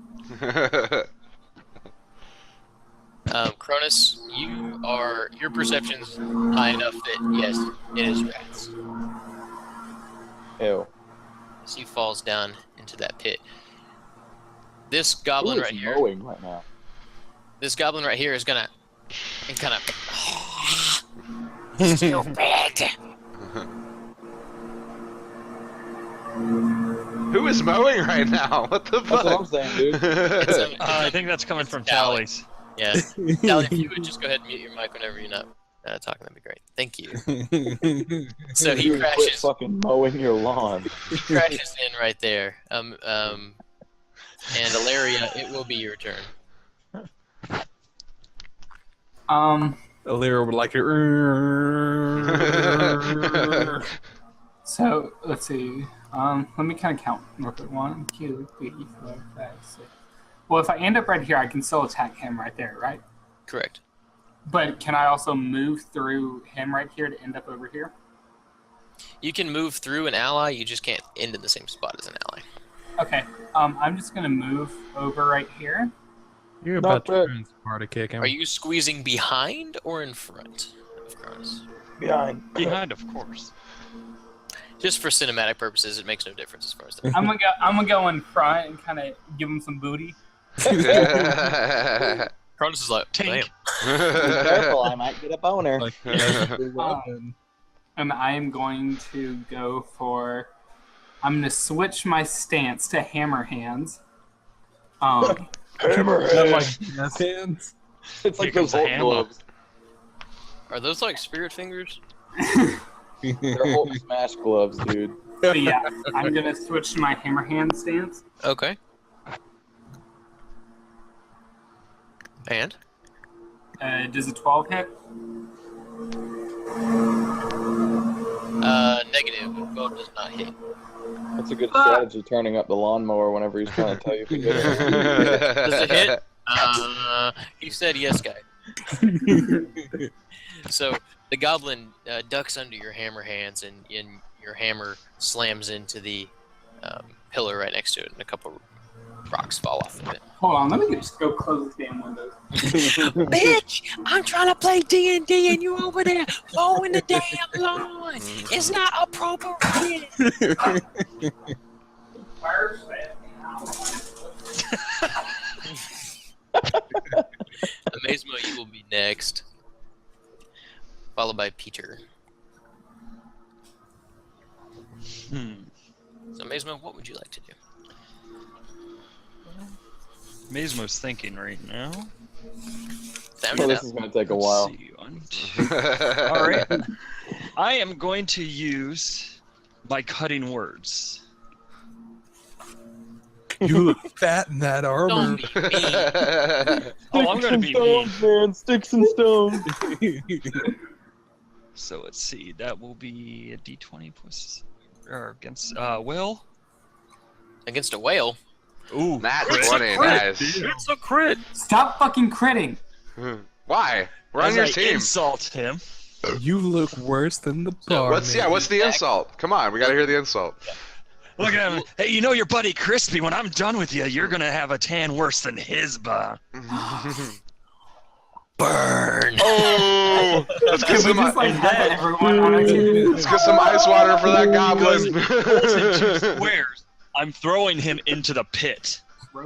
Speaker 1: Cronus, your perception's high enough that yes, it is rats.
Speaker 3: Ew.
Speaker 1: As he falls down into that pit. This goblin
Speaker 3: Who is
Speaker 1: right here.
Speaker 3: mowing right now?
Speaker 1: This goblin right here is gonna and kind of stupid.
Speaker 8: Who is mowing right now? What the fuck?
Speaker 3: That's what I'm saying, dude.
Speaker 4: I think that's coming from
Speaker 1: Tally.
Speaker 4: Tallies.
Speaker 1: Yeah. Tally, if you would just go ahead and mute your mic whenever you're not talking, that'd be great. Thank you. So he
Speaker 3: Dude, quit
Speaker 1: crashes.
Speaker 3: fucking mowing your lawn.
Speaker 1: He crashes in right there. And Ilaria, it will be your turn.
Speaker 2: Alira would like it.
Speaker 5: So let's see. Let me kind of count real quick. 1, 2, 3, 4, 5, 6. Well, if I end up right here, I can still attack him right there, right?
Speaker 1: Correct.
Speaker 5: But can I also move through him right here to end up over here?
Speaker 1: You can move through an ally. You just can't end in the same spot as an ally.
Speaker 5: Okay. I'm just gonna move over right here.
Speaker 2: You're
Speaker 3: Not
Speaker 2: about to
Speaker 3: bad.
Speaker 2: turn party kick him.
Speaker 1: Are you squeezing behind or in front of Cronus?
Speaker 3: Behind.
Speaker 4: Behind, of course.
Speaker 1: Just for cinematic purposes, it makes no difference as far as that.
Speaker 5: I'm gonna go in front and kind of give him some booty.
Speaker 1: Cronus is like, damn.
Speaker 4: Tank.
Speaker 3: Be careful, I might get a boner.
Speaker 2: Like, yeah, good weapon.
Speaker 5: And I am going to go for. I'm gonna switch my stance to hammer hands.
Speaker 3: Hammer
Speaker 2: Not like yes hands.
Speaker 3: It's like
Speaker 4: Here
Speaker 3: those
Speaker 4: comes the
Speaker 3: Hulk
Speaker 4: hammer.
Speaker 3: gloves.
Speaker 1: Are those like spirit fingers?
Speaker 3: They're Hulk smash gloves, dude.
Speaker 5: But yeah, I'm gonna switch to my hammer hand stance.
Speaker 1: Okay. And?
Speaker 5: Does a 12 hit?
Speaker 1: Negative. Well, does not hit.
Speaker 3: That's a good strategy, turning up the lawnmower whenever he's trying to tell you if you hit it.
Speaker 1: Does it hit? He said yes, guy. So the goblin ducks under your hammer hands, and your hammer slams into the pillar right next to it, and a couple rocks fall off of it.
Speaker 5: Hold on, let me just go close the damn windows.
Speaker 1: Bitch, I'm trying to play D&D, and you over there mowing the damn lawn. It's not appropriate.
Speaker 5: Fire
Speaker 1: Amazemo, you will be next, followed by Peter. So Amazemo, what would you like to do?
Speaker 4: Mazemo's thinking right now.
Speaker 1: Sound
Speaker 3: Well,
Speaker 1: it
Speaker 3: this
Speaker 1: out.
Speaker 3: is going to take a
Speaker 4: Let's
Speaker 3: while.
Speaker 4: see, 1, 2. All right. I am going to use my cutting words.
Speaker 2: You look fat in that armor.
Speaker 1: Don't be mean.
Speaker 4: Oh, I'm going to be mean.
Speaker 3: Man. Sticks and stones.
Speaker 4: So let's see. That will be a D20 plus or against Will.
Speaker 1: Against a whale?
Speaker 4: Ooh,
Speaker 8: Nat
Speaker 4: crit.
Speaker 8: 20, nice.
Speaker 4: It's a crit.
Speaker 5: Stop fucking critting!
Speaker 8: Why? We're on
Speaker 4: As
Speaker 8: your
Speaker 4: I
Speaker 8: team.
Speaker 4: insult him.
Speaker 2: You look worse than the bar.
Speaker 8: What's the insult? Come on, we gotta hear the insult.
Speaker 4: Look at him. Hey, you know your buddy Crispy, when I'm done with you, you're going to have a tan worse than his, bah.
Speaker 1: Burn.
Speaker 8: Oh, let's get
Speaker 5: Can we
Speaker 8: some,
Speaker 5: just like have everyone on our team?
Speaker 8: let's get some ice water for that
Speaker 4: Goes in two
Speaker 8: goblin.
Speaker 4: squares. I'm throwing him into the pit.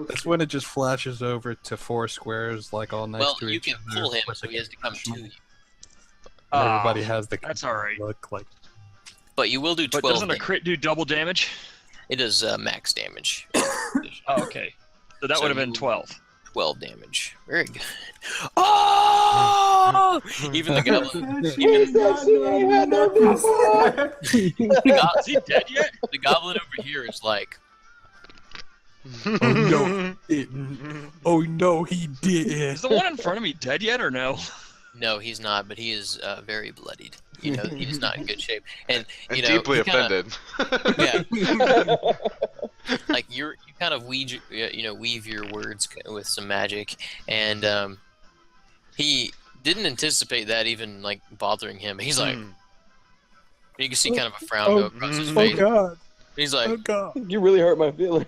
Speaker 2: That's when it just flashes over to 4 squares, like all next
Speaker 1: Well,
Speaker 2: to
Speaker 1: you
Speaker 2: each
Speaker 1: can
Speaker 2: other.
Speaker 1: pull him,
Speaker 2: with
Speaker 1: so
Speaker 2: a
Speaker 1: he has to come to you.
Speaker 2: And everybody has the
Speaker 4: That's all right.
Speaker 2: look like.
Speaker 1: But you will do
Speaker 4: But
Speaker 1: 12
Speaker 4: doesn't a
Speaker 1: damage.
Speaker 4: crit do double damage?
Speaker 1: It does max damage.
Speaker 4: Oh, okay. So that
Speaker 1: So
Speaker 4: would have been
Speaker 1: you-
Speaker 4: 12.
Speaker 1: 12 damage. Very good. Oh! Even the goblin. Even
Speaker 4: Is he dead yet?
Speaker 1: the goblin over here is like,
Speaker 2: Oh no! Oh no, he did.
Speaker 4: Is the one in front of me dead yet or no?
Speaker 1: no, he's not, but he is very bloodied. You know, he's not in good shape. And, you
Speaker 8: And
Speaker 1: know,
Speaker 8: deeply
Speaker 1: he kinda-
Speaker 8: offended.
Speaker 1: Yeah. Like you kind of weave your words with some magic, and he didn't anticipate that even like bothering him. He's like, you can see kind of a frown go across his
Speaker 2: Oh
Speaker 1: face.
Speaker 2: god!
Speaker 1: He's
Speaker 2: Oh
Speaker 1: like,
Speaker 2: god!
Speaker 3: You really hurt my feelings.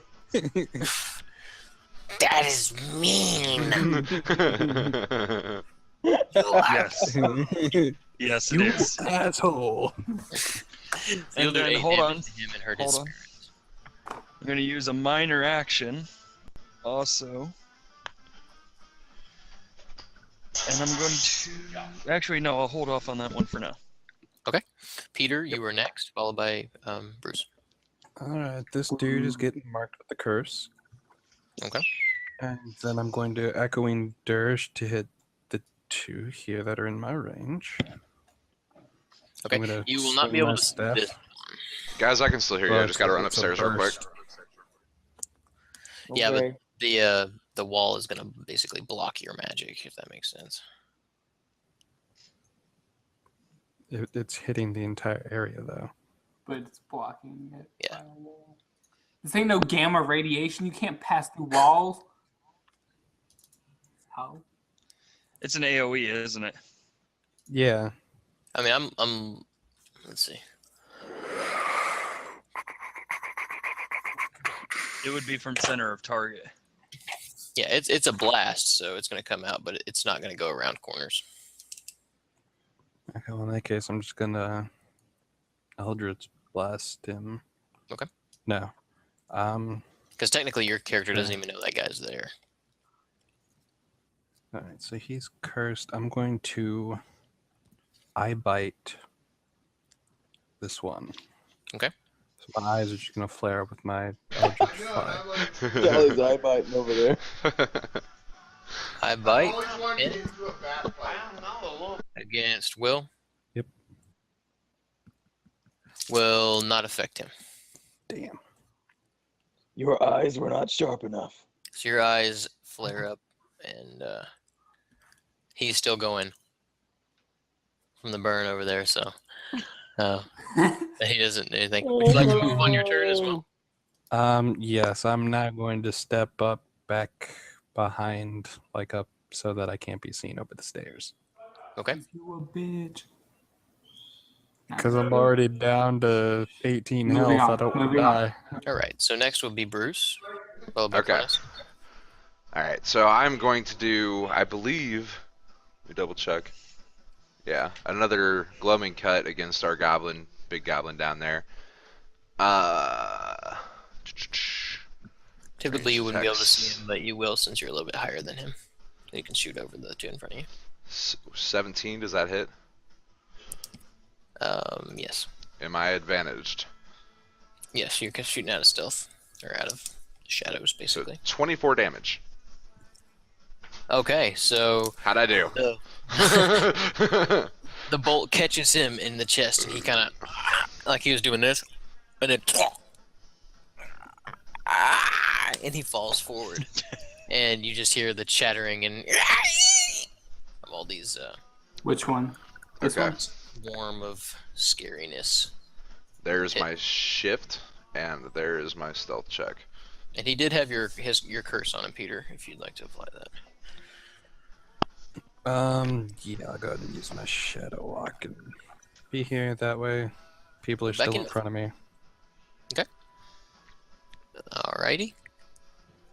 Speaker 1: that is mean.
Speaker 4: Yes. Yes, it
Speaker 2: You
Speaker 4: is.
Speaker 2: asshole!
Speaker 1: You'll
Speaker 4: And
Speaker 1: do
Speaker 4: then,
Speaker 1: 8
Speaker 4: hold
Speaker 1: damage
Speaker 4: on.
Speaker 1: to him and hurt
Speaker 4: Hold
Speaker 1: his
Speaker 4: on.
Speaker 1: spirit.
Speaker 4: I'm going to use a minor action. Also. And I'm going to... Actually, no, I'll hold off on that one for now.
Speaker 1: Peter, you were next, followed by Bruce.
Speaker 2: Alright, this dude is getting marked with the curse.
Speaker 1: Okay.
Speaker 2: And then I'm going to Echoing Dirge to hit the 2 here that are in my range.
Speaker 1: Okay.
Speaker 2: I'm gonna
Speaker 1: You will not be
Speaker 2: swing
Speaker 1: able
Speaker 2: my
Speaker 1: to see
Speaker 2: staff.
Speaker 1: this.
Speaker 8: Guys, I can still hear you. I just gotta run
Speaker 2: It's a
Speaker 8: upstairs real quick.
Speaker 2: burst.
Speaker 1: Yeah, but
Speaker 3: Okay.
Speaker 1: the wall is gonna basically block your magic, if that makes sense.
Speaker 2: It's hitting the entire area, though.
Speaker 5: But it's blocking it.
Speaker 1: Yeah.
Speaker 5: By a wall. This ain't no gamma radiation. You can't pass through walls. How?
Speaker 4: It's an AoE, isn't it?
Speaker 2: Yeah.
Speaker 1: I mean, I'm. Let's see.
Speaker 4: It would be from center of target.
Speaker 1: Yeah, it's a blast, so it's gonna come out, but it's not gonna go around corners.
Speaker 2: Okay, well, in that case, I'm just gonna Eldritch Blast him.
Speaker 1: Okay.
Speaker 2: No.
Speaker 1: Because technically, your character doesn't even know that guy's there.
Speaker 2: Alright, so he's cursed. I'm going to Eye Bite this one.
Speaker 1: Okay.
Speaker 2: So my eyes are just gonna flare up with my Eldritch Fire.
Speaker 3: Jolly's eye biting over there.
Speaker 1: I bite hit against Will.
Speaker 2: Yep.
Speaker 1: Will not affect him.
Speaker 2: Damn.
Speaker 3: Your eyes were not sharp enough.
Speaker 1: So your eyes flare up, and he's still going from the burn over there. So he doesn't do anything. Would you like to move on your turn as well?
Speaker 2: Yes, I'm now going to step up back behind, like up so that I can't be seen over the stairs.
Speaker 1: Okay.
Speaker 5: You a bitch.
Speaker 2: Because I'm already down to 18
Speaker 5: Moving
Speaker 2: health.
Speaker 5: on,
Speaker 2: I don't want to
Speaker 5: moving on.
Speaker 2: die.
Speaker 1: All right. So next will be Bruce. Followed by
Speaker 8: Okay.
Speaker 1: Cronus.
Speaker 8: All right, so I'm going to do, I believe, let me double check. Yeah, another glowing cut against our goblin, big goblin down there.
Speaker 1: Typically, you wouldn't be able to see
Speaker 8: attacks.
Speaker 1: him, but you will since you're a little bit higher than him. You can shoot over the two in front of you.
Speaker 8: 17, does that hit?
Speaker 1: Yes.
Speaker 8: Am I advantaged?
Speaker 1: Yes, you're shooting out of stealth. Or out of shadows,
Speaker 8: So
Speaker 1: basically.
Speaker 8: 24 damage.
Speaker 1: Okay, so
Speaker 8: How'd I do?
Speaker 1: the bolt catches him in the chest, and he kind of, like he was doing this, and then, and he falls forward, and you just hear the chattering and of all these
Speaker 5: Which one? This
Speaker 8: Okay.
Speaker 5: one?
Speaker 1: swarm of scariness.
Speaker 8: There's my shift, and there is my stealth check.
Speaker 1: And he did have your curse on him, Peter, if you'd like to apply that.
Speaker 2: Yeah, I'll go ahead and use my Shadow Walk and be here that way. People are
Speaker 1: Back
Speaker 2: still
Speaker 1: in.
Speaker 2: in front of me.
Speaker 1: Alrighty.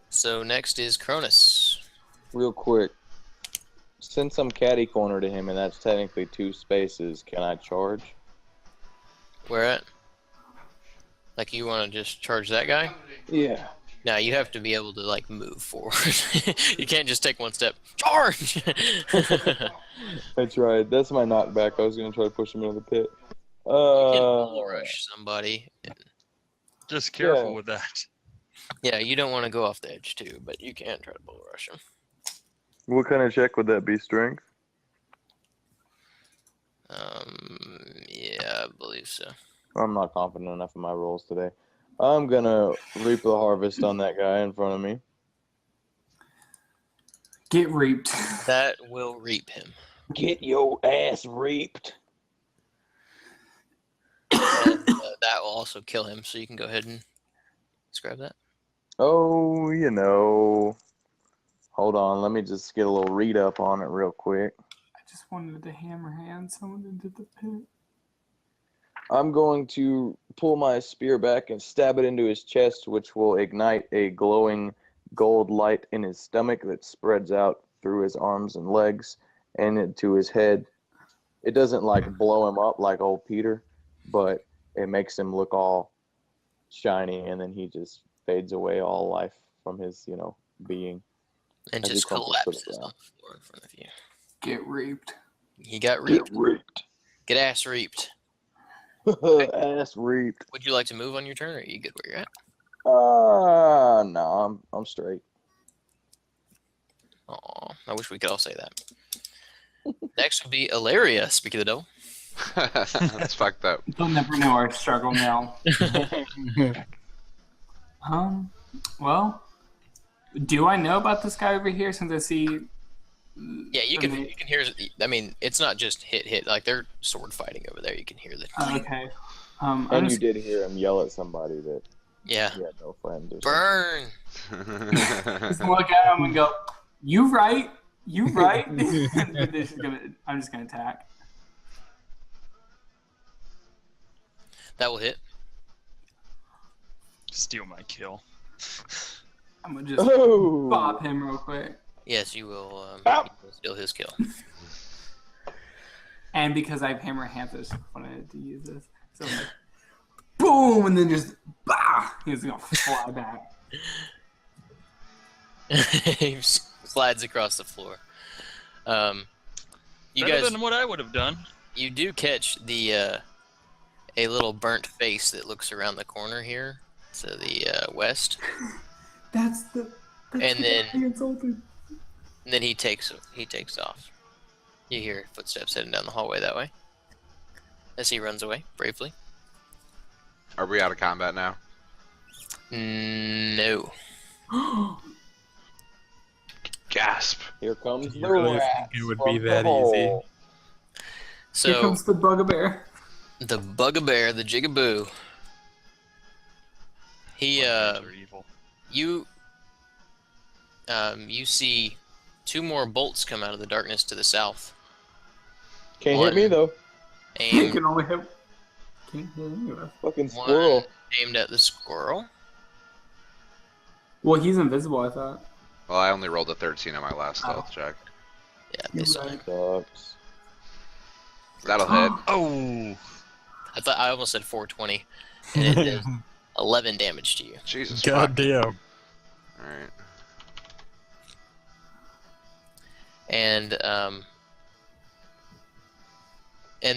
Speaker 1: So next is Cronus.
Speaker 3: Real quick. Since I'm catty corner to him, and that's technically 2 spaces, can I charge?
Speaker 1: Where at? Like you want to just charge that guy?
Speaker 3: Yeah.
Speaker 1: Now you have to be able to like move forward. You can't just take one step. Charge!
Speaker 3: That's right. That's my knockback. I was gonna try to push him into the pit.
Speaker 1: You can bull rush somebody.
Speaker 4: Just careful
Speaker 3: Yeah.
Speaker 4: with that.
Speaker 1: Yeah, you don't want to go off the edge too, but you can try to bull rush them.
Speaker 3: What kind of check would that be? Strength?
Speaker 1: Yeah, I believe so.
Speaker 3: I'm not confident enough in my rolls today. I'm gonna reap the harvest on that guy in front of me.
Speaker 5: Get reaped.
Speaker 1: That will reap him.
Speaker 3: Get your ass reaped.
Speaker 1: And, that will also kill him, so you can go ahead and describe that.
Speaker 3: Oh, you know. Hold on, let me just get a little read up on it real quick.
Speaker 5: I just wanted to hammer hand someone into the pit.
Speaker 3: I'm going to pull my spear back and stab it into his chest, which will ignite a glowing gold light in his stomach that spreads out through his arms and legs and into his head. It doesn't like blow him up like old Peter, but it makes him look all shiny, and then he just fades away, all life from his, being.
Speaker 1: And
Speaker 3: As he
Speaker 1: just
Speaker 3: crumples to the
Speaker 1: collapses
Speaker 3: ground.
Speaker 1: on the floor in front of you.
Speaker 5: Get reaped.
Speaker 1: He got reaped.
Speaker 3: Get reaped.
Speaker 1: Get ass reaped.
Speaker 3: Ass reaped.
Speaker 1: Would you like to move on your turn, or are you good where you're at?
Speaker 3: No, I'm straight.
Speaker 1: Aw, I wish we could all say that. Next would be Ilaria, speak of the devil.
Speaker 8: That's fucked up.
Speaker 5: They'll never know our struggle now. Well, do I know about this guy over here since I see?
Speaker 1: Yeah, you can hear. I mean, it's not just hit. Like they're sword fighting over there. You can hear the.
Speaker 5: Okay.
Speaker 3: And you did hear him yell at somebody that
Speaker 1: Yeah.
Speaker 3: he had no friends. Or
Speaker 1: Burn.
Speaker 5: Just look at him and go, "You right? You right?" I'm just gonna attack.
Speaker 1: That will hit.
Speaker 4: Steal my kill.
Speaker 5: I'm gonna just
Speaker 3: Oh!
Speaker 5: bop him real quick.
Speaker 1: Yes, you will.
Speaker 3: Ow!
Speaker 1: You will steal his kill.
Speaker 5: And because I have hammer hands, I just wanted to use this. So I'm like, boom, and then just bah, he's gonna fly back.
Speaker 1: He slides across the floor. You
Speaker 4: Better
Speaker 1: guys,
Speaker 4: than what I would have done.
Speaker 1: you do catch the a little burnt face that looks around the corner here to the west,
Speaker 5: That's
Speaker 1: And then-
Speaker 5: he insulted.
Speaker 1: and then he takes off. You hear footsteps heading down the hallway that way as he runs away bravely.
Speaker 8: Are we out of combat now?
Speaker 1: No.
Speaker 8: Gasp.
Speaker 3: Here comes
Speaker 2: You
Speaker 3: the
Speaker 2: really think
Speaker 3: rats
Speaker 2: it would
Speaker 3: from
Speaker 2: be
Speaker 3: the
Speaker 2: that
Speaker 3: hole.
Speaker 2: easy?
Speaker 5: Here
Speaker 1: So
Speaker 5: comes the bugbear.
Speaker 1: the bugbear, the jigaboo. He
Speaker 4: They're evil.
Speaker 1: you see two more bolts come out of the darkness to the south.
Speaker 3: Can't
Speaker 1: One.
Speaker 3: hit me though.
Speaker 5: He
Speaker 1: Aimed,
Speaker 5: can only hit. Can't hit any of us.
Speaker 3: Fucking
Speaker 1: one
Speaker 3: squirrel.
Speaker 1: aimed at the squirrel.
Speaker 5: Well, he's invisible, I thought.
Speaker 8: Well, I only rolled a 13 on my last stealth check.
Speaker 1: Yeah,
Speaker 5: You're
Speaker 1: they saw
Speaker 5: right.
Speaker 1: it.
Speaker 3: Sucks.
Speaker 8: That'll hit.
Speaker 4: Oh,
Speaker 1: I almost said 420, and it did 11 damage to you.
Speaker 8: Jesus.
Speaker 2: God
Speaker 8: fuck.
Speaker 2: damn.
Speaker 8: Alright.
Speaker 1: And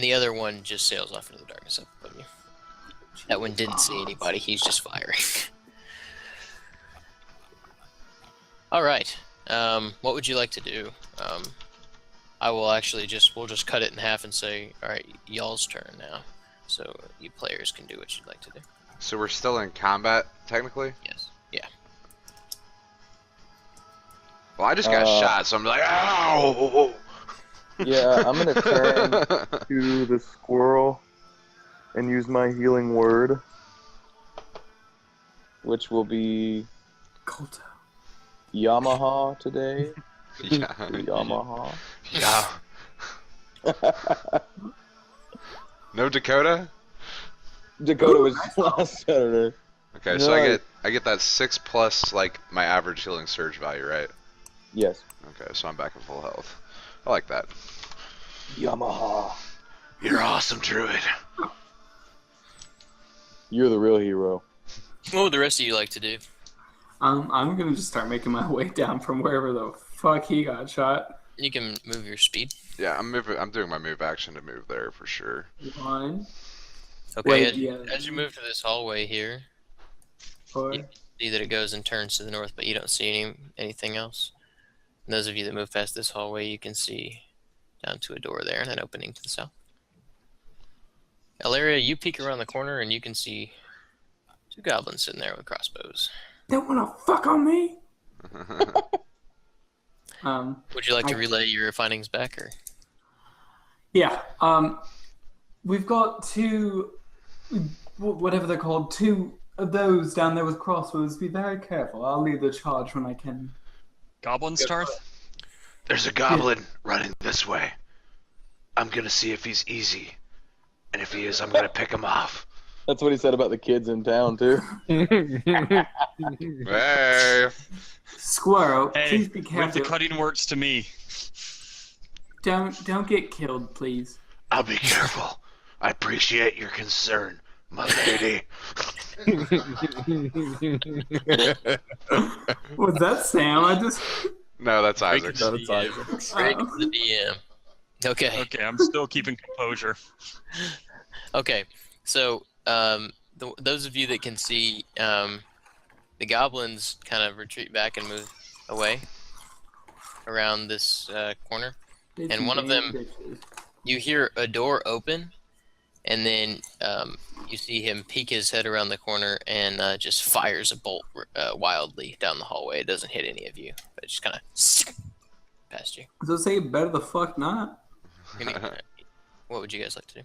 Speaker 1: the other one just sails off into the darkness up above you. That one didn't see anybody. He's just firing. All right. What would you like to do? We'll just cut it in half and say, all right, y'all's turn now. So you players can do what you'd like to do.
Speaker 8: So we're still in combat, technically?
Speaker 1: Yes. Yeah.
Speaker 8: Well, I just got shot, so I'm like, ow!
Speaker 3: Yeah, I'm gonna turn to the squirrel and use my healing word, which will be
Speaker 5: Colto.
Speaker 3: Yamaha today.
Speaker 8: Yeah.
Speaker 3: Yamaha.
Speaker 8: Yeah. No Dakota?
Speaker 3: Dakota was last Saturday.
Speaker 8: Okay, so
Speaker 3: Nice.
Speaker 8: I get that 6 plus like my average healing surge value, right?
Speaker 3: Yes.
Speaker 8: Okay, so I'm back in full health. I like that.
Speaker 3: Yamaha.
Speaker 6: You're awesome, Druid.
Speaker 3: You're the real hero.
Speaker 1: What would the rest of you like to do?
Speaker 5: I'm gonna just start making my way down from wherever the fuck he got shot.
Speaker 1: You can move your speed.
Speaker 8: Yeah, I'm doing my move action to move there for sure.
Speaker 5: One,
Speaker 1: Okay,
Speaker 5: Wait,
Speaker 1: as,
Speaker 5: yeah.
Speaker 1: as you move to this hallway here,
Speaker 5: four.
Speaker 1: you see that it goes and turns to the north, but you don't see anything else. And those of you that move past this hallway, you can see down to a door there and an opening to the south. Ilaria, you peek around the corner and you can see two goblins sitting there with crossbows.
Speaker 5: They wanna fuck on me?
Speaker 1: Would you like to
Speaker 5: I-
Speaker 1: relay your findings back, or?
Speaker 5: Yeah. We've got two, whatever they're called, two of those down there with crossbows. Be very careful. I'll lead the charge when I can.
Speaker 4: Goblin Starth?
Speaker 6: There's a goblin running this way. I'm gonna see if he's easy. And if he is, I'm gonna pick him off.
Speaker 3: That's what he said about the kids in town too.
Speaker 8: Hey!
Speaker 5: Squirrel,
Speaker 4: Hey,
Speaker 5: please be
Speaker 4: leave
Speaker 5: careful.
Speaker 4: the cutting works to me.
Speaker 5: Don't get killed, please.
Speaker 6: I'll be careful. I appreciate your concern, my lady.
Speaker 5: Was that Sam?
Speaker 8: No, that's
Speaker 4: Break
Speaker 8: Isaac's.
Speaker 4: the
Speaker 2: That's
Speaker 4: DM.
Speaker 2: Isaac's.
Speaker 1: Break the DM. Okay.
Speaker 4: Okay, I'm still keeping composure.
Speaker 1: Okay. So, those of you that can see, the goblins kind of retreat back and move away around this corner. And one of them, you hear a door open, and then you see him peek his head around the corner and just fires a bolt wildly down the hallway. It doesn't hit any of you, but it just kind of past you.
Speaker 5: So say better the fuck not.
Speaker 1: What would you guys like to do?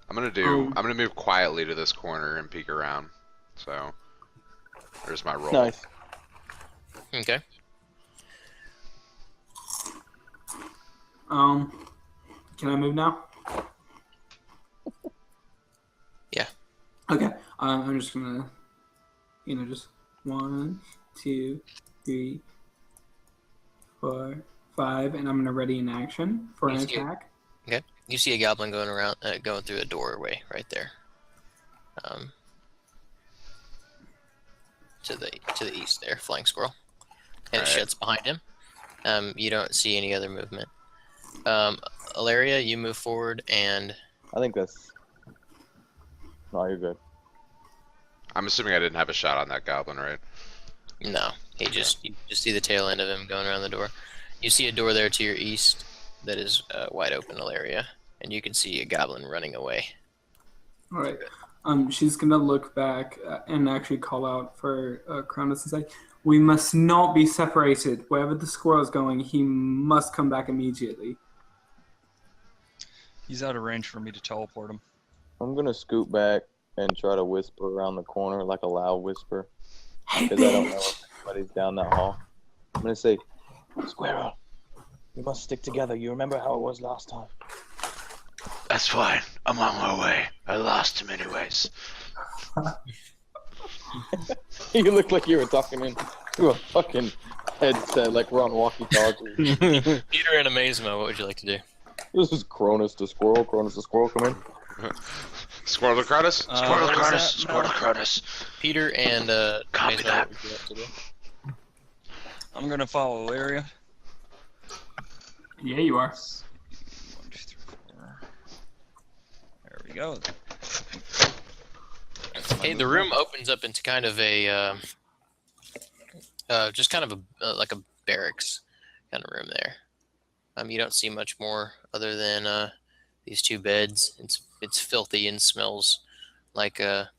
Speaker 8: I'm gonna move quietly to this corner and peek around. So there's my roll.
Speaker 3: Nice.
Speaker 1: Okay.
Speaker 5: Can I move now?
Speaker 1: Yeah.
Speaker 5: Okay. I'm just gonna, just 1, 2, 3, 4, 5, and I'm gonna ready an action for an attack.
Speaker 1: Okay. You see a goblin going around, going through a doorway right there. To the east there, flying squirrel, and it shuts behind him. You don't see any other movement. Ilaria, you move forward, and
Speaker 3: I think that's. No, you're good.
Speaker 8: I'm assuming I didn't have a shot on that goblin, right?
Speaker 1: no, you just see the tail end of him going around the door. You see a door there to your east that is wide open, Ilaria, and you can see a goblin running away.
Speaker 5: All right. She's gonna look back and actually call out for Cronus and say, "We must not be separated. Wherever the squirrel is going, he must come back immediately."
Speaker 4: He's out of range for me to teleport him.
Speaker 3: I'm gonna scoot back and try to whisper around the corner like a loud whisper.
Speaker 5: Hey,
Speaker 3: Because I don't know
Speaker 5: bitch!
Speaker 3: if anybody's down that hall. I'm gonna say, Squirrel, we must stick together. You remember how it was last time?
Speaker 6: That's fine. I'm on my way. I lost him anyways.
Speaker 3: You look like you were talking into a fucking headset, like we're on walkie-talkie.
Speaker 1: Peter and Amazemo, what would you like to do?
Speaker 3: This is Cronus the squirrel. Cronus the squirrel, come in.
Speaker 8: Squirrel Cronus?
Speaker 6: Squirtle
Speaker 4: what was
Speaker 6: Cronus.
Speaker 4: that?
Speaker 6: Squirtle Cronus.
Speaker 1: Peter and
Speaker 6: Copy
Speaker 1: Amazemo,
Speaker 6: that.
Speaker 1: what would you like to do?
Speaker 4: I'm gonna follow Ilaria.
Speaker 5: Yeah, you are.
Speaker 4: 1, 2, 3, 4. There we go. That's my
Speaker 1: Hey, the room opens up into kind of a, just kind of like a barracks kind of room there. You don't see much more other than these two beds. It's filthy and smells like a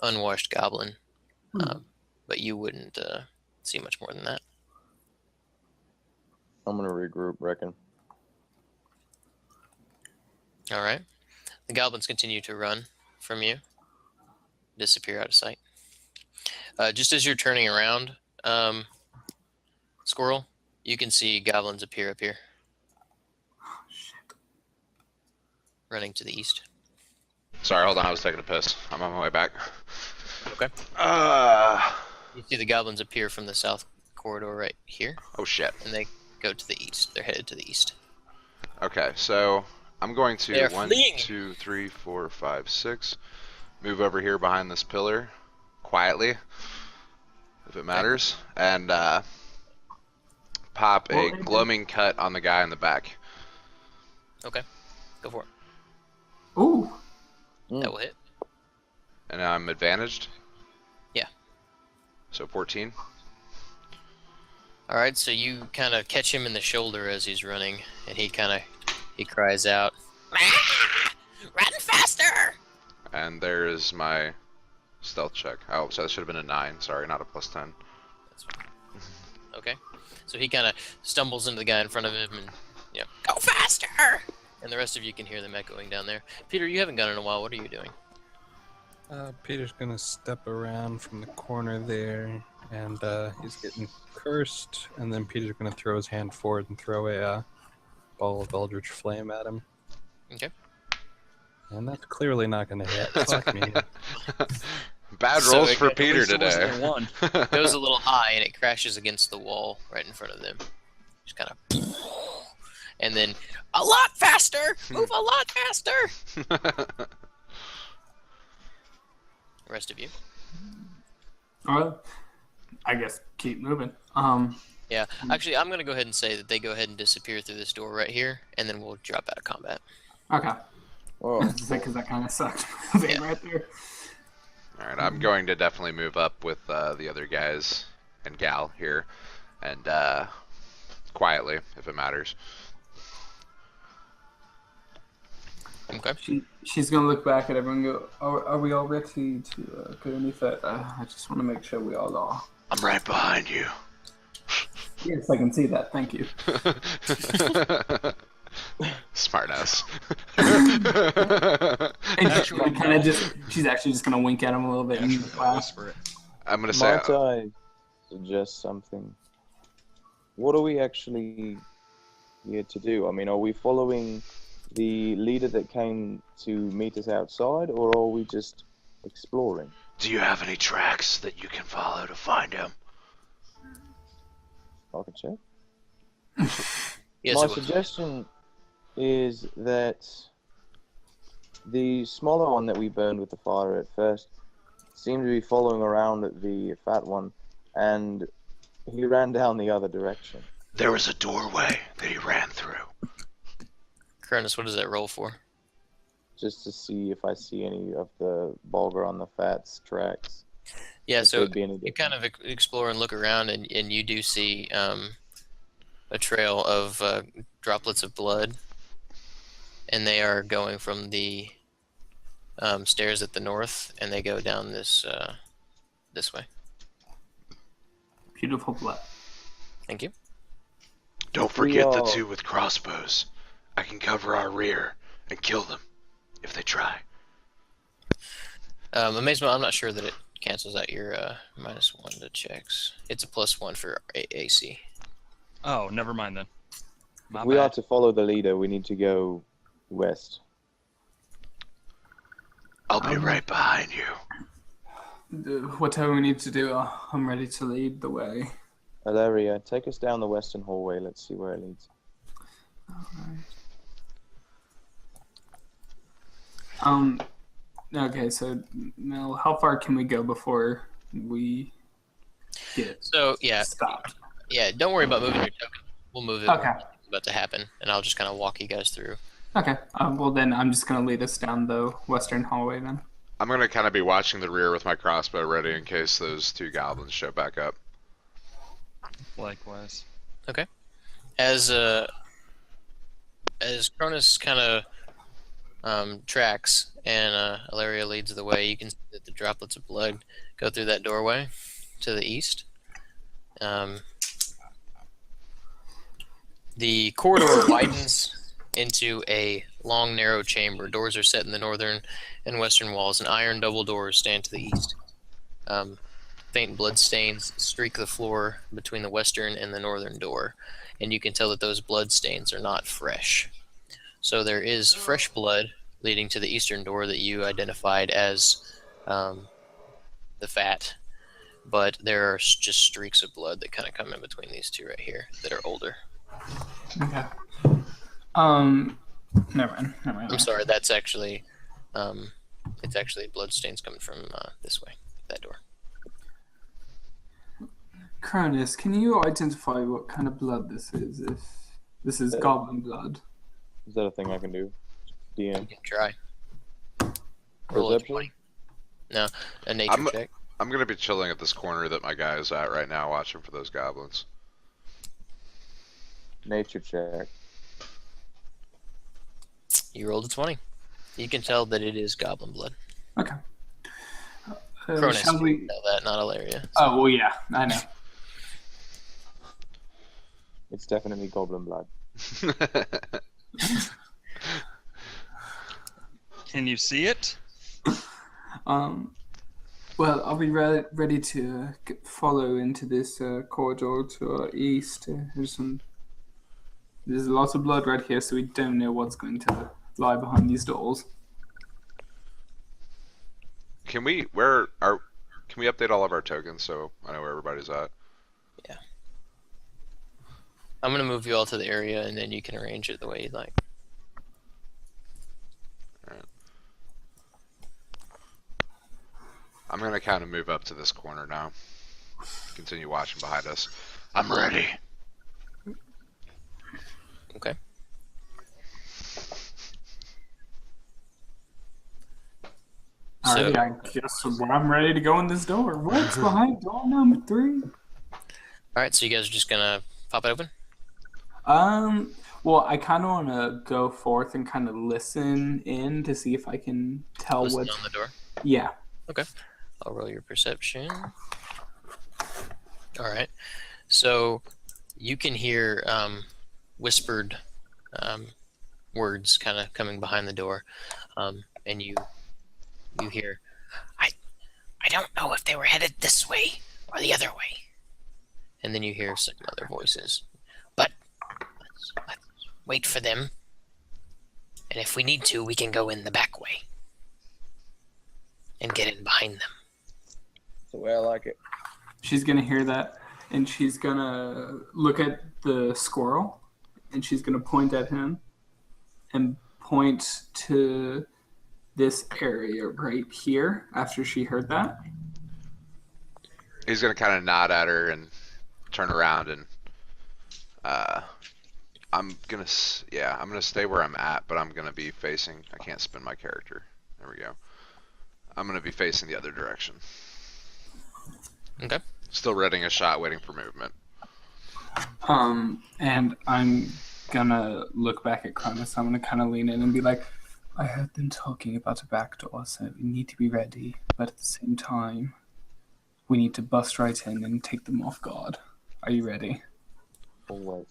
Speaker 1: unwashed goblin, but you wouldn't see much more than that.
Speaker 3: I'm gonna regroup, reckon.
Speaker 1: All right. The goblins continue to run from you, disappear out of sight. Just as you're turning around, Squirrel, you can see goblins appear up here. Running to the east.
Speaker 8: Sorry, hold on. I was taking a piss. I'm on my way back.
Speaker 1: Okay. You see the goblins appear from the south corridor right here,
Speaker 8: Oh shit.
Speaker 1: and they go to the east. They're headed to the east.
Speaker 8: Okay, so I'm going to
Speaker 1: They're
Speaker 8: 1,
Speaker 1: fleeing.
Speaker 8: 2, 3, 4, 5, 6. Move over here behind this pillar, quietly, if it matters, and pop a gloaming cut on the guy in the back.
Speaker 1: Okay. Go for it.
Speaker 5: Ooh.
Speaker 1: That will hit.
Speaker 8: And I'm advantaged.
Speaker 1: Yeah.
Speaker 8: So 14.
Speaker 1: All right. So you kind of catch him in the shoulder as he's running, and he cries out, "Ah! Run faster!"
Speaker 8: And there is my stealth check. Oh, so that should have been a 9. Sorry, not a +10.
Speaker 1: Okay. So he kind of stumbles into the guy in front of him and, go faster! And the rest of you can hear them echoing down there. Peter, you haven't gone in a while. What are you doing?
Speaker 2: Peter's gonna step around from the corner there, and he's getting cursed, and then Peter's gonna throw his hand forward and throw a ball of Eldritch Flame at him.
Speaker 1: Okay.
Speaker 2: And that's clearly not gonna hit. Fuck me.
Speaker 8: Bad
Speaker 1: So
Speaker 8: rolls
Speaker 1: it
Speaker 8: for
Speaker 1: at
Speaker 8: Peter
Speaker 4: At least it wasn't
Speaker 8: today.
Speaker 4: a 1.
Speaker 1: Goes a little high, and it crashes against the wall right in front of them. Just kind of... And then, a lot faster! Move a lot faster! The rest of you.
Speaker 5: All right. I guess keep moving.
Speaker 1: Yeah, actually, I'm gonna go ahead and say that they go ahead and disappear through this door right here, and then we'll drop out of combat.
Speaker 5: Okay.
Speaker 3: Oh,
Speaker 5: Because that kind of sucked.
Speaker 1: Yeah.
Speaker 5: Right there.
Speaker 8: Alright, I'm going to definitely move up with the other guys and gal here, and quietly, if it matters.
Speaker 1: Okay.
Speaker 5: She's gonna look back at everyone and go, are we all ready to go any further? I just want to make sure we all are.
Speaker 6: I'm right behind you.
Speaker 5: Yes, I can see that. Thank you.
Speaker 8: Smartass.
Speaker 5: And she's actually just gonna wink at him a little bit and laugh.
Speaker 8: I'm gonna say
Speaker 3: might I suggest something? What are we actually here to do? I mean, are we following the leader that came to meet us outside, or are we just exploring?
Speaker 6: Do you have any tracks that you can follow to find him?
Speaker 3: I can check.
Speaker 1: Yes,
Speaker 3: My
Speaker 1: it was.
Speaker 3: suggestion is that the smaller one that we burned with the fire at first seemed to be following around the fat one, and he ran down the other direction.
Speaker 6: There was a doorway that he ran through.
Speaker 1: Cronus, what does that roll for?
Speaker 3: Just to see if I see any of the Bulgur on the Fat's tracks.
Speaker 1: Yeah,
Speaker 3: If
Speaker 1: so
Speaker 3: there'd be any
Speaker 1: you kind of explore and look around, and you do see a trail of droplets of blood, and they are going from the stairs at the north, and they go down this way.
Speaker 5: Beautiful blood.
Speaker 1: Thank you.
Speaker 6: Don't
Speaker 3: We
Speaker 6: forget the
Speaker 3: are-
Speaker 6: two with crossbows. I can cover our rear and kill them if they try.
Speaker 1: Amazement, I'm not sure that it cancels out your -1 to checks. It's a +1 for AC.
Speaker 4: Oh, never mind then. My
Speaker 3: If we
Speaker 4: bad.
Speaker 3: are to follow the leader, we need to go west.
Speaker 6: I'll be right behind you.
Speaker 5: Whatever we need to do, I'm ready to lead the way.
Speaker 3: Valeria, take us down the western hallway. Let's see where it leads.
Speaker 5: Okay, so Mel, how far can we go before we get
Speaker 1: So yeah,
Speaker 5: stopped?
Speaker 1: yeah. Don't worry about moving your token. We'll move it.
Speaker 5: Okay.
Speaker 1: when it's about to happen, and I'll just kind of walk you guys through.
Speaker 5: Okay. Well, then I'm just gonna lead us down the western hallway then.
Speaker 8: I'm gonna kind of be watching the rear with my crossbow ready in case those two goblins show back up.
Speaker 4: Likewise.
Speaker 1: As Cronus kind of tracks and Ilaria leads the way, you can see that the droplets of blood go through that doorway to the east. The corridor widens into a long, narrow chamber. Doors are set in the northern and western walls, and iron double doors stand to the east. Faint blood stains streak the floor between the western and the northern door, and you can tell that those blood stains are not fresh. So there is fresh blood leading to the eastern door that you identified as the fat, but there are just streaks of blood that kind of come in between these two right here that are older.
Speaker 5: Okay. Never mind.
Speaker 1: I'm sorry, that's actually it's actually blood stains coming from this way, that door.
Speaker 5: Cronus, can you identify what kind of blood this is? If this is goblin blood.
Speaker 3: Is that a thing I can do?
Speaker 1: You
Speaker 3: DM.
Speaker 1: can try. Roll a
Speaker 3: Perception?
Speaker 1: 20. No, a nature check.
Speaker 8: I'm gonna be chilling at this corner that my guy is at right now, watching for those goblins.
Speaker 3: Nature check.
Speaker 1: You rolled a 20. You can tell that it is goblin blood.
Speaker 5: Okay.
Speaker 1: Cronus,
Speaker 5: Shall
Speaker 1: you
Speaker 5: we?
Speaker 1: can tell that, not Ilaria.
Speaker 5: Oh well, yeah, I know.
Speaker 3: It's definitely goblin blood.
Speaker 4: Can you see it?
Speaker 5: Well, I'll be ready to follow into this corridor to our east. There's lots of blood right here, so we don't know what's going to lie behind these doors.
Speaker 8: Can we update all of our tokens so I know where everybody's at?
Speaker 1: I'm going to move you all to the area, and then you can arrange it the way you'd like.
Speaker 8: I'm gonna kind of move up to this corner now. Continue watching behind us.
Speaker 6: I'm ready.
Speaker 1: Okay.
Speaker 5: Alrighty, I guess I'm ready to go in this door. What's behind door number 3?
Speaker 1: All right, so you guys are just gonna pop it open.
Speaker 5: Well, I kind of want to go forth and kind of listen in to see if I can tell
Speaker 1: Listen
Speaker 5: what.
Speaker 1: on the door.
Speaker 5: Yeah.
Speaker 1: Okay. I'll roll your perception. All right. So you can hear whispered words kind of coming behind the door, and you hear, I don't know if they were headed this way or the other way. And then you hear some other voices. But let's wait for them. And if we need to, we can go in the back way and get in behind them.
Speaker 3: That's the way I like it.
Speaker 5: She's gonna hear that, and she's gonna look at the squirrel, and she's gonna point at him, and point to this area right here. After she heard that,
Speaker 8: He's gonna kind of nod at her and turn around, and I'm gonna stay where I'm at, but I'm gonna be facing. I can't spin my character. There we go. I'm gonna be facing the other direction.
Speaker 1: Okay.
Speaker 8: Still readying a shot, waiting for movement.
Speaker 5: and I'm gonna look back at Cronus. I'm gonna kind of lean in and be like, I have been talking about a back door, so we need to be ready, but at the same time, we need to bust right in and take them off guard. Are you ready?
Speaker 3: Always.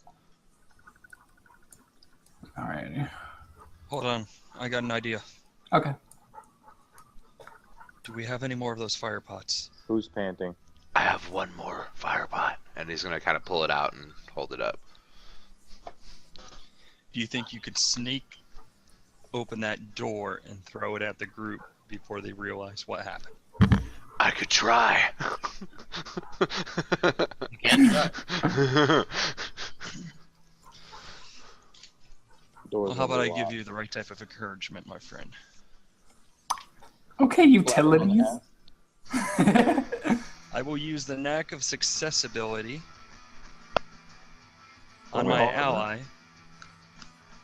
Speaker 5: Alrighty.
Speaker 4: Hold on. I got an idea.
Speaker 5: Okay.
Speaker 4: Do we have any more of those fire pots?
Speaker 3: Who's panting?
Speaker 6: I have one more fire pot.
Speaker 8: And he's gonna kind of pull it out and hold it up.
Speaker 4: Do you think you could sneak open that door and throw it at the group before they realize what happened?
Speaker 6: I could try.
Speaker 3: Doors
Speaker 4: Well, how about I
Speaker 3: are
Speaker 4: give
Speaker 3: locked.
Speaker 4: you the right type of encouragement, my friend?
Speaker 5: Okay, utilities.
Speaker 4: I will use the knack of successibility on
Speaker 3: Oh,
Speaker 4: my
Speaker 3: wow.
Speaker 4: ally,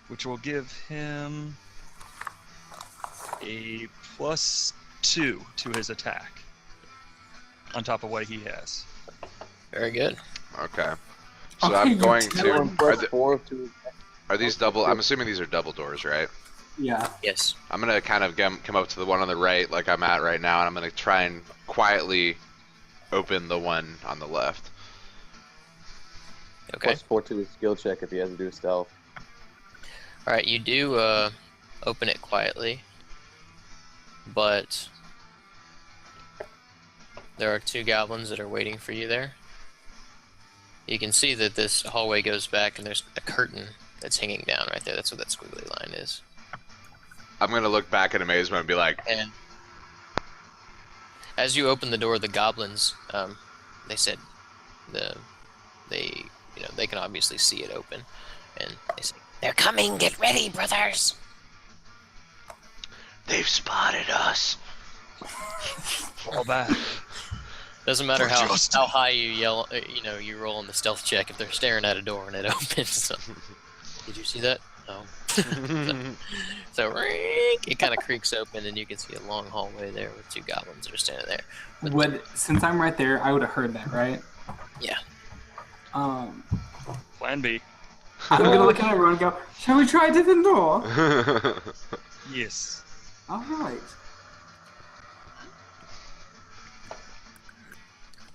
Speaker 4: which will give him a +2 to his attack on top of what he has.
Speaker 1: Very good.
Speaker 8: Okay. So
Speaker 5: Okay,
Speaker 8: I'm going
Speaker 5: you
Speaker 8: to.
Speaker 5: tell
Speaker 8: Are,
Speaker 5: him.
Speaker 3: Press 4 to
Speaker 8: are these double? I'm assuming these are double doors, right?
Speaker 5: Yeah.
Speaker 1: Yes.
Speaker 8: I'm gonna kind of come up to the one on the right, like I'm at right now, and I'm gonna try and quietly open the one on the left.
Speaker 1: Okay.
Speaker 3: plus 4 to his skill check if he has to do stealth.
Speaker 1: All right. You do open it quietly, but there are 2 goblins that are waiting for you there. You can see that this hallway goes back, and there's a curtain that's hanging down right there. That's what that squiggly line is.
Speaker 8: I'm gonna look back in amazement and be like,
Speaker 1: And as you open the door, the goblins, they said, they can obviously see it open, and they say, "They're coming. Get ready, brothers."
Speaker 6: They've spotted us.
Speaker 4: Fall back.
Speaker 1: Doesn't matter
Speaker 4: For
Speaker 1: how
Speaker 4: justice.
Speaker 1: high you yell, you roll on the stealth check if they're staring at a door and it opens. So. Did you see that? No. So it kind of creaks open, and you can see a long hallway there with 2 goblins that are standing there. But
Speaker 5: Since I'm right there, I would have heard that, right?
Speaker 1: yeah.
Speaker 4: Plan B.
Speaker 5: I'm gonna look at everyone and go, shall we try a different door?
Speaker 4: Yes.
Speaker 5: Alright.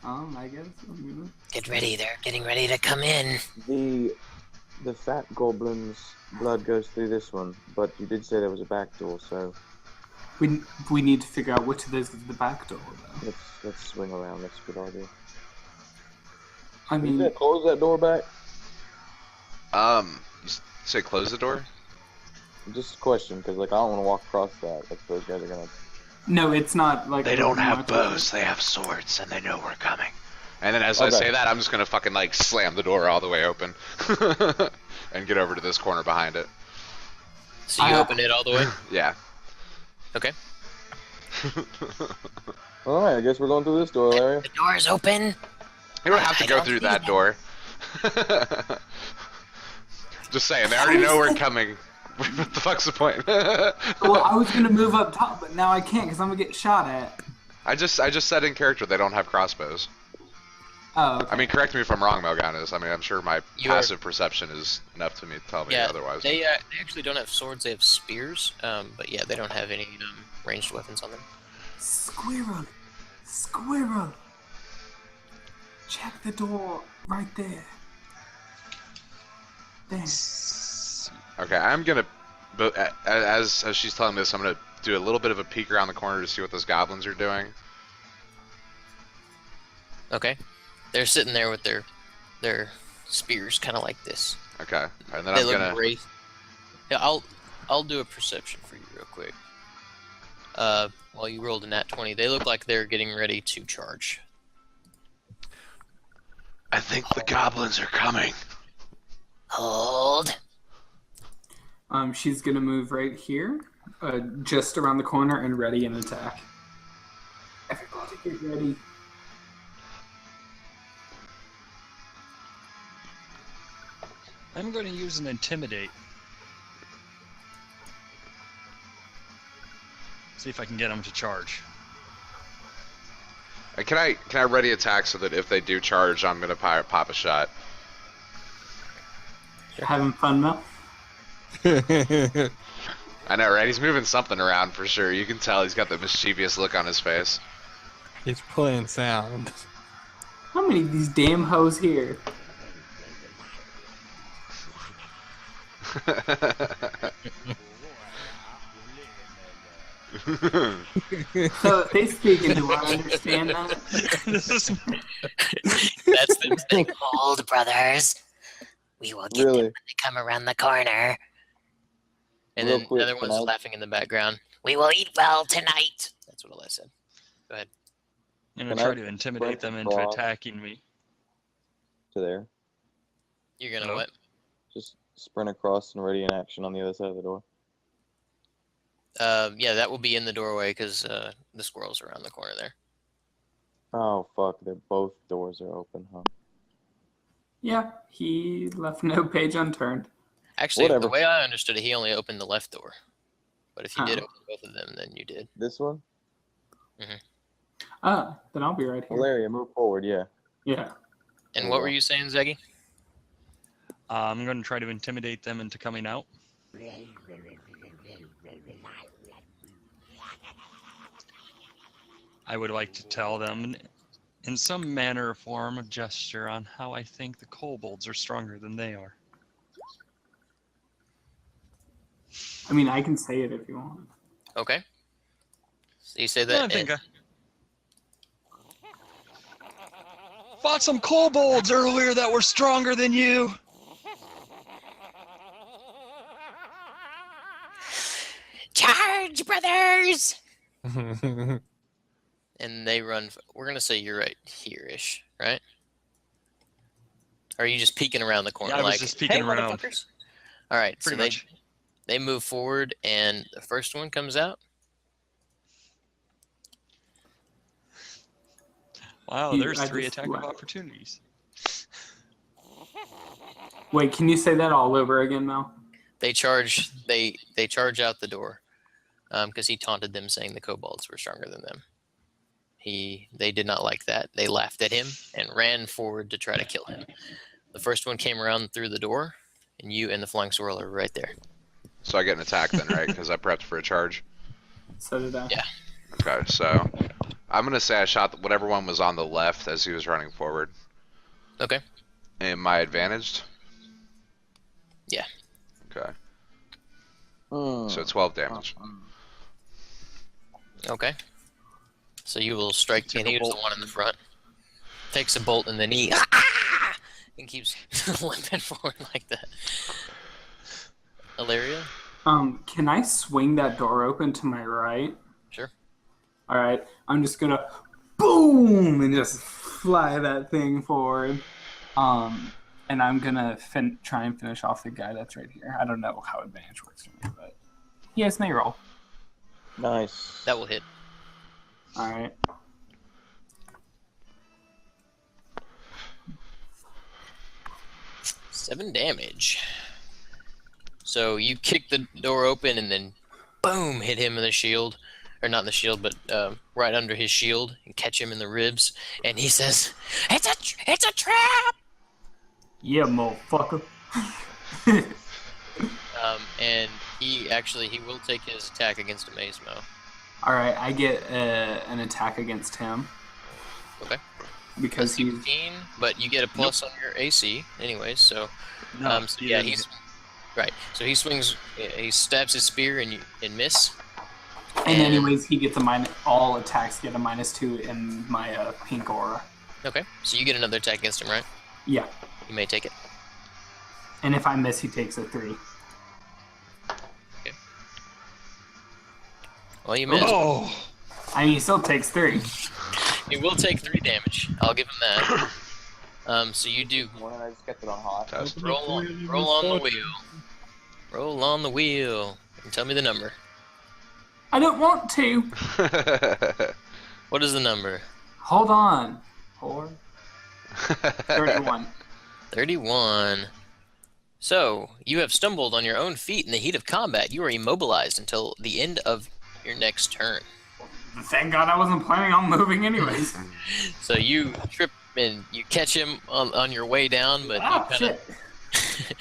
Speaker 5: I guess I'm gonna...
Speaker 1: Get ready. They're getting ready to come in.
Speaker 3: The fat goblin's blood goes through this one, but you did say there was a back door, so
Speaker 5: We need to figure out which of those is the back door, though.
Speaker 3: let's swing around. That's a good idea.
Speaker 5: I
Speaker 3: You
Speaker 5: mean,
Speaker 3: gonna close that door back?
Speaker 8: say close the door?
Speaker 3: Just a question, because like I don't want to walk across that. Like those guys are gonna.
Speaker 5: no, it's not like...
Speaker 6: They don't have
Speaker 5: bows.
Speaker 6: bows. They have swords, and they know we're coming.
Speaker 8: And then as I
Speaker 3: Okay.
Speaker 8: say that, I'm just gonna fucking like slam the door all the way open, and get over to this corner behind it.
Speaker 1: So you open it all the way.
Speaker 8: Yeah.
Speaker 1: Okay.
Speaker 3: All right, I guess we're going through this door, Larry.
Speaker 1: The door is open.
Speaker 8: You don't have to
Speaker 1: I
Speaker 8: go
Speaker 1: don't
Speaker 8: through
Speaker 1: see
Speaker 8: that
Speaker 1: them.
Speaker 8: door. Just saying, they already know we're coming. What the fuck's the point?
Speaker 5: Well, I was gonna move up top, but now I can't because I'm gonna get shot at.
Speaker 8: I just said in character they don't have crossbows.
Speaker 5: Oh, okay.
Speaker 8: I mean, correct me if I'm wrong, Melganis. I mean, I'm sure my
Speaker 1: You are-
Speaker 8: passive perception is enough to tell me
Speaker 1: Yeah,
Speaker 8: otherwise.
Speaker 1: they actually don't have swords. They have spears. But yeah, they don't have any ranged weapons on them.
Speaker 5: Squirrel! Squirrel! Check the door right there. There.
Speaker 8: Okay, I'm gonna, but as she's telling me this, I'm gonna do a little bit of a peek around the corner to see what those goblins are doing.
Speaker 1: Okay, they're sitting there with their spears, kind of like this.
Speaker 8: Okay, and then
Speaker 1: They
Speaker 8: I'm
Speaker 1: look
Speaker 8: gonna.
Speaker 1: great. Yeah, I'll do a perception for you real quick. While you rolled a nat 20, they look like they're getting ready to charge.
Speaker 6: I think the goblins are coming.
Speaker 1: Hold.
Speaker 5: She's gonna move right here, just around the corner and ready an attack. Everybody get ready.
Speaker 4: I'm going to use an intimidate. See if I can get them to charge.
Speaker 8: Can I ready attack so that if they do charge, I'm gonna pop a shot?
Speaker 5: Having fun, Mel?
Speaker 8: I know, right? He's moving something around for sure. You can tell he's got the mischievous look on his face.
Speaker 2: He's playing sound.
Speaker 5: How many of these damn hoes here? So if they speak, do I understand that?
Speaker 1: That's them saying,
Speaker 9: Hold, brothers. We will get them
Speaker 3: Really?
Speaker 9: when they come around the corner.
Speaker 1: and
Speaker 3: Real
Speaker 1: then
Speaker 3: quick,
Speaker 1: another one's
Speaker 3: can I-
Speaker 1: laughing in the background.
Speaker 9: We will eat well tonight.
Speaker 1: That's what Elias said.
Speaker 4: I'm going
Speaker 3: Can
Speaker 4: to try
Speaker 3: I
Speaker 4: to intimidate them into
Speaker 3: cross-
Speaker 4: attacking me.
Speaker 3: To there.
Speaker 1: You're gonna
Speaker 4: No.
Speaker 1: what?
Speaker 3: Just sprint across and ready in action on the other side of the door.
Speaker 1: Yeah, that will be in the doorway because the squirrel's around the corner there.
Speaker 3: Oh fuck! They're both doors are open, huh?
Speaker 5: Yeah, he left no page unturned.
Speaker 1: Actually, the
Speaker 3: Whatever.
Speaker 1: way I understood it, he only opened the left door. But if you did
Speaker 5: Oh.
Speaker 1: open both of them, then you did.
Speaker 3: This one?
Speaker 5: Then I'll be right here.
Speaker 3: Valeria, move forward. Yeah.
Speaker 5: Yeah.
Speaker 1: And what were you saying, Zeggy?
Speaker 4: I'm going to try to intimidate them into coming out. I would like to tell them in some manner or form of gesture on how I think the kobolds are stronger than they are.
Speaker 5: I mean, I can say it if you want.
Speaker 1: Okay. So you say
Speaker 4: I
Speaker 1: that.
Speaker 4: think I fought some kobolds earlier that were stronger than you.
Speaker 9: Charge, brothers!
Speaker 1: And they run. We're gonna say you're right here-ish, right? Or are you just peeking around the corner?
Speaker 4: Yeah, I was
Speaker 1: like,
Speaker 4: just peeking
Speaker 1: hey,
Speaker 4: around.
Speaker 1: motherfuckers? All right,
Speaker 4: Pretty
Speaker 1: so
Speaker 4: much.
Speaker 1: they move forward, and the first one comes out.
Speaker 4: Wow,
Speaker 5: You-
Speaker 4: there's
Speaker 5: I
Speaker 4: 3
Speaker 5: just
Speaker 4: attack of
Speaker 5: laughed.
Speaker 4: opportunities.
Speaker 5: Wait, can you say that all over again, Mel?
Speaker 1: They charge. They charge out the door, because he taunted them, saying the kobolds were stronger than them. They did not like that. They laughed at him and ran forward to try to kill him. The first one came around through the door, and you and the flying squirrel are right there.
Speaker 8: So I get an attack then, right? Because I prepped for a charge.
Speaker 5: So did I.
Speaker 1: Yeah.
Speaker 8: Okay, so I'm gonna say I shot whatever one was on the left as he was running forward.
Speaker 1: Okay.
Speaker 8: Am I advantaged?
Speaker 1: Yeah.
Speaker 8: Okay.
Speaker 3: Hmm.
Speaker 8: So 12 damage.
Speaker 1: Okay. So you will strike,
Speaker 4: Take
Speaker 1: and
Speaker 4: a
Speaker 1: he was the
Speaker 4: bolt.
Speaker 1: one in the front. Takes a bolt, and then he and keeps limping forward like that. Ilaria?
Speaker 5: Can I swing that door open to my right?
Speaker 1: Sure.
Speaker 5: All right. I'm just gonna boom and just fly that thing forward. And I'm gonna try and finish off the guy that's right here. I don't know how advantage works for me, but he has may roll.
Speaker 3: Nice.
Speaker 1: That will hit.
Speaker 5: All right.
Speaker 1: Oh, 7 damage. So you kick the door open and then boom, hit him in the shield. Or not in the shield, but right under his shield and catch him in the ribs. And he says, it's a trap!
Speaker 5: Yeah, motherfucker.
Speaker 1: And he will take his attack against Amazemo.
Speaker 5: All right, I get an attack against him.
Speaker 1: Okay.
Speaker 5: Because he's
Speaker 1: 16, but you get a plus on your AC anyways, so...
Speaker 4: No,
Speaker 1: so yeah, he's... Right, so he swings, he stabs his spear and miss.
Speaker 5: And anyways, he gets all attacks get a -2 in my pink aura.
Speaker 1: Okay, so you get another attack against him, right?
Speaker 5: Yeah.
Speaker 1: You may take it.
Speaker 5: And if I miss, he takes a 3.
Speaker 1: Okay. Well, you missed.
Speaker 4: Oh!
Speaker 5: I mean, he still takes 3.
Speaker 1: He will take 3 damage. I'll give him that. So you do.
Speaker 3: I just kept it on hot.
Speaker 1: Roll on the wheel. Roll on the wheel. And tell me the number.
Speaker 5: I don't want to.
Speaker 1: What is the number?
Speaker 5: Hold on. 31.
Speaker 1: 31. So, you have stumbled on your own feet in the heat of combat. You are immobilized until the end of your next turn.
Speaker 5: Thank God I wasn't planning on moving anyways.
Speaker 1: So you trip and you catch him on your way down, but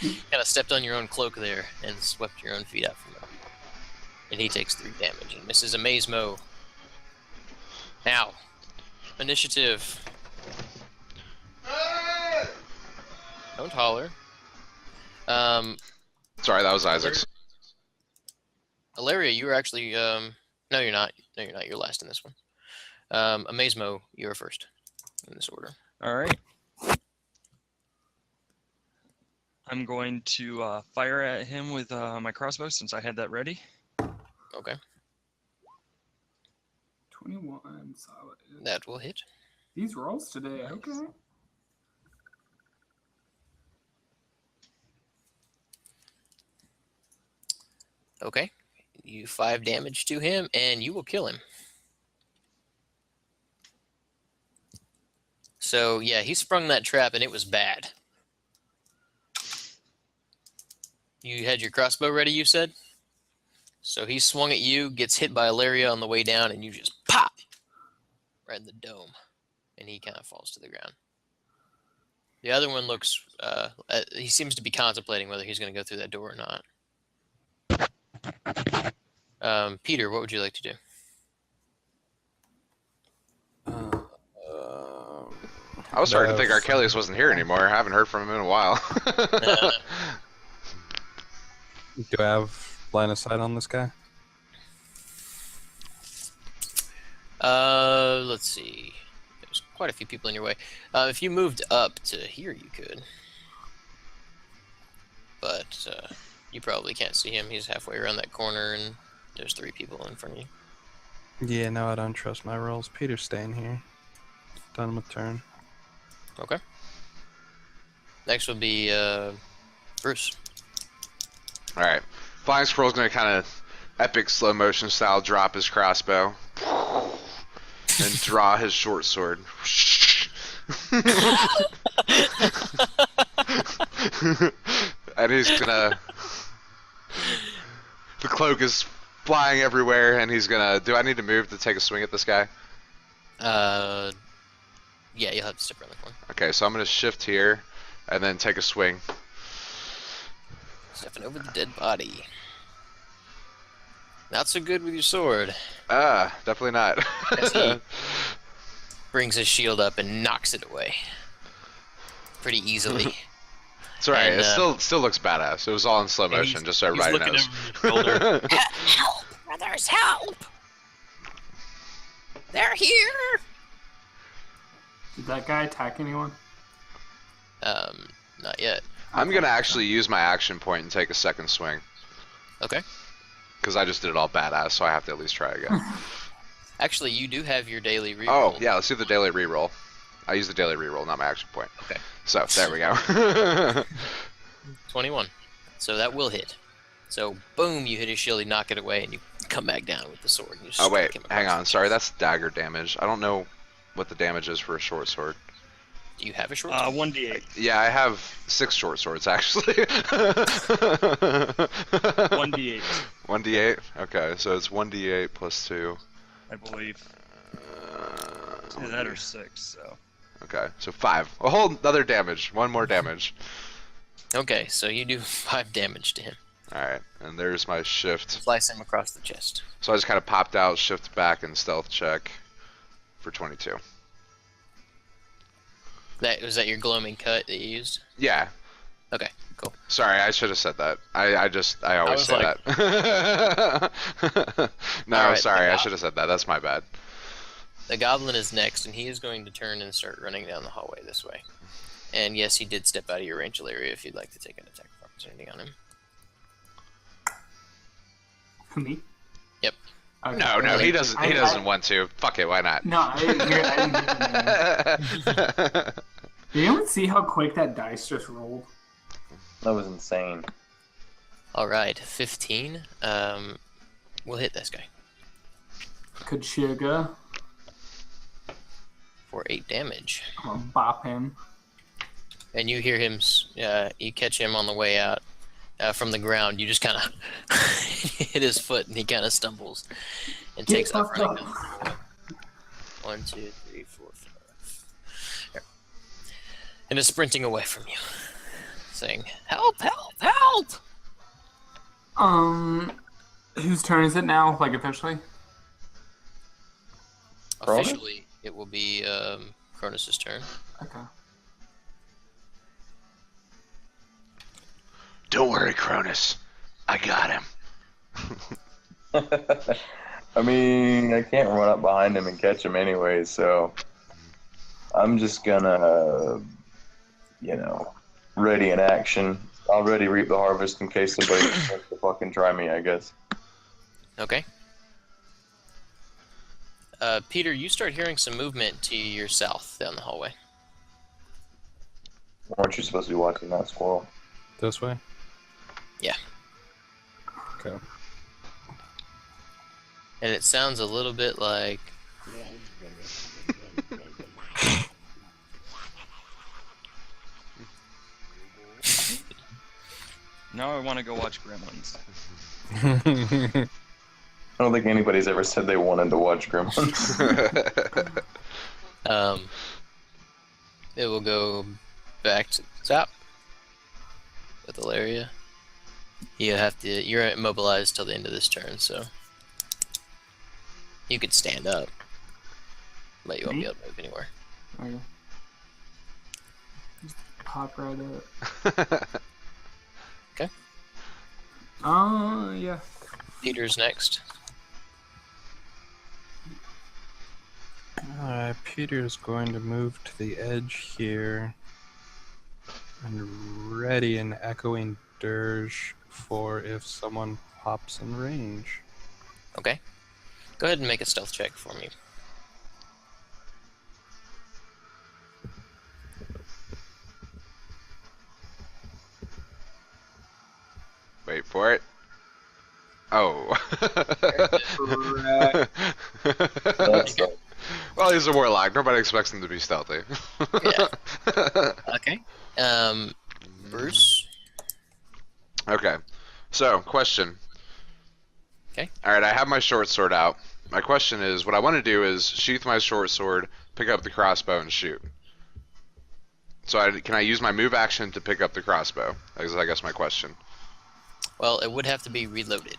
Speaker 1: you kind of stepped on your own cloak there and swept your own feet out from him. And he takes 3 damage and misses Amazemo. Now, initiative. Don't holler.
Speaker 8: Sorry, that was Isaac's.
Speaker 1: Ilaria, you were actually no, you're not. No, you're not. You're last in this one. Amazemo, you're first in this order.
Speaker 4: All right. I'm going to fire at him with my crossbow since I had that ready.
Speaker 1: Okay.
Speaker 5: 21 solid.
Speaker 1: That will hit.
Speaker 5: These rolls today, okay.
Speaker 1: Okay. You 5 damage to him, and you will kill him. So, yeah, he sprung that trap, and it was bad. You had your crossbow ready, you said? So he swung at you, gets hit by Ilaria on the way down, and you just pop! Right in the dome. And he kind of falls to the ground. The other one looks... he seems to be contemplating whether he's going to go through that door or not. Peter, what would you like to do?
Speaker 8: I was starting to think Archelius wasn't here anymore. I haven't heard from him in a while.
Speaker 2: Do I have line of sight on this guy?
Speaker 1: Let's see. There's quite a few people in your way. If you moved up to here, you could. But you probably can't see him. He's halfway around that corner, and there's 3 people in front of you.
Speaker 2: Yeah, no, I don't trust my rolls. Peter's staying here. Done with turn.
Speaker 1: Okay. Next would be Bruce.
Speaker 8: Alright. Flying Squirrel's gonna kind of epic slow motion style drop his crossbow. And draw his short sword. And he's gonna... The cloak is flying everywhere, and he's gonna... Do I need to move to take a swing at this guy?
Speaker 1: Yeah, you'll have to step around the corner.
Speaker 8: Okay, so I'm gonna shift here, and then take a swing.
Speaker 1: Stepping over the dead body. Not so good with your sword.
Speaker 8: Definitely not.
Speaker 1: As he brings his shield up and knocks it away. Pretty easily.
Speaker 8: It's alright,
Speaker 1: And,
Speaker 8: it still looks badass. It was all in slow motion, just so everybody
Speaker 1: looking
Speaker 8: knows.
Speaker 1: over his shoulder.
Speaker 9: Help, brothers, help! They're here!
Speaker 5: Did that guy attack anyone?
Speaker 1: Not yet.
Speaker 8: I'm gonna actually use my action point and take a second swing.
Speaker 1: Okay.
Speaker 8: Because I just did it all badass, so I have to at least try again.
Speaker 1: Actually, you do have your daily reroll.
Speaker 8: Oh, yeah, let's do the daily reroll. I use the daily reroll, not my action point.
Speaker 1: Okay.
Speaker 8: So, there we go.
Speaker 1: 21. So that will hit. So, boom, you hit his shield, you knock it away, and you come back down with the sword. And you
Speaker 8: Oh, wait,
Speaker 1: strike him
Speaker 8: hang
Speaker 1: across
Speaker 8: on.
Speaker 1: the
Speaker 8: Sorry,
Speaker 1: chest.
Speaker 8: that's dagger damage. I don't know what the damage is for a short sword.
Speaker 1: Do you have a short sword?
Speaker 4: 1d8.
Speaker 8: Yeah, I have 6 short swords actually.
Speaker 4: 1d8,
Speaker 8: 1d8. Okay, so it's 1d8 plus 2.
Speaker 4: I believe. It's either that or 6, so.
Speaker 8: Okay, so 5. A whole other damage. 1 more damage.
Speaker 1: Okay, so you do 5 damage to him.
Speaker 8: Alright, and there's my shift.
Speaker 1: Slice him across the chest.
Speaker 8: So I just kind of popped out, shift back, and stealth check for 22.
Speaker 1: Was that your gloaming cut that you used?
Speaker 8: Yeah.
Speaker 1: Okay, cool.
Speaker 8: Sorry, I should have said that. I always
Speaker 1: was
Speaker 8: say
Speaker 1: like-
Speaker 8: that. No,
Speaker 1: All right,
Speaker 8: sorry,
Speaker 1: the
Speaker 8: I should have said that. That's my bad.
Speaker 1: The goblin is next, and he is going to turn and start running down the hallway this way. And yes, he did step out of your range area if you'd like to take an attack of opportunity on him.
Speaker 5: Me?
Speaker 1: Yep.
Speaker 5: Okay.
Speaker 8: No, he doesn't. He doesn't want to. Fuck it, why not?
Speaker 5: No, I didn't hear it. Did anyone see how quick that dice just rolled?
Speaker 3: That was insane.
Speaker 1: Alright, 15. We'll hit this guy
Speaker 5: Kachiga.
Speaker 1: for 8 damage.
Speaker 5: I'm gonna bop him.
Speaker 1: And you hear him, you catch him on the way out from the ground. You just kind of hit his foot, and he kind of stumbles and
Speaker 5: Get
Speaker 1: takes off
Speaker 5: fucked
Speaker 1: running
Speaker 5: up.
Speaker 1: down the hallway. 1, 2, 3, 4, 5. Here. And is sprinting away from you, saying, "Help! Help! Help!"
Speaker 5: Whose turn is it now? Like officially?
Speaker 3: Cronus?
Speaker 1: Officially, it will be Cronus's turn.
Speaker 5: Okay.
Speaker 6: Don't worry, Cronus. I got him.
Speaker 3: I mean, I can't run up behind him and catch him anyway, so I'm just gonna, ready in action. I'll ready reap the harvest in case somebody wants to fucking try me, I guess.
Speaker 1: Okay. Peter, you start hearing some movement to your south down the hallway.
Speaker 3: Aren't you supposed to be watching that squirrel?
Speaker 2: This way?
Speaker 1: Yeah.
Speaker 2: Okay.
Speaker 1: And it sounds a little bit like...
Speaker 4: Now I want to go watch Gremlins.
Speaker 3: I don't think anybody's ever said they wanted to watch Gremlins.
Speaker 1: It will go back to the top with Ilaria. You're immobilized till the end of this turn, so you could stand up, but you won't be able to move anywhere.
Speaker 5: Okay. Just pop right up.
Speaker 1: Okay.
Speaker 5: Yeah.
Speaker 1: Peter's next.
Speaker 2: Alright, Peter's going to move to the edge here and ready an echoing dirge for if someone pops in range.
Speaker 1: Okay. Go ahead and make a stealth check for me.
Speaker 8: Wait for it. Oh. Well, he's a warlock. Nobody expects him to be stealthy.
Speaker 1: Yeah. Okay. Bruce.
Speaker 8: Okay. So, question.
Speaker 1: Okay.
Speaker 8: Alright, I have my short sword out. My question is, what I want to do is sheath my short sword, pick up the crossbow, and shoot. So can I use my move action to pick up the crossbow? That's, I guess, my question.
Speaker 1: Well, it would have to be reloaded.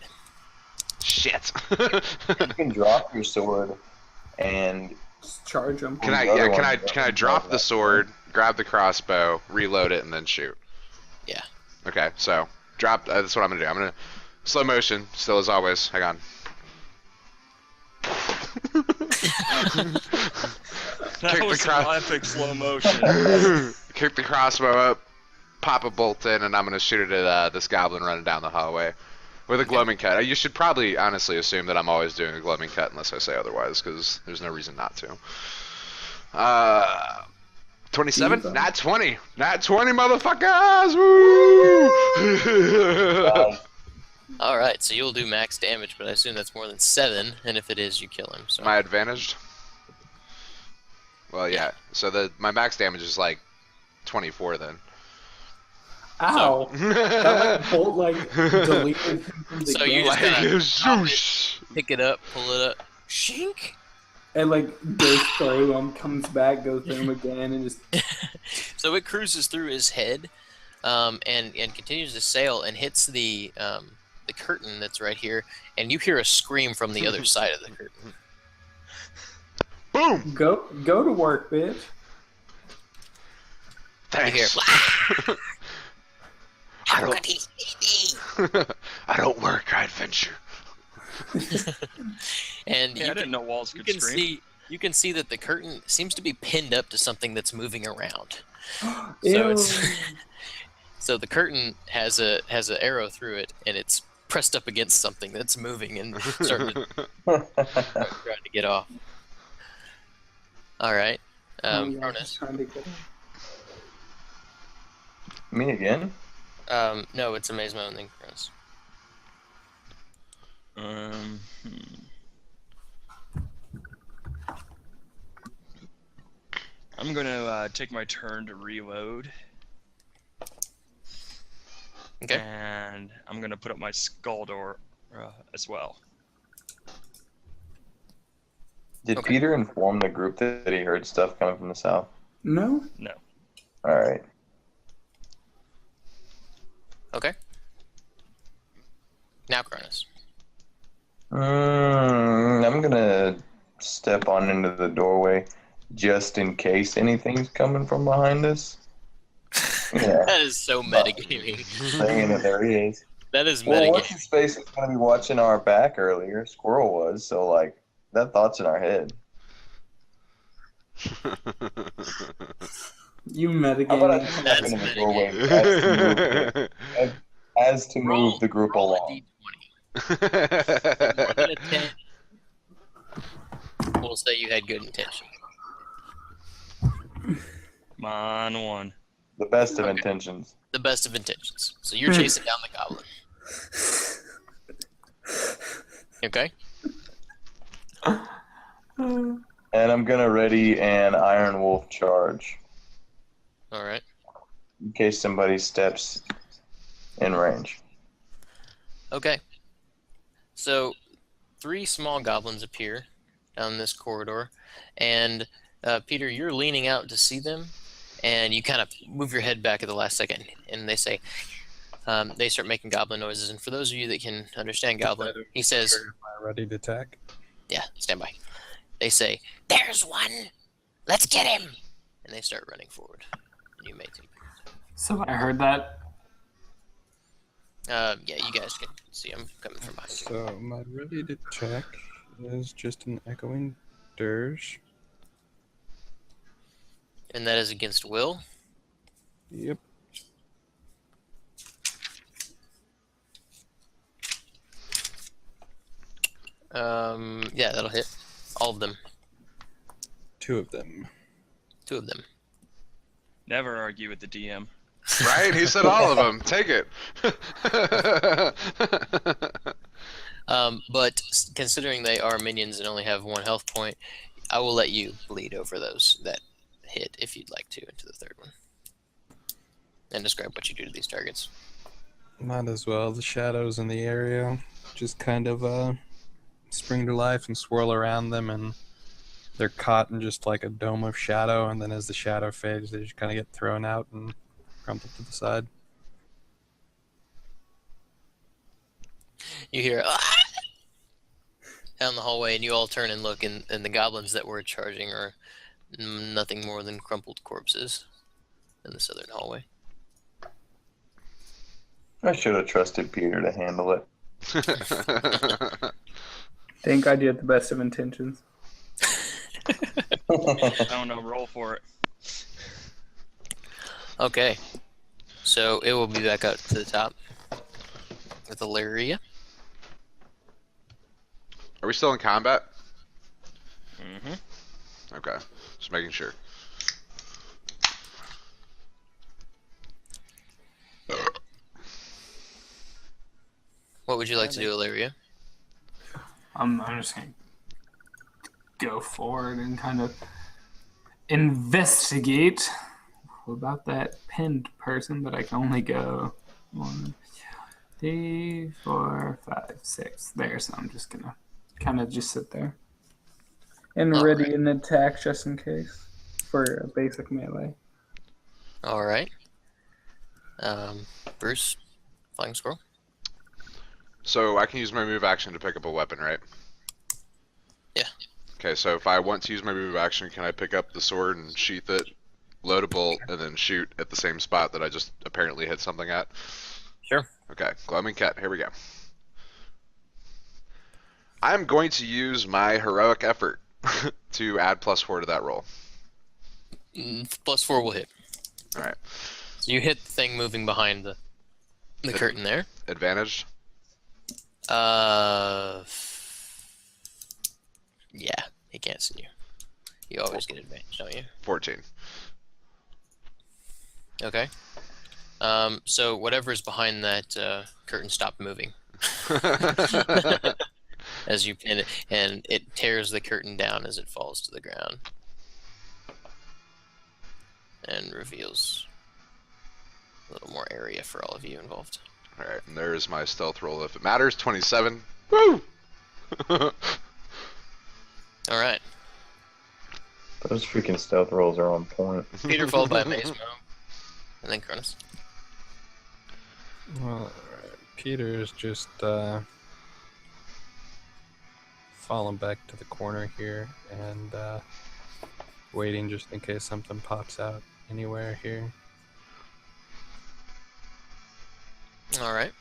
Speaker 8: Shit.
Speaker 3: You can drop your sword and
Speaker 5: Just charge him.
Speaker 8: Can I drop the sword, grab the crossbow, reload it, and then shoot?
Speaker 1: Yeah.
Speaker 8: Okay, so drop. That's what I'm gonna do. I'm gonna slow motion, still as always. Hang on.
Speaker 4: That
Speaker 8: Kick
Speaker 4: was
Speaker 8: the
Speaker 4: some
Speaker 8: cross-
Speaker 4: epic slow motion.
Speaker 8: Kick the crossbow up, pop a bolt in, and I'm gonna shoot it at this goblin running down the hallway with a gloaming cut. You should probably honestly assume that I'm always doing a gloaming cut unless I say otherwise, because there's no reason not to. 27? Nat 20! Nat 20, motherfuckers! Woo!
Speaker 1: Alright, so you'll do max damage, but I assume that's more than 7, and if it is, you kill him. So
Speaker 8: Am I advantaged? Well, yeah. So my max damage is like 24 then.
Speaker 5: Ow! That bolt deleted him from the
Speaker 1: So you
Speaker 5: game.
Speaker 1: just gotta
Speaker 8: Zeus.
Speaker 1: pick it up, pull it up, shink.
Speaker 5: And goes through him, comes back, goes through him again, and just.
Speaker 1: So it cruises through his head, and continues to sail and hits the curtain that's right here, and you hear a scream from the other side of the curtain.
Speaker 8: Boom.
Speaker 5: Go to work, bitch.
Speaker 8: Thanks.
Speaker 9: How could he see me?
Speaker 8: I don't work. I adventure.
Speaker 1: And
Speaker 4: Yeah, I didn't know walls could scream.
Speaker 1: You can see that the curtain seems to be pinned up to something that's moving around.
Speaker 5: Ew.
Speaker 1: So the curtain has an arrow through it, and it's pressed up against something that's moving and starting to trying to get off. All right, Cronus.
Speaker 3: Me again?
Speaker 1: No, it's Amaze Mode and then Cronus.
Speaker 4: I'm gonna take my turn to reload.
Speaker 1: Okay.
Speaker 4: And I'm gonna put up my skull door as well.
Speaker 3: Did
Speaker 1: Okay.
Speaker 3: Peter inform the group that he heard stuff coming from the south?
Speaker 5: No.
Speaker 4: No.
Speaker 3: All right.
Speaker 1: Okay. Now Cronus.
Speaker 3: I'm gonna step on into the doorway just in case anything's coming from behind us. Yeah,
Speaker 1: That is so metagaming.
Speaker 3: saying that there he is.
Speaker 1: That is
Speaker 3: Well, what's
Speaker 1: metagaming.
Speaker 3: his face was gonna be watching our back earlier? Squirrel was, so that thought's in our head.
Speaker 5: You
Speaker 3: How about I
Speaker 5: metagaming.
Speaker 3: step
Speaker 1: That's
Speaker 3: into the
Speaker 1: metagaming.
Speaker 3: doorway as to move the group
Speaker 1: roll
Speaker 3: along?
Speaker 1: a d20. More than a 10. We'll say you had good intention.
Speaker 4: Come on, one.
Speaker 3: The best of
Speaker 1: Okay.
Speaker 3: intentions.
Speaker 1: The best of intentions. So you're chasing down the goblin. Okay?
Speaker 3: And I'm gonna ready an Iron Wolf charge
Speaker 1: All right.
Speaker 3: in case somebody steps in range.
Speaker 1: Okay. So 3 small goblins appear down this corridor, and Peter, you're leaning out to see them, and you kind of move your head back at the last second, and they say, they start making goblin noises. And for those of you that can understand goblin, he says,
Speaker 2: Am I ready to attack?
Speaker 1: yeah, stand by. They say,
Speaker 9: There's one. Let's get him.
Speaker 1: and they start running forward. And you may take.
Speaker 5: So I heard that.
Speaker 1: Yeah, you guys can see I'm coming from behind you.
Speaker 2: So my ready to check is just an echoing dirge.
Speaker 1: And that is against will.
Speaker 2: Yep.
Speaker 1: Yeah, that'll hit. All of them.
Speaker 2: 2 of them.
Speaker 1: 2 of them.
Speaker 4: Never argue with the DM.
Speaker 8: Right? He said all of them. Take it.
Speaker 1: But considering they are minions and only have 1 health point, I will let you bleed over those that hit if you'd like to into the 3rd one. And describe what you do to these targets.
Speaker 2: Might as well. The shadows in the area just kind of spring to life and swirl around them, and they're caught in just like a dome of shadow, and then as the shadow fades, they just kind of get thrown out and crumple to the side.
Speaker 1: You hear down the hallway, and you all turn and look, and the goblins that were charging are nothing more than crumpled corpses in the southern hallway.
Speaker 3: I should have trusted Peter to handle it.
Speaker 5: Think I did the best of intentions.
Speaker 4: I don't know, roll for it.
Speaker 1: Okay, so it will be back up to the top with Ilaria.
Speaker 8: Are we still in combat?
Speaker 4: Mm-hmm.
Speaker 8: Okay. Just making sure.
Speaker 1: What would you like to do, Ilaria?
Speaker 5: I'm just gonna go forward and kind of investigate. What about that pinned person? But I can only go 1, 2, 3, 4, 5, 6. There, so I'm just gonna kind of just sit there and
Speaker 1: All
Speaker 5: ready
Speaker 1: right.
Speaker 5: an attack just in case for a basic melee.
Speaker 1: All right. Bruce, flying squirrel.
Speaker 8: So I can use my move action to pick up a weapon, right?
Speaker 1: Yeah.
Speaker 8: Okay, so if I want to use my move action, can I pick up the sword and sheath it, load a bolt, and then shoot at the same spot that I just apparently hit something at?
Speaker 1: Sure.
Speaker 8: Okay, Gloaming Cat, here we go. I'm going to use my heroic effort to add +4 to that roll.
Speaker 1: +4 will hit.
Speaker 8: All right.
Speaker 1: So you hit the thing moving behind the curtain there.
Speaker 8: Advantage?
Speaker 1: Yeah, he can't see you. You always get advantage, don't you?
Speaker 8: 14.
Speaker 1: Okay. So whatever's behind that curtain stopped moving as you pin it, and it tears the curtain down as it falls to the ground and reveals a little more area for all of you involved.
Speaker 8: All right, and there's my stealth roll if it matters. 27. Woo!
Speaker 1: All right.
Speaker 3: Those freaking stealth rolls are on point.
Speaker 1: Peter followed by Maze and then Cronus.
Speaker 2: Well, Peter's just falling back to the corner here and waiting just in case something pops out anywhere here.
Speaker 1: All right.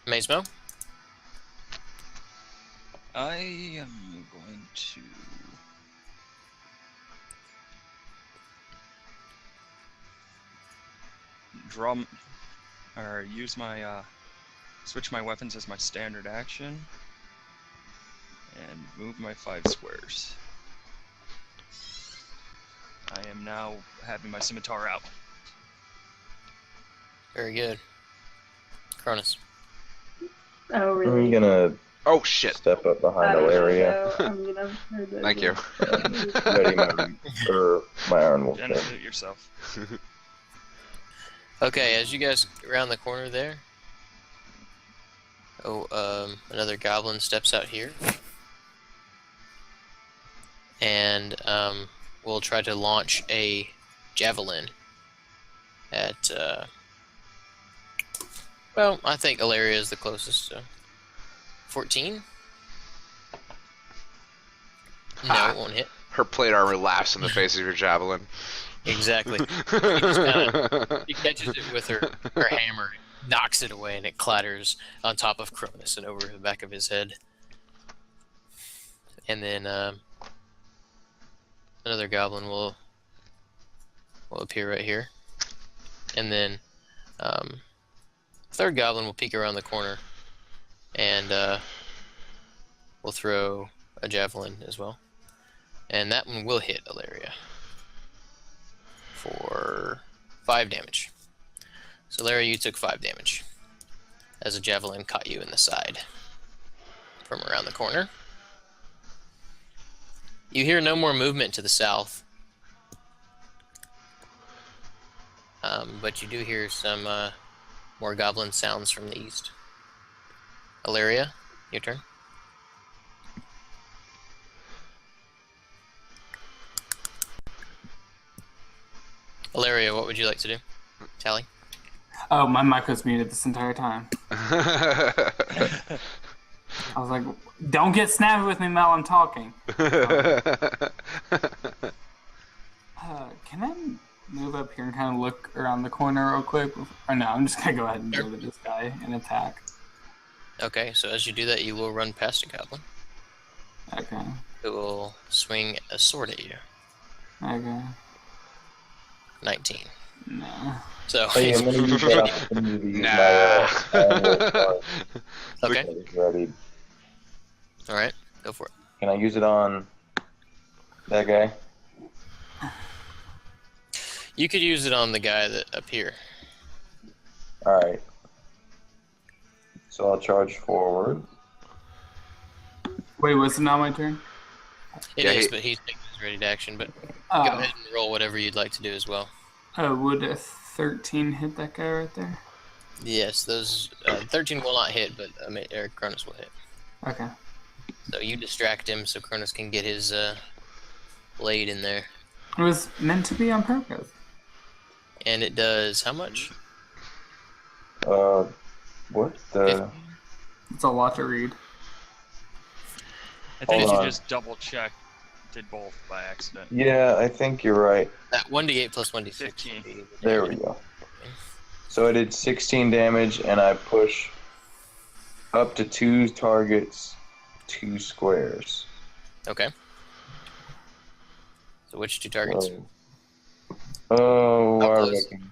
Speaker 1: Mazemo?
Speaker 4: I am going to use my switch my weapons as my standard action and move my 5 squares. I am now having my scimitar out.
Speaker 1: Very good. Cronus.
Speaker 10: Oh,
Speaker 3: I'm
Speaker 10: really?
Speaker 3: gonna
Speaker 8: Oh, shit.
Speaker 3: step up
Speaker 10: I
Speaker 3: behind
Speaker 10: don't
Speaker 3: Ilaria.
Speaker 10: know. I'm gonna hurt it.
Speaker 8: Thank you.
Speaker 3: Ready my Iron Wolf
Speaker 4: Jenna,
Speaker 3: thing.
Speaker 4: do it yourself.
Speaker 1: Okay, as you guys around the corner there, another goblin steps out here, and we'll try to launch a javelin at. Well, I think Ilaria is the closest. So 14. No, it won't hit.
Speaker 8: Her plate armor laughs in the face of your javelin.
Speaker 1: Exactly. She catches it with her hammer, knocks it away, and it clatters on top of Cronus and over the back of his head. And then another goblin will appear right here. And then third goblin will peek around the corner and we'll throw a javelin as well. And that one will hit Ilaria for 5 damage. So Ilaria, you took 5 damage as a javelin caught you in the side from around the corner. You hear no more movement to the south, but you do hear some more goblin sounds from the east. Ilaria, your turn. Ilaria, what would you like to do? Tally?
Speaker 5: Oh, my mic was muted this entire time. I was like, don't get snappy with me while I'm talking. Can I move up here and kind of look around the corner real quick? Or no, I'm just going to go ahead and go to this guy and attack.
Speaker 1: Okay, so as you do that, you will run past a goblin.
Speaker 5: Okay.
Speaker 1: Who will swing a sword at you.
Speaker 5: Okay.
Speaker 1: 19.
Speaker 5: No.
Speaker 1: So,
Speaker 3: Hey, I'm gonna use that opportunity to use my Iron Wolf card.
Speaker 1: okay,
Speaker 3: It's ready.
Speaker 1: alright, go for it.
Speaker 3: Can I use it on that guy?
Speaker 1: You could use it on the guy that up here.
Speaker 3: Alright. So I'll charge forward.
Speaker 5: Wait, was it not my turn?
Speaker 1: It
Speaker 8: Yeah,
Speaker 1: is,
Speaker 8: he-
Speaker 1: but he's taking his ready to action. But go
Speaker 5: Oh,
Speaker 1: ahead and roll whatever you'd like to do as well.
Speaker 5: would a 13 hit that guy right there?
Speaker 1: Yes, those 13 will not hit, but Eric Cronus will hit.
Speaker 5: Okay.
Speaker 1: So you distract him so Cronus can get his blade in there.
Speaker 5: It was meant to be on purpose.
Speaker 1: And it does how much?
Speaker 3: What the?
Speaker 5: It's a lot to read.
Speaker 4: I think
Speaker 3: Hold
Speaker 4: you
Speaker 3: on.
Speaker 4: just double check. Did both by accident.
Speaker 3: Yeah, I think you're right.
Speaker 1: That 1d8 plus 1d6.
Speaker 4: 15.
Speaker 3: There we go. So I did 16 damage, and I push up to 2 targets, 2 squares.
Speaker 1: Okay. So which 2 targets?
Speaker 3: Oh,
Speaker 1: How
Speaker 3: I
Speaker 1: close?
Speaker 3: reckon.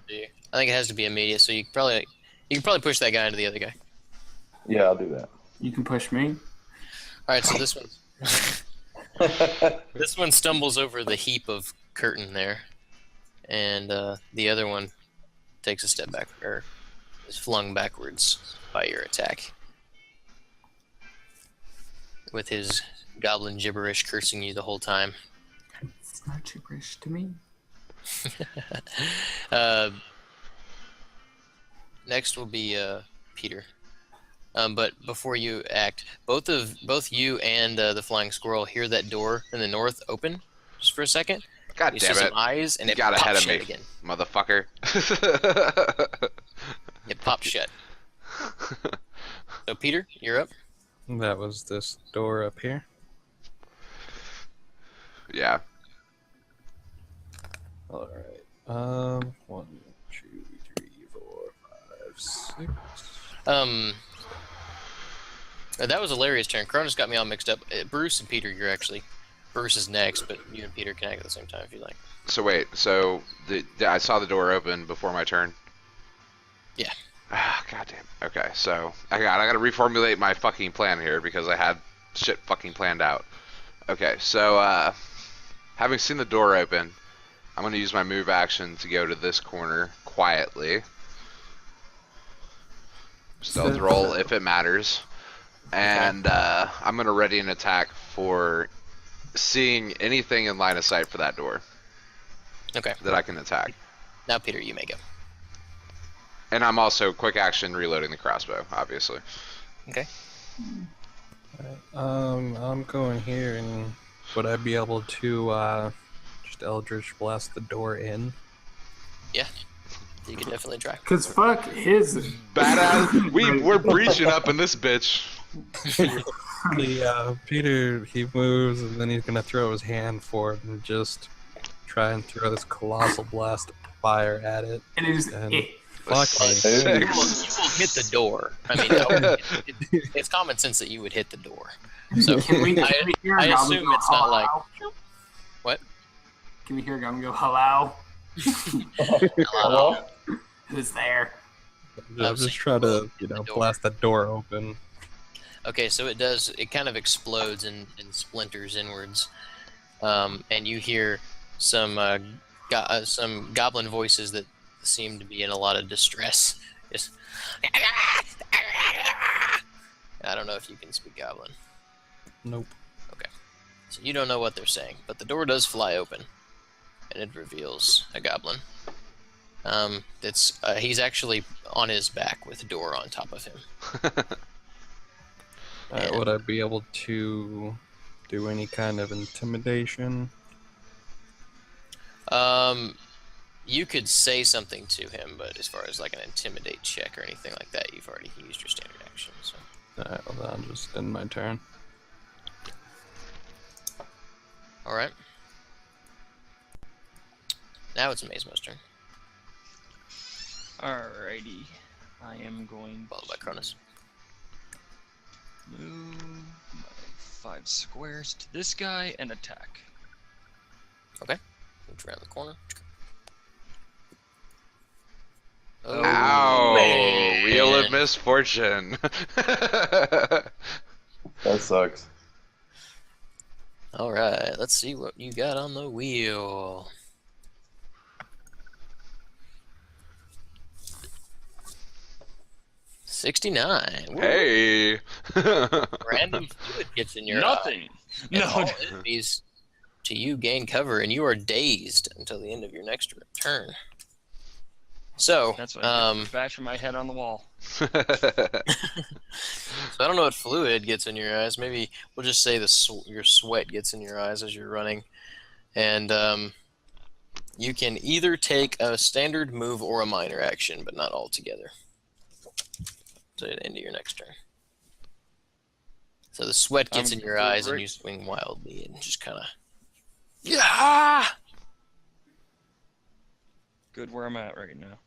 Speaker 1: I think it has to be immediate, so you can probably push that guy into the other guy.
Speaker 3: Yeah, I'll do that.
Speaker 5: You can push me.
Speaker 1: All right, so this one, this one stumbles over the heap of curtain there, and the other one takes a step back, or is flung backwards by your attack, with his goblin gibberish cursing you the whole time.
Speaker 5: It's not gibberish to me.
Speaker 1: Next will be Peter. But before you act, both you and the flying squirrel hear that door in the north open just for a second.
Speaker 8: God
Speaker 1: You
Speaker 8: damn
Speaker 1: see
Speaker 8: it.
Speaker 1: some eyes, and
Speaker 8: You
Speaker 1: it
Speaker 8: got
Speaker 1: pops
Speaker 8: ahead of
Speaker 1: shut
Speaker 8: me,
Speaker 1: again.
Speaker 8: motherfucker.
Speaker 1: It pops shut. So Peter, you're up.
Speaker 2: That was this door up here.
Speaker 8: Yeah.
Speaker 2: All right. 1, 2, 3, 4, 5, 6.
Speaker 1: That was Hilarious turn. Cronus got me all mixed up. Bruce and Peter, you're actually. Bruce is next, but you and Peter can act at the same time if you like.
Speaker 8: So wait, so I saw the door open before my turn?
Speaker 1: Yeah.
Speaker 8: Ah, goddamn. Okay, so I gotta reformulate my fucking plan here because I had shit fucking planned out. Okay, so having seen the door open, I'm gonna use my move action to go to this corner quietly. Stealth roll if it matters. And I'm gonna ready an attack for seeing anything in line of sight for that door
Speaker 1: Okay.
Speaker 8: that I can attack.
Speaker 1: Now, Peter, you may go.
Speaker 8: And I'm also quick action reloading the crossbow, obviously.
Speaker 1: Okay.
Speaker 2: I'm going here, and would I be able to just Eldritch Blast the door in?
Speaker 1: Yeah. You can definitely try.
Speaker 5: Cause fuck his.
Speaker 8: Badass. We're breaching up in this bitch.
Speaker 2: Peter, he moves, and then he's gonna throw his hand for it and just try and throw this colossal blast of fire at it.
Speaker 5: And it just.
Speaker 2: And
Speaker 8: Fuck
Speaker 2: fuck
Speaker 1: You
Speaker 2: me.
Speaker 1: will hit the door. I mean, it's common sense that you would hit the door. So
Speaker 5: Can we hear a
Speaker 1: I
Speaker 5: goblin
Speaker 1: assume
Speaker 5: go,
Speaker 1: it's not like
Speaker 5: "Hello?"
Speaker 1: what?
Speaker 5: Can we hear a goblin go, hello?
Speaker 3: Hello?
Speaker 5: Who's there?
Speaker 2: I'm just trying to, blast that door open.
Speaker 1: Okay, so it does. It kind of explodes and splinters inwards, and you hear some goblin voices that seem to be in a lot of distress. Just, I don't know if you can speak Goblin.
Speaker 2: Nope.
Speaker 1: Okay, so you don't know what they're saying, but the door does fly open, and it reveals a goblin. He's actually on his back with a door on top of him.
Speaker 2: Would I be able to do any kind of intimidation?
Speaker 1: You could say something to him, but as far as like an intimidate check or anything like that, you've already used your standard action. So.
Speaker 2: Alright, well, then I'll just end my turn.
Speaker 1: All right. Now it's Mazemo's turn,
Speaker 4: Alrighty. I am going
Speaker 1: followed by Cronus.
Speaker 4: to move my 5 squares to this guy and attack.
Speaker 1: Okay. Move around the corner.
Speaker 4: Oh,
Speaker 8: Ow!
Speaker 1: man.
Speaker 8: Wheel of misfortune.
Speaker 3: That sucks.
Speaker 1: All right. Let's see what you got on the wheel. 69. Woo.
Speaker 8: Hey.
Speaker 1: Random fluid gets in your eye.
Speaker 4: Nothing.
Speaker 1: And
Speaker 4: No.
Speaker 1: all enemies to you gain cover, and you are dazed until the end of your next turn. So,
Speaker 4: That's what I get. Bashing my head on the wall.
Speaker 1: so I don't know what fluid gets in your eyes. Maybe we'll just say your sweat gets in your eyes as you're running. And you can either take a standard move or a minor action, but not all together. So at the end of your next turn. So the sweat gets in your eyes and you swing wildly and just kind of... Yeah!
Speaker 4: Good where I'm at right now.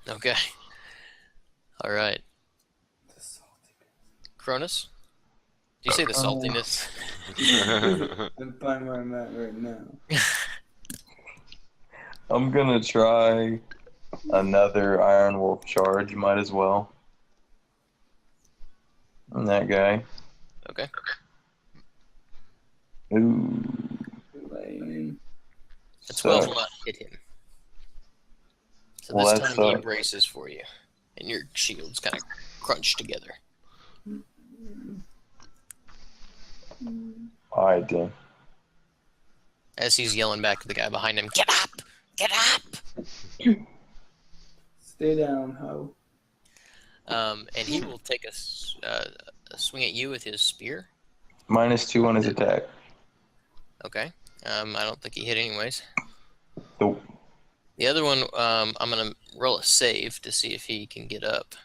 Speaker 1: Okay. All right. Cronus? Do you say the saltiness?
Speaker 10: I'm fine where I'm at right now.
Speaker 3: I'm gonna try another Iron Wolf charge. Might as well. And that guy.
Speaker 1: Okay.
Speaker 3: Ooh.
Speaker 10: Lame.
Speaker 1: A 12 will not hit him. So
Speaker 3: Well,
Speaker 1: this
Speaker 3: that
Speaker 1: time he
Speaker 3: sucks.
Speaker 1: braces for you. And your shields kind of crunch together.
Speaker 3: Alright, then.
Speaker 1: As he's yelling back to the guy behind him, "Get up! Get up!"
Speaker 10: Stay down, ho.
Speaker 1: And he will take a swing at you with his spear.
Speaker 3: -2 on his attack.
Speaker 1: Okay. I don't think he hit anyways.
Speaker 3: Nope.
Speaker 1: The other one, I'm going to roll a save to see if he can get up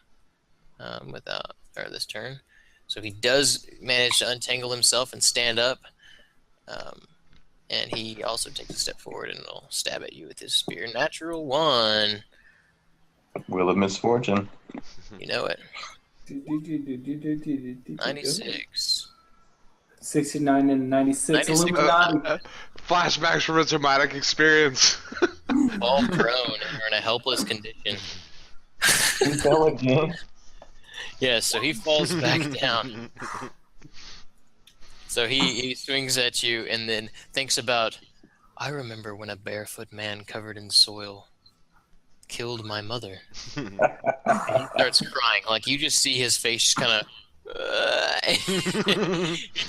Speaker 1: this turn. So if he does manage to untangle himself and stand up, and he also takes a step forward and will stab at you with his spear. Natural 1.
Speaker 3: Wheel of misfortune.
Speaker 1: You know it. 96.
Speaker 10: 69 and 96.
Speaker 1: 96.
Speaker 10: Illuminati.
Speaker 8: Flashbacks from a traumatic experience.
Speaker 1: Fall prone and you're in a helpless condition.
Speaker 3: Intelligent.
Speaker 1: Yeah, so he falls back down. So he swings at you and then thinks about, I remember when a barefoot man covered in soil killed my mother. And he starts crying. Like, you just see his face just kind of... he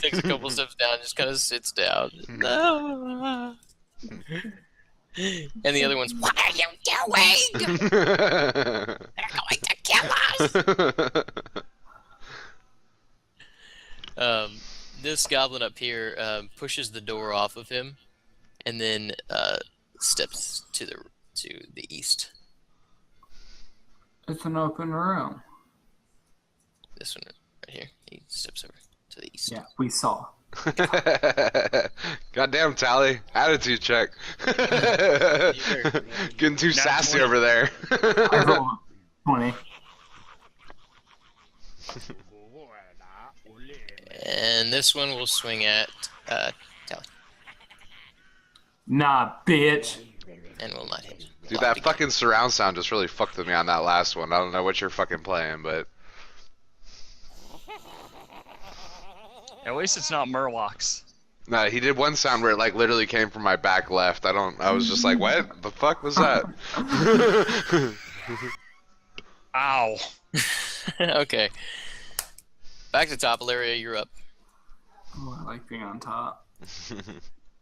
Speaker 1: takes a couple steps down, just kind of sits down. No. And the other one's,
Speaker 9: What are you doing? They're going to kill us.
Speaker 1: This goblin up here pushes the door off of him, and then steps to the east.
Speaker 5: It's an open room.
Speaker 1: This one right here. He steps over to the east.
Speaker 5: Yeah, we saw.
Speaker 8: Goddamn, Tally. Attitude check. Getting too sassy
Speaker 4: 20.
Speaker 8: over there.
Speaker 5: I rolled 20.
Speaker 1: And this one will swing at Tally,
Speaker 5: Nah, bitch.
Speaker 1: and will not hit.
Speaker 8: Dude, that fucking surround sound just really fucked with me on that last one. I don't know what you're fucking playing, but...
Speaker 4: At least it's not Murlocs.
Speaker 8: No, he did one sound where it like literally came from my back left. I was just like, what the fuck was that?
Speaker 4: Ow.
Speaker 1: Okay. Back to top. Valeria, you're up.
Speaker 5: Oh, I like being on top.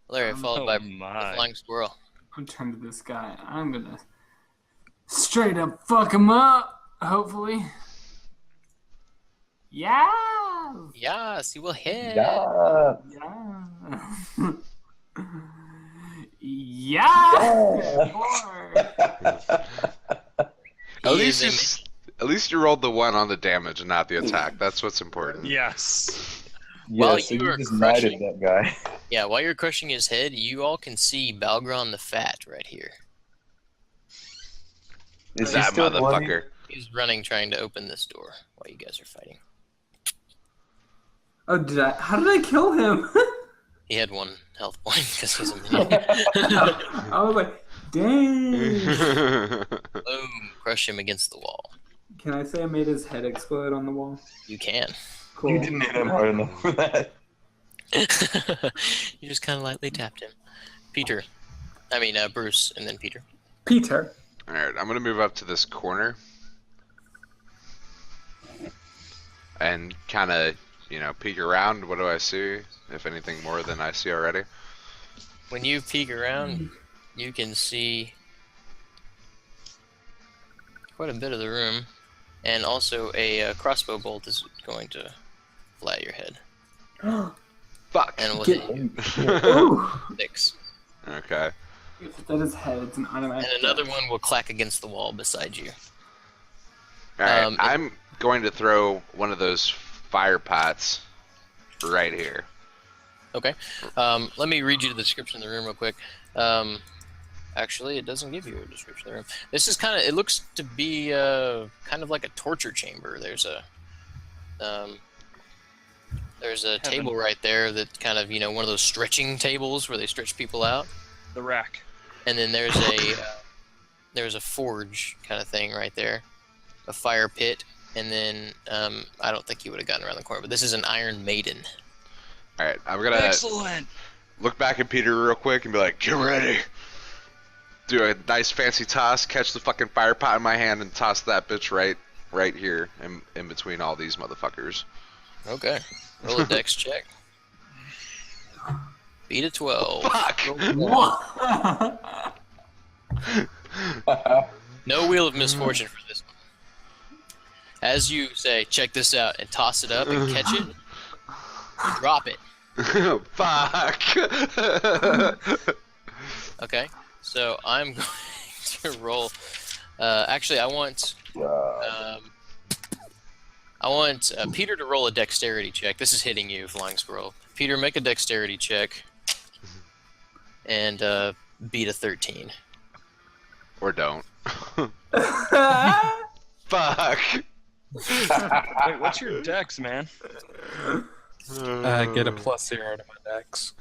Speaker 1: Valeria, followed by the
Speaker 4: my.
Speaker 1: flying squirrel.
Speaker 5: I'm turning to this guy. I'm gonna straight up fuck him up, hopefully. Yeah!
Speaker 1: Yes, he will hit.
Speaker 3: Yeah.
Speaker 5: Yeah! Yeah! Boy.
Speaker 8: At least you rolled the 1 on the damage and not the attack. That's what's important.
Speaker 4: Yes.
Speaker 1: While
Speaker 3: So
Speaker 1: you
Speaker 3: you
Speaker 1: were
Speaker 3: just
Speaker 1: crushing-
Speaker 3: knighted that guy.
Speaker 1: Yeah, while you're crushing his head, you all can see Balgron the Fat right here.
Speaker 3: Is he
Speaker 8: That
Speaker 3: still bloody?
Speaker 8: motherfucker.
Speaker 1: He's running, trying to open this door while you guys are fighting.
Speaker 5: Oh, how did I kill him?
Speaker 1: He had 1 health point because he's a minion.
Speaker 5: I was like, dang.
Speaker 1: Boom! Crush him against the wall.
Speaker 5: Can I say I made his head explode on the wall?
Speaker 1: You can.
Speaker 5: Cool.
Speaker 3: You didn't hit him hard enough for that.
Speaker 1: You just kind of lightly tapped him. Peter. Bruce, and then Peter.
Speaker 5: Peter.
Speaker 8: Alright, I'm gonna move up to this corner. and kind of, peek around. What do I see? If anything more than I see already.
Speaker 1: When you peek around, you can see quite a bit of the room, and also a crossbow bolt is going to fly at your head.
Speaker 8: Fuck.
Speaker 1: And will
Speaker 10: Get
Speaker 1: hit you.
Speaker 10: Ooh.
Speaker 1: 6.
Speaker 8: Okay.
Speaker 10: If that is head, it's an automatic.
Speaker 1: And another one will clack against the wall beside you.
Speaker 8: All right.
Speaker 1: Um,
Speaker 8: I'm going to throw one of those fire pots right here.
Speaker 1: Okay. Let me read you the description of the room real quick. Actually, it doesn't give you a description of the room. This is it looks to be kind of like a torture chamber. There's a table right there that kind of, one of those stretching tables where they stretch people out.
Speaker 4: The rack.
Speaker 1: And then there's a forge kind of thing right there, a fire pit, and then I don't think you would have gotten around the corner, but this is an Iron Maiden.
Speaker 8: All right. I'm gonna
Speaker 4: Excellent.
Speaker 8: look back at Peter real quick and be like, "Get ready." Do a nice fancy toss, catch the fucking fire pot in my hand, and toss that bitch right here in between all these motherfuckers.
Speaker 1: Okay. Roll a dex check. Beat a 12.
Speaker 8: Fuck!
Speaker 1: No wheel of misfortune for this one. As you say, check this out, and toss it up and catch it, you drop it.
Speaker 8: Fuck!
Speaker 1: Okay, so I'm going to roll. Actually, I want Peter to roll a dexterity check. This is hitting you, Flying Squirrel. Peter, make a dexterity check and beat a 13.
Speaker 8: Or don't. Fuck!
Speaker 4: Wait, what's your dex, man?
Speaker 2: Get a +0 to my dex.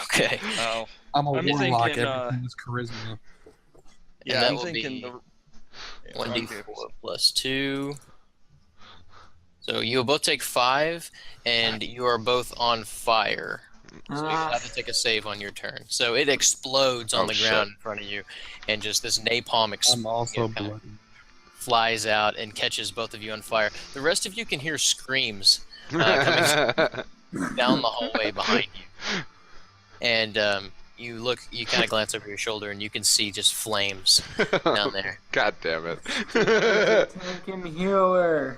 Speaker 1: Okay.
Speaker 4: Oh.
Speaker 2: I'm a warlock.
Speaker 4: thinking,
Speaker 2: Everything is charisma.
Speaker 1: And that
Speaker 4: I'm
Speaker 1: will
Speaker 4: thinking
Speaker 1: be
Speaker 4: the
Speaker 1: 1d4 plus 2. So you'll both take 5, and you are both on fire. So you have to take a save on your turn. So it explodes on the ground in front of you, and just this napalm
Speaker 2: I'm also bloody.
Speaker 1: flies out and catches both of you on fire. The rest of you can hear screams coming down the hallway behind you. And you kind of glance over your shoulder, and you can see just flames down there.
Speaker 8: God damn it.
Speaker 10: Fucking healer.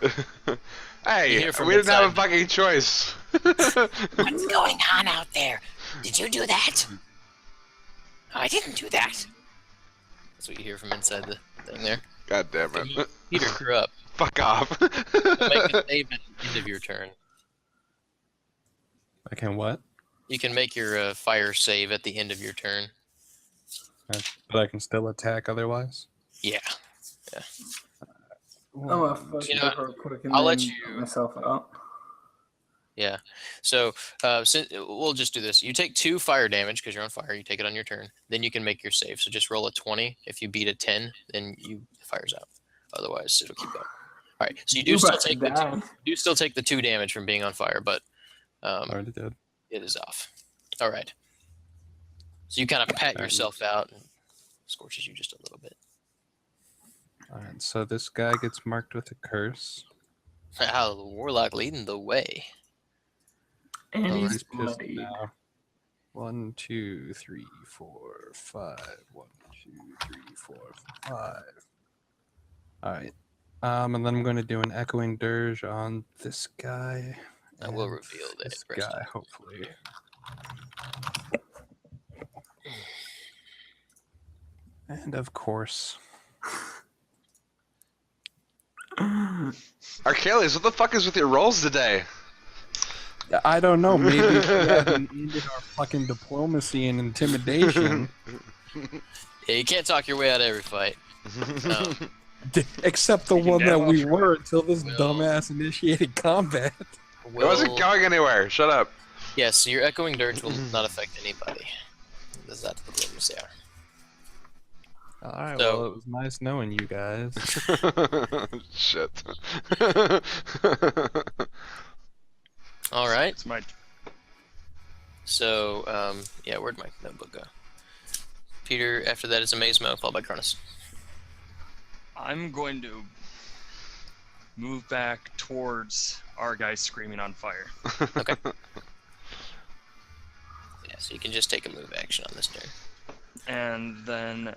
Speaker 8: Hey,
Speaker 1: hear from
Speaker 8: we didn't have a
Speaker 1: inside.
Speaker 8: fucking choice.
Speaker 9: What's going on out there? Did you do that? I didn't do that.
Speaker 1: That's what you hear from inside the thing there.
Speaker 8: God damn it.
Speaker 1: Peter grew up.
Speaker 8: Fuck off.
Speaker 1: Make a save at the end of your turn.
Speaker 2: I can what?
Speaker 1: You can make your fire save at the end of your turn.
Speaker 2: But I can still attack otherwise?
Speaker 1: Yeah.
Speaker 10: I'm gonna fucking
Speaker 1: You know,
Speaker 10: go real quick and
Speaker 1: I'll let
Speaker 10: then
Speaker 1: you-
Speaker 10: put myself out.
Speaker 1: Yeah. So we'll just do this. You take 2 fire damage because you're on fire. You take it on your turn. Then you can make your save. So just roll a 20. If you beat a 10, then it fires out. Otherwise, it'll keep going. All right. So you do still take the 2 damage from being on fire, but
Speaker 2: Already did.
Speaker 1: it is off. All right. So you kind of pat yourself out and scorches you just a little bit.
Speaker 2: Alright, so this guy gets marked with a curse.
Speaker 1: Wow, the warlock leading the way.
Speaker 10: And
Speaker 2: Oh,
Speaker 10: he's
Speaker 2: he's pissed
Speaker 10: bloody.
Speaker 2: now. 1, 2, 3, 4, 5. 1, 2, 3, 4, 5. Alright. And then I'm going to do an echoing dirge on this guy.
Speaker 1: I will
Speaker 2: and
Speaker 1: reveal the
Speaker 2: this
Speaker 1: rest of
Speaker 2: guy,
Speaker 1: it.
Speaker 2: hopefully. And of course,
Speaker 8: Archelius, what the fuck is with your rolls today?
Speaker 2: I don't know. Maybe we haven't ended our fucking diplomacy and intimidation.
Speaker 1: Yeah, you can't talk your way out of every fight.
Speaker 2: Except the
Speaker 4: You can
Speaker 2: one that
Speaker 4: never
Speaker 2: we
Speaker 4: watch
Speaker 2: were until this
Speaker 1: Will.
Speaker 2: dumbass initiated combat.
Speaker 8: It wasn't going anywhere. Shut up.
Speaker 1: Yes, your echoing dirge will not affect anybody. Does that diplomacy are?
Speaker 2: Alright,
Speaker 1: So-
Speaker 2: well, it was nice knowing you guys.
Speaker 8: Shit.
Speaker 1: All right.
Speaker 4: It's my
Speaker 1: So, yeah, where'd my notebook go? Peter, after that is a Maze Mo, followed by Cronus.
Speaker 4: I'm going to move back towards our guy's screaming on fire.
Speaker 1: Okay. Yeah, so you can just take a move action on this turn.
Speaker 4: And then,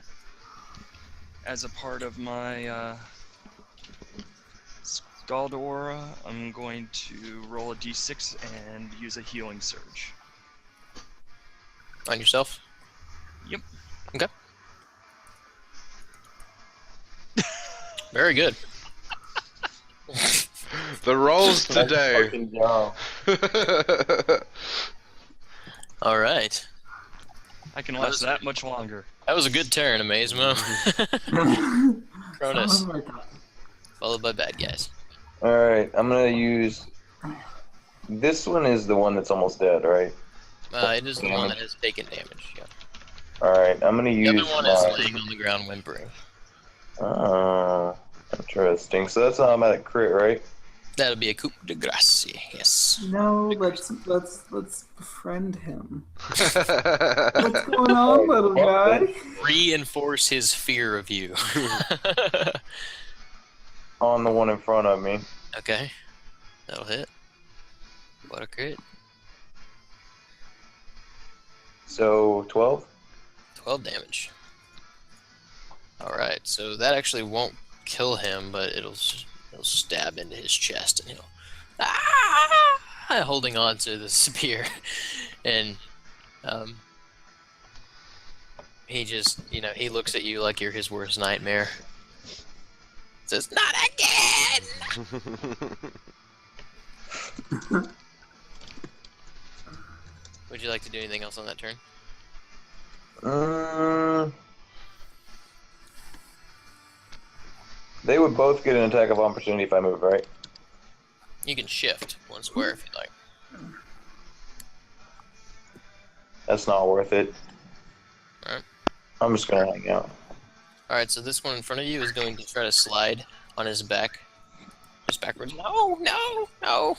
Speaker 4: as a part of my Scald Aura, I'm going to roll a d6 and use a healing surge.
Speaker 1: On yourself?
Speaker 4: Yep.
Speaker 1: Okay. Very good.
Speaker 8: The rolls today.
Speaker 3: Fucking job.
Speaker 1: All right.
Speaker 4: I can last that much longer.
Speaker 1: That was a good turn, Amazemo. Cronus,
Speaker 10: Oh my God.
Speaker 1: followed by bad guys.
Speaker 3: Alright, I'm gonna use... This one is the one that's almost dead, right?
Speaker 1: It is the one that has taken damage. Yeah.
Speaker 3: Alright, I'm gonna
Speaker 1: The
Speaker 3: use
Speaker 1: other one is laying on the ground whimpering.
Speaker 3: Oh, interesting. So that's an automatic crit, right?
Speaker 1: That'll be a coup de grace. Yes.
Speaker 10: No, let's befriend him. What's going on, little guy?
Speaker 1: Reinforce his fear of you.
Speaker 3: On the one in front of me.
Speaker 1: Okay. That'll hit. What a crit.
Speaker 3: So, 12?
Speaker 1: 12 damage. Alright, so that actually won't kill him, but it'll stab into his chest and he'll holding on to the spear. And he just, he looks at you like you're his worst nightmare. Says, "Not again!" Would you like to do anything else on that turn?
Speaker 3: They would both get an attack of opportunity if I move, right?
Speaker 1: You can shift one square if you like.
Speaker 3: That's not worth it.
Speaker 1: Alright.
Speaker 3: I'm just gonna hang out.
Speaker 1: Alright, so this one in front of you is going to try to slide on his back. Just backwards. No, no, no.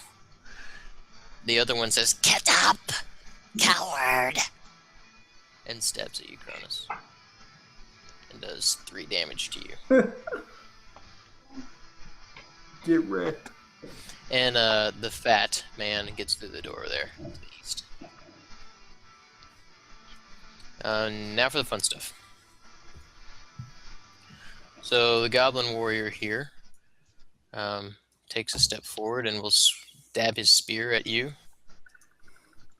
Speaker 1: The other one says, "Get up, coward!" and stabs at you, Cronus. And does 3 damage to you.
Speaker 10: Get wrecked.
Speaker 1: And the fat man gets through the door there to the east. Now for the fun stuff. So the goblin warrior here takes a step forward and will stab his spear at you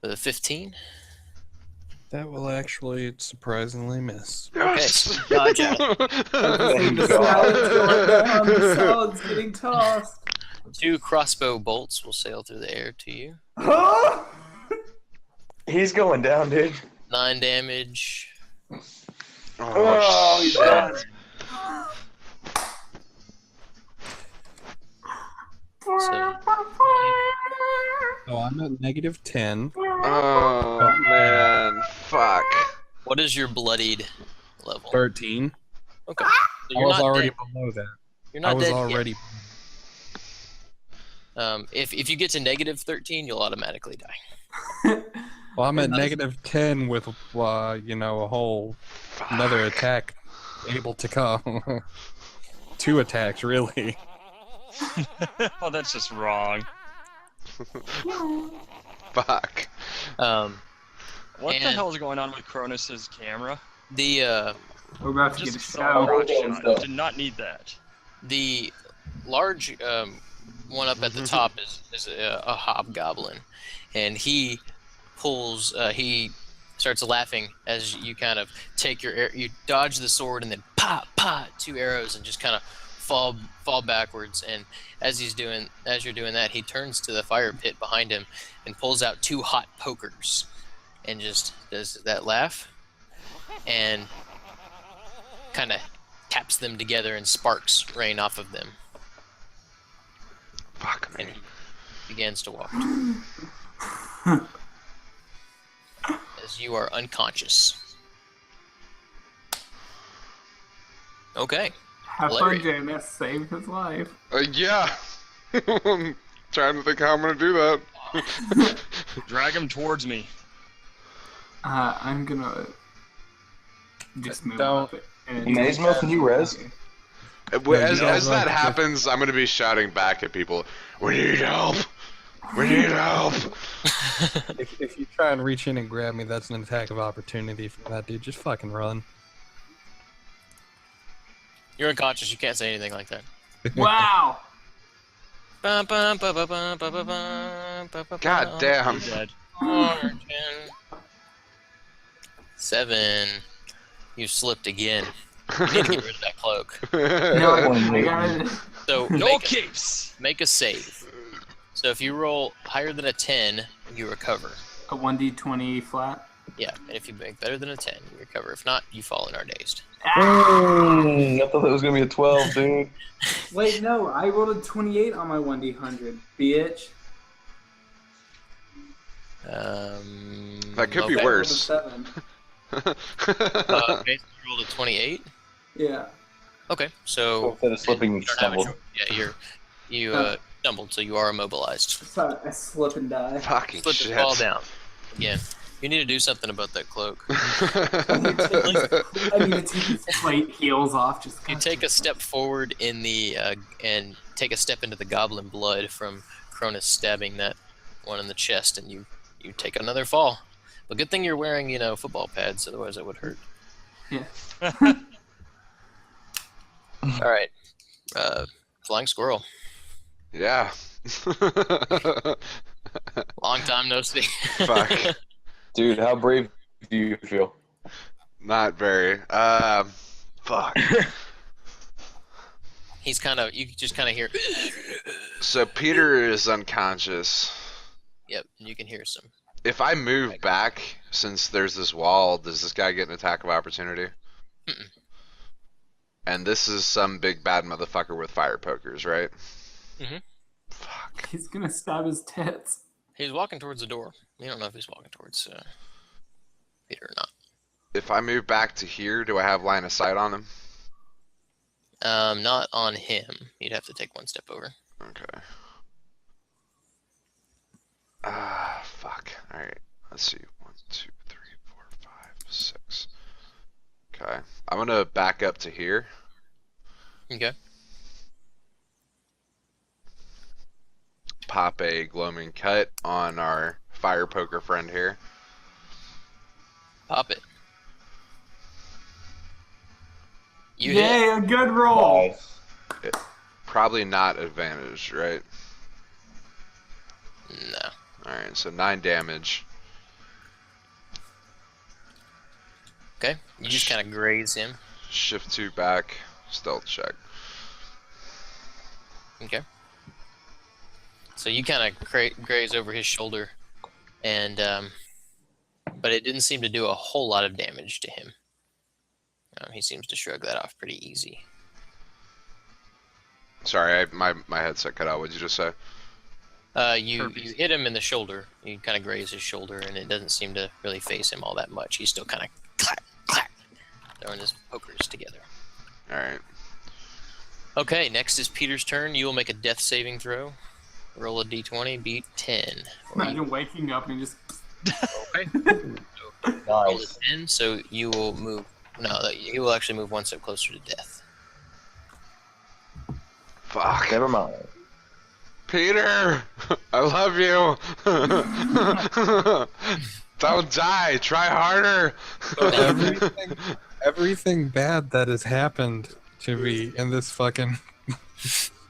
Speaker 1: with a 15.
Speaker 2: That will actually surprisingly miss.
Speaker 1: Okay, so dodge out.
Speaker 10: The salad's going down. The salad's getting tossed.
Speaker 1: 2 crossbow bolts will sail through the air to you.
Speaker 3: He's going down, dude.
Speaker 1: 9 damage.
Speaker 3: Oh, he's down.
Speaker 1: So,
Speaker 2: So I'm at -10.
Speaker 8: Oh man, fuck.
Speaker 1: what is your bloodied level?
Speaker 2: 13.
Speaker 1: Okay. So
Speaker 2: I
Speaker 1: you're
Speaker 2: was
Speaker 1: not
Speaker 2: already
Speaker 1: dead.
Speaker 2: below that.
Speaker 1: You're
Speaker 2: I
Speaker 1: not
Speaker 2: was
Speaker 1: dead
Speaker 2: already.
Speaker 1: yet. If you get to -13, you'll automatically die.
Speaker 2: Well, I'm at -10 with, a whole another attack able to come. 2 attacks, really.
Speaker 4: Oh, that's just wrong.
Speaker 8: Fuck.
Speaker 4: What the
Speaker 1: And-
Speaker 4: hell is going on with Cronus's camera?
Speaker 1: The
Speaker 10: We're about to get a
Speaker 4: Just a
Speaker 10: shower.
Speaker 4: crotch shot. Did not need that.
Speaker 1: the large one up at the top is a hobgoblin, and he pulls. He starts laughing as you kind of take you dodge the sword and then pop 2 arrows and just kind of fall backwards. And as you're doing that, he turns to the fire pit behind him and pulls out 2 hot pokers and just does that laugh and kind of taps them together and sparks rain off of them.
Speaker 8: Fuck
Speaker 1: And
Speaker 8: me.
Speaker 1: he begins to walk as you are unconscious. Okay.
Speaker 10: Have fun,
Speaker 1: Larry.
Speaker 10: Janus. Saved his life.
Speaker 8: Yeah. I'm trying to think how I'm gonna do that.
Speaker 4: Drag him towards me.
Speaker 10: I'm gonna just move
Speaker 2: Don't-
Speaker 10: up it. And
Speaker 3: Amazemo, can you res?
Speaker 8: As that happens, I'm gonna be shouting back at people. We need help. We need help.
Speaker 2: If you try and reach in and grab me, that's an attack of opportunity from that dude. Just fucking run.
Speaker 1: You're unconscious. You can't say anything like that.
Speaker 5: Wow.
Speaker 8: God damn.
Speaker 4: You're dead.
Speaker 1: 7. You slipped again. You need to get rid of that cloak.
Speaker 5: No, I got it.
Speaker 1: So
Speaker 4: No capes.
Speaker 1: make a save. So if you roll higher than a 10, you recover.
Speaker 5: A 1d20 flat.
Speaker 1: Yeah, and if you make better than a 10, you recover. If not, you fall and are dazed.
Speaker 3: I thought that was gonna be a 12, dude.
Speaker 5: Wait, no, I rolled a 28 on my 1d100, bitch.
Speaker 8: That could be
Speaker 1: okay.
Speaker 8: worse.
Speaker 5: 7.
Speaker 1: Okay, so you rolled a 28.
Speaker 5: Yeah.
Speaker 1: Okay, so
Speaker 3: Instead of slipping, you
Speaker 1: you don't have a
Speaker 3: stumbled.
Speaker 1: cho- yeah, you stumbled, so you are immobilized.
Speaker 5: So I slip and die.
Speaker 8: Fucking
Speaker 1: Slip
Speaker 8: shit.
Speaker 1: and fall down. Again, you need to do something about that cloak.
Speaker 5: I need to take his plate heels off. Just
Speaker 1: You take a step forward in the and take a step into the goblin blood from Cronus stabbing that one in the chest, and you take another fall. But good thing you're wearing football pads, otherwise it would hurt.
Speaker 5: Yeah.
Speaker 1: All right, flying squirrel.
Speaker 8: Yeah.
Speaker 1: Long time no see.
Speaker 8: Fuck.
Speaker 3: Dude, how brave do you feel?
Speaker 8: Not very. Fuck.
Speaker 1: He's you just kind of hear.
Speaker 8: So Peter is unconscious.
Speaker 1: Yep, you can hear some.
Speaker 8: If I move back, since there's this wall, does this guy get an attack of opportunity?
Speaker 1: Mm-mm.
Speaker 8: And this is some big bad motherfucker with fire pokers, right?
Speaker 1: Mhm.
Speaker 8: Fuck.
Speaker 5: He's gonna stab his tits.
Speaker 1: He's walking towards the door. You don't know if he's walking towards Peter or not.
Speaker 8: If I move back to here, do I have line of sight on him?
Speaker 1: Not on him. You'd have to take one step over.
Speaker 8: Okay. Fuck. Alright. Let's see. 1, 2, 3, 4, 5, 6. Okay. I'm gonna back up to here.
Speaker 1: Okay.
Speaker 8: Pop a gloaming cut on our fire poker friend here.
Speaker 1: Pop it. You hit.
Speaker 5: Yay, a good roll.
Speaker 3: Nice.
Speaker 8: Probably not advantage, right?
Speaker 1: No.
Speaker 8: Alright, so 9 damage.
Speaker 1: Okay. You just kind of graze him.
Speaker 8: Shift 2 back. Stealth check.
Speaker 1: Okay. So you kind of graze over his shoulder, and but it didn't seem to do a whole lot of damage to him. He seems to shrug that off pretty easy.
Speaker 8: Sorry, my headset cut out. What did you just say?
Speaker 1: You hit him in the shoulder. You kind of graze his shoulder, and it doesn't seem to really phase him all that much. He's still kind of clack, clack, throwing his pokers together.
Speaker 8: Alright.
Speaker 1: Okay, next is Peter's turn. You will make a death saving throw. Roll a d20, beat 10.
Speaker 5: Imagine waking up and just.
Speaker 1: Okay. Roll a
Speaker 3: Nice.
Speaker 1: 10, so you will move. No, you will actually move one step closer to death.
Speaker 8: Fuck.
Speaker 3: Never mind.
Speaker 8: Peter! I love you! Don't die! Try harder!
Speaker 2: Everything bad that has happened to me in this fucking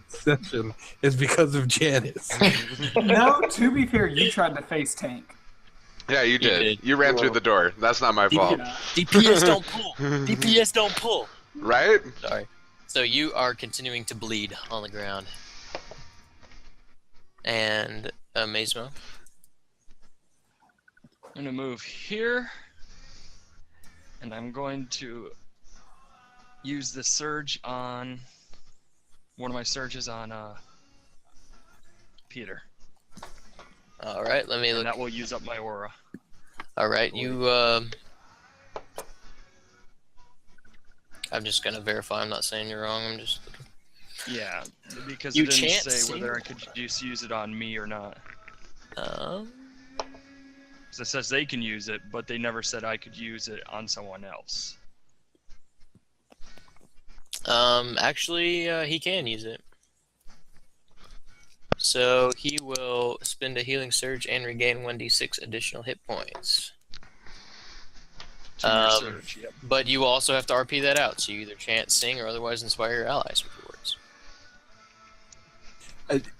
Speaker 2: session is because of Janice.
Speaker 5: No, to be fair, you tried to face tank.
Speaker 8: Yeah, you did.
Speaker 1: did.
Speaker 8: You ran through the door. That's not my fault.
Speaker 1: DPS don't pull. DPS don't pull.
Speaker 8: Right?
Speaker 1: Sorry. So you are continuing to bleed on the ground. And Maismo.
Speaker 4: I'm gonna move here, and I'm going to use the surge on one of my surges on Peter.
Speaker 1: All right, let me
Speaker 4: And
Speaker 1: look.
Speaker 4: that will use up my aura.
Speaker 1: All right, you. I'm just gonna verify. I'm not saying you're wrong. I'm just.
Speaker 4: Yeah, because
Speaker 1: You
Speaker 4: it didn't
Speaker 1: can't
Speaker 4: say
Speaker 1: see
Speaker 4: whether I could just use it on me or not. So it says they can use it, but they never said I could use it on someone else.
Speaker 1: Actually, he can use it. So he will spend a healing surge and regain 1d6 additional hit points.
Speaker 4: Surge, yep.
Speaker 1: But you also have to RP that out, so you either chant, sing, or otherwise inspire your allies with your words.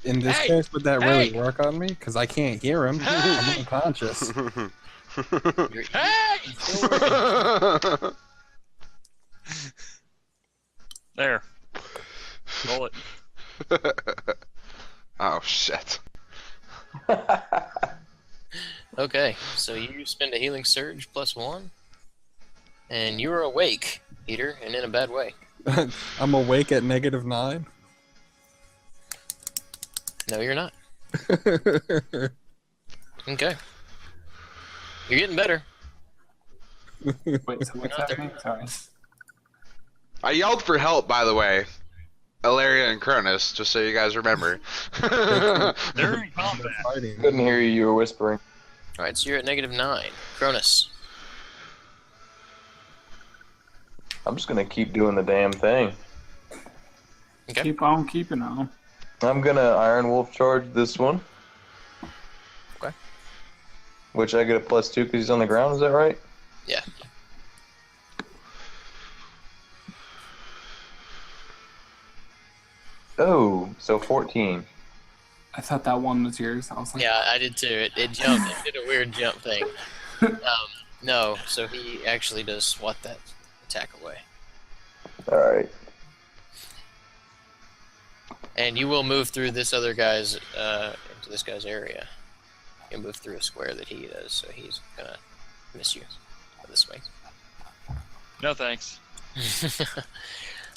Speaker 2: In this
Speaker 4: Hey!
Speaker 2: case, would that really
Speaker 4: Hey!
Speaker 2: work on me? Because I can't hear him. I'm
Speaker 4: Hey!
Speaker 2: unconscious.
Speaker 4: Hey! There. Roll it.
Speaker 8: Oh shit.
Speaker 1: Okay, so you spend a healing surge +1, and you are awake, Peter, and in a bad way.
Speaker 2: I'm awake at -9.
Speaker 1: No, you're not. Okay. You're getting better.
Speaker 5: Wait, so what's
Speaker 1: Not there.
Speaker 5: happening? Sorry.
Speaker 8: I yelled for help, by the way. Ilaria and Cronus, just so you guys remember.
Speaker 4: They're in combat.
Speaker 2: Fighting.
Speaker 3: Couldn't hear you. You were whispering.
Speaker 1: Alright, so you're at -9. Cronus.
Speaker 3: I'm just gonna keep doing the damn thing.
Speaker 1: Okay.
Speaker 5: Keep on keeping on.
Speaker 3: I'm gonna Iron Wolf charge this one.
Speaker 1: Okay.
Speaker 3: Which I get a +2 because he's on the ground. Is that right?
Speaker 1: Yeah.
Speaker 3: Oh, so 14.
Speaker 5: I thought that one was yours. I was like,
Speaker 1: Yeah, I did too. It jumped. It did a weird jump thing. No, so he actually does swat that attack away.
Speaker 3: All right.
Speaker 1: And you will move through this other guy's, into this guy's area. You'll move through a square that he does, so he's gonna miss you this way.
Speaker 4: No thanks.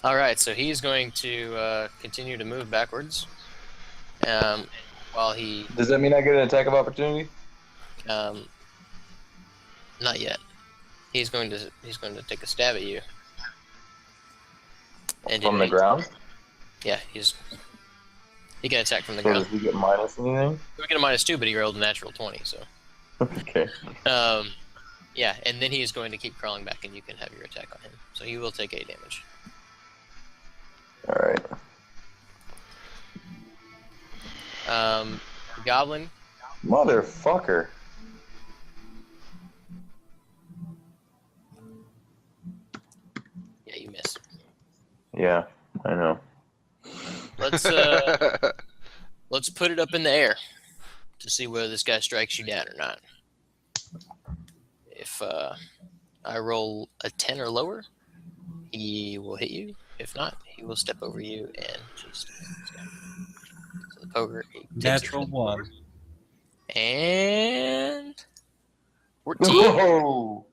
Speaker 1: Alright, so he's going to continue to move backwards. While he...
Speaker 3: Does that mean I get an attack of opportunity?
Speaker 1: Not yet. He's going to take a stab at you. And
Speaker 3: From the ground?
Speaker 1: Yeah, he can attack from the
Speaker 3: So
Speaker 1: ground.
Speaker 3: does he get minus anything?
Speaker 1: He get a -2, but he rolled a natural 20, so...
Speaker 3: Okay.
Speaker 1: Yeah, and then he's going to keep crawling back, and you can have your attack on him. So he will take 8 damage.
Speaker 3: All right.
Speaker 1: Goblin.
Speaker 3: Motherfucker.
Speaker 1: Yeah, you miss.
Speaker 3: Yeah, I know.
Speaker 1: Let's let's put it up in the air to see whether this guy strikes you down or not. If I roll a 10 or lower, he will hit you. If not, he will step over you and just stab. So the poker he takes
Speaker 2: Natural
Speaker 1: it.
Speaker 2: 1.
Speaker 1: And 14.
Speaker 3: Whoa!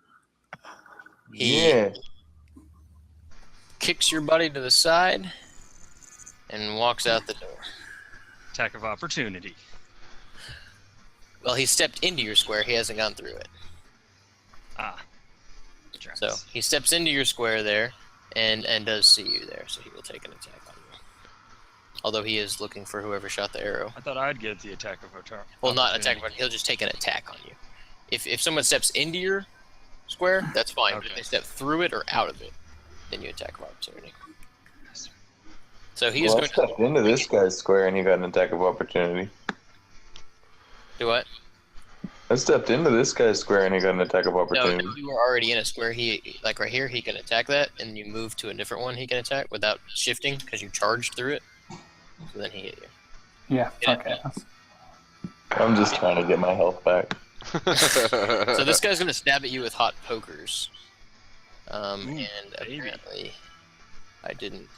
Speaker 1: He
Speaker 3: Yeah.
Speaker 1: kicks your body to the side and walks out the door.
Speaker 4: Attack of opportunity.
Speaker 1: Well, he stepped into your square. He hasn't gone through it.
Speaker 4: Ah.
Speaker 1: So he steps into your square there, and does see you there. So he will take an attack on you. Although he is looking for whoever shot the arrow.
Speaker 4: I thought I'd get the attack of opportunity.
Speaker 1: Well, not attack, but he'll just take an attack on you. If someone steps into your square, that's fine. But if they step through it or out of it, then you attack of opportunity. So he is
Speaker 3: Well, I
Speaker 1: going
Speaker 3: stepped
Speaker 1: to
Speaker 3: into this guy's square and he got an attack of opportunity.
Speaker 1: do what?
Speaker 3: I stepped into this guy's square and he got an attack of
Speaker 1: No,
Speaker 3: opportunity.
Speaker 1: if you were already in a square, he like right here, he can attack that, and you move to a different one, he can attack without shifting because you charged through it. So then he hit you.
Speaker 5: yeah, fuck ass.
Speaker 3: I'm just trying to get my health back.
Speaker 1: So this guy's gonna stab at you with hot pokers. And
Speaker 4: baby.
Speaker 1: apparently, I didn't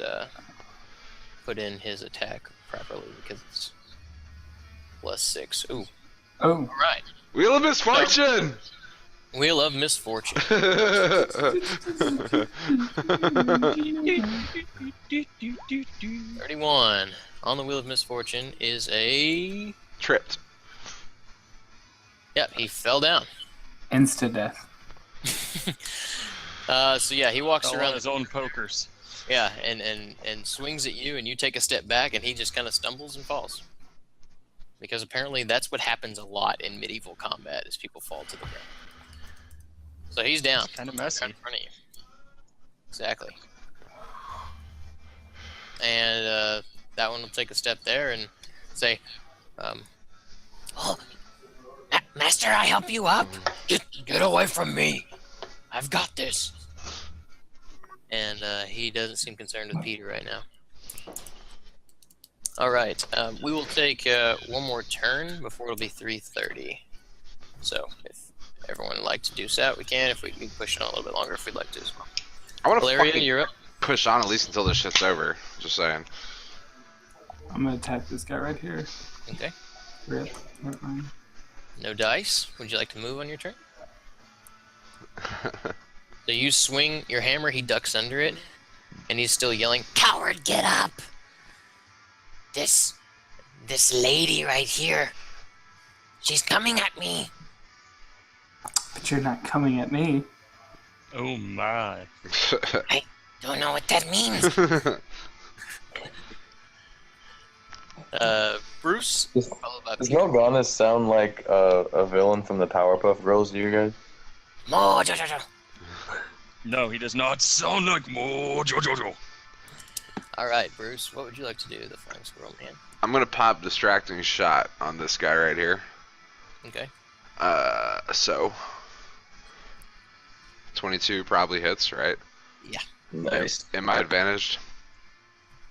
Speaker 1: put in his attack properly because it's +6. Ooh,
Speaker 5: Oh,
Speaker 1: all right.
Speaker 8: Wheel of Misfortune!
Speaker 1: Wheel of Misfortune. 31 on the Wheel of Misfortune is a...
Speaker 8: Tripped.
Speaker 1: Yep, he fell down.
Speaker 5: insta death.
Speaker 1: So yeah, he walks
Speaker 4: Fell on
Speaker 1: around
Speaker 4: his own pokers.
Speaker 1: Yeah, and swings at you, and you take a step back, and he just kind of stumbles and falls. Because apparently that's what happens a lot in medieval combat, is people fall to the ground. So he's down.
Speaker 4: Kind of messy.
Speaker 1: Right in front of you. Exactly. and that one will take a step there and say,
Speaker 9: Oh, Master, I help you up. Get away from me. I've got this.
Speaker 1: and he doesn't seem concerned with Peter right now. All right, we will take one more turn before it'll be 3:30. So if everyone would like to do so, we can. If we can push it on a little bit longer, if we'd like to as well.
Speaker 8: I want to
Speaker 1: Valeria,
Speaker 8: fucking
Speaker 1: you're up.
Speaker 8: push on at least until this shit's over. Just saying.
Speaker 5: I'm gonna attack this guy right here.
Speaker 1: Okay.
Speaker 5: Rip. Never mind.
Speaker 1: No dice. Would you like to move on your turn? So you swing your hammer, he ducks under it, and he's still yelling,
Speaker 9: Coward, get up. This lady right here. She's coming at me.
Speaker 5: But you're not coming at me.
Speaker 4: Oh my.
Speaker 9: Don't know what that means.
Speaker 1: Bruce, followed by
Speaker 3: Does
Speaker 1: Peter.
Speaker 3: Morgana sound like a villain from the Powerpuff Girls to you guys?
Speaker 9: Mojojojo.
Speaker 4: No, he does not sound like Mojojojo.
Speaker 1: All right, Bruce, what would you like to do, the Flying Squirrel Man?
Speaker 8: I'm gonna pop distracting shot on this guy right here.
Speaker 1: Okay.
Speaker 8: So 22 probably hits, right?
Speaker 3: Nice.
Speaker 8: Am I advantaged?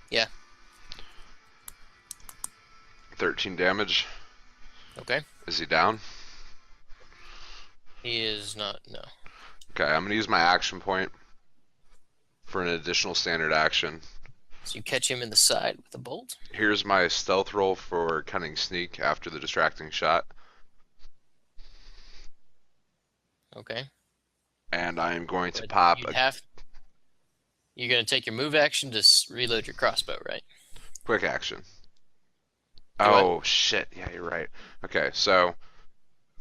Speaker 1: Yeah.
Speaker 8: 13 damage.
Speaker 1: Okay.
Speaker 8: Is he down?
Speaker 1: He is not, no.
Speaker 8: Okay, I'm gonna use my action point for an additional standard action.
Speaker 1: So you catch him in the side with a bolt.
Speaker 8: Here's my stealth roll for cunning sneak after the distracting shot.
Speaker 1: Okay.
Speaker 8: And I am going to
Speaker 1: But
Speaker 8: pop
Speaker 1: you'd
Speaker 8: a
Speaker 1: have- You're going to take your move action to reload your crossbow, right?
Speaker 8: quick action.
Speaker 1: Go ahead.
Speaker 8: Oh shit, yeah, you're right. Okay, so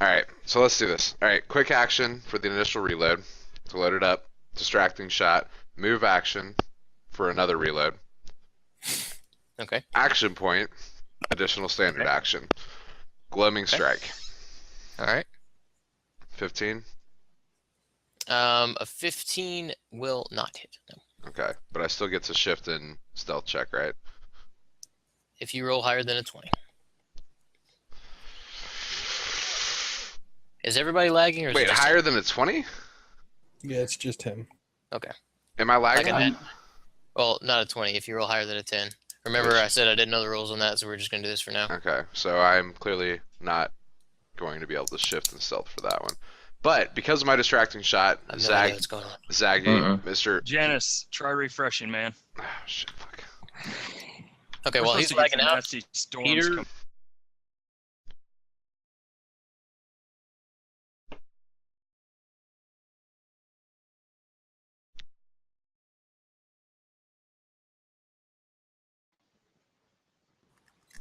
Speaker 8: alright, so let's do this. Alright, quick action for the initial reload to load it up, distracting shot, move action for another reload.
Speaker 1: Okay.
Speaker 8: Action point, additional standard action. Gloaming strike.
Speaker 1: All right.
Speaker 8: 15.
Speaker 1: A 15 will not hit. No.
Speaker 8: Okay, but I still get to shift in stealth check, right?
Speaker 1: If you roll higher than a 20. Is everybody lagging or is it
Speaker 8: Wait,
Speaker 1: just
Speaker 8: higher than a 20?
Speaker 2: Yeah, it's just him.
Speaker 1: Okay.
Speaker 8: Am I
Speaker 1: Like
Speaker 8: lagging?
Speaker 1: a 10. Well, not a 20 if you roll higher than a 10. Remember I said I didn't know the rules on that, so we're just going to do this for now.
Speaker 8: Okay, so I'm clearly not going to be able to shift and stealth for that one. But because of my distracting shot,
Speaker 1: I have no idea what's going on.
Speaker 8: Zaggy, Mr.
Speaker 4: Janice, try refreshing, man.
Speaker 8: Oh, shit, fuck.
Speaker 1: Okay,
Speaker 4: We're
Speaker 1: well,
Speaker 4: supposed
Speaker 1: he's
Speaker 4: to get
Speaker 1: lagging
Speaker 4: some
Speaker 1: out.
Speaker 4: nasty storms
Speaker 1: Peter,
Speaker 4: coming.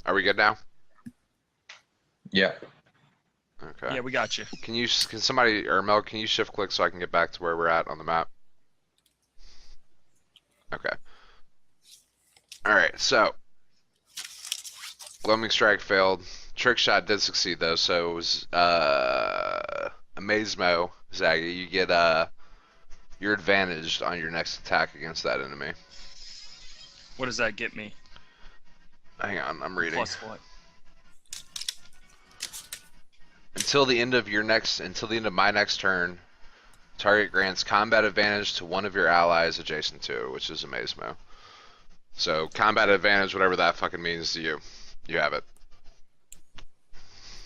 Speaker 8: Are we good now?
Speaker 3: Yeah.
Speaker 8: Okay.
Speaker 4: Yeah, we got you.
Speaker 8: Can somebody, or Mel, can you shift click so I can get back to where we're at on the map? Okay. Alright, so. Gloaming strike failed. Trick shot did succeed though, so it was, Amazemo, Zaggy, you get, you're advantaged on your next attack against that enemy.
Speaker 4: What does that get me?
Speaker 8: Hang on, I'm reading.
Speaker 4: Plus what?
Speaker 8: Until the end of my next turn, target grants combat advantage to one of your allies adjacent to it, which is Amazemo. So combat advantage, whatever that fucking means to you, you have it.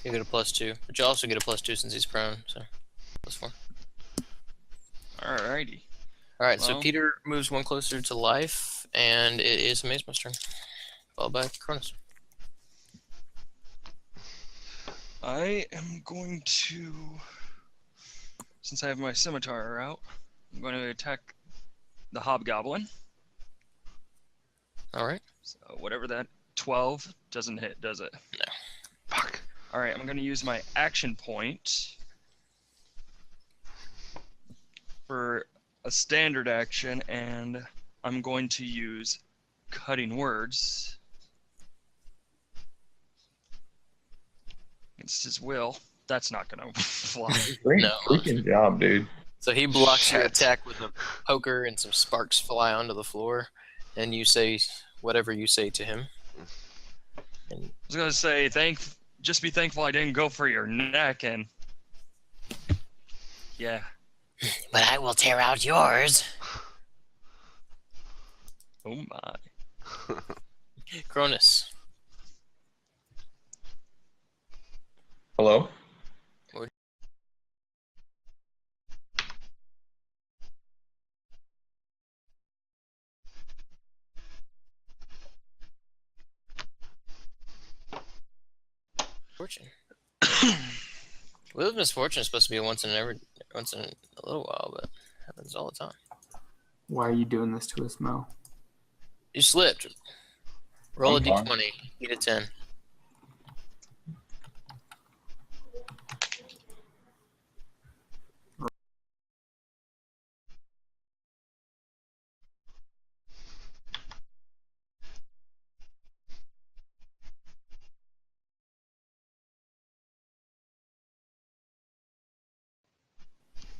Speaker 1: you get a +2. But you also get a +2 since he's prone, so +4.
Speaker 4: Alrighty.
Speaker 1: Alright, so
Speaker 4: Well-
Speaker 1: Peter moves one closer to life, and it is Amazemo's turn. Followed by Cronus.
Speaker 4: I am going to, since I have my scimitar out, I'm going to attack the hobgoblin.
Speaker 1: Alright.
Speaker 4: So whatever that 12 doesn't hit, does it?
Speaker 1: No.
Speaker 8: Fuck.
Speaker 4: All right, I'm going to use my action point for a standard action, and I'm going to use cutting words against his will. That's not going to fly.
Speaker 3: Great
Speaker 1: No.
Speaker 3: freaking job, dude.
Speaker 1: So he blocks your
Speaker 8: Shit.
Speaker 1: attack with a poker, and some sparks fly onto the floor. And you say, whatever you say to him. And
Speaker 4: I was gonna say just be thankful I didn't go for your neck and yeah.
Speaker 9: But I will tear out yours.
Speaker 4: Oh my.
Speaker 1: Cronus.
Speaker 11: Hello?
Speaker 1: Fortune. Wheel of Misfortune is supposed to be once in a little while, but it happens all the time.
Speaker 5: Why are you doing this to us, Mo?
Speaker 1: You slipped. Roll
Speaker 11: I'm
Speaker 1: a
Speaker 11: fine.
Speaker 1: d20. Beat a 10.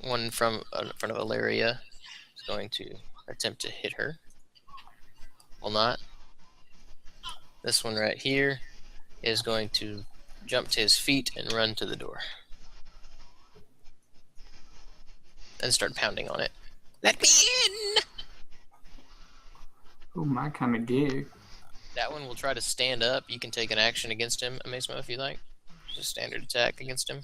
Speaker 1: One in front of Ilaria is going to attempt to hit her. Will not. This one right here is going to jump to his feet and run to the door. And start pounding on it. Let me in!
Speaker 5: Oh, my kind of gig.
Speaker 1: That one will try to stand up. You can take an action against him, Amazemo, if you like. Just a standard attack against him.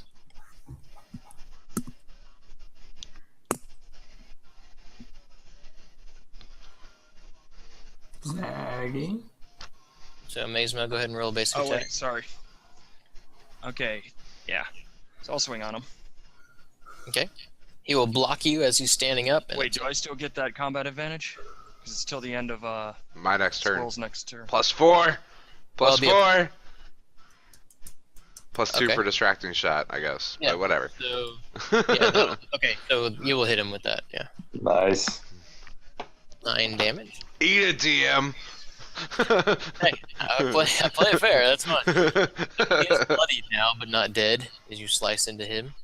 Speaker 5: Zaggy.
Speaker 1: So Amazemo, go ahead and roll a basic
Speaker 4: Oh
Speaker 1: attack.
Speaker 4: wait, sorry. Okay, yeah. So I'll swing on him.
Speaker 1: Okay. He will block you as he's standing up. And
Speaker 4: Wait, do I still get that combat advantage? Because it's till the end of
Speaker 8: My next turn.
Speaker 4: Squirrel's next turn.
Speaker 8: +4.
Speaker 1: Well,
Speaker 8: +4. +2
Speaker 1: Okay.
Speaker 8: for distracting shot, I guess.
Speaker 1: Yeah.
Speaker 8: But whatever.
Speaker 1: So, yeah, okay, so you will hit him with that, yeah.
Speaker 3: Nice.
Speaker 1: 9 damage.
Speaker 8: Eat it, DM.
Speaker 1: Hey, I play it fair, that's fine. He is bloodied now, but not dead, as you slice into him.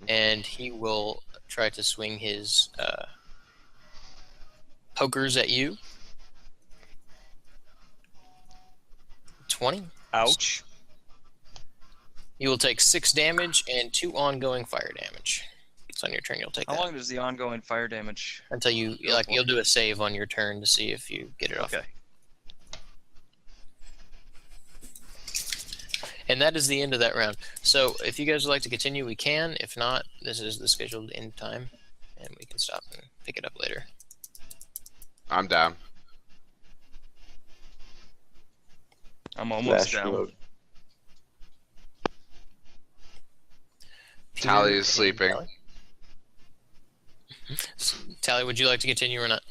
Speaker 1: And he will try to swing his pokers at you. 20.
Speaker 4: Ouch.
Speaker 1: You will take 6 damage and 2 ongoing fire damage. So on your turn, you'll take
Speaker 4: How
Speaker 1: that.
Speaker 4: long does the ongoing fire damage?
Speaker 1: Until you'll do a save on your turn to see if you get it off.
Speaker 4: Okay.
Speaker 1: And that is the end of that round. So if you guys would like to continue, we can. If not, this is the scheduled end time, and we can stop and pick it up later.
Speaker 8: I'm down.
Speaker 4: I'm almost
Speaker 3: Flash
Speaker 4: down.
Speaker 3: mode.
Speaker 8: Tally is sleeping.
Speaker 1: Tally, would you like to continue or not?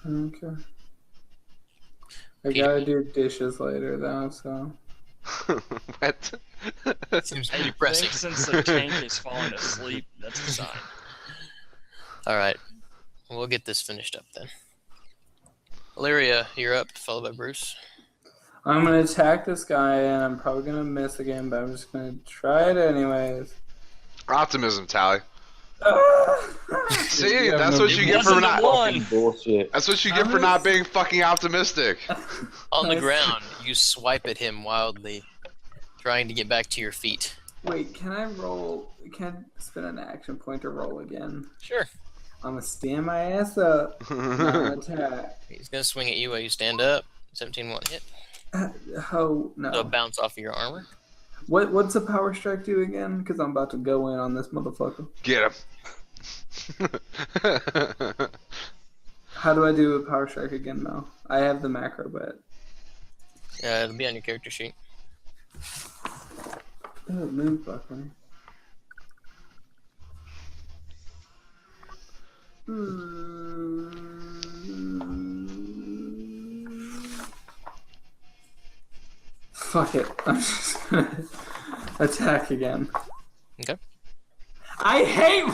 Speaker 10: Okay. I gotta do dishes later though, so.
Speaker 8: What?
Speaker 1: Seems
Speaker 4: I
Speaker 1: pretty pressing.
Speaker 4: think since the tank is falling asleep, that's a sign.
Speaker 1: All right, we'll get this finished up then. Illyria, you're up, followed by Bruce.
Speaker 10: I'm gonna attack this guy and I'm probably gonna miss again, but I'm just gonna try it anyways.
Speaker 8: Optimism, Tally. See,
Speaker 10: You have
Speaker 8: that's
Speaker 10: no-
Speaker 8: what you
Speaker 4: It
Speaker 8: get for
Speaker 4: wasn't
Speaker 8: not.
Speaker 4: the one.
Speaker 3: Bullshit.
Speaker 8: That's what you get for not being fucking optimistic.
Speaker 1: On the ground, you swipe at him wildly, trying to get back to your feet.
Speaker 10: Wait, can I roll? Can I spend an action point to roll again?
Speaker 1: Sure.
Speaker 10: I'm gonna stand my ass up. Not attack.
Speaker 1: He's gonna swing at you while you stand up. 17 won't hit.
Speaker 10: Oh no.
Speaker 1: So bounce off of your armor.
Speaker 10: What's a power strike do again? Because I'm about to go in on this motherfucker.
Speaker 8: Get him.
Speaker 10: How do I do a power strike again, Mel? I have the macro, but
Speaker 1: It'll be on your character sheet.
Speaker 10: oh, move button. Fuck it. I'm just gonna attack again.
Speaker 1: Okay.
Speaker 10: I hate.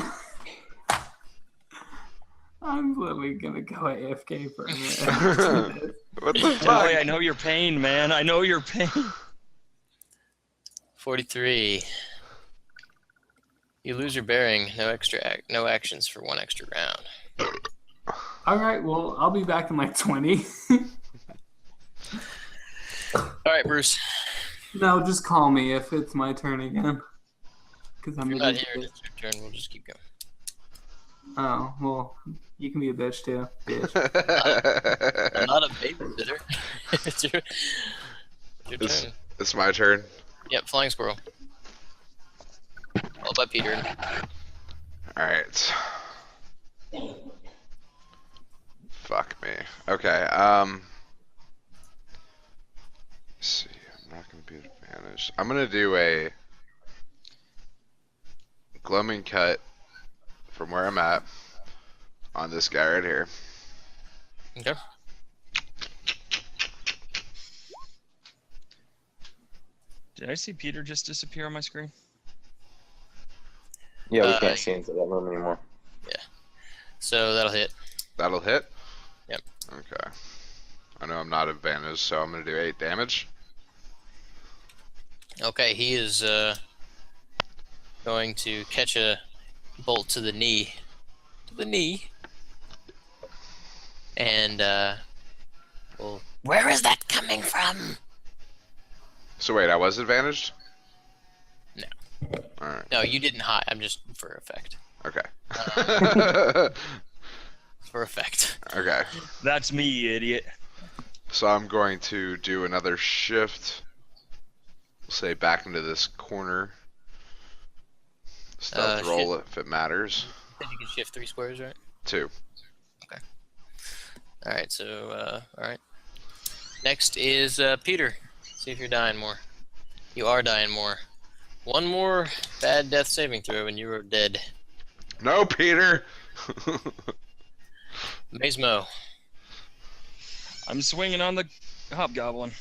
Speaker 10: I'm literally gonna go AFK for a minute.
Speaker 8: What the
Speaker 4: Tally, I
Speaker 8: fuck?
Speaker 4: know your pain, man. I know your pain.
Speaker 1: 43. You lose your bearing. No actions for 1 extra round.
Speaker 10: All right, well, I'll be back in like 20.
Speaker 1: Bruce?
Speaker 5: No, just call me if it's my turn again. Because I'm
Speaker 1: If
Speaker 5: a
Speaker 1: you're not
Speaker 5: bitch.
Speaker 1: here, it's your turn. We'll just keep going.
Speaker 5: Oh, well, you can be a bitch too. Bitch.
Speaker 1: I'm not a babysitter. It's your turn.
Speaker 8: It's my turn.
Speaker 1: Yep, flying squirrel. All by Peter.
Speaker 8: Alright. Fuck me. Okay, let's see, I'm not gonna be advantaged. I'm gonna do a gloaming cut from where I'm at on this guy right here.
Speaker 1: Okay.
Speaker 4: Did I see Peter just disappear on my screen?
Speaker 3: Yeah, we can't see into that room anymore.
Speaker 1: So that'll hit.
Speaker 8: That'll hit?
Speaker 1: Yep.
Speaker 8: Okay. I know I'm not advantaged, so I'm gonna do 8 damage.
Speaker 1: Okay, he is going to catch a bolt to the knee. To the knee. And well,
Speaker 9: Where is that coming from?
Speaker 8: So wait, I was advantaged?
Speaker 1: No.
Speaker 8: Alright.
Speaker 1: no, you didn't hide. I'm just for effect.
Speaker 8: Okay.
Speaker 1: For effect.
Speaker 8: Okay.
Speaker 4: That's me, you idiot.
Speaker 8: So I'm going to do another shift. We'll say back into this corner. Stealth roll if it matters.
Speaker 1: Then you can shift 3 squares, right?
Speaker 8: 2.
Speaker 1: Alright, so alright. Next is Peter. See if you're dying more. You are dying more. One more bad death saving throw and you are dead.
Speaker 8: No, Peter!
Speaker 1: Mazemo.
Speaker 4: I'm swinging on the hobgoblin.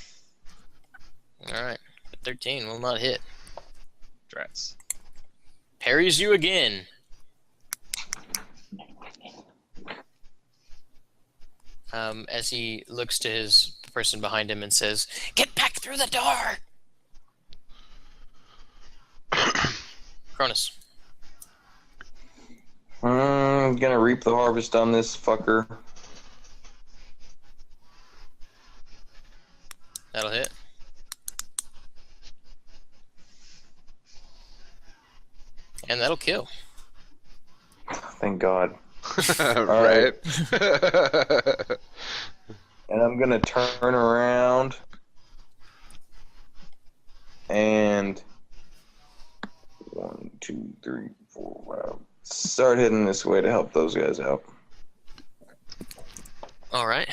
Speaker 1: Alright. 13 will not hit.
Speaker 4: Drats.
Speaker 1: Parries you again. As he looks to his person behind him and says,
Speaker 9: Get back through the door!
Speaker 1: Cronus.
Speaker 3: I'm gonna reap the harvest on this fucker.
Speaker 1: That'll hit. And that'll kill.
Speaker 3: Thank God.
Speaker 8: Right.
Speaker 3: And I'm gonna turn around and 1, 2, 3, 4, 5. Start heading this way to help those guys out.
Speaker 1: Alright.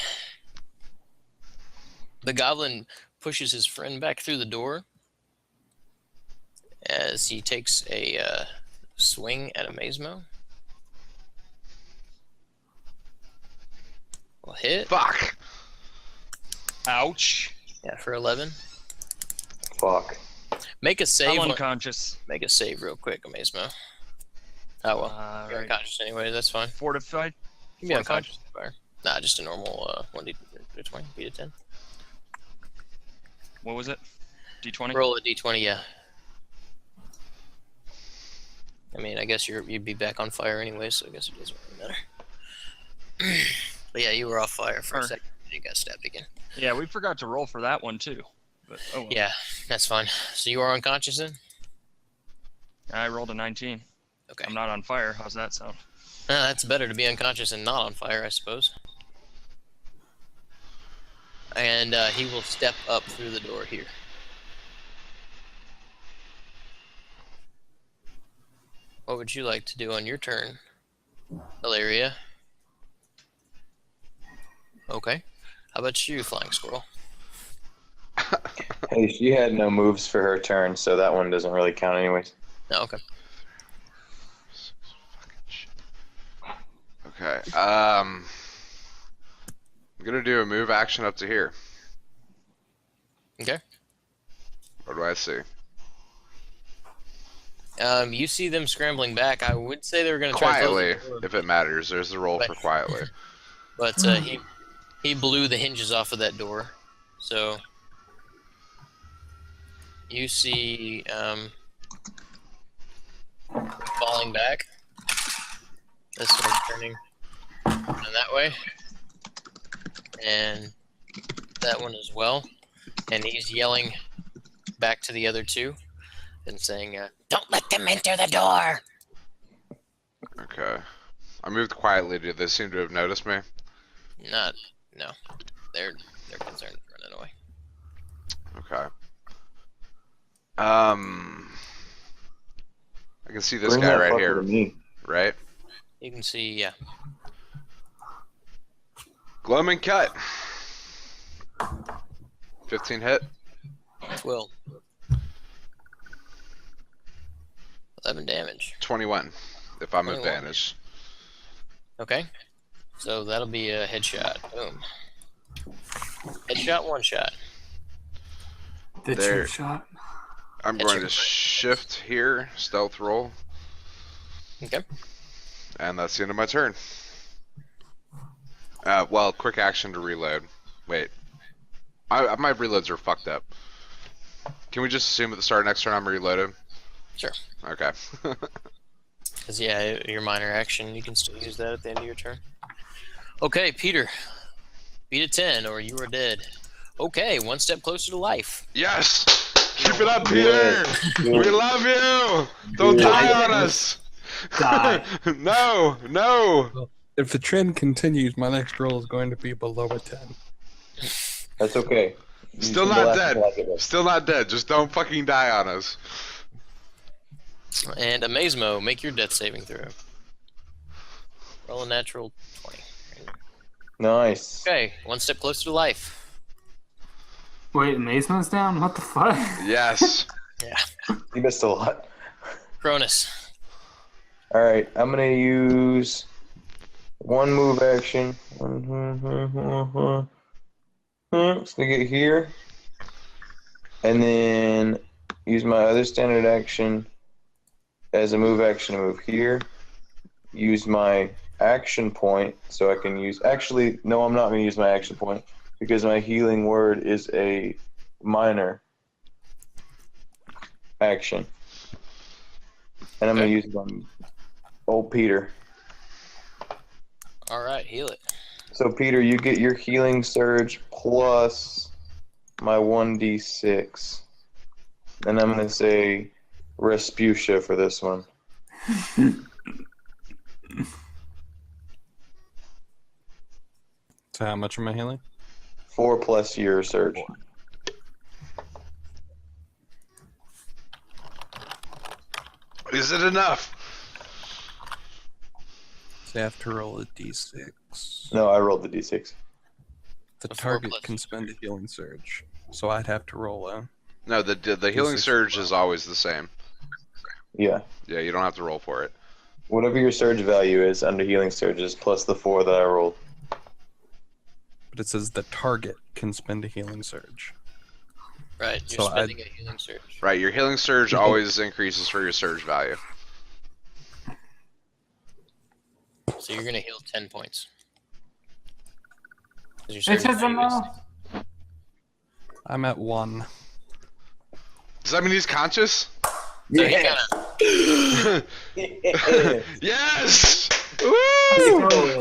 Speaker 1: The goblin pushes his friend back through the door as he takes a swing at a Mazemo. Will hit.
Speaker 8: Fuck!
Speaker 4: Ouch.
Speaker 1: Yeah, for 11.
Speaker 3: Fuck.
Speaker 1: Make a save.
Speaker 4: I'm unconscious.
Speaker 1: Make a save real quick, Mazemo. Oh well. You're
Speaker 4: Right.
Speaker 1: unconscious anyway, that's fine.
Speaker 4: Fortified.
Speaker 1: You can be unconscious. Fire. Nah, just a normal 1d20, beat a 10.
Speaker 4: What was it? D20?
Speaker 1: Roll a d20, yeah. I mean, I guess you'd be back on fire anyway, so I guess it doesn't really matter. But yeah, you were off fire for a second. You got stabbed again.
Speaker 4: Yeah, we forgot to roll for that one too. But, oh well.
Speaker 1: Yeah, that's fine. So you are unconscious then?
Speaker 4: I rolled a 19.
Speaker 1: Okay.
Speaker 4: I'm not on fire. How's that sound?
Speaker 1: That's better to be unconscious and not on fire, I suppose. And he will step up through the door here. What would you like to do on your turn, Hilaria? Okay. How about you, Flying Squirrel?
Speaker 3: Hey, she had no moves for her turn, so that one doesn't really count anyways.
Speaker 1: Oh, okay.
Speaker 8: Okay, I'm gonna do a move action up to here.
Speaker 1: Okay.
Speaker 8: What do I see?
Speaker 1: You see them scrambling back. I would say they were going to try to
Speaker 8: Quietly,
Speaker 1: close the door,
Speaker 8: if it matters. There's the roll for quietly.
Speaker 1: but he blew the hinges off of that door. So you see falling back. This one's turning that way, and that one as well. and he's yelling back to the other two and saying,
Speaker 9: Don't let them enter the door.
Speaker 8: Okay. I moved quietly. Did they seem to have noticed me?
Speaker 1: "No, they're concerned with running away."
Speaker 8: Okay. I can see this
Speaker 3: Bring
Speaker 8: guy
Speaker 3: that
Speaker 8: right
Speaker 3: fucker
Speaker 8: here,
Speaker 3: to me.
Speaker 8: right?
Speaker 1: You can see, yeah.
Speaker 8: Gloaming cut. 15 hit.
Speaker 1: 12. 11 damage.
Speaker 8: 21. If I'm
Speaker 1: 21.
Speaker 8: advantaged.
Speaker 1: Okay. So that'll be a headshot. Boom. Headshot, one shot.
Speaker 5: The
Speaker 8: There.
Speaker 5: trick shot.
Speaker 8: I'm
Speaker 1: Hit
Speaker 8: going
Speaker 1: you.
Speaker 8: to shift here, stealth roll,
Speaker 1: Okay.
Speaker 8: and that's the end of my turn. Well, quick action to reload. Wait. My reloads are fucked up. Can we just assume at the start of next turn I'm reloaded?
Speaker 1: Sure.
Speaker 8: Okay.
Speaker 1: Because, yeah, your minor action, you can still use that at the end of your turn. Okay, Peter. Beat a 10 or you are dead. Okay, one step closer to life.
Speaker 8: Yes! Keep it up, Peter!
Speaker 3: Yeah.
Speaker 8: We love you! Don't
Speaker 3: Yeah.
Speaker 8: die on us!
Speaker 5: Die.
Speaker 8: No!
Speaker 2: If the trend continues, my next roll is going to be below a 10.
Speaker 3: That's okay. You
Speaker 8: Still
Speaker 3: can
Speaker 8: not
Speaker 3: laugh
Speaker 8: dead.
Speaker 3: until I get back.
Speaker 8: Still not dead. Just don't fucking die on us.
Speaker 1: And Amazemo, make your death saving throw. Roll a natural 20.
Speaker 3: Nice.
Speaker 1: Okay, one step closer to life.
Speaker 5: Wait, Mazeman's down? What the fuck?
Speaker 8: Yes.
Speaker 1: Yeah.
Speaker 3: You missed a lot.
Speaker 1: Cronus.
Speaker 3: All right, I'm gonna use one move action. It's gonna get here, and then use my other standard action as a move action to move here. Use my action point so I can use. Actually, no, I'm not gonna use my action point because my healing word is a minor action, and I'm gonna use one. Old Peter.
Speaker 1: All right, heal it.
Speaker 3: So Peter, you get your healing surge plus my 1d6. And I'm going to say Respucia for this one.
Speaker 2: So how much am I healing?
Speaker 3: 4 plus your surge.
Speaker 8: Is it enough?
Speaker 2: So I have to roll a d6.
Speaker 3: No, I rolled the d6.
Speaker 2: The
Speaker 1: A 4
Speaker 2: target
Speaker 1: plus.
Speaker 2: can spend a healing surge. So I'd have to roll a...
Speaker 8: No, the healing
Speaker 2: D6.
Speaker 8: surge is always the same.
Speaker 3: Yeah.
Speaker 8: Yeah, you don't have to roll for it.
Speaker 3: Whatever your surge value is under healing surges plus the 4 that I rolled.
Speaker 2: But it says the target can spend a healing surge.
Speaker 1: Right, you're
Speaker 2: So
Speaker 1: spending a healing surge.
Speaker 8: Right, your healing surge always increases for your surge value.
Speaker 1: So you're going to heal 10 points. 'Cause your
Speaker 5: It
Speaker 1: surge
Speaker 5: doesn't
Speaker 1: value is-
Speaker 5: know.
Speaker 2: I'm at 1.
Speaker 8: Does that mean he's conscious?
Speaker 1: So he kinda,
Speaker 8: Yes! Woo!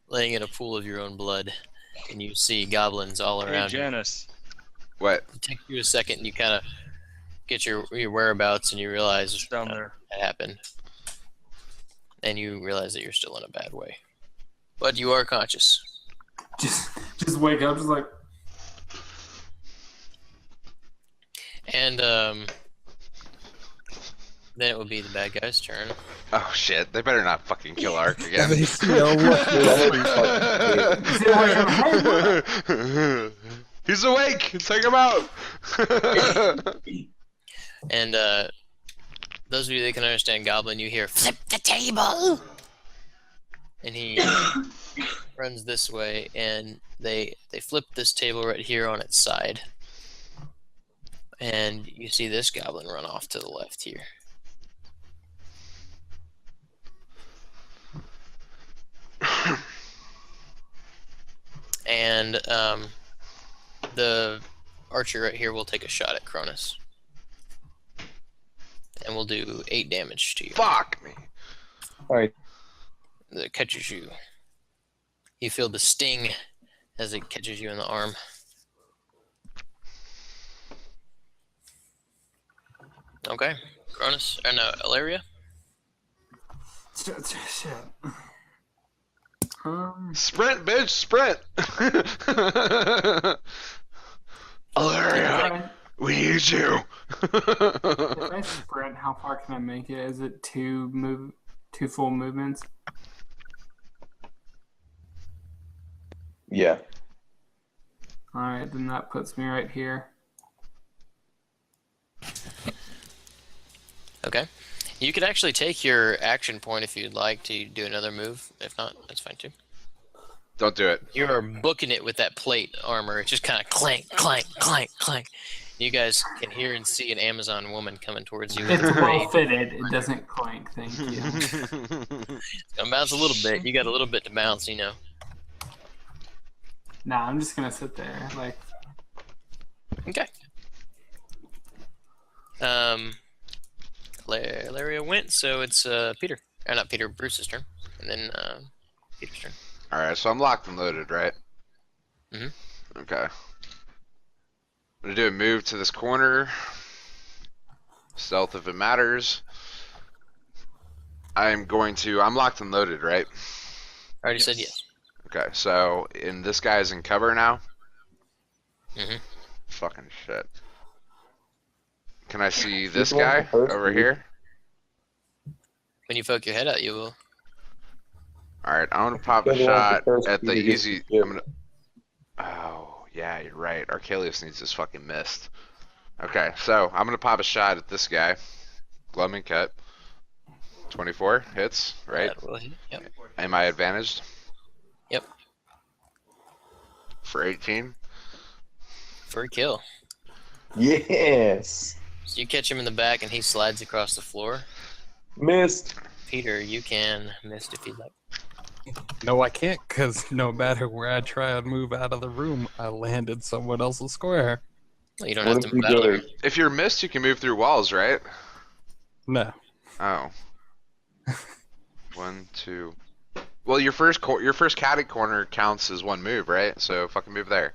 Speaker 1: laying in a pool of your own blood, and you see goblins all
Speaker 4: Hey,
Speaker 1: around you.
Speaker 4: Janice.
Speaker 8: What?
Speaker 1: It takes you a second, and you kind of get your whereabouts, and you realize
Speaker 4: It's down there.
Speaker 1: that happened. And you realize that you're still in a bad way. But you are conscious.
Speaker 5: Just wake up, just like,
Speaker 1: And then it would be the bad guy's turn.
Speaker 8: Oh shit, they better not fucking kill Ark again.
Speaker 2: They feel
Speaker 8: He's awake! Take him out!
Speaker 1: And those of you that can understand Goblin, you hear flip,
Speaker 9: The table.
Speaker 1: and he runs this way, and they flip this table right here on its side. And you see this goblin run off to the left here. And the archer right here will take a shot at Cronus. And we'll do 8 damage to you.
Speaker 8: Fuck me.
Speaker 3: Alright.
Speaker 1: That catches you. You feel the sting as it catches you in the arm. Okay, Cronus, or no, Ilaria?
Speaker 5: Shit.
Speaker 8: Sprint, bitch, sprint! Alaria, we need you.
Speaker 5: If I sprint, how far can I make it? Is it two full movements?
Speaker 3: Yeah.
Speaker 5: Alright, then that puts me right here.
Speaker 1: Okay. You could actually take your action point if you'd like to do another move. If not, that's fine too.
Speaker 8: Don't do it.
Speaker 1: You're booking it with that plate armor. It's just kind of clank, clank, clank, clank. You guys can hear and see an Amazon woman coming towards you.
Speaker 5: It's well fitted. It doesn't clank, thank you.
Speaker 1: It's gonna bounce a little bit. You got a little bit to bounce, you know.
Speaker 5: Nah, I'm just gonna sit there. Like,
Speaker 1: Okay. Ilaria went, so it's Peter. Or not Peter, Bruce's turn. And then Peter's turn.
Speaker 8: Alright, so I'm locked and loaded, right?
Speaker 1: Mhm.
Speaker 8: Okay. I'm gonna do a move to this corner. Stealth if it matters. I'm locked and loaded, right?
Speaker 1: I already said yes.
Speaker 8: Okay, so this guy's in cover now?
Speaker 1: Mhm.
Speaker 8: Fucking shit. Can I see this
Speaker 3: People
Speaker 8: guy
Speaker 3: first,
Speaker 8: over
Speaker 3: dude.
Speaker 8: here?
Speaker 1: When you poke your head out, you will.
Speaker 8: Alright, I'm gonna pop a
Speaker 3: You're the one
Speaker 8: shot
Speaker 3: first,
Speaker 8: at the
Speaker 3: you get
Speaker 8: easy.
Speaker 3: to
Speaker 8: I'm gonna. Oh, yeah, you're right. Archelius needs this fucking mist. Okay, so I'm gonna pop a shot at this guy. Glowing cut. 24 hits, right?
Speaker 1: That will hit. Yep.
Speaker 8: Am I advantaged?
Speaker 1: Yep.
Speaker 8: For 18?
Speaker 1: For a kill.
Speaker 3: Yes.
Speaker 1: So you catch him in the back and he slides across the floor.
Speaker 3: Missed.
Speaker 1: Peter, you can miss if you'd like.
Speaker 2: No, I can't, because no matter where I try and move out of the room, I land in someone else's square.
Speaker 1: Well, you don't
Speaker 3: What
Speaker 1: have
Speaker 3: if
Speaker 1: to
Speaker 3: you
Speaker 1: move out of the
Speaker 3: go?
Speaker 1: room.
Speaker 8: If you're missed, you can move through walls, right?
Speaker 2: No.
Speaker 8: Oh. 1, 2. Well, your first caddy corner counts as one move, right? So fucking move there.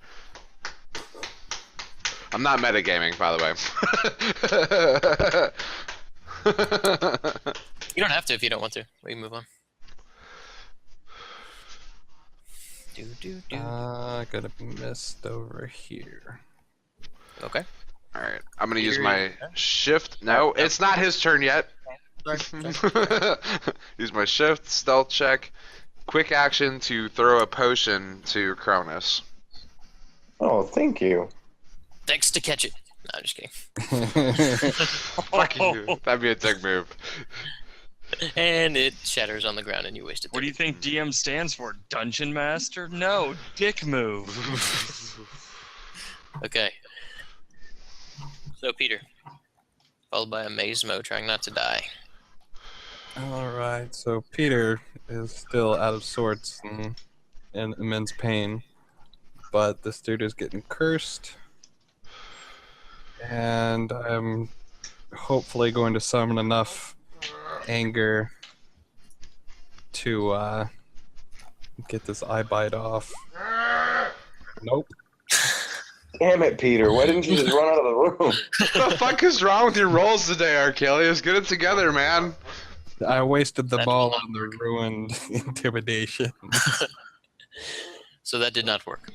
Speaker 8: I'm not metagaming, by the way.
Speaker 1: You don't have to if you don't want to. We can move on.
Speaker 2: Gonna be missed over here.
Speaker 1: Okay.
Speaker 8: Alright, I'm gonna use
Speaker 1: Peter,
Speaker 8: my shift. No, it's not his turn yet.
Speaker 1: Sorry.
Speaker 8: Use my shift, stealth check, quick action to throw a potion to Cronus.
Speaker 3: Oh, thank you.
Speaker 1: Dex to catch it. No, I'm just kidding.
Speaker 8: Fuck you. That'd be a dick move.
Speaker 1: And it shatters on the ground and you wasted
Speaker 4: What do you think DM stands for? Dungeon Master? No, dick move.
Speaker 1: Okay. So, Peter. Followed by a Mazemo trying not to die.
Speaker 2: Alright, so Peter is still out of sorts and in immense pain, but this dude is getting cursed, and I'm hopefully going to summon enough anger to get this eye bite off. Nope.
Speaker 3: Damn it, Peter. Why didn't you just run out of the room?
Speaker 8: What the fuck is wrong with your rolls today, Archelius? Get it together, man.
Speaker 2: I wasted the
Speaker 1: That
Speaker 2: ball
Speaker 1: will
Speaker 2: on the ruined intimidation.
Speaker 1: So that did not work.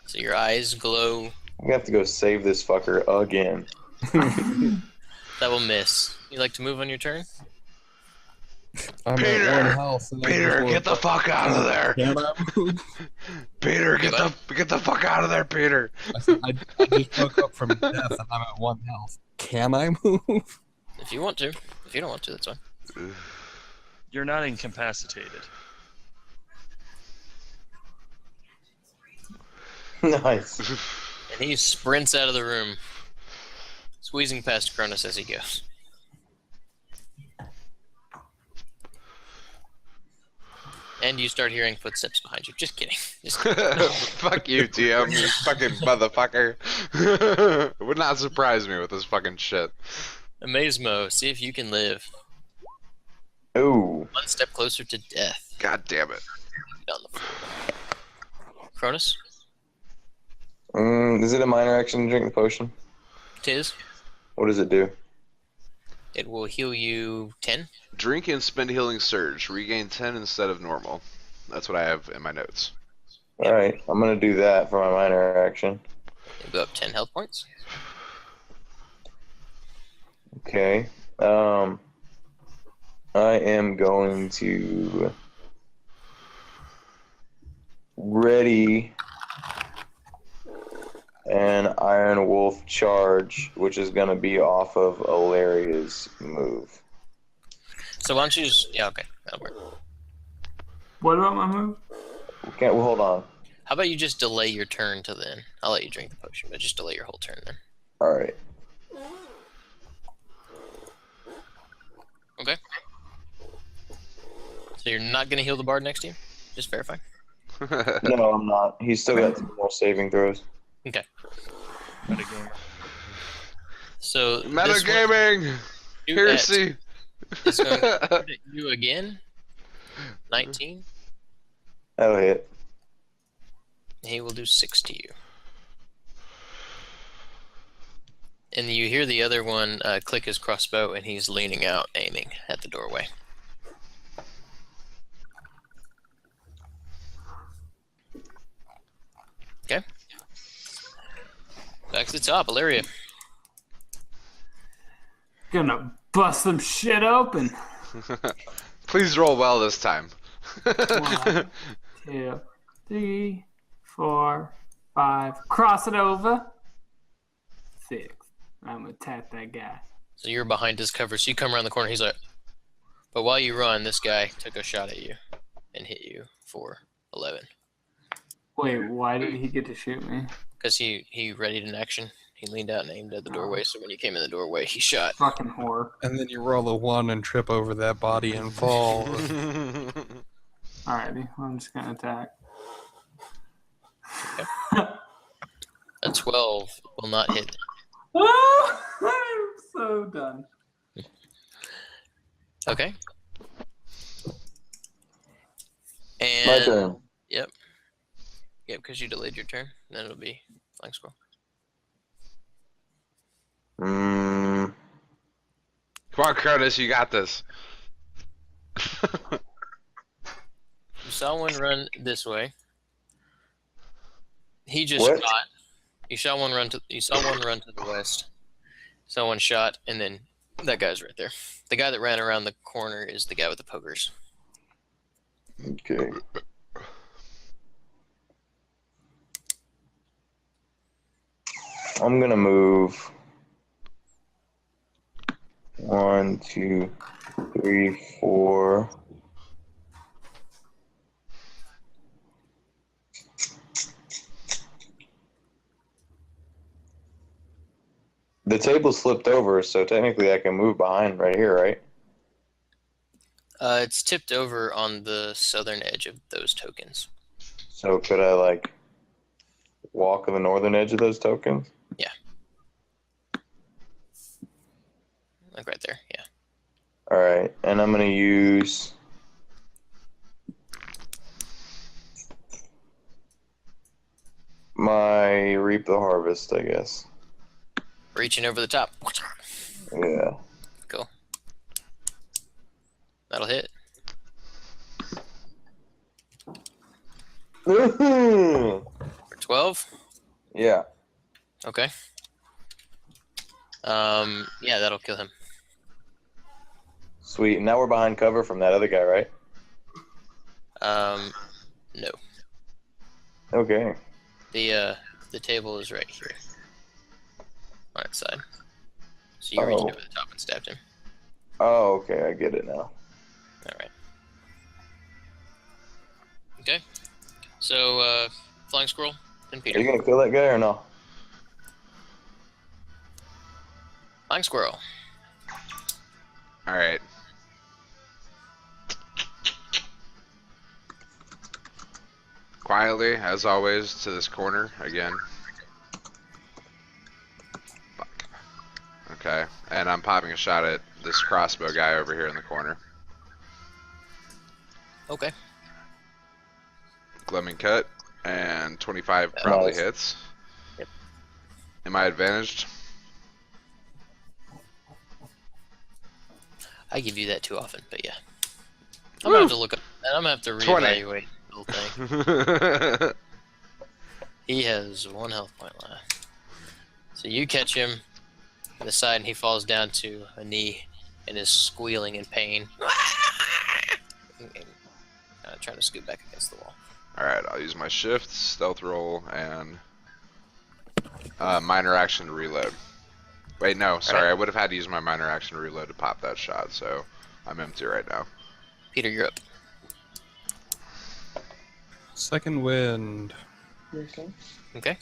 Speaker 1: So your eyes glow.
Speaker 3: We have to go save this fucker again.
Speaker 1: That will miss. You like to move on your turn?
Speaker 2: I'm
Speaker 8: Peter!
Speaker 2: at 1 health. And I
Speaker 8: Peter,
Speaker 2: just
Speaker 8: get the
Speaker 2: woke up.
Speaker 8: fuck out of there.
Speaker 2: Can I move?
Speaker 8: Peter, get the fuck out of there, Peter.
Speaker 2: I said, I just woke up from death and I'm at 1 health. Can I move?
Speaker 1: If you want to. If you don't want to, that's fine.
Speaker 4: You're not incapacitated.
Speaker 3: Nice.
Speaker 1: And he sprints out of the room, squeezing past Cronus as he goes. And you start hearing footsteps behind you. Just kidding. Just kidding.
Speaker 8: Fuck you, TM, you fucking motherfucker. It would not surprise me with this fucking shit.
Speaker 1: Amazemo, see if you can live.
Speaker 3: Ooh.
Speaker 1: One step closer to death.
Speaker 8: God damn it.
Speaker 1: On the floor. Cronus?
Speaker 3: Is it a minor action to drink the potion?
Speaker 1: It is.
Speaker 3: What does it do?
Speaker 1: It will heal you 10.
Speaker 8: Drink and spend healing surge. Regain 10 instead of normal. That's what I have in my notes.
Speaker 3: Alright, I'm gonna do that for my minor action.
Speaker 1: You'll go up 10 health points.
Speaker 3: Okay. I am going to ready an Iron Wolf charge, which is going to be off of Alaria's move.
Speaker 1: So why don't you just... Yeah, okay. That'll work.
Speaker 10: What about my move?
Speaker 3: Okay, well, hold on.
Speaker 1: How about you just delay your turn to then? I'll let you drink the potion, but just delay your whole turn then.
Speaker 3: Alright.
Speaker 1: Okay. So you're not going to heal the bard next to you? Just verify.
Speaker 3: No, I'm not. He's still got 2 more saving throws.
Speaker 1: Okay.
Speaker 4: Metagaming.
Speaker 1: So
Speaker 8: Metagaming! Heresy!
Speaker 1: It's going to shoot at you again. 19.
Speaker 3: That'll hit.
Speaker 1: He will do 6 to you. And you hear the other one click his crossbow, and he's leaning out, aiming at the doorway. Okay. Back to the top, Ilaria.
Speaker 10: Gonna bust some shit open.
Speaker 8: Please roll well this time.
Speaker 10: 1, 2, 3, 4, 5. Cross it over. 6. I'm gonna attack that guy.
Speaker 1: So you're behind his cover, so you come around the corner, he's like... But while you run, this guy took a shot at you and hit you for 11.
Speaker 10: Wait, why did he get to shoot me?
Speaker 1: Because he readied an action. He leaned out and aimed at the doorway, so when you came in the doorway, he shot.
Speaker 10: Fucking whore.
Speaker 2: And then you roll a 1 and trip over that body and fall.
Speaker 10: Alrighty, I'm just gonna attack.
Speaker 1: A 12 will not hit.
Speaker 10: I'm so done.
Speaker 1: Okay. And
Speaker 3: My turn.
Speaker 1: Yep. Yep, because you delayed your turn. Then it'll be flying squirrel.
Speaker 8: Come on, Cronus, you got this.
Speaker 1: You saw one run this way. He just
Speaker 3: What?
Speaker 1: shot. You saw one run to the west. Saw one shot, and then that guy's right there. The guy that ran around the corner is the guy with the pokers.
Speaker 3: Okay. I'm gonna move 1, 2, 3, 4. The table's flipped over, so technically I can move behind right here, right?
Speaker 1: It's tipped over on the southern edge of those tokens.
Speaker 3: So could I, like, walk to the northern edge of those tokens?
Speaker 1: Yeah. Like right there, yeah.
Speaker 3: Alright, and I'm gonna use... my Reap the Harvest, I guess.
Speaker 1: Reaching over the top.
Speaker 3: Yeah.
Speaker 1: Cool. That'll hit. For 12?
Speaker 3: Yeah.
Speaker 1: Okay. Yeah, that'll kill him.
Speaker 3: Sweet. And now we're behind cover from that other guy, right?
Speaker 1: No.
Speaker 3: Okay.
Speaker 1: The table is right here. On its side. So you reached over the top and stabbed him.
Speaker 3: Oh, okay. I get it now.
Speaker 1: Alright. Okay. So, Flying Squirrel and
Speaker 3: Are
Speaker 1: Peter.
Speaker 3: you gonna kill that guy or no?
Speaker 1: Flying Squirrel.
Speaker 8: Alright. Quietly, as always, to this corner again. Fuck. Okay, and I'm popping a shot at this crossbow guy over here in the corner.
Speaker 1: Okay.
Speaker 8: Glowing cut, and 25 probably
Speaker 3: Nice.
Speaker 8: hits.
Speaker 1: Yep.
Speaker 8: Am I advantaged?
Speaker 1: I give you that too often, but yeah. I'm gonna have to look up. I'm gonna have to
Speaker 8: 20.
Speaker 1: reevaluate the whole thing. He has 1 health point left. So you catch him in the side, and he falls down to a knee and is squealing in pain. Trying to scoot back against the wall.
Speaker 8: Alright, I'll use my shift, stealth roll, and minor action to reload. Wait, no, sorry, I would have had to use my minor action to reload to pop that shot, so I'm empty right now.
Speaker 1: Peter, you're up.
Speaker 2: Second wind.
Speaker 1: Okay.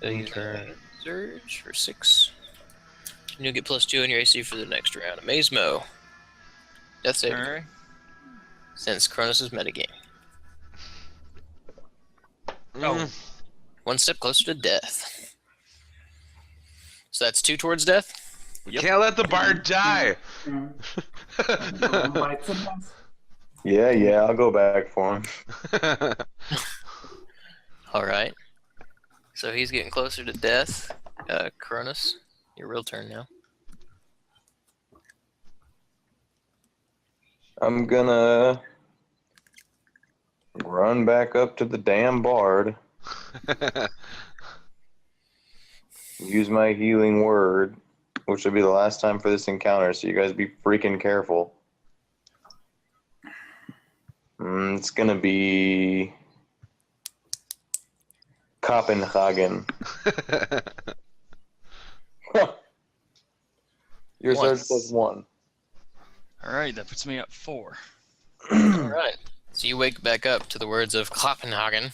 Speaker 1: So you
Speaker 2: Okay.
Speaker 1: surge for 6. And you'll get +2 on your AC for the next round. Amazemo. Death saving.
Speaker 4: All right.
Speaker 1: Since Cronus' metagame.
Speaker 4: Oh.
Speaker 1: 1 step closer to death. So that's 2 towards death?
Speaker 8: We can't let the bard die!
Speaker 3: Yeah, I'll go back for him.
Speaker 1: Alright. So he's getting closer to death. Cronus, your real turn now.
Speaker 3: I'm gonna run back up to the damn bard. Use my healing word, which will be the last time for this encounter, so you guys be freaking careful. It's gonna be Copenhagen. Your surge +1.
Speaker 4: All right, that puts me up 4.
Speaker 1: Alright. So you wake back up to the words of Copenhagen.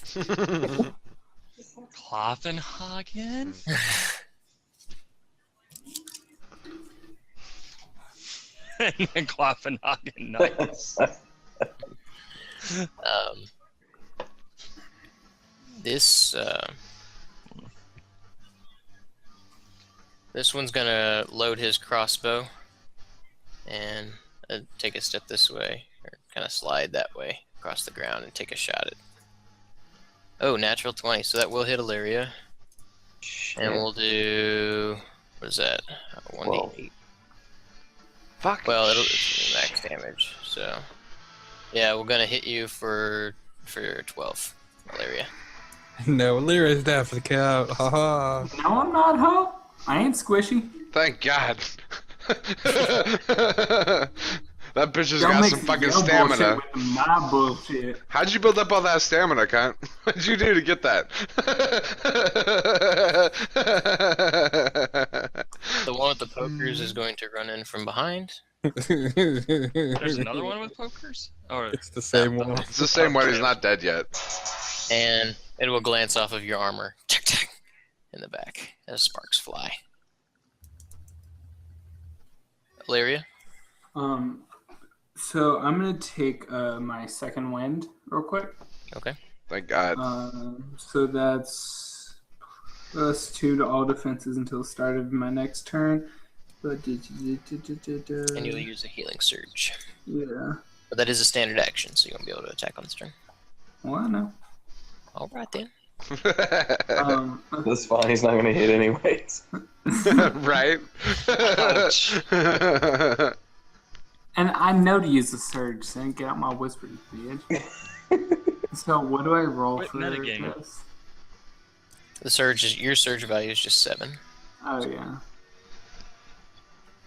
Speaker 4: Kloppenhagen? Kloppenhagen, nice.
Speaker 1: This one's gonna load his crossbow and take a step this way, or kind of slide that way across the ground and take a shot at. Oh, natural 20, so that will hit Illyria. And we'll do, what is that? 1d8.
Speaker 8: Fuck.
Speaker 1: Well, it's max damage, so yeah, we're gonna hit you for 12, Illyria.
Speaker 2: No, Lyra's down for the count. Haha.
Speaker 10: No, I'm not, ho. I ain't squishy.
Speaker 8: Thank God. That bitch has
Speaker 10: Don't
Speaker 8: got
Speaker 10: make
Speaker 8: some fucking
Speaker 10: your
Speaker 8: stamina.
Speaker 10: bullshit with my bullshit.
Speaker 8: How'd you build up all that stamina, cunt? What'd you do to get that?
Speaker 1: The one with the pokers is going to run in from behind.
Speaker 4: There's another one with pokers? Or
Speaker 2: It's the same one.
Speaker 8: It's the same one, he's not dead yet.
Speaker 1: And it will glance off of your armor in the back as sparks fly. Illyria?
Speaker 10: So I'm gonna take my second wind real quick.
Speaker 1: Okay.
Speaker 8: Thank God.
Speaker 10: So that's +2 to all defenses until the start of my next turn.
Speaker 1: And you'll use a healing surge.
Speaker 10: Yeah.
Speaker 1: But that is a standard action, so you won't be able to attack on this turn.
Speaker 10: Well, I know.
Speaker 1: Alright then.
Speaker 3: That's fine, he's not gonna hit anyways.
Speaker 8: Right?
Speaker 4: Ouch.
Speaker 10: And I know to use the surge, so get out my whisper, bitch. So what do I roll
Speaker 4: Quit
Speaker 10: for
Speaker 4: metagaming.
Speaker 10: this?
Speaker 1: Your surge value is just 7.
Speaker 10: Oh yeah.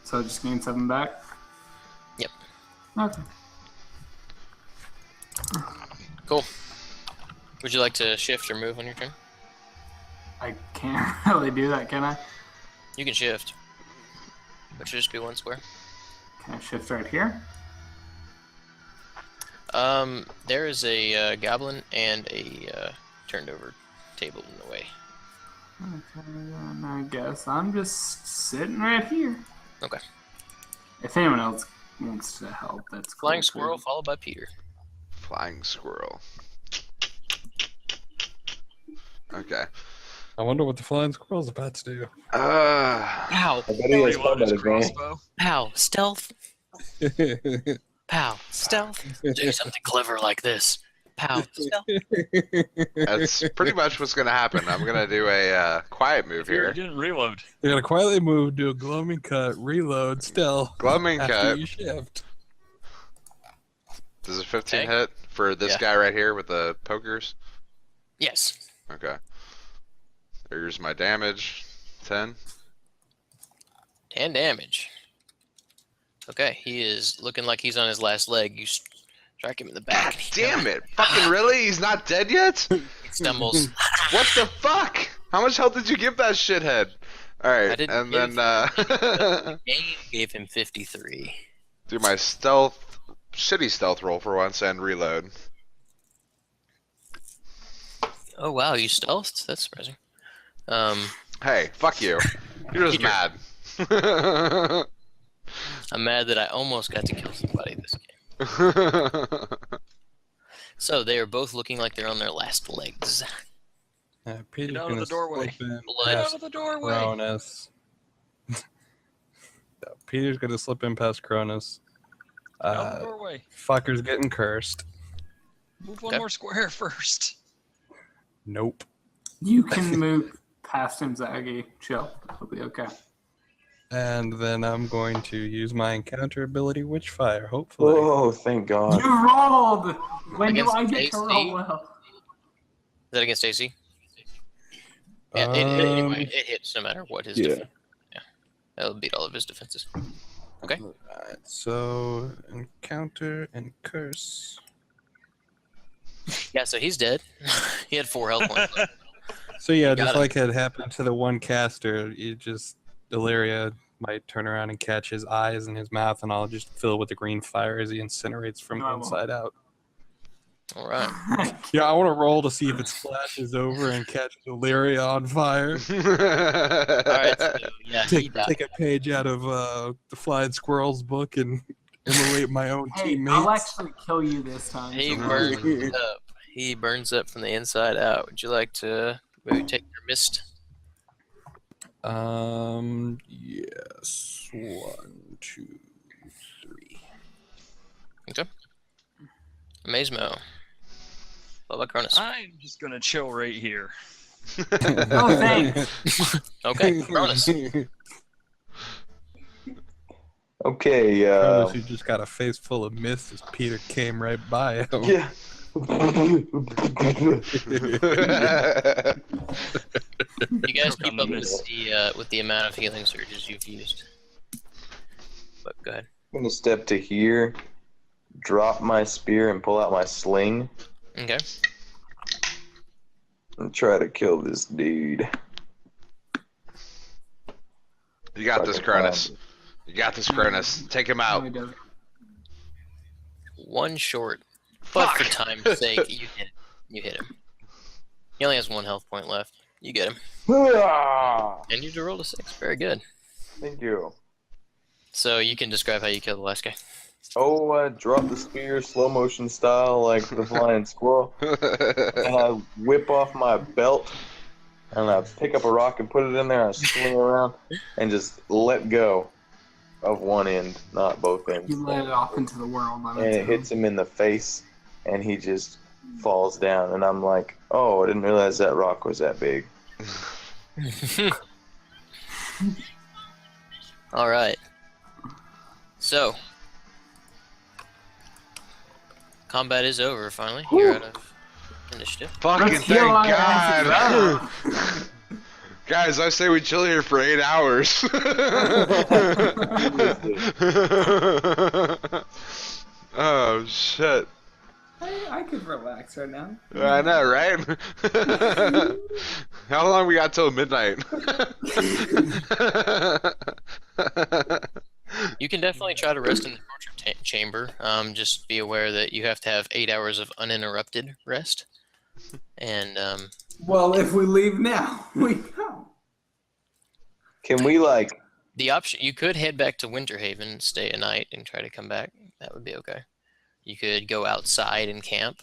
Speaker 10: So just gain 7 back?
Speaker 1: Yep.
Speaker 10: Okay.
Speaker 1: Cool. Would you like to shift or move on your turn?
Speaker 10: I can't really do that, can I?
Speaker 1: You can shift. Which should just be 1 square.
Speaker 10: Can I shift right here?
Speaker 1: There is a goblin and a turned over table in the way.
Speaker 10: Okay, then I guess I'm just sitting right here.
Speaker 1: Okay.
Speaker 10: If anyone else wants to help, that's cool,
Speaker 1: Flying
Speaker 10: too.
Speaker 1: squirrel followed by Peter.
Speaker 8: Flying squirrel. Okay.
Speaker 2: I wonder what the flying squirrel's about to do.
Speaker 1: Pow!
Speaker 3: I bet he has
Speaker 4: You
Speaker 3: fun
Speaker 4: want
Speaker 3: by
Speaker 4: his
Speaker 3: the game.
Speaker 4: crossbow?
Speaker 1: Pow! Stealth! Pow. Stealth. Do something clever like this. Pow. Stealth.
Speaker 8: That's pretty much what's gonna happen. I'm gonna do a quiet move
Speaker 4: You
Speaker 8: here.
Speaker 4: didn't reload.
Speaker 2: You're gonna quietly move, do a gloaming cut, reload, still
Speaker 8: Gloaming
Speaker 2: after
Speaker 8: cut.
Speaker 2: you shift.
Speaker 8: Does a 15
Speaker 1: Okay.
Speaker 8: hit for this
Speaker 1: Yeah.
Speaker 8: guy right here with the pokers?
Speaker 1: Yes.
Speaker 8: Okay. There's my damage. 10.
Speaker 1: 10 damage. Okay, he is looking like he's on his last leg. You strike him in the back.
Speaker 8: Damn it! Fucking really? He's not dead yet?
Speaker 1: He stumbles.
Speaker 8: What the fuck? How much health did you give that shithead?
Speaker 1: I
Speaker 8: Alright,
Speaker 1: didn't
Speaker 8: and
Speaker 1: give
Speaker 8: then
Speaker 1: Game gave him 53.
Speaker 8: do my shitty stealth roll for once and reload.
Speaker 1: Oh wow, you stealthed? That's surprising.
Speaker 8: Hey, fuck you. You're just
Speaker 1: Peter.
Speaker 8: mad.
Speaker 1: I'm mad that I almost got to kill somebody this game. So they are both looking like they're on their last legs.
Speaker 2: Peter's
Speaker 4: out of
Speaker 2: gonna
Speaker 4: the doorway.
Speaker 2: slip in
Speaker 1: Blood.
Speaker 4: Get
Speaker 2: past
Speaker 4: out of the doorway.
Speaker 2: Cronus. Peter's gonna slip in past Cronus.
Speaker 4: Out of the doorway.
Speaker 2: Fucker's getting cursed.
Speaker 4: Move one
Speaker 1: Okay.
Speaker 4: more square first.
Speaker 2: Nope.
Speaker 10: You can move past him, Zaggy. Chill. It'll be okay.
Speaker 2: And then I'm going to use my encounter ability, Witchfire, hopefully.
Speaker 3: Oh, thank God.
Speaker 10: You rolled! When do
Speaker 1: Against
Speaker 10: I get to
Speaker 1: AC?
Speaker 10: roll well?
Speaker 1: Is that against AC? Yeah, anyway, it hits no matter what his
Speaker 3: Yeah.
Speaker 1: defense. Yeah, that'll beat all of his defenses. Okay.
Speaker 2: Alright, so encounter and curse.
Speaker 1: Yeah, so he's dead. He had 4 health points left.
Speaker 2: So yeah,
Speaker 1: You got
Speaker 2: just
Speaker 1: him.
Speaker 2: like had happened to the one caster, Illyria might turn around and catch his eyes and his mouth, and I'll just fill it with the green fire as he incinerates from
Speaker 10: No,
Speaker 2: the
Speaker 10: I won't.
Speaker 2: inside out.
Speaker 1: All right.
Speaker 2: Yeah, I want to roll to see if it splashes over and catches Illyria on fire.
Speaker 1: All right. So, yeah, he died.
Speaker 2: Take a page out of the Flying Squirrels book and immolate my own
Speaker 10: Hey,
Speaker 2: teammates.
Speaker 10: I'll actually kill you this time.
Speaker 1: He
Speaker 10: so-
Speaker 1: burns up. He burns up from the inside out. Would you like to maybe take your mist?
Speaker 2: Yes. 1, 2, 3.
Speaker 1: Okay. Amazemo. What about Cronus?
Speaker 4: I'm just gonna chill right here.
Speaker 10: Oh, thanks.
Speaker 1: Okay, Cronus.
Speaker 3: Okay,
Speaker 2: Cronus, you just got a face full of mist as Peter came right by him.
Speaker 3: yeah.
Speaker 1: You guys
Speaker 4: Choke on
Speaker 1: keep
Speaker 4: the
Speaker 1: up
Speaker 4: mist.
Speaker 1: with the amount of healing surges you've used. But go ahead.
Speaker 3: I'm gonna step to here, drop my spear, and pull out my sling,
Speaker 1: Okay.
Speaker 3: and try to kill this dude.
Speaker 8: You got this, Cronus. You got this, Cronus. Take him
Speaker 10: No,
Speaker 8: out.
Speaker 10: he doesn't.
Speaker 1: One short. But for
Speaker 8: Fuck.
Speaker 1: time's sake, you hit him. He only has 1 health point left. You get him.
Speaker 3: Ah,
Speaker 1: And you rolled a 6. Very good.
Speaker 3: thank you.
Speaker 1: So you can describe how you killed the last guy.
Speaker 3: Oh, I drop the spear slow motion style like the flying squirrel, and I whip off my belt, and I pick up a rock and put it in there, and I swing it around, and just let go of one end, not both ends.
Speaker 10: You let it off into the world.
Speaker 3: And it hits him in the face, and he just falls down, and I'm like, oh, I didn't realize that rock was that big.
Speaker 1: All right. So, combat is over. Finally, you're out of initiative.
Speaker 8: Fucking
Speaker 10: Let's heal
Speaker 8: thank
Speaker 10: our asses
Speaker 8: God. Guys, I say we chill here for 8 hours. Oh, shit.
Speaker 10: I could relax right now.
Speaker 8: I know, right? How long we got till midnight?
Speaker 1: You can definitely try to rest in the torture chamber. Just be aware that you have to have 8 hours of uninterrupted rest. And
Speaker 10: Well, if we leave now, we go.
Speaker 3: Can we, like,
Speaker 1: the option, you could head back to Winterhaven, stay a night, and try to come back. That would be okay. You could go outside and camp.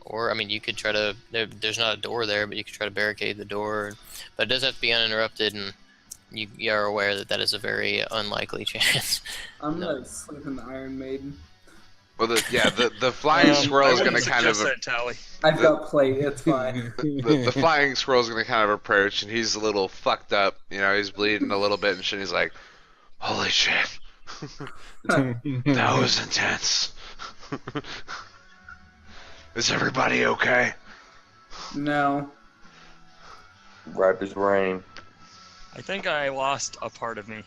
Speaker 1: Or, I mean, you could try to, there's not a door there, but you could try to barricade the door. But it does have to be uninterrupted, and you are aware that that is a very unlikely chance.
Speaker 10: I'm
Speaker 1: No.
Speaker 10: gonna sleep in the Iron Maiden.
Speaker 8: Well, the flying squirrel is
Speaker 4: I
Speaker 8: going to
Speaker 4: wouldn't
Speaker 8: kind of
Speaker 4: suggest that, Tally.
Speaker 10: I've got plate. It's fine.
Speaker 8: the flying squirrel is going to kind of approach, and he's a little fucked up. You know, he's bleeding a little bit, and shit. He's like, "Holy shit, that was intense." Is everybody okay?
Speaker 10: No.
Speaker 11: Ripe as rain.
Speaker 4: I think I lost a part of me.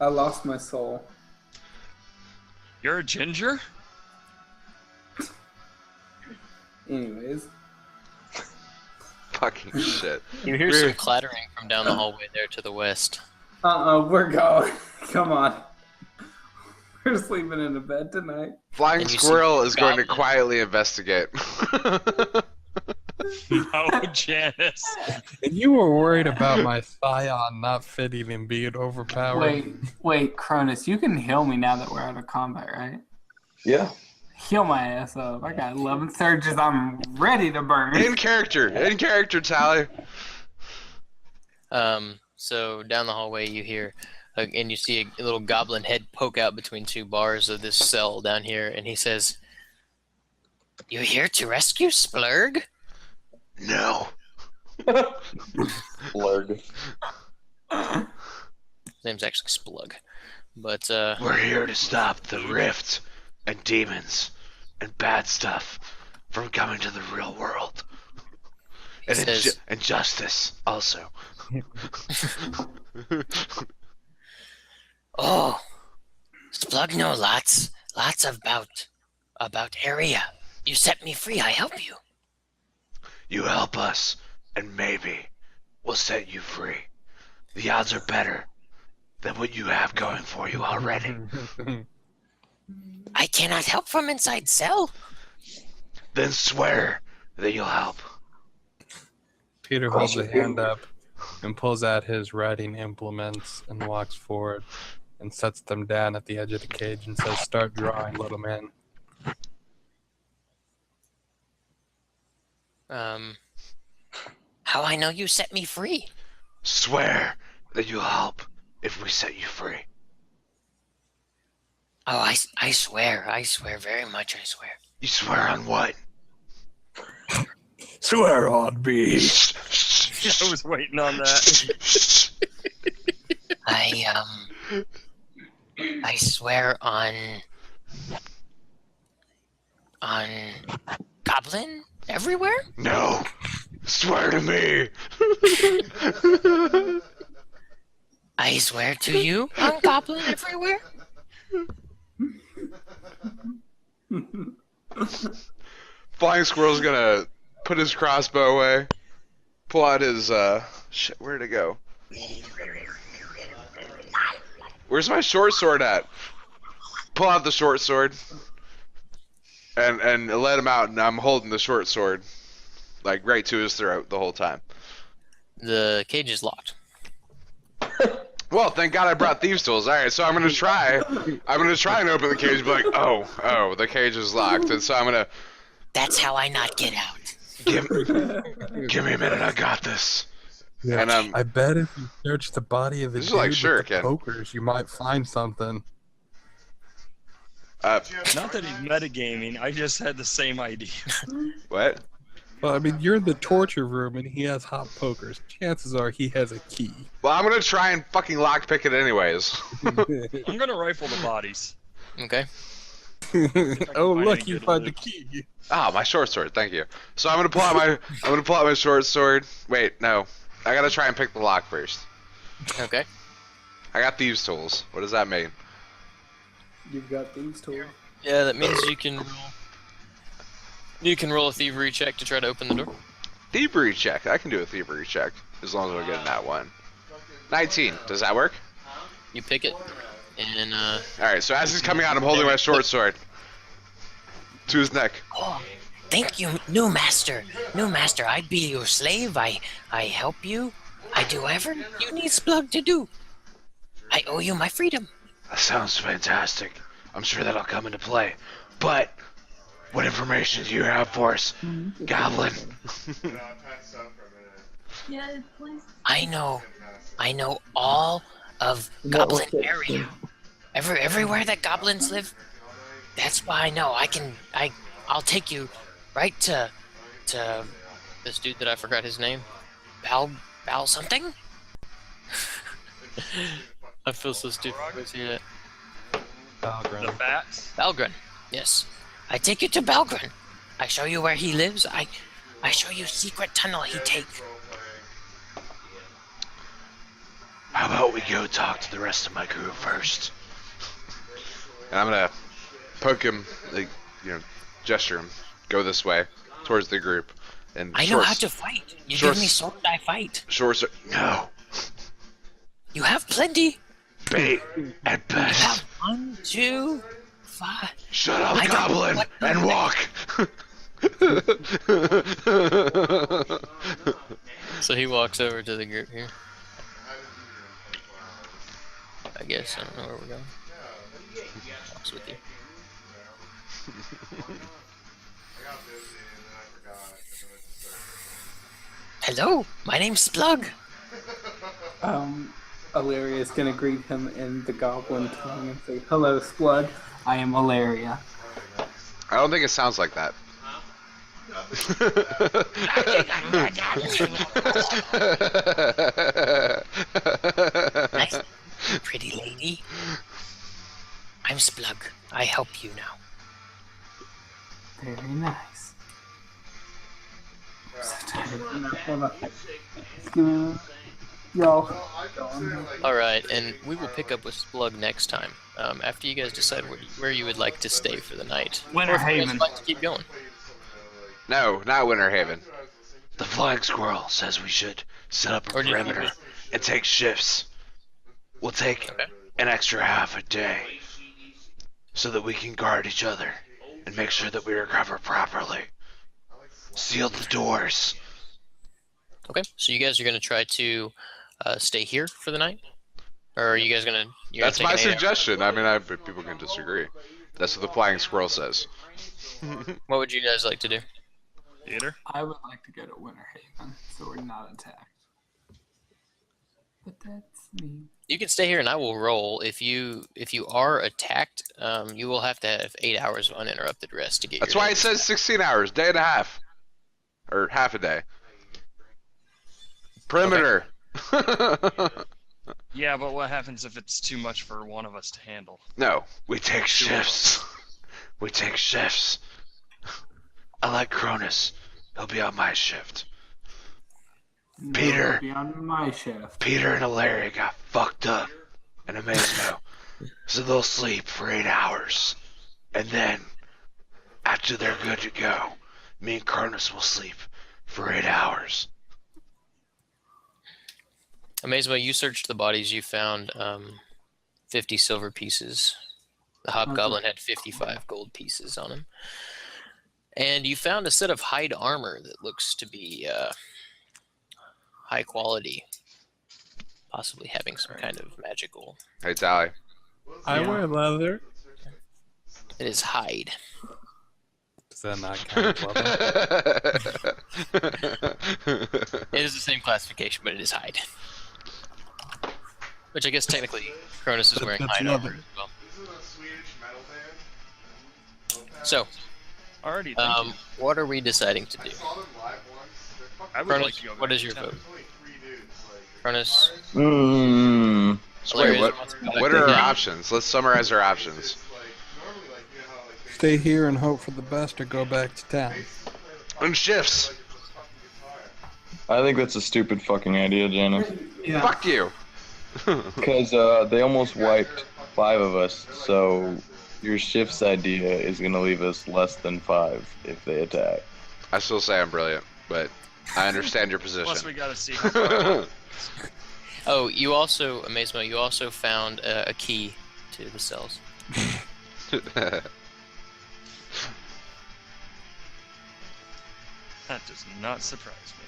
Speaker 10: I lost my soul.
Speaker 4: You're a ginger?
Speaker 10: Anyways.
Speaker 8: Fucking shit.
Speaker 1: You hear some clattering from down the hallway there to the west.
Speaker 10: We're going. Come on. We're sleeping in a bed tonight.
Speaker 8: Flying
Speaker 1: And you
Speaker 8: squirrel
Speaker 1: see
Speaker 8: is going to
Speaker 1: goblin.
Speaker 8: quietly investigate.
Speaker 4: No, Janice.
Speaker 2: And you were worried about my Scion not fitting and being overpowered.
Speaker 10: Wait, Cronus, you can heal me now that we're out of combat, right?
Speaker 11: Yeah.
Speaker 10: Heal my ass up. I got 11 surges. I'm ready to burn.
Speaker 8: In character, Tally.
Speaker 1: So down the hallway you hear, and you see a little goblin head poke out between two bars of this cell down here, and he says, "You here to rescue Splurg?"
Speaker 8: No.
Speaker 11: Blurg.
Speaker 1: His name's actually Splug. But,
Speaker 6: We're here to stop the rift and demons and bad stuff from coming to the real world. And,
Speaker 1: says-
Speaker 6: and justice, also.
Speaker 9: Oh, Splug know lots about area. You set me free, I help you.
Speaker 6: You help us, and maybe we'll set you free. The odds are better than what you have going for you already.
Speaker 9: I cannot help from inside cell.
Speaker 6: Then swear that you'll help.
Speaker 2: Peter holds a hand up and pulls out his writing implements and walks forward and sets them down at the edge of the cage and says, "Start drawing, little man."
Speaker 9: How I know you set me free?
Speaker 6: Swear that you'll help if we set you free.
Speaker 9: Oh, I swear very much, I swear.
Speaker 6: You swear on what?
Speaker 2: Swear on me.
Speaker 4: I was waiting on that.
Speaker 9: I swear on goblin everywhere?
Speaker 6: No. Swear to me.
Speaker 9: I swear to you on goblin everywhere?
Speaker 8: Flying squirrel's gonna put his crossbow away, pull out his shit. Where'd it go? Where's my short sword at? Pull out the short sword and let him out, and I'm holding the short sword like right to his throat the whole time.
Speaker 1: the cage is locked.
Speaker 8: Well, thank God I brought thieves' tools. All right, so I'm gonna try and open the cage, but like, oh, the cage is locked, and so I'm gonna.
Speaker 9: That's how I not get out.
Speaker 6: Give me a minute, I got this.
Speaker 2: Yeah,
Speaker 8: And
Speaker 2: I bet if you search the body of the
Speaker 8: This is
Speaker 2: dude
Speaker 8: like
Speaker 2: with
Speaker 8: Shuriken.
Speaker 2: the pokers, you might find something.
Speaker 4: Not that he's metagaming, I just had the same idea.
Speaker 8: What?
Speaker 2: Well, I mean, you're in the torture room and he has hot pokers. Chances are he has a key.
Speaker 8: Well, I'm gonna try and fucking lockpick it anyways.
Speaker 4: I'm gonna rifle the bodies.
Speaker 1: Okay.
Speaker 2: Oh,
Speaker 4: find
Speaker 2: look,
Speaker 4: any
Speaker 2: you
Speaker 4: good
Speaker 2: find the
Speaker 4: loot.
Speaker 2: key.
Speaker 8: Ah, my short sword. Thank you. So I'm gonna pull out my short sword. Wait, no. I gotta try and pick the lock first.
Speaker 1: Okay.
Speaker 8: I got thieves' tools. What does that mean?
Speaker 10: You've got these tools.
Speaker 1: Yeah, that means you can roll a thievery check to try to open the door.
Speaker 8: Thievery check. I can do a thievery check as long as I get that one. 19. Does that work?
Speaker 1: You pick it, and
Speaker 8: All right. So as he's coming out, I'm holding my short sword to his neck.
Speaker 9: Oh, thank you, new master. New master, I'd be your slave. I help you. I do whatever you need Splug to do. I owe you my freedom.
Speaker 6: That sounds fantastic. I'm sure that'll come into play. But what information do you have for us, Goblin?
Speaker 9: I know all of Goblin area. Everywhere that goblins live, That's why I know. I'll take you right to
Speaker 1: This dude that I forgot his name.
Speaker 9: Val something?
Speaker 1: I feel so stupid. Where's he at?
Speaker 4: The
Speaker 2: Valgren.
Speaker 4: bats.
Speaker 1: Valgren. Yes.
Speaker 9: I take you to Valgren. I show you where he lives. I show you secret tunnel he take.
Speaker 6: How about we go talk to the rest of my crew first?
Speaker 8: And I'm gonna poke him, like, gesture him, go this way towards the group. And
Speaker 9: I know how to fight. You give me sword, I fight.
Speaker 6: No.
Speaker 9: You have plenty.
Speaker 6: Bait at
Speaker 9: You
Speaker 6: best.
Speaker 9: have 1, 2, 5.
Speaker 6: Shut up,
Speaker 9: I don't know
Speaker 6: goblin,
Speaker 9: what
Speaker 6: and
Speaker 9: the-
Speaker 6: walk.
Speaker 1: So he walks over to the group here. I guess. I don't know where we're going. Walks with you.
Speaker 9: Hello, my name's Splug.
Speaker 10: Alaria is gonna greet him in the goblin tongue and say, "Hello, Splug. I am Alaria."
Speaker 8: I don't think it sounds like that.
Speaker 9: Nice, pretty lady. I'm Splug. I help you now.
Speaker 10: Very nice. Hold on. Just give me y'all.
Speaker 1: All right, and we will pick up with Splug next time. After you guys decide where you would like to stay for the night.
Speaker 4: Winter
Speaker 1: Or if you guys
Speaker 4: Haven.
Speaker 1: would like to keep going.
Speaker 8: No, not Winter Haven.
Speaker 6: The flying squirrel says we should set up a
Speaker 1: Or do you
Speaker 6: perimeter
Speaker 1: think
Speaker 6: and take shifts. We'll take
Speaker 1: Okay.
Speaker 6: an extra half a day so that we can guard each other and make sure that we recover properly. Seal the doors.
Speaker 1: Okay, so you guys are going to try to stay here for the night? Or are you guys going to...
Speaker 8: That's my suggestion. I mean, people can disagree. That's what the flying squirrel says.
Speaker 1: What would you guys like to do?
Speaker 4: Theater.
Speaker 10: I would like to go to Winter Haven, so we're not attacked. But that's me.
Speaker 1: You can stay here and I will roll. If you are attacked, you will have to have 8 hours of uninterrupted rest to get
Speaker 8: That's
Speaker 1: your
Speaker 8: why it
Speaker 1: days
Speaker 8: says
Speaker 1: back.
Speaker 8: 16 hours, day and a half. Or half a day. Perimeter.
Speaker 4: Yeah, but what happens if it's too much for one of us to handle?
Speaker 8: No.
Speaker 6: We take shifts. We take shifts. I like Cronus. He'll be on my shift. Peter.
Speaker 10: No, be on my shift.
Speaker 6: Peter and Alaria got fucked up in Amazemo. So they'll sleep for 8 hours. And then, after they're good to go, me and Cronus will sleep for 8 hours.
Speaker 1: Amazemo, you searched the bodies. You found 50 silver pieces. The hobgoblin had 55 gold pieces on him. And you found a set of hide armor that looks to be high quality. Possibly having some kind of magical...
Speaker 8: Hey, Tally.
Speaker 2: I wear leather.
Speaker 1: It is hide.
Speaker 2: Does that not count as leather?
Speaker 1: It is the same classification, but it is hide. Which I guess technically Cronus is wearing
Speaker 2: That's
Speaker 1: hide
Speaker 2: leather.
Speaker 1: armor as well. So,
Speaker 4: Alrighty, thank you.
Speaker 1: what are we deciding to do?
Speaker 4: I would
Speaker 1: Cronus,
Speaker 4: like to go
Speaker 1: what
Speaker 4: back
Speaker 1: is
Speaker 4: to
Speaker 1: your
Speaker 4: town.
Speaker 1: vote? Cronus,
Speaker 8: So wait,
Speaker 1: Hilarious wants to go back
Speaker 8: what
Speaker 1: to
Speaker 8: are our
Speaker 1: town.
Speaker 8: options? Let's summarize our options.
Speaker 2: Stay here and hope for the best or go back to town.
Speaker 8: And shifts.
Speaker 3: I think that's a stupid fucking idea, Janice.
Speaker 10: Yeah.
Speaker 8: Fuck you.
Speaker 3: Because they almost wiped 5 of us, so your shift's idea is going to leave us less than 5 if they attack.
Speaker 8: I still say I'm brilliant, but I understand your
Speaker 4: Plus,
Speaker 8: position.
Speaker 4: we gotta see how far.
Speaker 1: oh, you also, Amazemo, you also found a key to the cells.
Speaker 4: That does not surprise me.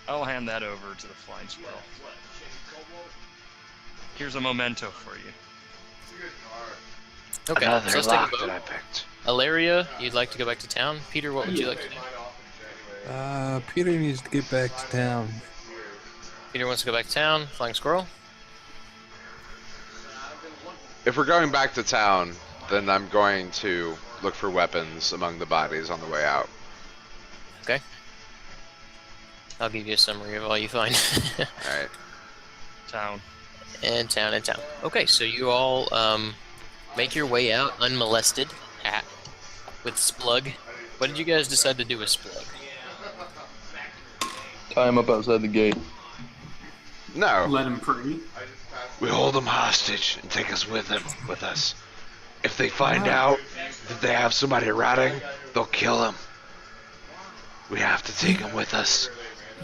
Speaker 4: I'll hand that over to the flying squirrel. Here's a memento for you.
Speaker 1: Okay,
Speaker 6: Another
Speaker 1: so let's take
Speaker 6: lock
Speaker 1: a
Speaker 6: that I
Speaker 1: vote.
Speaker 6: picked.
Speaker 1: Ilaria, you'd like to go back to town? Peter, what would you like to do?
Speaker 2: Peter needs to get back to town.
Speaker 1: Peter wants to go back to town. Flying Squirrel?
Speaker 8: If we're going back to town, then I'm going to look for weapons among the bodies on the way out.
Speaker 1: Okay. I'll give you a summary of all you find.
Speaker 8: Alright.
Speaker 4: Town.
Speaker 1: And town. Okay, so you all make your way out unmolested with Splug. What did you guys decide to do with Splug?
Speaker 11: Tie him up outside the gate.
Speaker 8: No.
Speaker 10: Let him free.
Speaker 6: We hold them hostage and take us with us. If they find out that they have somebody routing, they'll kill him. We have to take him with us.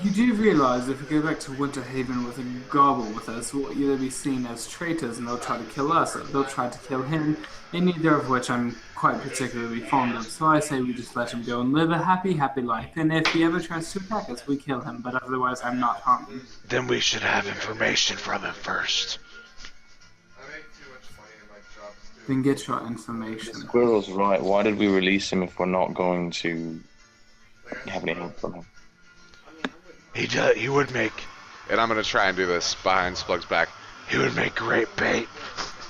Speaker 10: You do realize if we go back to Winter Haven with a goblin with us, we'll either be seen as traitors and they'll try to kill us, or they'll try to kill him, and neither of which I'm quite particularly fond of. So I say we just let him go and live a happy, happy life, and if he ever tries to attack us, we kill him, but otherwise I'm not harming.
Speaker 6: Then we should have information from him first.
Speaker 10: Then get your information.
Speaker 3: Squirrel's right. Why did we release him if we're not going to have any help from him?
Speaker 6: He would make,
Speaker 8: And I'm going to try and do this behind Splug's back.
Speaker 6: he would make great bait.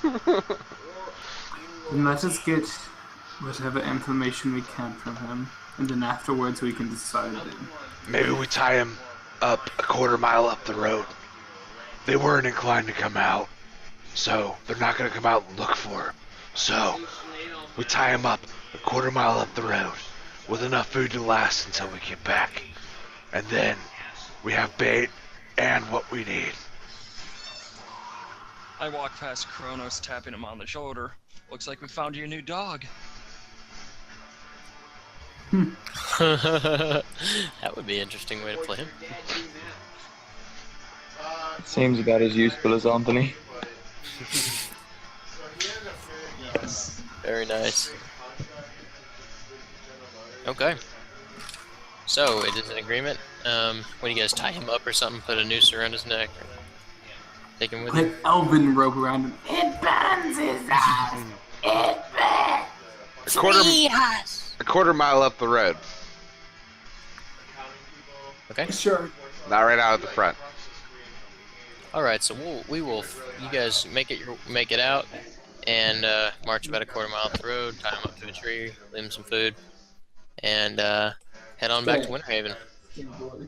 Speaker 10: Then let us get whatever information we can from him, and then afterwards we can decide then.
Speaker 6: Maybe we tie him up a quarter mile up the road. They weren't inclined to come out, so they're not going to come out and look for him. So we tie him up a quarter mile up the road with enough food to last until we get back. And then we have bait and what we need.
Speaker 4: I walk past Kronos, tapping him on the shoulder. Looks like we found you a new dog.
Speaker 1: That would be an interesting way to play him.
Speaker 3: Seems about as useful as Anthony.
Speaker 1: Very nice. Okay. So, it is an agreement. When you guys tie him up or something, put a noose around his neck. Take him with
Speaker 10: Put
Speaker 1: you.
Speaker 10: elven rope around him. It burns his eyes. It burns.
Speaker 8: A quarter mile up the road.
Speaker 1: Okay.
Speaker 10: Sure.
Speaker 8: Not right out at the front.
Speaker 1: All right. So we will. You guys make it out, and march about a quarter mile up the road. Tie him up to a tree. Leave him some food, and head on back to Winter Haven.
Speaker 10: Yeah, boy.